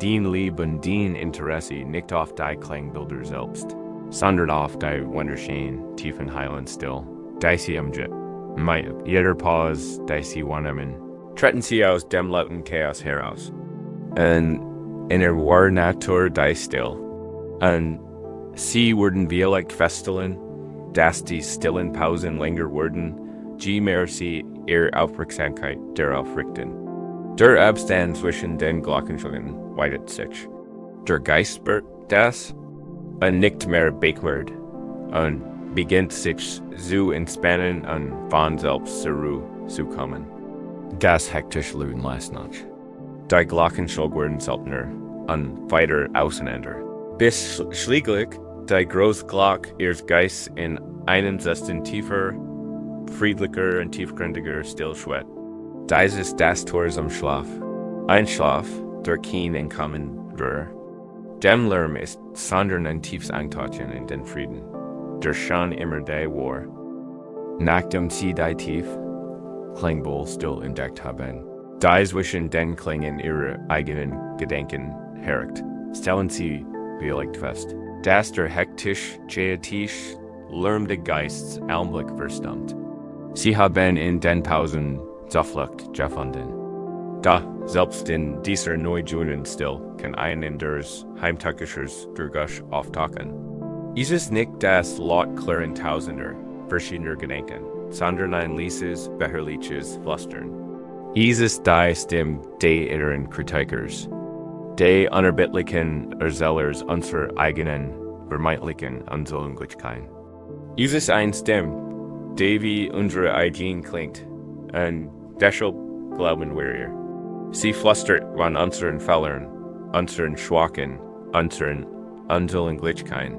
Dien Liebe und dien Interesse nicht auf die Klangbilder selbst, sondern auf die wunderschönen, tiefen Heilen still, die sie umgibt. Mit jeder Pause, die sie wahrnehmen, treten sie aus dem lauten Chaos heraus. Und in der wahren Natur die still. Und sie werden vielleicht feststellen, dass die stillen Pausen länger wurden, je mehr sie ihre Aufmerksamkeit darauf richten. Der Abstand zwischen den Glockenschlägen weitet sich. Der Geist wird das und nicht mehr backward und beginnt sich zu entspannen und von selbst zur Ruhe zu kommen. Das hektisch Luden last Nacht. Die Glockenschläge werden seltener und weiter auseinander. Bis schließlich die große Glock ihres Geistes in einen setzen tiefer, friedlicher und tiefgründiger Stillschwert. Dies ist das Tor zum Schlaf. Ein Schlaf, der kein Entkommen wäre. Dem Lärm ist sondern ein tiefes Eintauchen in den Frieden, der schon immer da war. Nachdem sie die tief Klangbowl still entdeckt haben, die zwischen den Klängen ihrer eigenen Gedanken herrcht, stellen sie vielleicht fest, dass der hektisch, chaotisch, lärmende Geist allmählich verstummt. Sie haben in den Pausen Zuflucht gefunden. Da, selbst in dieser Neujunen still, kann ein anderes, heimtückisches Durchguss auftauchen. Es ist nicht das lautklaren Tausender verschiedener Gedanken, sondern ein leises, beharrliches Flüstern. Es ist die Stimme der inneren Kritikers, De unerbittlichen Erzählers unser eigenen vermeintlichen Unsollenglichkeiten. Dieses ein Stem, der wie unsere Eigen klingt, und deshalb glauben wir ihr. Sie flüstert von unseren Fehlern, unseren Schwachen, unseren Unsollenglichkeiten.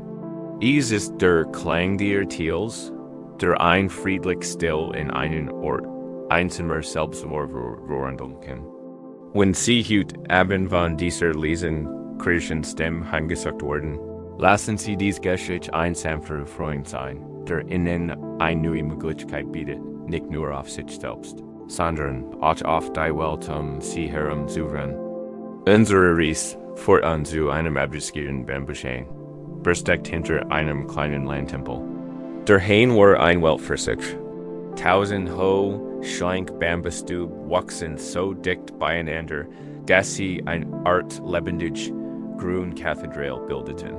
Is ist der Klang der Tiels, der ein friedlich still in einen Ort, einsamer Selbstmordrohrendung kann. Wenn Sie heute Abend von dieser leisen, kritischen Stimme heimgesucht wurden, lassen Sie dies Geschichte ein sanfter Freund sein, der Ihnen eine neue Möglichkeit bietet, nicht nur auf sich selbst, sondern auch auf die Welt Sie herum zu rennen. Unsere Reise fortan zu einem abgeschirrten Bambushain, versteckt hinter einem kleinen Landtempel. Der Hain war ein Welt für sich. 1000 hohe, schlank Bambusstub wachsen so dicht beieinander, dass sie eine Art lebendig grün Kathedral bildeten.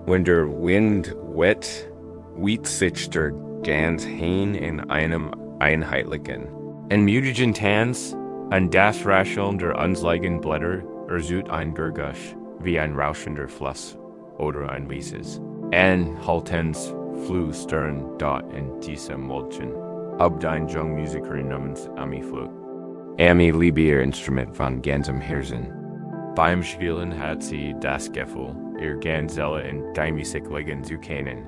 Wenn der Wind weht sich der ganz Hain in einem einheitlichen, entmutigen Tanz, an das Rascheln der unzähligen Blätter erzeugt ein Gurgusch, wie ein rauschender Fluss oder ein Wieses. Anhaltens flüstern dort in diesem Mädchen, ob ein Jung Musikerin namens Ami Flug. Ami liebt ihr Instrument von ganzem Herzen. Beim Spielen hat sie das Gefühl, ihr Ganzelle in die Musik legen zu können.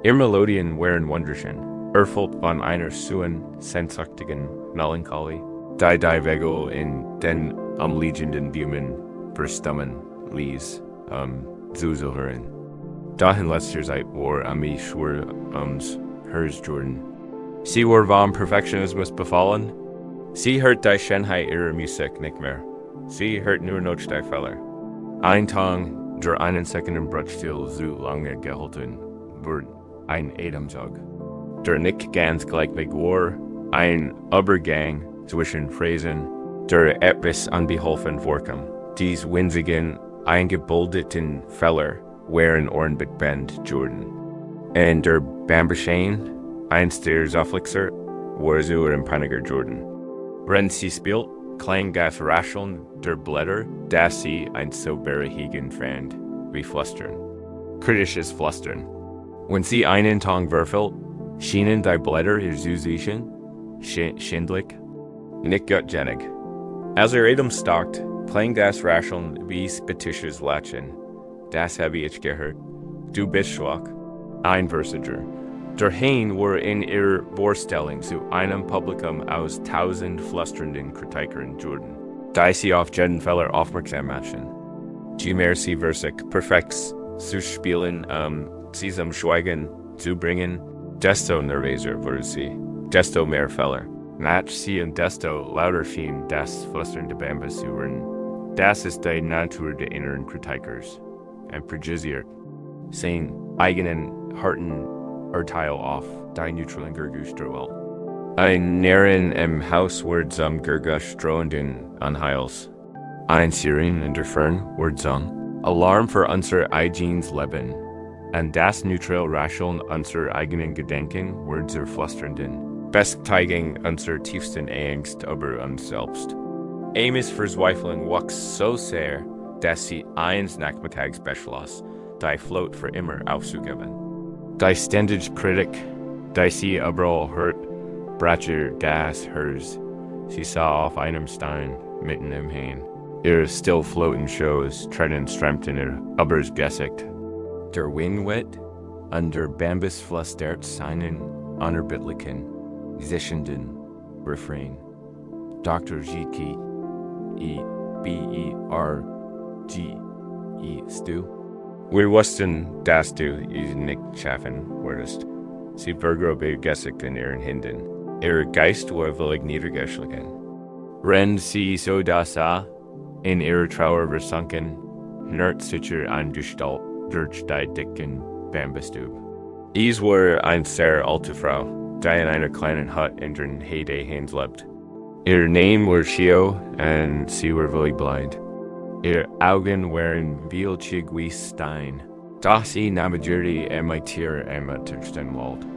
Ihre Melodien waren wunderschön, erfüllt von einer sehnsüchtigen Melancholie, die Wege in den umliegenden Bäumen verstummen ließ, zu hören. Doch in letzter Zeit war Ami schwer Hers Jordan. Sie war vom Perfektionismus befallen. Sie hört die Schönheit ihrer Musik nicht mehr. Sie hört nur noch die Fehler. Ein Tag, der einen Sekunden Bruchstil so lange gehalten wird, ein Atemzug, der nicht ganz gleichmäßig war, ein Übergang zwischen Phrasen, der etwas unbeholfen vorkam. Dies winzigen, eingebildeten Fehler waren ordentlich Band Jordan. Und der Bambushain, eins der Zufluchter, war so ein Paniker Jordan. Wenn sie spielt, klang das Rascheln der Blätter, dass sie ein so beruhigend fand, wie Flüstern. Kritisches Flüstern. Wenn sie einen Tag würfelt, schienen die Blätter ihr Süßchen, schindlig, nicht gutgängig. Als Atem stockt, klang das Rascheln wie spittisches Latschen. Das habe ich gehört. Du bist schwach. Einversiger. Der Hain war in ihrer Vorstellung zu einem Publikum aus 1000 flüsternden Kritikern Jordan, die sie auf jeden Fehler aufmerksam machen. Je mehr sie versich perfekt zu spielen, sie zum Schweigen zu bringen, desto nervöser wurde sie, desto mehr Fehler. Nachts sie und desto lauter schien das flüsternde Bambus zu werden. Das ist die Natur der inneren Kritikers. Präjudiziert sein eigenen harten Urteil auf die neutralen Gurgusch der Welt. Ein Narren im Haus wird zum Gurgusch drohenden Unheils. Ein Siren in der Fern wird zum Alarm für unser eigenes Leben. Und das neutral Rascheln unserer eigenen Gedanken wird zur flüsternden Bestätigung unserer tiefsten Angst über uns selbst. Amy's Verzweiflung wächst so sehr, dass sie eines Nachmittags beschloss, die Float für immer aufzugeben. Die ständige Kritik, die sie überall hört, brachte das Hers. Sie sah auf einem Stein mitten im Hain. Ihre still floating Shows treten stramt in ihr Übers Gesicht. Der Wind weht, und der Bambus flüstert seinen unerbittlichen, zischenden Refrain. Dr. G.K. E.B.E.R.G.E. Stu. Wir wussten, dass du nicht schaffen würdest. Sie vergrub Gesicht in ihren Händen. Ihr Geist war völlig niedergeschlagen. Wenn sie so da sah, in ihre Trauer versunken, nerd sicher an Gestalt durch die dicken Bambusstub. Es war eine sehr alte Frau, die in einer kleinen Hut in den Heide-Hains lebt. Ihr Name war Shio, und sie war völlig blind. Ihre Augen waren vielzig wie Stein. Doch sie navigierte Tier durch den Wald.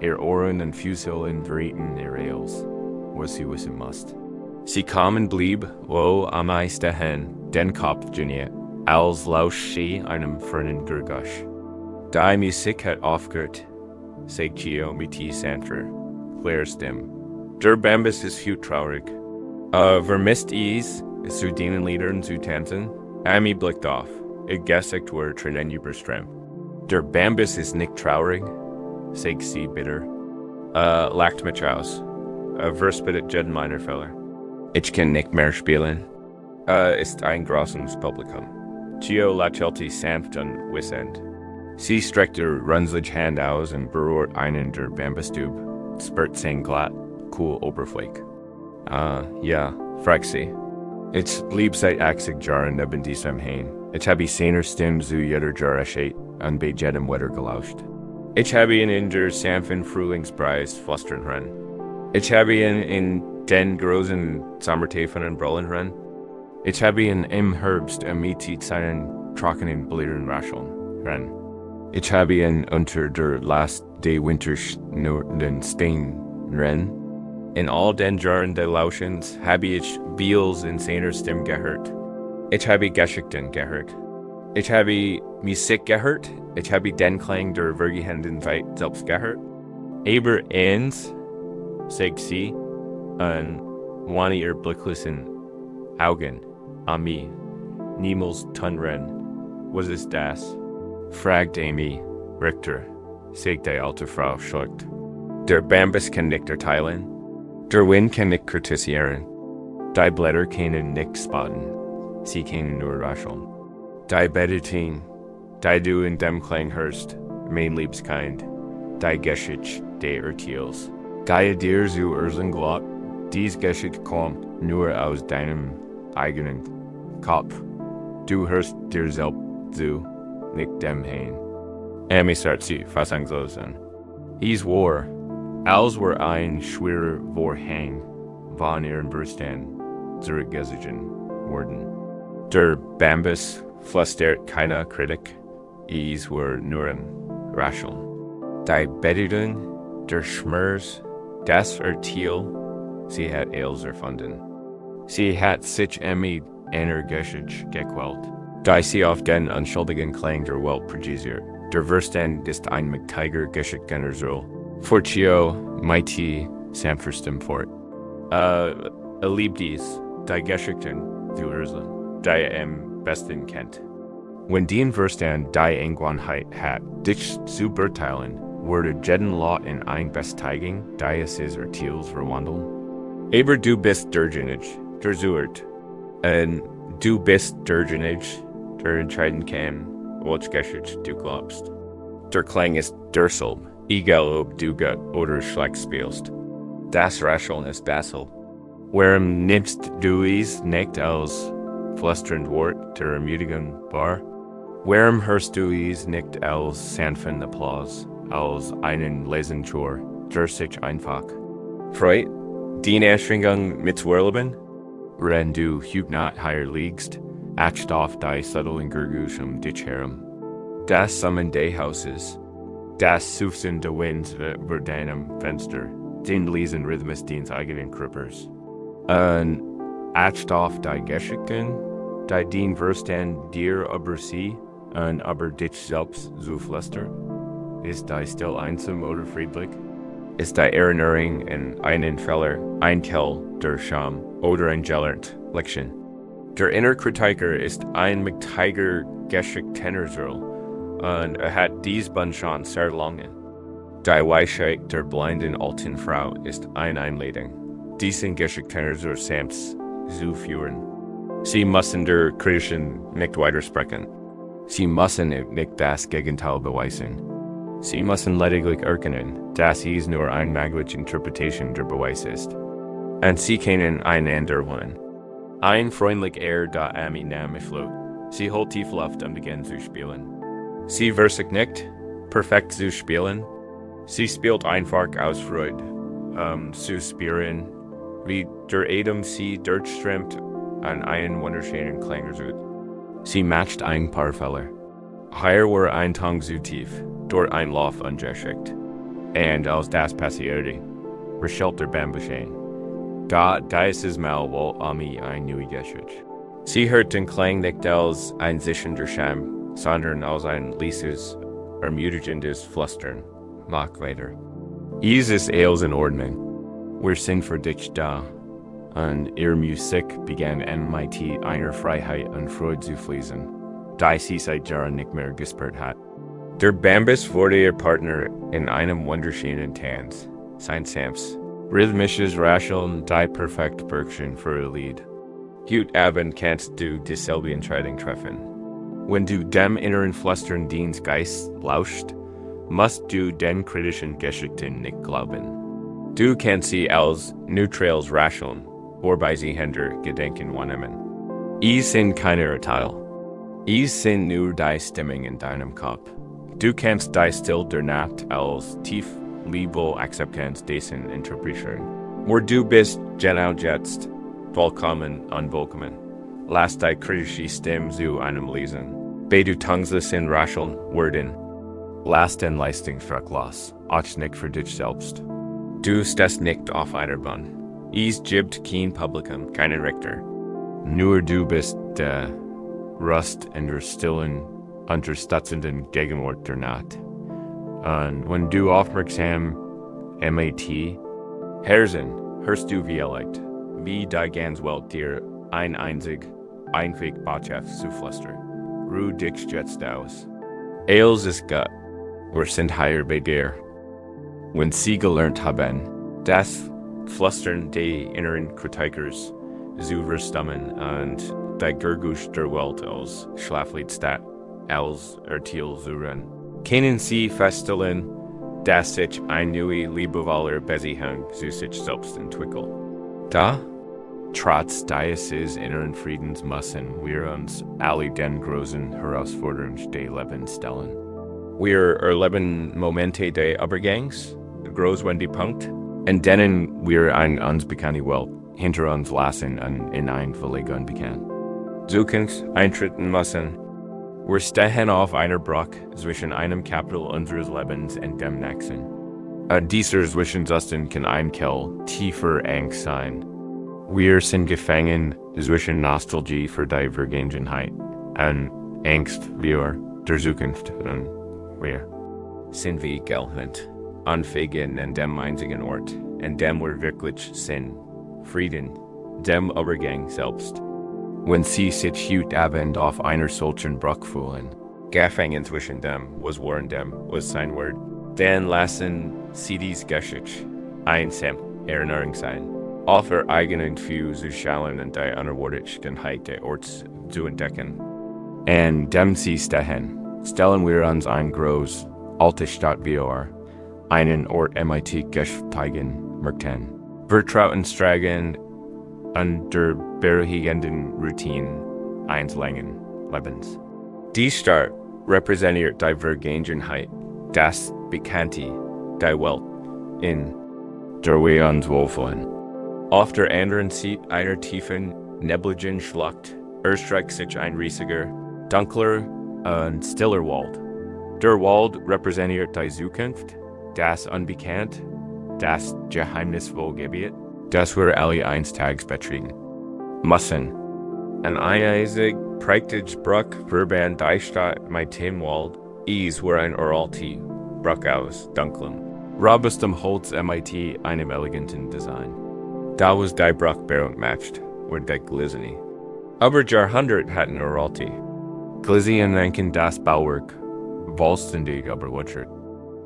Ihr Ohren und Füße verrieten ihr Eils, was sie wissen musste. Sie kamen blieb, wo am meisten hen, den Kopf geniert, als lausch sie einem fernen Gergusch. Die Musik hat aufgehört, sagt Chio mit die Sanfer, Clairstim. Der Bambus ist hut traurig. Vermisst is zu dienen Liedern zu tanzen, Ami blickt auf, gesagt wurde Tränen überströmt. Der Bambus ist nicht traurig, sagt sie bitter. Lacht mich aus. Vers bittet jeden meiner Fälle. Ich kann nicht mehr spielen. Ist ein großes Publikum. Chio lächelte sanft und wissend. Sie streckte runzlig Hand aus und berührt einen der Bambustube, spürt sein glatt, cool Oberfläche. Ja, fragt sie. Ich blieb seit 80 Jahren neben diesem Hain. Ich habe seiner Stimme zu jeder Jahr erzählt und bei jedem Wetter gelauscht. Ich habe ihn in der sanften Frühlingsbreis flüstern hören. Ich habe ihn in den großen Sommertäfen brüllen hören. Ich habe ihn im Herbst mit seinen trockenen Blättern rascheln hören. Ich habe ihn unter der Last des Winters nur den Stein hören. In all den Jahren des Lauschens habe ich Beals in seiner Stimme gehört. Ich habe Geschichten gehört. Ich habe Musik gehört. Ich habe den Klang der Wirklichenden Welt selbst gehört. Aber eins, sagt sie, und one ihr blicklosen Augen an mich, niemals tunren, was ist das? Fragt Amy, Richter, sagt die alte Frau schluckt. Der Bambus kann nicht erteilen. Der Wind kann nicht kritisieren. Die Blätter können nicht spotten. Sie können nur rascheln. Die Bedetin, die du in dem Klang hörst, mein Liebskind, die Geschichte der Urteils. Gehe dir zu Urseln glaubt, dies Geschichte kommt nur aus deinem eigenen Kopf. Du hörst dir selbst zu, nicht dem Hain. Amy sagt sie fassungslos an. Is war, als wir ein schwerer Vorhang von ihren Brüsten zurückgezogen wurden. Der Bambus flüstert keine Kritik, is war nur ein Rascheln. Die Bedeutung der Schmerz, das Urteil, sie hat alles erfunden. Sie hat sich mit energisch gequält, da sie auf den unschuldigen Klang der Welt projisiert. Der Verstand ist ein Metiger Geschichtgenersol. Fortio, mighty, sanfterstem fort. Liebt dies, die Geschichten zu Ursula, die am besten kennt. Wenn den Verstand die Angewohnheit hat, dich zu beurteilen, würde jeden Lot in ein Besteigung dieses Urteils verwandeln. Aber du bist derjenige, der sucht, und du bist derjenige, der entscheiden kann, welche Geschichte du glaubst. Der Klang ist derselbe, egal ob du gut oder schlecht spielst. Das Rascheln ist dasselbe. Warum nimmst du es nicht als flüsternd Wort der Ermutigung wahr? Warum hörst du es nicht als sanften Applaus, als einen leisen Chor, der sich einfach freut, die Anstrengung mitzuerleben? Wenn du hugnat hier liegst, acht auf die subtlen Gergusch dich herum. Das Summen des Hauses, das Sufsen der Winds über deinem Fenster, den leisen Rhythmus deines eigenen Körpers. Und acht auf die Geschichten, die den Verstand dir über sie und über dich selbst zu flüstern. Ist die still einsam oder friedlich? Ist die Erinnerung in einen Fehler, ein Teil der Scham oder ein Gelert Lektion? Der Innerkritiker ist ein metiger Geschichtgenersol und hat dies schon sehr lange. Die Weisheit der blinden alten Frau ist eine Einladung, diesen Geschichtgenersol selbst zu führen. Sie müssen der Kritischen nicht widersprechen. Sie müssen nicht das Gegenteil beweisen. Sie müssen lediglich erkennen, dass es nur eine mögliche Interpretation der Beweis ist. Und sie können einander wollen. Ein freundlich da Ami Name float. Sie holt tief Luft beginnt zu spielen. Sie versigt nicht, perfekt zu spielen. Sie spielt einfach aus Freude, zu spüren, wie der Atem sie durchströmt an einen wunderschönen Klang sucht. Sie matcht ein paar Fälle. Hier war ein Tang zu tief, dort ein Lauf ungeschickt. Und als das passierte, verschellt der Bambus ein. Da dieses Mal wohl ami ein neue Geschichte. Sie hörten Klang nicht als ein zischender Scham, sondern als ein leises, ermutigendes Flüstern. Mach weiter. Ist alles in Ordnung. Wir sind für dich da. Und ihre Musik begann mit einer Freiheit und Freude zu fließen, die sie seit Jahren nicht mehr gespürt hat. Der Bambus wurde ihr Partner in einem wunderschönen Tanz. Sein Sams, rhythmisches Rascheln, die perfekt Bergchen für ihr Lied. Heute Abend kannst du dieselbe Entscheidung treffen. Wenn du dem inneren Flüstern deines Geistes lauscht, musst du den kritischen Geschichten nicht glauben. Du kannst sie als neutrales Rascheln, wobei sie hinter Gedanken wahrnehmen. Es sind keine Urteile. Es sind nur die Stimmung in deinem Kopf. Du kannst die Still der Nacht als tief Liebe Akzeptanz dessen interpretieren. Wo du bist genau jetzt, vollkommen unvollkommen. Lass die kritische Stimme zu einem lesen. Bei du tangst in Rascheln werden. Lass den Leistungsdruck los, auch nicht für dich selbst. Du stehst nicht auf einer Bahn. Es gibt kein Publikum, keinen Richter. Nur du bist der Rust in der stillen, unterstützenden Gegenwart der Nacht. Und wenn du aufmerksam MAT hörst du vielleicht, wie die ganze Welt dir einzig Botschaft zuflüstert. Ruh dich jetzt aus. Alles ist gut. Wir sind hier bei dir. Wenn sie gelernt haben, das Flüstern die inneren Kritikers zu verstummen und die Gurgusch der Welt als Schlaflied statt als Ertil zu hören, können sie feststellen, dass sich eine neue liebevolle Beziehung zu sich selbst entwickelt. Da, trotz dieses inneren Friedens müssen wir uns alle den großen Herausforderungen des Lebens stellen. Wir erleben Momente des Übergangs, Großwendepunkt, in denen wir eine uns bekannte Welt hinter uns lassen und in ein völlig unbekannt Zukunft eintreten müssen. Wir stehen auf einer Brücke zwischen einem Kapitel unseres Lebens und dem nächsten. Und dieser Zwischenzustand kann ein tiefer Angst sein. Wir sind gefangen zwischen Nostalgie für die Vergangenheit und Angst vor der Zukunft. Und wir sind wie geltend, unfähig in dem einzigen Ort, in dem wir wirklich sind, Frieden, dem Übergang selbst. Wenn sie sich heute Abend auf einer solchen Brücke fühlen, gefangen zwischen dem, was war und dem, was sein wird, dann lassen sie diese Geschichte einsam Erinnerung sein, auf ihr eigenen Gefühl zu schauen und die Unerwartetheit des Orts zu entdecken. Und dem sie stehen, stellen wir uns eine große, alte Stadt vor, einen Ort mit Geschäftigen Märkten, vertrauten Straßen und der berühmten Routine eines langen Lebens. Die Stadt repräsentiert die Vergangenheit, das Bekannte, die Welt, in der wir uns wohlfühlen. Auf der anderen Seite einer tiefen, nebligen Schlucht erstreckt sich ein riesiger, dunkler und stiller Wald. Der Wald repräsentiert die Zukunft, das Unbekannt, das geheimnisvolle Gebiet, das wir alle eines Tages betreten müssen. Ein einzig praktisch Bruch verband die Stadt mit dem Wald, es war ein uralte Bruch aus dunklem, robustem Holz mit einem eleganten Design. Da was die Bruchbärung matcht, war die Glisene. Aber Jahrhundert hatten uralte. Glisien ranken das Bauwerk, vollständig überwuchert.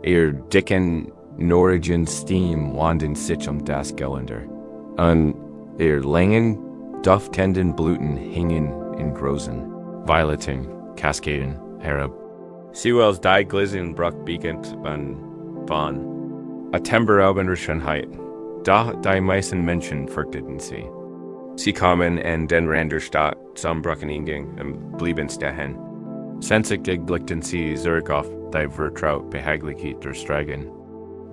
Ihr dicken Norwegian Steam wanden sich das Geländer. Und ihr langen, duftenden Blüten hingen in großen, violetten Kaskaden herab. Sie als die Glisen Bruch bekannt von a temperabender Schönheit, da die meisten Menschen fürchteten sie. Sie kamen in den Rand der Stadt zum Brucheingang und blieben stehen. Sensibel blickten sie zurück auf die vertraut Behaglichkeit der Straßen.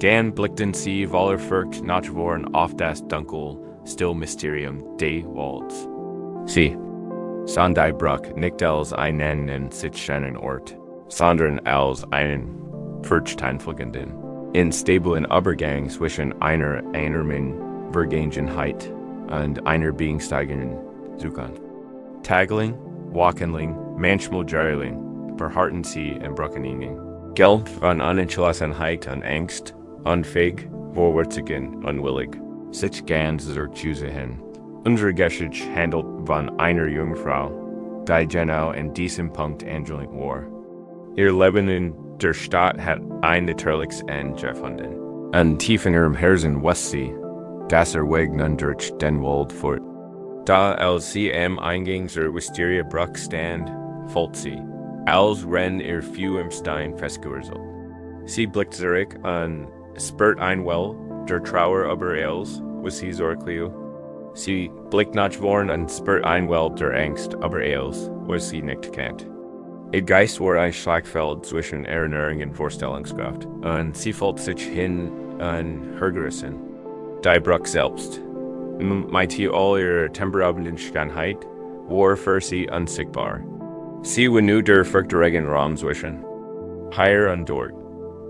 Dann blickten sie voller Furcht nachworden auf das dunkel, still Mysterium des Walds. Sie sahen die Bruch nicht als einen sitzenden Ort, sondern als einen furchteinflößenden, instablen Übergang zwischen einer enormen Vergangenheit und einer Being steigen Zukunft. Tagling, Walkenling, manchmal Jarling, verharten Sie und Brockeningen. Geld von Unentschlossenheit und Angst, unfähig, vorwärts zu gehen, unwillig. Sich ganz zur Chuse hin. Unsere Geschichte handelt von einer Jungfrau, die genau in diesem Punkt angelegt war. Ihr Leben in der Stadt hat ein natürliches Ende gefunden. Und tief in ihrem Herzen wusste sie, dass Weg nun durch den Wald fort. Da als sie am Eingang zur Wisteria Bruck stand, folgt sie, als wenn ihr Fuß im Stein festgewurzelt. Sie blickt zurück und spürt ein Well der Trauer über alles, was sie sorglich. Sie blickt nach vorn und spürt ein Well der Angst über alles, was sie nicht kennt. Ihr Geist war ein Schlagfeld zwischen Erinnerung und Vorstellungskraft, und sie folgt sich hin und hergerissen. Die Bruck selbst, mit all ihrer temperablen Schönheit, war für sie unsichtbar. Sie war nur der furchterregende Raum zwischen. Hier und dort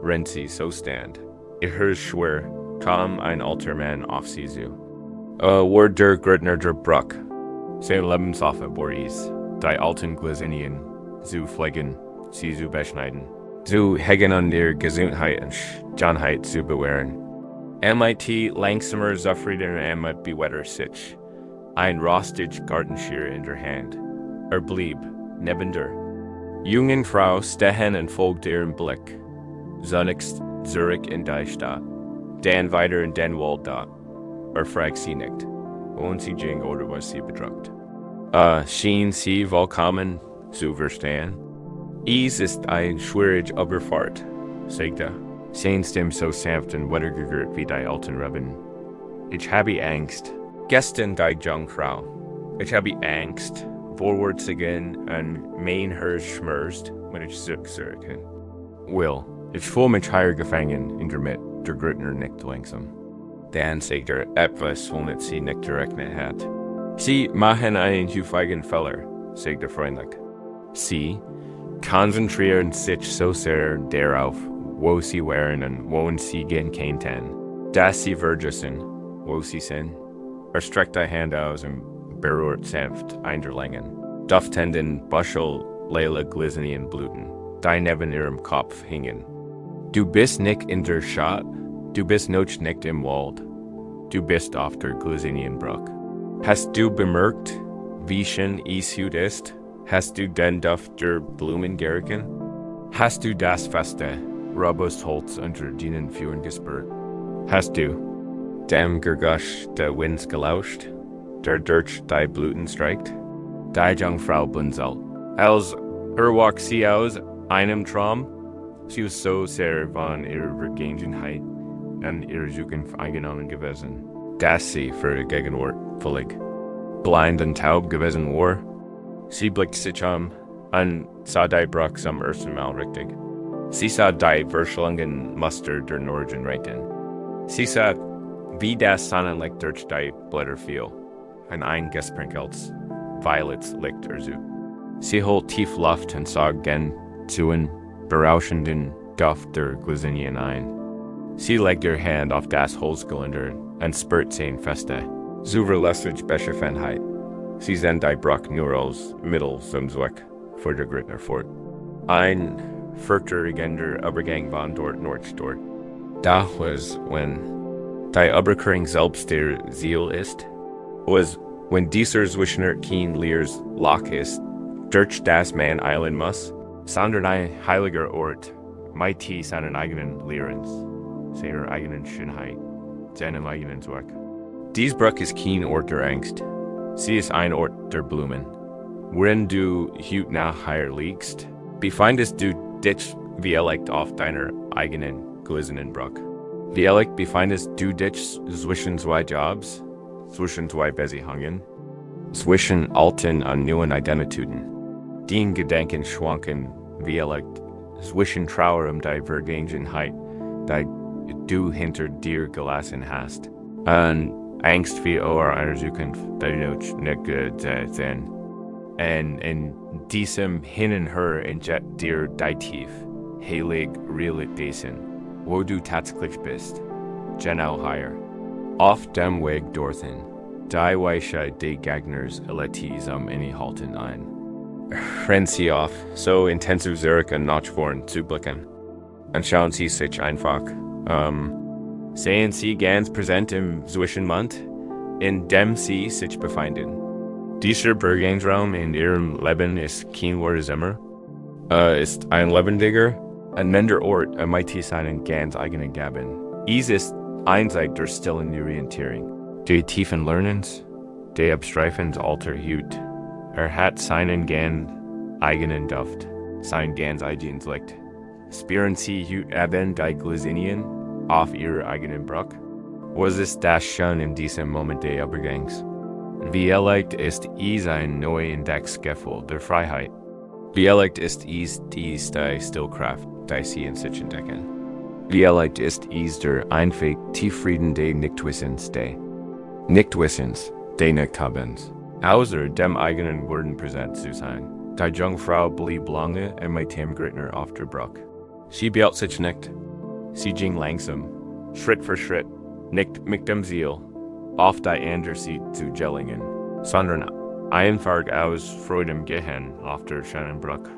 rennt sie so stand. Ihr Herz schwer, kam ein alter Mann auf sie zu. War der Gründner der Bruck. Sein Lebensaffe war es, die alten Glycinien zu pflegen, sie zu beschneiden, zu hegen an ihrer Gesundheit und Schönheit zu bewahren. MIT langsamer zufrieden mit bewetter sich, ein rostig Gartenschere in der Hand. Blieb neben der jungen Frau stehen und folgte ihrem Blick. Zunächst zurück in die Stadt, dann weiter in den Wald dort. Fragt sie nicht, und sie ging oder was sie bedrückt. Schien sie vollkommen zu verstehen. Es ist ein schwierige Überfahrt, sagte. Sein Stimme so sanft und wettergerührt wie die alten Reben. Ich habe Angst. Gestern die Jungfrau. Ich habe Angst, vorwärts zu gehen und mein Herz schmerzt, wenn ich zurückkehre. Will, ich fühle mich hier gefangen in der Mitte, der Gründner nickt langsam. Dann sagt etwas, womit sie nicht gerechnet hat. Sie machen einen häufigen Fehler, sagt freundlich. Sie konzentrieren sich so sehr darauf, wo sie waren und wo sie gehen könnten, dass sie vergessen, wo sie sind. Streckt die Hand aus und berührt sanft einderlängen, duftenden Büschel leere Glycinien-Blüten, die neben ihrem Kopf hingen. Du bist nicht in der Stadt, du bist noch nicht im Wald, du bist auf der Glycinienbrücke. Hast du bemerkt, wie schön es heute ist? Hast du den Duft der Blumen gerochen? Hast du das feste, robust Holz unter deinen Füßen gespürt? Hast du dem Geräusch der Winds gelauscht, der durch die Blüten streicht? Die Jungfrau blinzelt, als erwacht sie aus einem Traum. Sie war so sehr von ihrer Vergangenheit und ihrer Zukunft eingenommen gewesen, dass sie für die Gegenwart völlig blind und taub gewesen war. Sie blickte sich und sah die Bruck zum ersten Mal richtig. Sie sah die verschlungenen Muster der Norden reiten. Sie sah, wie das Sonnenlicht durch die Blätter fiel, und eingesprinkelt violettes Licht erzu. Sie holt tief Luft und sah gen zu den berauschenden Duft der Glycinien ein. Sie legte ihre Hand auf das Holzgeländer und spürt sein feste, zuverlässige Beschaffenheit. Sie sah die Bruck nur als Mittel zum Zweck für der Gründner fort. Ein furchterregender Übergang von dort Nordstort. Da was, wenn die Überquerung selbst der Ziel ist, was, wenn dieser Zwischener kein leeres Loch ist, durch das man eilen muss, sondern ein heiliger Ort, mit seinen eigenen Lehrens, seiner eigenen Schönheit, seinem eigenen Zweck. Dies Bruck ist kein Ort der Angst, sie ist ein Ort der Blumen. Worin du heute nach hier liegst, befindest du dich vielleicht auf deiner eigenen Glycinenbrücke. Vielleicht befindest du dich zwischen zwei Jobs, zwischen zwei Beziehungen, zwischen alten und neuen Identitäten. Die Gedanken schwanken vielleicht zwischen Trauer die Vergangenheit, die du hinter dir gelassen hast, und Angst für eine Zukunft, die nicht sein. Und in diesem Hin und Her entjet dir die tief, heilig Realitäten, wo du tatsächlich bist, genau hier. Auf dem Weg dorthin, die Weisheit de Gagners Eletis inni halten ein. Renn Sie auf, so intensiv Zurich und Notchborn zu blicken. Und schauen Sie sich einfach, sehen Sie ganz präsent im Zwischenmund, in dem Sie sich befinden. Dieser Bergensraum in Ihrem Leben ist kein Wort immer, ist ein lebendiger, ein mender Ort, MIT seinen ganz eigenen Gaben. Ist einseit der stillen Orientierung. Die tiefen Lernens, die Abstreifens alter Hut. Hat seinen ganz eigenen Duft, sein ganz eigenes Licht. Spüren Sie Hut eben die Glycinien auf Ihrer eigenen Bruck? Was ist das schon in diesem Moment des Übergangs? Wie erlegt ist ein neu entdecktes Gefühl der Freiheit? Wie erlegt ist die Stillkraft, die Sie in sich entdecken? Wie erlegt ist der einfach Tieffrieden des Nichtwissens des Nichthabens? Außer dem eigenen Worten präsent zu sein. Die Jungfrau blieb lange in meinem Gritner auf der Bruck. Sie beeilt sich nicht. Sie ging langsam, Schritt für Schritt, nicht mit dem Ziel, auf die andere Seite zu gelingen, sondern einfach aus freudem Gehen auf der schönen Bruck.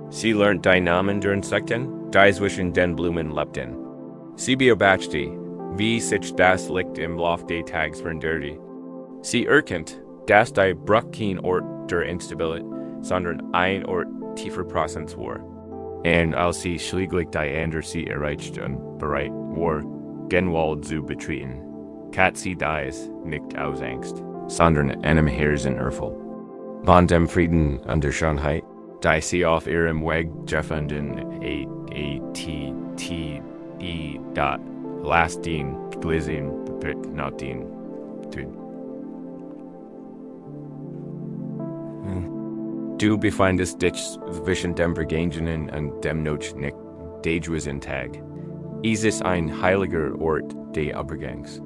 Sie lernt die Namen der Insekten, die zwischen den Blumen lebten. Sie beobachtete, wie sich das Licht im Lauf des Tages veränderte. Sie erkennt, dass die Bruck kein Ort der Instabilität, sondern ein Ort tiefer Präsenz war. Und als sie schließlich die andere Seite erreicht und bereit war, Genwald zu betreten, kat sie dies nicht aus Angst, sondern einem Herzen erfüllt. Von dem Frieden und der Schönheit, die sie auf ihrem Weg gefunden, lasst den Glisen nach den Tod. Du befindest dich zwischen dem Vergangenen und dem Notch-Nick, den Tag. Es ist ein heiliger Ort des Übergangs.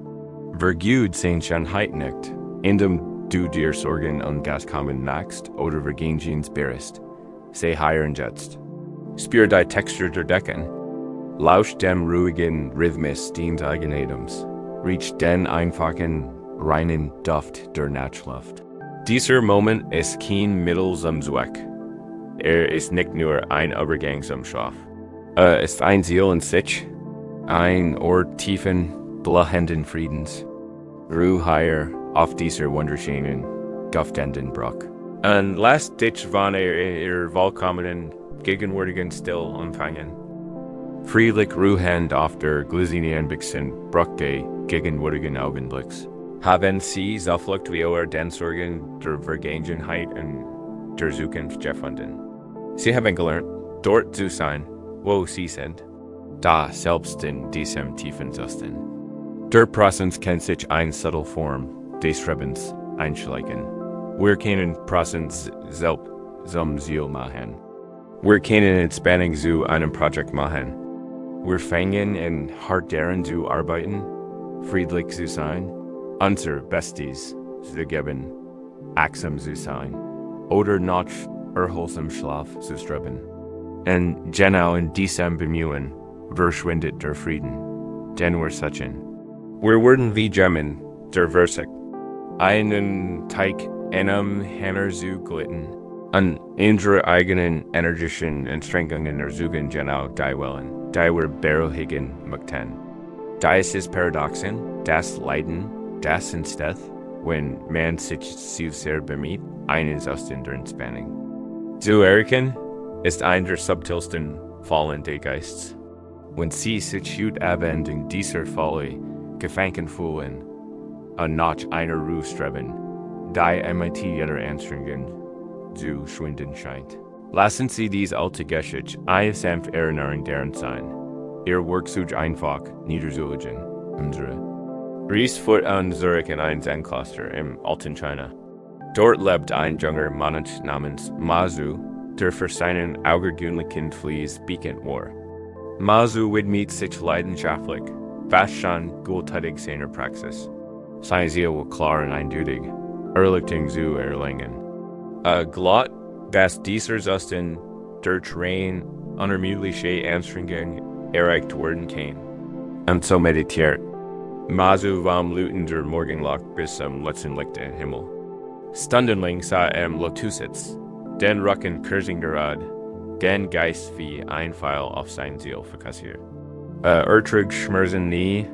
Vergud sein Schönheit nicht, indem du dir Sorgen und Gaskommen nachts oder Vergangens berist. Sei heier und jetzt. Spür die Textur der Decken. Lausch dem ruhigen Rhythmus des Eigenatums. Riech den einfachen, reinen Duft der Nachtluft. Dieser Moment ist kein Mittel zum Zweck. Ist nicht nur ein Übergang zum Schlaf. Ist ein Ziel in sich, ein Ort tiefen, blahenden Friedens. Ruhe heier auf dieser wunderschönen, duftenden Bruck. Und lasst dich von ihr willkommenen, gegenwärtigen Still empfangen. Friedlich ruhend auf der glycinien Bruck des gegenwärtigen Augenblicks. Haben Sie zuflucht wie den Sorgen der Vergangenheit und der Zukunft gefunden. Sie haben gelernt, dort zu sein, wo Sie sind, da selbst in diesem tiefen Zustand. Der Präsenz kennt sich eine subtle Form des Schreibens einschleichen. Wir können Präsenz selbst zum Ziel machen. Wir können Entspannung zu einem Projekt machen. Wir fangen in hart daran zu arbeiten, friedlich zu sein, unser Bestes zu geben, achtsam zu sein, oder nach erholsam Schlaf zu streben. Und genau in diesem Bemühen verschwindet der Frieden, den wir suchen. Wir werden wie Gemmen, der Versig, einen Teig Henner zu glitten, an unsere eigenen energischen Anstrengungen ersuchen genau die Wellen, die wir beruhigen möchten. Da ist es Paradoxen, das Leiden, das entsteht, wenn man sich zu sehr bemüht, eines aus der Entspannung. Zu erkennen ist ein der subtilsten Fallen des Geistes. Wenn Sie sich heute Abend in dieser Falle gefangen fühlen und nach einer Ruhe streben, die MIT ihrer Anstrengungen zu schwinden scheint. Lassen Sie dies alte Geschichte eine sanfte Erinnerung daran sein, Ihr Werkzeug einfach niederzulegen, unsere. Ries fuhr an Zurich in ein Zen-Kloster im alten China. Dort lebt ein junger Mann namens Mazu, der für seinen außergewöhnlichen Fleiß bekannt war. Mazu widmet sich leidenschaftlich, fast schon gültig seiner Praxis. Sein Ziel war klar und eindeutig, Erleuchtung zu erlangen. Glaubt, dass dieser Zustand durch rein unermüdliche Anstrengung erreicht werden kann. Und so meditiert, Mazu vom Luten der Morgenloch bis zum letzten Licht der Himmel. Stundenlang sah Lotusitz, den Rücken Kursingerad, den Geist wie ein Pfeil auf sein Ziel fokussiert. Ertrug schmerzen nie,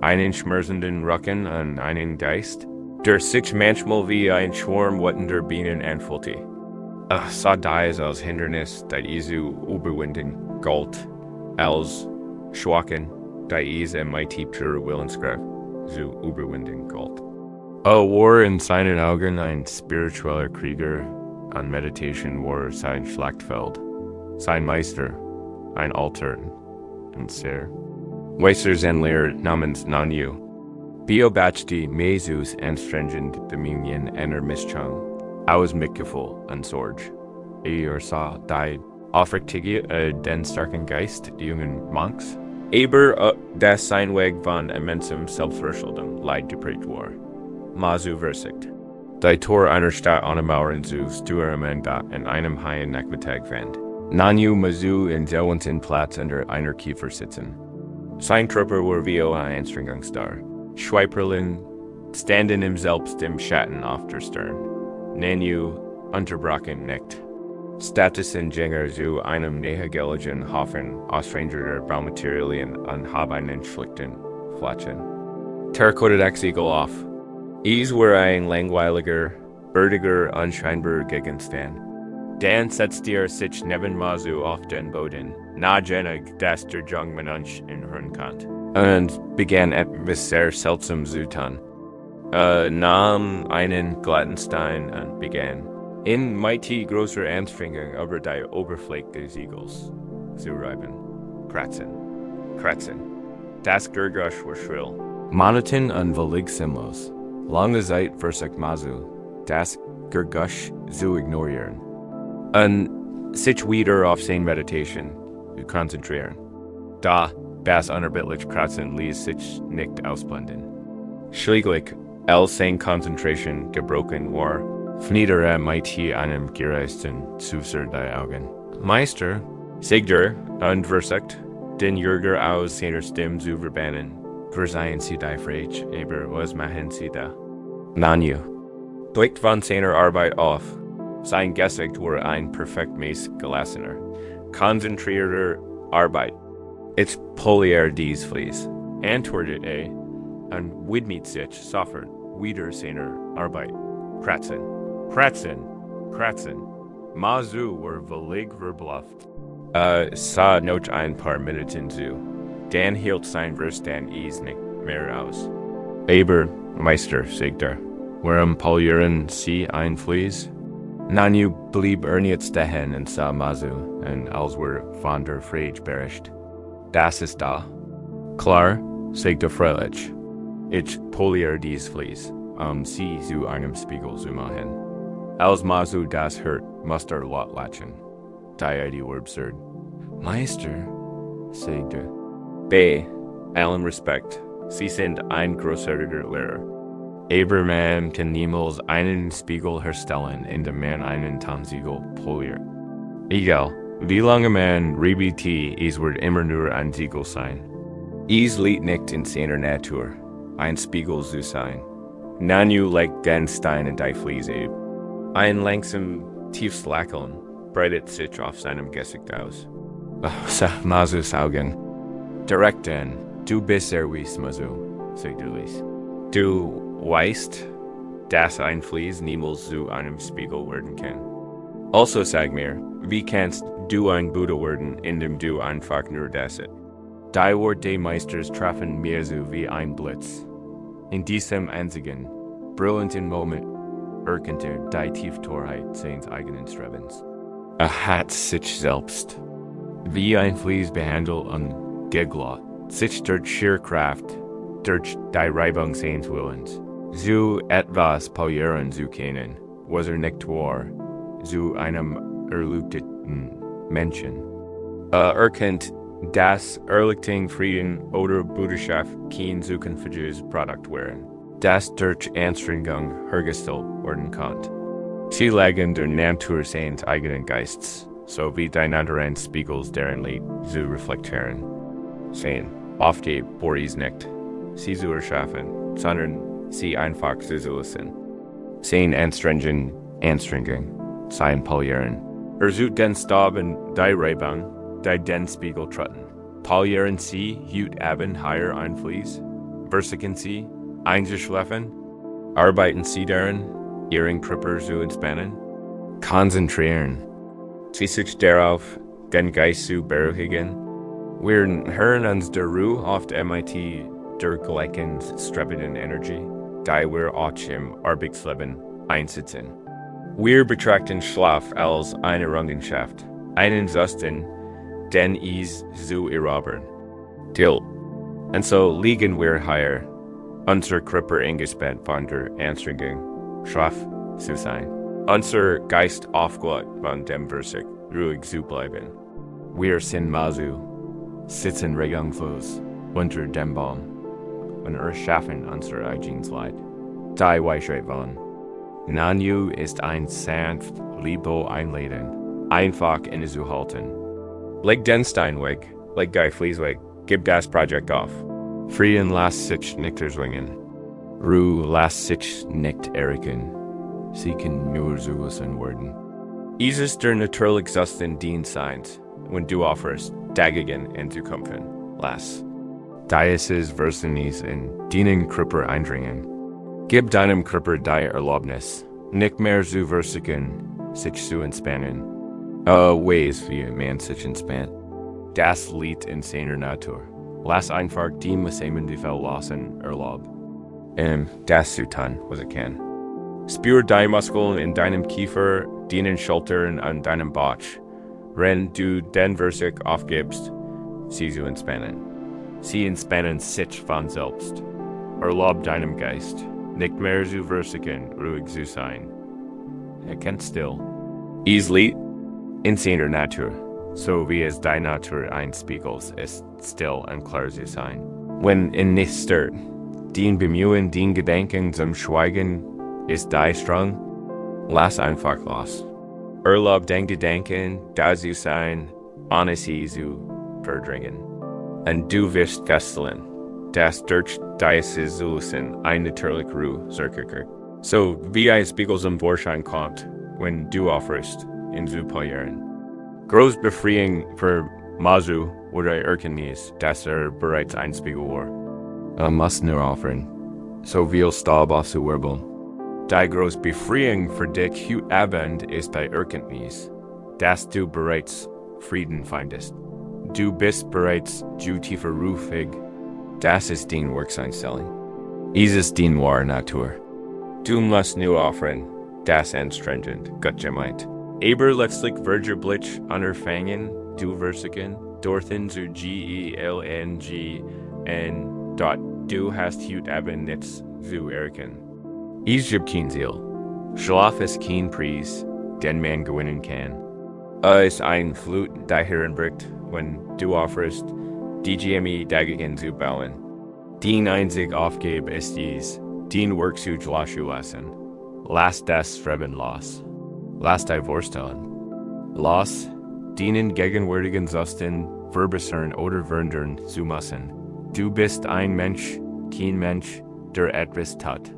einen schmerzenden Rücken und einen Geist, der sich manchmal wie ein Schwarm wettender Bienen anfühlte. Sah dies als Hindernis, dat Isu überwinden galt, als Schwachen, die is en mighty pure Willenskraft zu überwinden galt. War in seinen Augen ein spiritueller Krieger, an Meditation war sein Schlachtfeld, sein Meister, ein Alter und sehr. Weiser Zen-Lehrer namens Nanyu, beobachte Jesus anstrengend Dominion einer Mischung, aus mitgefühl und Sorge. Sah die aufrichtige, den starken Geist, die jungen Monks, aber das sein Weg von immensem Selbstverschuldung leid geprägt war. Mazu versigt. Die Tor einer Stadt anmauern zu Sturmen da in einem heilen Nachmittag fand. Nanyu Mazu in Dellwinton Platz unter einer Kiefer sitzen. Sein Trupper war wie ein Anstrengungsdar. Schweiperlin standen im Selbst im Schatten auf der Stirn. Nanyu unterbrochen nicht. Statusen Gänger zu einem nähergelegenen Hafen ausstrangerer Baumaterialien und haben einen schlichten Flatschen. Terrakotta-Siegel auf. War ein langweiliger, erdiger, unscheinbarer Gegenstand. Dann setzte sich neben Mazu auf den Boden, nah genug, dass der Jungmensch ihn hören konnte, und begann etwas sehr seltsam zu tun. Nahm einen glatten Stein und begann, in mighty großer Anstrengung über die Oberfläche des Siegels zu reiben. Kratzen. Das Geräusch war schrill. Monoton und völlig sinnlos. Lange Zeit versucht Mazu, das Geräusch zu ignorieren und sich wieder auf seine Meditation zu konzentrieren. Da das unerbittlich Kratzen ließ sich nicht ausblenden. Schließlich, als seine Konzentration gebrochen war, fniederte mighty einem gereisten Zuser die Augen. Meister, sagte und versucht, den Jürger aus seiner Stimme zu verbannen. Verzeihen Sie die Frage, aber was machen Sie da? Nanyu. Blickt von seiner Arbeit auf. Sein Gesicht war ein perfektmäßig gelassener, konzentrierter Arbeit. Ich poliere dies Vlies, antwortete und widmet sich sofort wieder seiner Arbeit. Kratzen. Mazu war völlig verblüfft. Sah noch ein paar Minuten zu. Dann hielt sein Verstand nicht mehr aus. Aber, Meister, sagte warum polieren Sie ein Vlies? Nanyu blieb ernst stehen und sah Mazu, und als von der Frage beherrscht. Das ist da. Klar, sagte freilich. Ich poliere dies Vlies, Sie zu einem Spiegel zu machen. Als Mazu das hört, musste laut lachen. Die Idee war absurd. Meister, sagte allen Respekt, Sie sind ein großartiger Lehrer. Aber man kann niemals einen Spiegel herstellen, indem man einen Tonsiegel poliert. Egal, wie lange man rebietet, es wird immer nur ein Siegel sein. Es liegt nicht in seiner Natur, ein Spiegel zu sein. Nanyu legt den Stein in die Flies ab. Ein langsam tiefes Lächeln breitet sich auf seinem Gesicht aus. Mazus Augen. Direkt dann, du bist weiss, Mazu, sagte Lies. Du weißt, dass ein Vlies niemals zu einem Spiegel werden kann. Also sag mir, wie kannst du ein Buddha werden, indem du einfach nur das ist? Die Worte des Meisters trafen mir so wie ein Blitz. In diesem einzigen, brillanten Moment erkannte die Tieftorheit seines eigenen Strebens. Hat sich selbst wie ein Vlies behandelt und geglaubt, sich durch sheer Kraft, durch die Reibung seines Willens, zu etwas polieren zu können, was nicht war, zu einem erleuchteten Menschen. Erkennt, dass Erleuchtung, Frieden oder Bruderschaft kein zukünftiges Produkt wären, das durch Anstrengung hergestellt werden kann. Sie lagen der Natur seines eigenen Geistes, so wie die anderen Spiegels deren Licht zu reflektieren. Sehen, oft war es nicht. Sie zu erschaffen, sondern sie einfach zu lassen. Sein anstrengen, sein polieren. Zut den Staben, die Reibung, die den Spiegel trutten. Polieren sie, hut eben higher einfließ. Versiken sie, einzuschlafen. Arbeiten sie darin, ihren Körper zu entspannen. Konzentrieren. Sie sich darauf, den Geist zu beruhigen. Wir hören uns der Ruhe oft MIT der gleichen strebenden Energie, die wir auch im Arbeitsleben einsetzen. Wir betrachten Schlaf als eine Errungenschaft, einen Zustand, den es zu erobern gilt. Und so liegen wir hier, unser Körper eingespannt von der Anstrengung, schwach zu sein. Unser Geist aufgelöst von dem Versuch, ruhig zu bleiben. Wir sind Mazu, sitzen regungslos unter dem Baum und erschaffen unser eigenes Leid. Die Weisheit von Nanyu ist ein sanft, liebo einladen, einfach innezuhalten. Leg den Stein weg, leg die Flies weg, gib das Projekt auf. Frieden lässt sich nicht erzwingen. Ruhe lässt sich nicht erringen. Sie kann nur zugelassen werden. Es ist der natürliche Zustand Dienstseins, wenn du aufhörst, dagegen entzukämpfen. Lass. Dieses Versunis in deinen Körper eindringen. Gib deinem Körper die Erlaubnis, nicht mehr zu versuchen, sich zu entspannen. Ways wie man sich entspannt. Das liegt in seiner Natur. Lass einfach die Museen die Welt lassen erlauben. Das zu tun, was kann. Spür die Muskeln in deinem Kiefer, deinen Schultern und deinem Bauch. Wenn du den Versuch aufgibst, sie zu entspannen. Sie entspannen sich von selbst. Erlaub deinem Geist, nicht mehr zu versuchen, ruhig zu sein. Erkennt still. Es liegt in seiner Natur, so wie es die Natur einspiegelt, ist still und klar zu sein. Wenn ihn nicht stört, den Bemühen, den Gedanken zum Schweigen, ist die strong, lass einfach los. Erlaub den Gedanken, da zu sein, ohne sie zu verdrängen. Und du wirst feststellen, dass durch diese Solution eine natürliche Ruhe zurückkehrt. So wie ein Spiegel zum Vorschein kommt, wenn du aufhörst, ihn zu polieren. Groß Befreiung für Mazu oder Erkenntnis, dass bereits ein Spiegel war. Muss nur aufhören, so viel Staub auszuwirbeln. Die große Befreiung für dich heute Abend ist die Erkenntnis, dass du bereits Frieden findest. Du bist bereits zu tiefer ruhig. Das ist dein Werkseinstellung. Es ist deine wahre Natur. Du musst nur aufhören, das anstrengend, Gott gemeint. Aber letztlich wird der Blitz anfangen, du versuchen, dorthin zu gelng, dort du hast heute Abend nichts zu erkennen. Es gibt kein Ziel. Schlaf ist kein Preis, den man gewinnen kann. Es ist ein Flut, der heranbricht, wenn du aufhörst, die GME dagegen zu bauen. Dein einzig Aufgabe ist es, dein Werk zu lassen. Lass das Streben los. Lass dich vorstellen. Lass deinen gegenwärtigen Zustand verbessern oder verändern zu müssen. Du bist ein Mensch, kein Mensch, der etwas tut.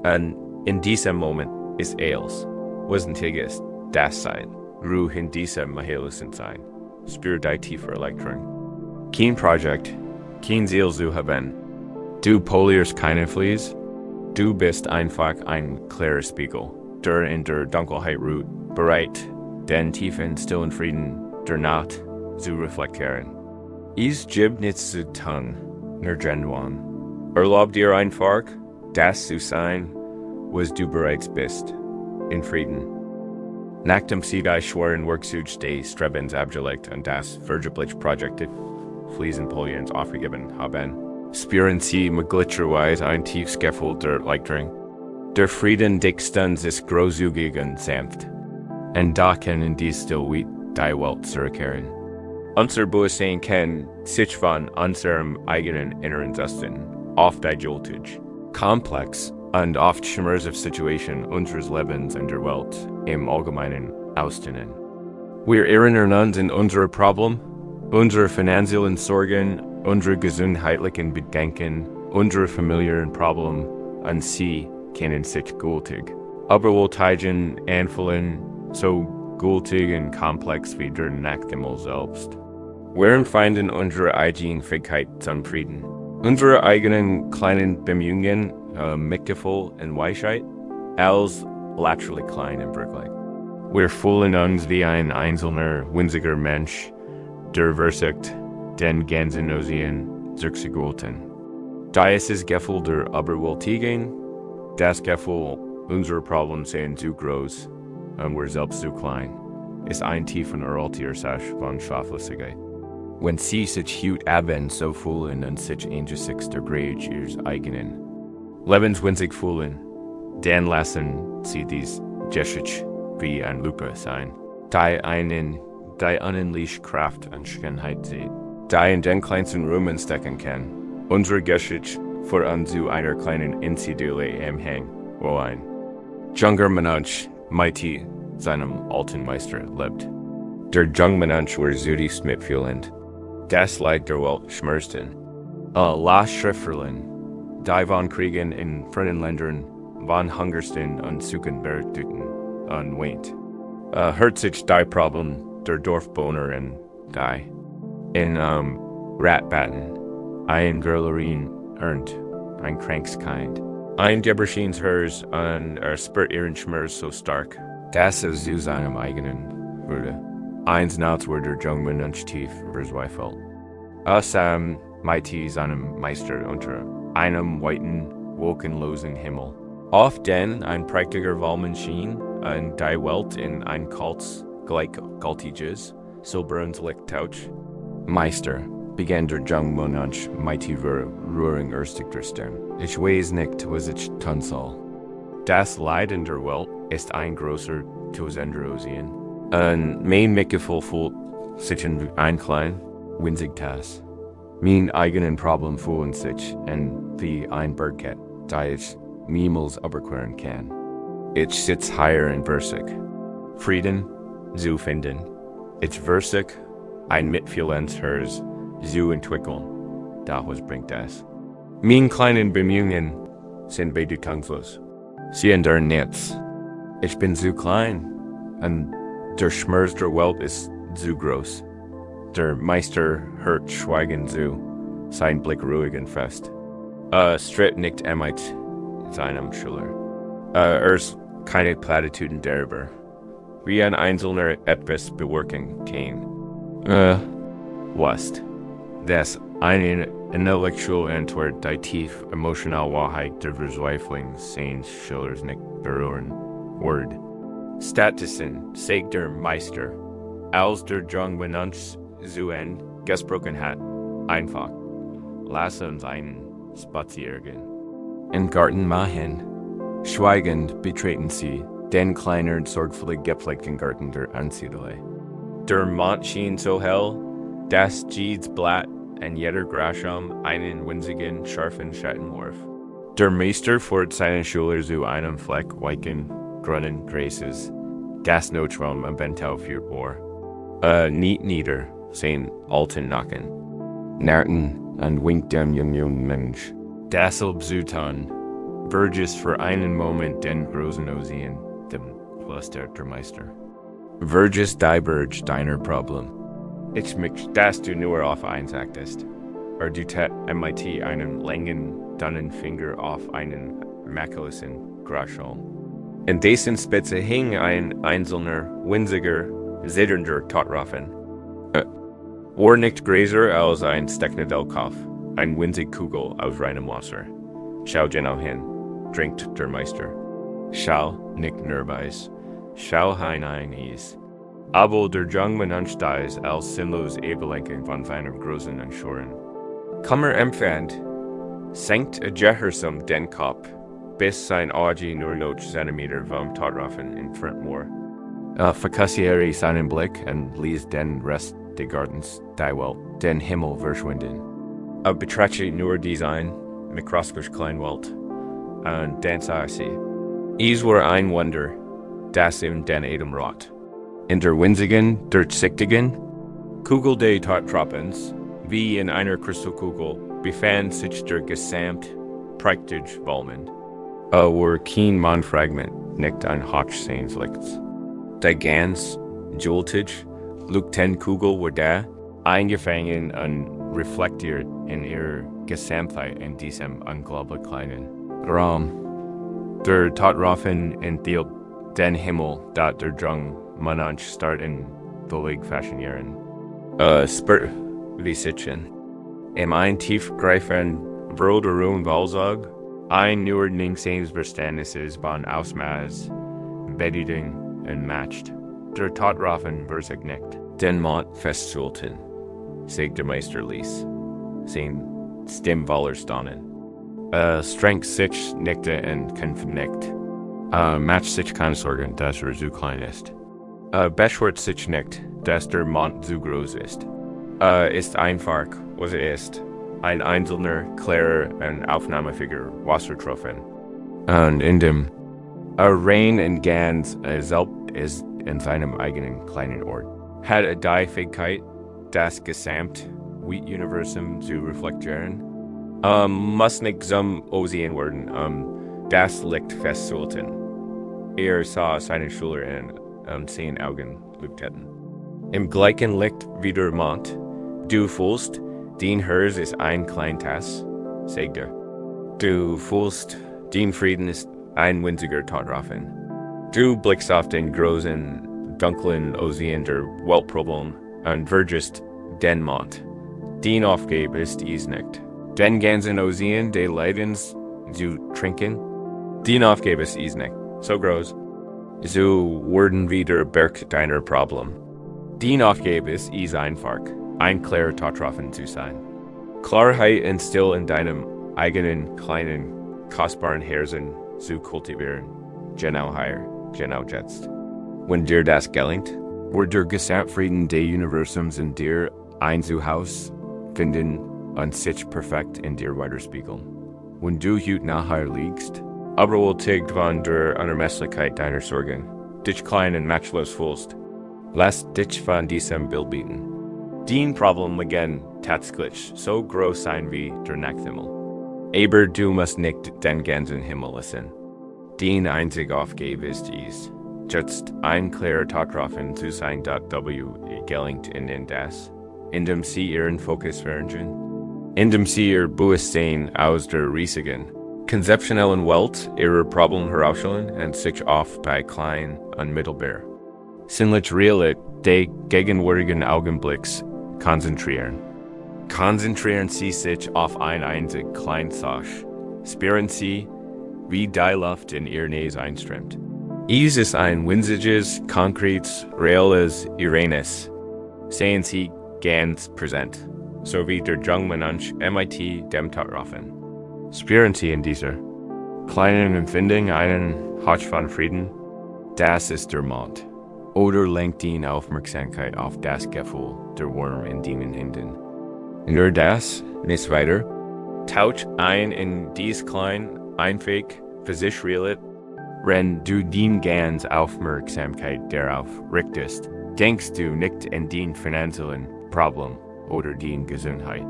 Und in diesem Moment ist alles, was nötig ist, das Sein. Ruhe in diesem Mahelissen Sein. Spür die tiefe Erleichterung. Kein Projekt, kein Ziel zu haben. Du polierst keine Flies. Du bist einfach ein klarer Spiegel, der in der Dunkelheit ruht, bereit, den tiefen, stillen Frieden der Nacht zu reflektieren. Es gibt nichts zu tun, nur genuin. Erlaub dir einfach, das zu sein, was du bereits bist, in Frieden. Nachdem sie die schweren Werkzeuge des Strebens abgelegt und das vergeblich Projekt Fließen Poliens aufgegeben haben, spüren sie möglicherweise ein tiefes Gefühl der Erleichterung. Der Frieden dickstens ist großzügig und sanft. Und da können dies still wie die Welt zurückkehren. Unser Bewusstsein kann sich von unserem eigenen inneren Zustand oft idiotisch, komplex und oft schimmersive Situationen unseres Lebens und der Welt im Allgemeinen ausdehnen. Wir erinnern uns an unsere Probleme, unsere finanziellen Sorgen, unsere gesundheitlichen Bedenken, unsere familiären Problem an Sie kennen sich gültig. Aber wohl Teigen Anfällen so gültig und komplex wie der Nachthimmel selbst. Wir finden unsere eigene Fähigkeit zum Frieden. Unsere eigenen kleinen Bemühungen, Mitgefühl und Weisheit, als laterally klein und wirklich. Wir fühlen uns wie ein einzelner, winziger Mensch, der versucht, den ganzen Ozean durchzugulten. Da ist das Gefühl der Überwältigung, das Gefühl, unsere Probleme sind zu groß und wir selbst zu klein, ist ein tiefen Urteilsach von Schlaflosigkeit. Wenn Sie sich heute Abend so fühlen und sich angesichts der Grade Ihres eigenen lebenswinzig fühlen, dann lassen Sie dies Geschichte wie ein Lupe sein, die unendliche Kraft und Schönheit sieht, die in den kleinsten Räumen stecken kann. Unsere Geschichte für uns zu einer kleinen Incidentelle am Hang, wo ein junger Mensch mighty seinem alten Meister lebt. Der junge Mensch war zutiefst mitfühlend. Das Leid der Welt schmerzten. Las Schriftlerlen, die von Kriegen in fremden Ländern, von Hungersten und Suchen berührt und weint. Hört sich die Problem der Dorfbewohner und die in Ratbatten, ein Girlerin ernt, ein Krankskind. Ein Deberschins hers und spürt ihren Schmerz so stark, dass es zu seinem eigenen wurde. Eins nachts wurde der junge Mensch tief verzweifelt. Mighty seinem Meister unter einem weiten, wolkenlosen Himmel. Oft denn ein prächtiger Walmenschien und die Welt in ein kaltes, gleichgültiges, silbernes Lichttausch. Meister, begann der junge Mensch mighty rühren erstigterstern. Ich weiß nicht, was ich tun soll. Das Leid in der Welt ist ein großer Tosendrosien. Und mein Mitgefühl fühlt sich in ein klein, winzig Tas. Mein eigenen Problem fühlen sich wie ein Bergkett, da ich niemals überqueren kann. Ich sitz hier in Versig. Frieden zu finden. Ich Versig ein Mitfühlensherz zu entwickeln. Da was bringt das. Mein kleinen Bemühungen sind bedeutungslos. Sie ändern nichts. Ich bin zu klein und der Schmerz der Welt ist zu groß. Der Meister hört schweigend zu, sein Blick ruhig und fest. Stritt nickt mit seinem Schüler. Ist keine Plattitüden darüber, wie ein Einzelner etwas bewirken kann. Was? Das eine intellektuelle Antwort, die tief emotionale Wahrheit der Verzweiflung seines Schülers nicht berühren. Word. Stattdessen sagt der Meister, als der junge Mensch zu Ende gesprochen hat, einfach, lass uns einen Spaziergang im Garten machen. Schweigend betreten sie den kleinen, sorgfältig gepflegten Garten der Ansiedlung. Der Mond schien so hell, dass jedes Blatt und jeder Grashalm einen winzigen, scharfen Schatten warf. Der Meister führt seinen Schüler zu einem Fleck weichen, grünen Gräses, das Notschwamm am Bentau führt vor. Nicht nieder, sein alten Nacken. Narten und winkt dem jungen Mensch. Deshalb Zutan, Burgess für einen Moment den großen Ozean, dem flüstert der Meister. Burgess die Burg deiner Problem. Ich möchte, dass du nur auf eins achtest. Du tät MIT einen langen, dünnen Finger auf einen makellosen Grashalm. In dessen Spitze hing ein einzelner, winziger, zitternder Tottraffen. War nicht größer als ein steckender Kopf, ein winzig Kugel aus reinem Wasser. Schau genau hin, trinkt der Meister. Schau nicht nervös, schau hinein is. Aber der junge Mensch da ist als sinnlos Ebelenken von seiner großen Anschuren. Kummer empfand, senkt gehorsam den Kopf, bis sein Auge nur noch Zentimeter vom Tottraffen entfernt war. Fokussiere seinen Blick und ließ den Rest des Gartens, die Welt, den Himmel verschwinden. Betrachte nur Design, mikroskopisch Kleinwelt, und dann sah sie. Es war ein Wunder, das in den Atem rot. In der winzigen, durchsichtigen Kugel des Tottraffens, wie in einer Kristallkugel, befand sich der Gesamt praktisch Volmen. Were keen man fragment nicht ein Hochsehenslichts. Die Gans, Jultich, Luke 10 Kugel were da, eingefangen und reflektiert in ihrer Gesamtheit in diesem unglaublich kleinen Raum. Der Tatraffen enthielt den Himmel, dat der Drang manch start in völlig faszinieren. Spurt wie Sitchen. Im ein tiefgreifend Ort der Ruhe Wahlsag, ein Neuerdningsseinsverständnisses von Ausmaß, Bedienung und Matcht. Der Tatraffen versegnet, den Mont festzuhalten, sagt der Meister ließ, sein Stimmwaller stannen. Strength sich nickte und konfirmiert. Match sich keine Sorgen, dass so klein ist. Beschwert sich nicht, dass der Mont so groß ist. Ist einfach, was ist. Ein einzelner, klarer und aufnahmefähiger Wassertropfen. Und in dem Rein und Gans selbst ist in seinem eigenen kleinen Ort. Hat die Fähigkeit, das Gesamt-Universum zu reflektieren. Muss nicht zum Osien werden, das liegt festzuhalten. Sah seine Schüler in 10 Augen leuchteten. Im gleichen Licht wie der Mond, du fühlst, den Hers ist ein Kleintass, sagt er. Du fühlst, den Frieden ist ein winziger Tatraffen. Du blickst auf den großen, dunklen Osien der Weltproblem und vergisst den Mond. Den Aufgabe ist es nicht. Den ganzen Osien des Leidens zu trinken, den Aufgabe ist es nicht. So groß. So werden wieder Berg deiner Problem. Den Aufgabe ist es einfach, ein klarer Tatraffen zu sein. Klarheit und Still in deinem eigenen, kleinen, kostbaren Herzen zu kultivieren. Genau hier, genau jetzt. Wenn dir das gelingt, wird der Gesamtfrieden des Universums in dir ein Zuhause finden und sich perfekt in dir widerspiegeln. Wenn du heute nachher liegst, aber wohltätigt von der Unermesslichkeit deiner Sorgen, dich klein und matchlos fühlst, lass dich von diesem Bild bieten. Dein Problem liegen tatsächlich so groß sein wie der Nachthimmel. Aber du musst nicht den ganzen Himmel lassen. Dein einzige Aufgabe ist es, jetzt ein klarer Tatraffen zu sein, gelingt in das, indem sie ihren Fokus verändern, indem sie ihr Bewusstsein aus der riesigen, konzeptionellen Welt ihrer Problem herausstellen und sich auf bei klein und mittelbar, sinnlich real des gegenwärtigen Augenblicks konzentrieren. Konzentrieren Sie sich auf ein einzig Kleinsache. Spüren Sie, wie die Luft in Ihr Nähe einströmt. Es ist ein winziges, konkretes, reales Irenes. Sehen Sie ganz präsent, so wie der Jungmensch MIT dem Tatraffen. Spüren Sie in dieser kleinen Empfindung einen Hauch von Frieden? Das ist der Mond. Oder lenkt die Aufmerksamkeit auf das Gefühl der Wurm in deinen Händen. Nur das, nicht weiter. Tauch ein in dies klein, einfach, für sich real, wenn du den ganz Aufmerksamkeit darauf richtest, denkst du nicht in den finanziellen Problem oder den Gesundheit.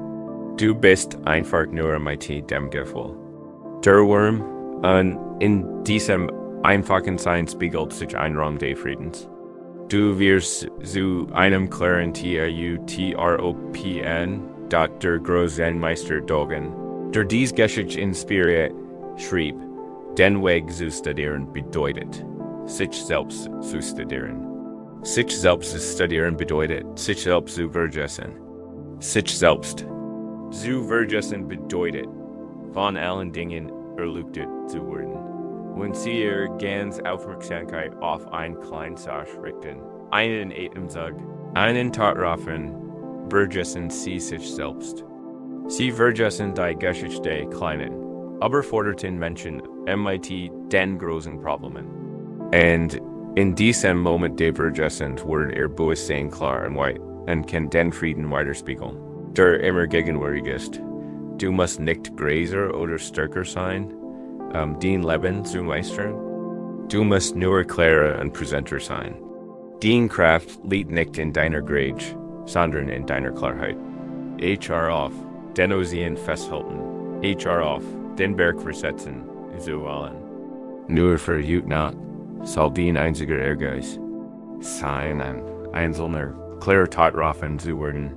Du bist einfach nur mit dem Gefühl. Der Wurm in diesem einfachen Sein spiegelt sich ein Raum des Friedens. Du wirst zu einem klaren Tropn, dat der großen Meister Dogen, der dies Geschichte inspiriert, schrieb, den Weg zu studieren bedeutet, sich selbst zu studieren. Sich selbst zu studieren bedeutet, sich selbst zu vergessen. Sich selbst zu vergessen bedeutet, von allen Dingen erleuchtet zu werden. Wenn Sie Ihre ganz Aufmerksamkeit auf ein Kleinsache richten, einen Atemzug, einen Tatraffen, vergessen Sie sich selbst. Sie vergessen die Geschichte kleinen, aber forderten Menschen MIT den großen Problemen. Und in diesem Moment der Vergessen wird Ihr Bewusstsein klar und weit und kann den Frieden widerspiegeln, der immer gegenwärtig ist. Du musst nicht größer oder stärker sein, den Leben zu meistern. Du musst nur klarer und präsenter sein. Die Kraft liegt nicht in deiner Grade, sondern in deiner Klarheit. HR auf, den Osien festhalten, HR auf, den Berg versetzen, so allen. Nur für Jutnat, soll dien einziger Ehrgeiz sein, ein einzelner, klar Tatraffen zu werden.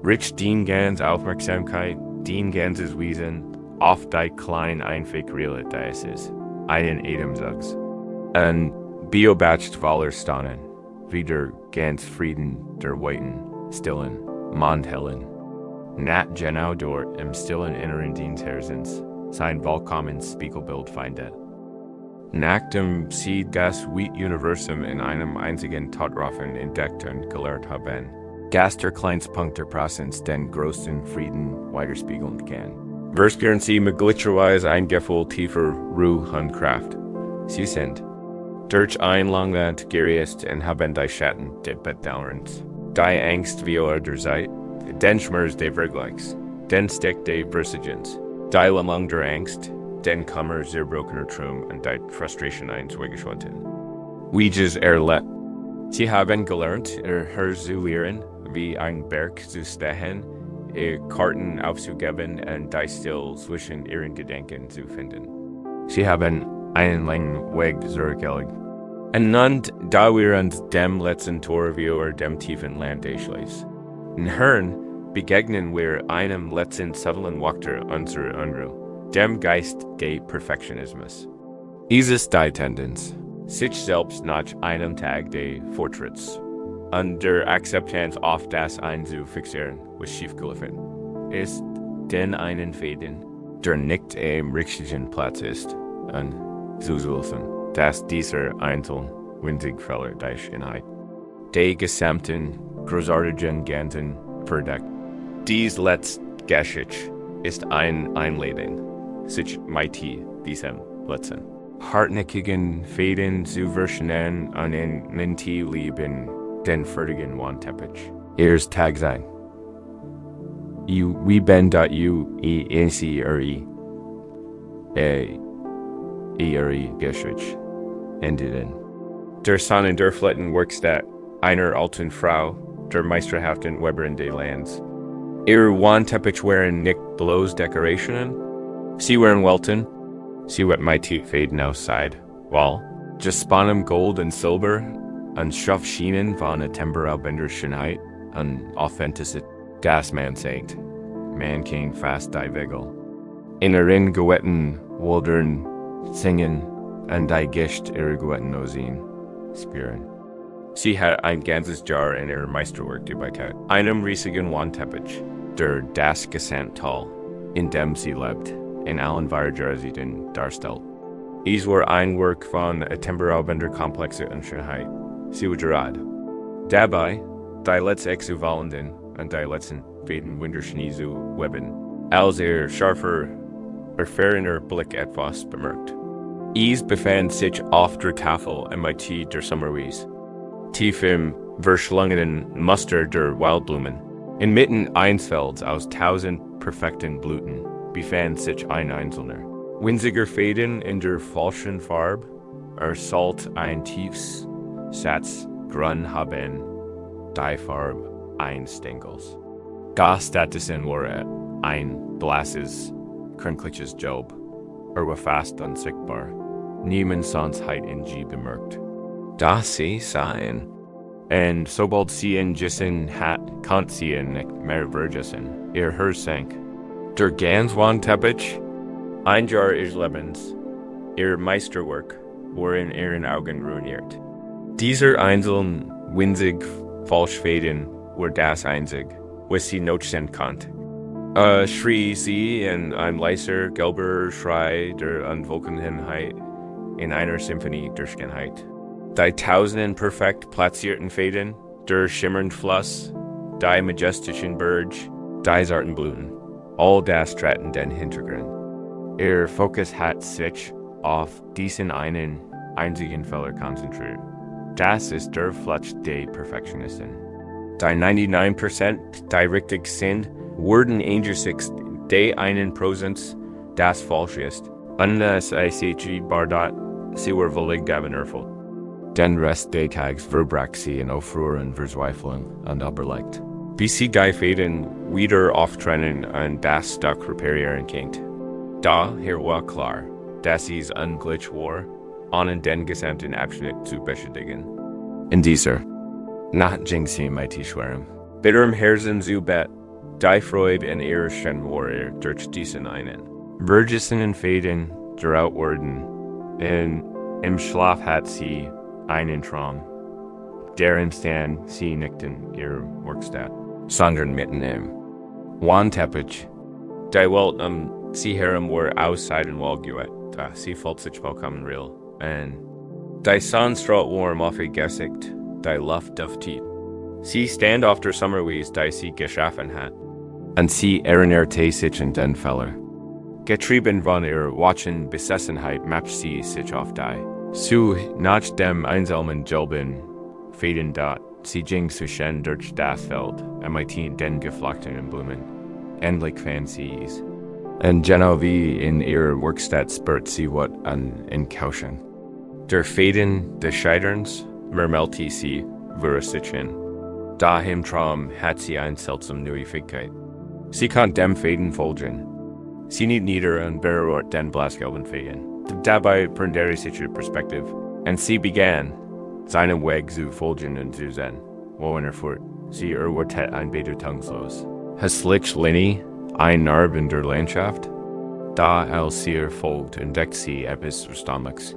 Rich dien gans Aufmerksamkeit, dien ganzes Wesen, auf die klein einfach Realitätes, einen Ademsags. Ein Biobatcht Wallerstanen, wie der ganz Frieden der Weiten, stillen, Mondhellen. Nat genau dort im stillen inneren Dienstherzens, sein vollkommens Spiegelbild findet. Nach dem Sie das Wheat-Universum in einem einzigen Tatraffen entdeckt und gelehrt haben, gas der Kleinstpunkt der Prozess den größten Frieden widerspiegeln kann. Verspüren Sie möglicherweise ein Gefühl tiefer Ruhe und Kraft. Sie sind durch ein Langland gereist und haben die Schatten der Bedauerns. Die Angst wie der Zeit, den Schmerz der Vergleichs, den Steck der Versagens, die Lamang der Angst, den Kummer zerbrochener Traum und die Frustration eins weggeschwunden. Wiedes erlebt. Sie haben gelernt, herzulehren, wie ein Berg zu stehen, Karten aufzugeben und die still zwischen ihren Gedanken zu finden. Sie haben einen langen Weg zurückgelegt. Und nun, da wir uns dem letzten Tor wie dem tiefen Land durchschließen. In Hirn begegnen wir einem letzten subtilen Wachter unserer Unruhe, dem Geist des Perfektionismus. Dieses die Tendenz, sich selbst nach einem Tag des Fortschritts und der Akzeptanz auf das ein zu fixieren, was schiefgelaufen ist, den einen Fäden, der nicht am richtigen Platz ist, und zu wissen, dass dieser Einzel winzig Fehler durch Inhalt, die gesamten großartigen Ganzen verdeckt. Dies letzte Geschichte ist ein Einladung, sich mit diesem letzten hartnäckigen Fäden zu verschonen und in Leben den fertigen Wandteppich. Ihres Tag sein. Wie ben dat ihre Geschichte endeten. Der Son und der Fletten Werkstatt einer alten Frau, der meisterhaften Weberin des Lands. Ihre Wandteppich waren nicht bloß Dekorationen, sie waren Welten, sie wat mighty Fäden outside, weil gespanntem Gold und Silber und Stoffschienen von einer temporalbender Schönheit und Authentizität, das man sagt, man kann fast die Wegel. In ihren Gewetten Wildern singen und die Gischt ihrer Gewetten Osien spüren. Sie hat ein ganzes Jahr in ihr Meisterwerk dabei, einem riesigen Wandteppich, der das Gesamttal, in dem sie lebt, in allen Varietaritäten darstellt. Es war ein Werk von temporalbender Komplexe und Schönheit. Sie war gerade. Dabei, die letzte Äquivalenten und die letzten Fäden Winterschnee zu weben, als scharfer, erfahrener Blick etwas bemerkt. Es befand sich auf der Tafel mit der Sommerwies, tief im verschlungenen Muster der Wildblumen. Inmitten eines Felds aus 1000 perfekten Blüten befand sich ein einzelner. Winziger Fäden in der falschen Farbe, sollte ein tiefes Satz grün haben, die Farbe eines Stängels. Gastattesen war ein blasses, kränkliches Job, war fast unsichtbar. Niemand sonst hat ihn je bemerkt. Das sie sahen. Und sobald sie ihn gesehen hat, konnte sie ihn nicht mehr vergessen. Ihr Herz sank. Der ganz Wandteppich, ein Jahr ihres Lebens, ihr Meisterwerk, war in ihren Augen ruiniert. Dieser einzelne winzig Falschfäden war das einzig, was sie nutzen konnte. Schrie sie in einem leiser, gelber Schrei der Unwolkenheit in einer Symphonie der Schönheit. Die tausenden perfekt platzierten Fäden, der schimmernden Fluss, die majestischen Berge, die zarten Blüten, all das traten den Hintergrund. Ihr Fokus hat sich auf diesen einen einzigen Fehler konzentriert. Das ist der Fluch der Perfektionisten. Die 99%, die richtig sind, wurden angesichts der einen Prozent, das falsch ist. Und das ICG Bardat, sie war völlig erfüllt. Den Rest des Tages verbrach sie in Aufruhr und Verzweiflung und überlegt. Wie sie die Fäden wieder auftrennen und das Stück reparieren könnt. Da hier war klar, dass es unglitch war, ohne den gesamten Abschnitt zu beschädigen. In dieser Nacht ging sie mit schwerem. Bitterem Herzen zu Bett, die Freude in ihrer Schen war durch diesen einen. Vergessenen Fäden daraus wurden, und im Schlaf hat sie einen Traum, deren stand sie nicht in ihrer Werkstatt, sondern mitten im Wandteppich. Die Welt sie herum war outside in Walguet, da sie fühlt sich vollkommen real. Und die Sonnenstrahl warm auf ihr Gesicht, die Luft duftet. Sie stand auf der Sommerwiese, die sie geschaffen hat. Und sie erinnerte sich an den Fehler. Getrieben von ihrer wachen Besessenheit macht sie sich auf die. Zu nach dem einsamen Gelben Fäden dort, sie ging zwischen durch das Feld, mit den geflochtenen Blumen. Endlich fand sie es. Und genau wie in ihrer Werkstatt spürt sie was an Enkauschen. Der Fäden des Scheiterns murmelte sie vor sich hin. Da im Traum hat sie eine seltsame Neuigkeit. Sie kann dem Fäden folgen. Sie nicht nieder und berührt den blassgelben Fäden. Dabei veränderte sich ihr Perspektive, und sie begann, seinen Weg zu folgen und zu sehen, wohin fuhrt. Sie erwartet ein bedeutungslos. Hässlich Lenny, ein Narb in der Landschaft. Da als sie folgt, entdeckt sie etwas Erstaunliches.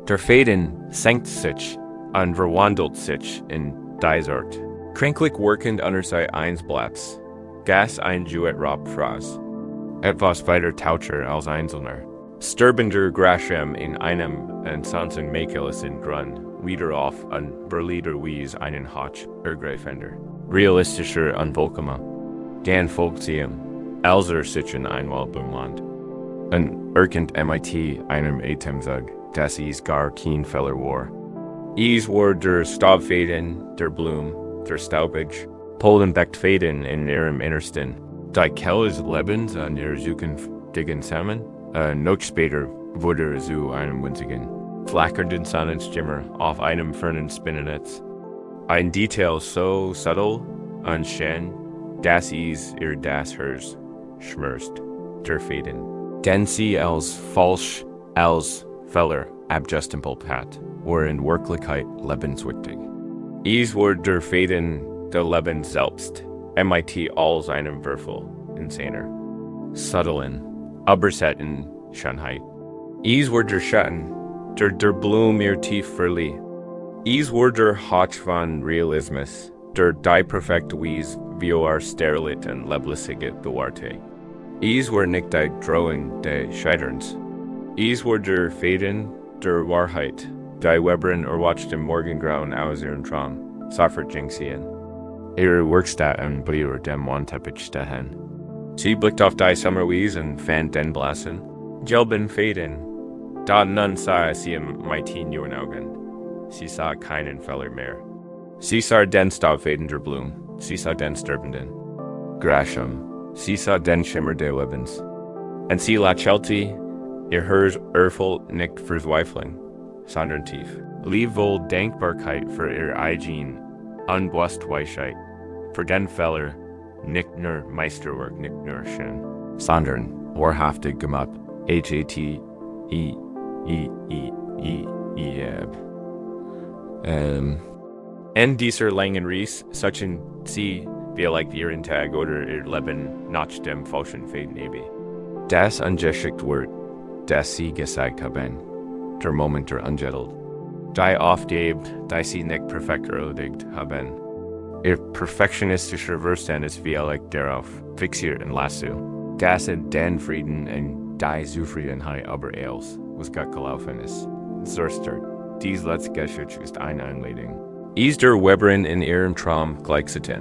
Der Fäden senkt sich und verwandelt sich in Dysart. Kränklich wirkend unter sei eins Blatts. Gas ein Juet Rob Fras. Etwas weiter Taucher als Einzelner. Sterbender Grasham in einem und sonsten Mäkeles in Grund, wieder auf an Berlider Wies einen Hotch Ergreifender. Realistischer und vollkommen. Dan folgt sie ihm, Elser sich in einmal bemand. Und erkennt MIT einem Atemzug, dass es gar kein Feller war. Es war der Staubfäden, der Blum, der Staubig, Polenbeckt Fäden in ihrem Innersten. Die Kelles Lebens an ihr zukünftigen Samen, noch später wurde zu einem winzigen, flackernden Sonnenschimmer auf einem fernen Spinnennetz. Ein Detail so subtle und schön, dass es ihr das Herz schmerzt, der Fäden. Denn sie als falsch, als Feller abgestempelt hat, war in Wirklichkeit lebenswichtig. Es war der Fäden der Leben selbst, MIT all seinem Würfel in seiner subtlen, übersetzten Schönheit. Es war der Schatten, der Blum ihr tief verlieh. Es war der Hotch von Realismus, der die perfekte Wies wie sterilit und lebensige bewahrte. Es war nicht die Drohung des Scheiterns. Es war der Fäden der Wahrheit, die Webern erwacht im Morgengrauen aus ihrem Traum, Saffert ging sie in. Ihre Werkstatt und Brier dem Wandteppich stehen. Sie blickte auf die Sommerwiese und fand den blassen, gelben Fäden. Da nun sah sie ihm mit jungen Augen. Sie sah keinen Fehler mehr. Sie sah den Staubfäden der Blum. Sie sah den Sterbenden. Grasham. Sie sah den Schimmer des Lebens. Und sie lächelte, ihr Herz erfüllt nicht Verzweiflung, sondern tief. Liebwohl Dankbarkeit für ihr eigen Unbewusstweisheit, für den Fehler, nicht nur Meisterwerk, nicht nur schön, sondern wahrhaftig gemacht. HATEEEEE. In dieser langen Reise suchen sie vielleicht ihren Tag oder ihr Leben nach dem falschen Fäden ewig. Das ungeschickt Wort, das sie gesagt haben, der Moment der Ungettelt, die aufgebt, die sie nicht perfekt erledigt haben. Ihr perfektionistischer Verstand ist vielleicht darauf fixiert und lasso. Das in den Frieden und die Zufriedenheit aber eils, was Gott gelaufen ist. Zerstört, dies letzte Geschichte ist eine Einladung. Ist der Weberin in ihrem Traum gleichzeitig.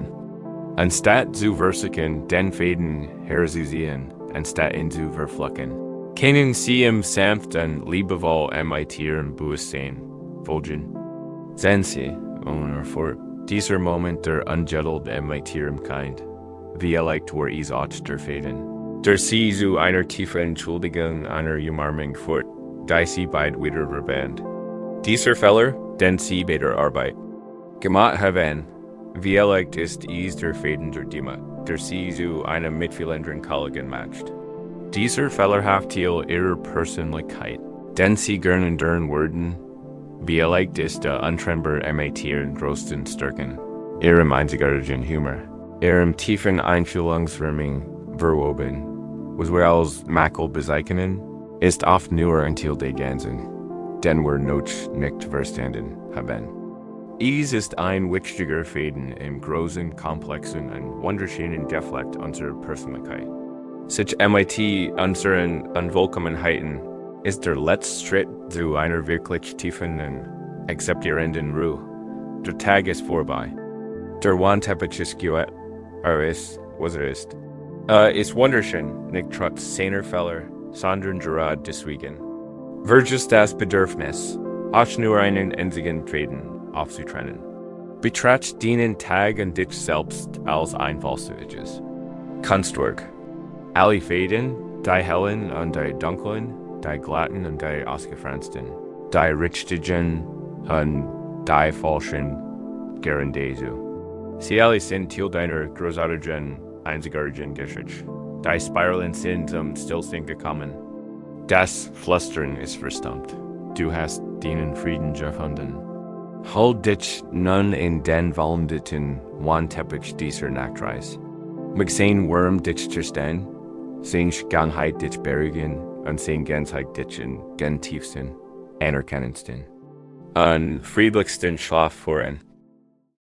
Anstatt zu versichern, den Fäden herzuziehen, anstatt ihn zu verfluchen. Können sie im sanften, liebevoll mit ihrem Bewusstsein folgen? Sehen sie, ohne fort, dieser Moment der ungettelt mit ihrem Kind, wie erleicht war es auch der Fäden. Der sie zu einer tiefen Entschuldigung, einer Umarmung fort, die sie beid wieder verband. Dieser Fehler, den sie bei der Arbeit gemacht haben, Wie ist der Faden der Dima, der sie zu einem mitfühlenden Kollegen matcht. Dieser Fehlerhaftiel ihrer Persönlichkeit, den sie gern deren Worden, wie ist der untrennbar Emmetieren größten Stärken, ihrem einzigartigen Humor, ihrem tiefen Einfühlungsrahmen verwoben, was wir als Makel bezeichnen, ist oft nur until die Ganzen, den wir noch nicht verstanden haben. Ist ein wichtiger Faden im großen, komplexen und wunderschönen Deflekt unserer Persönlichkeit. Sich unseren Unvollkommenheiten ist der letzte Schritt zu einer wirklich tiefen und akzeptierenden Ruhe. Der Tag ist vorbei. Der Wandteppich ist geölt, ist, was ist. Ist wunderschön, nicht trotz seiner Fehler, sondern gerade deswegen. Welches das Bedürfnis, auch nur einen einzigen Treten aufzutrennen. Betracht den Tag und dich selbst als einfallsreiches Kunstwerk. Alle Fäden, die hellen und die dunklen, die glatten und die ausgefransten, die richtigen und die falschen, gern Jesu. Sie alle sind Teil deiner großartigen, einzigartigen Geschichte. Die Spiralen sind zum Stillstand gekommen. Das Flüstern ist verstummt. Du hast den Frieden gefunden. Hold dich nun in den wallenden Wandteppich dieser Nachtreise. Mag sein Wurm dich zerstehen, sein Ganheit dich bergen und sein Ganzheit dich in gen tiefsten, anerkennendsten und friedlichsten Schlaf voran.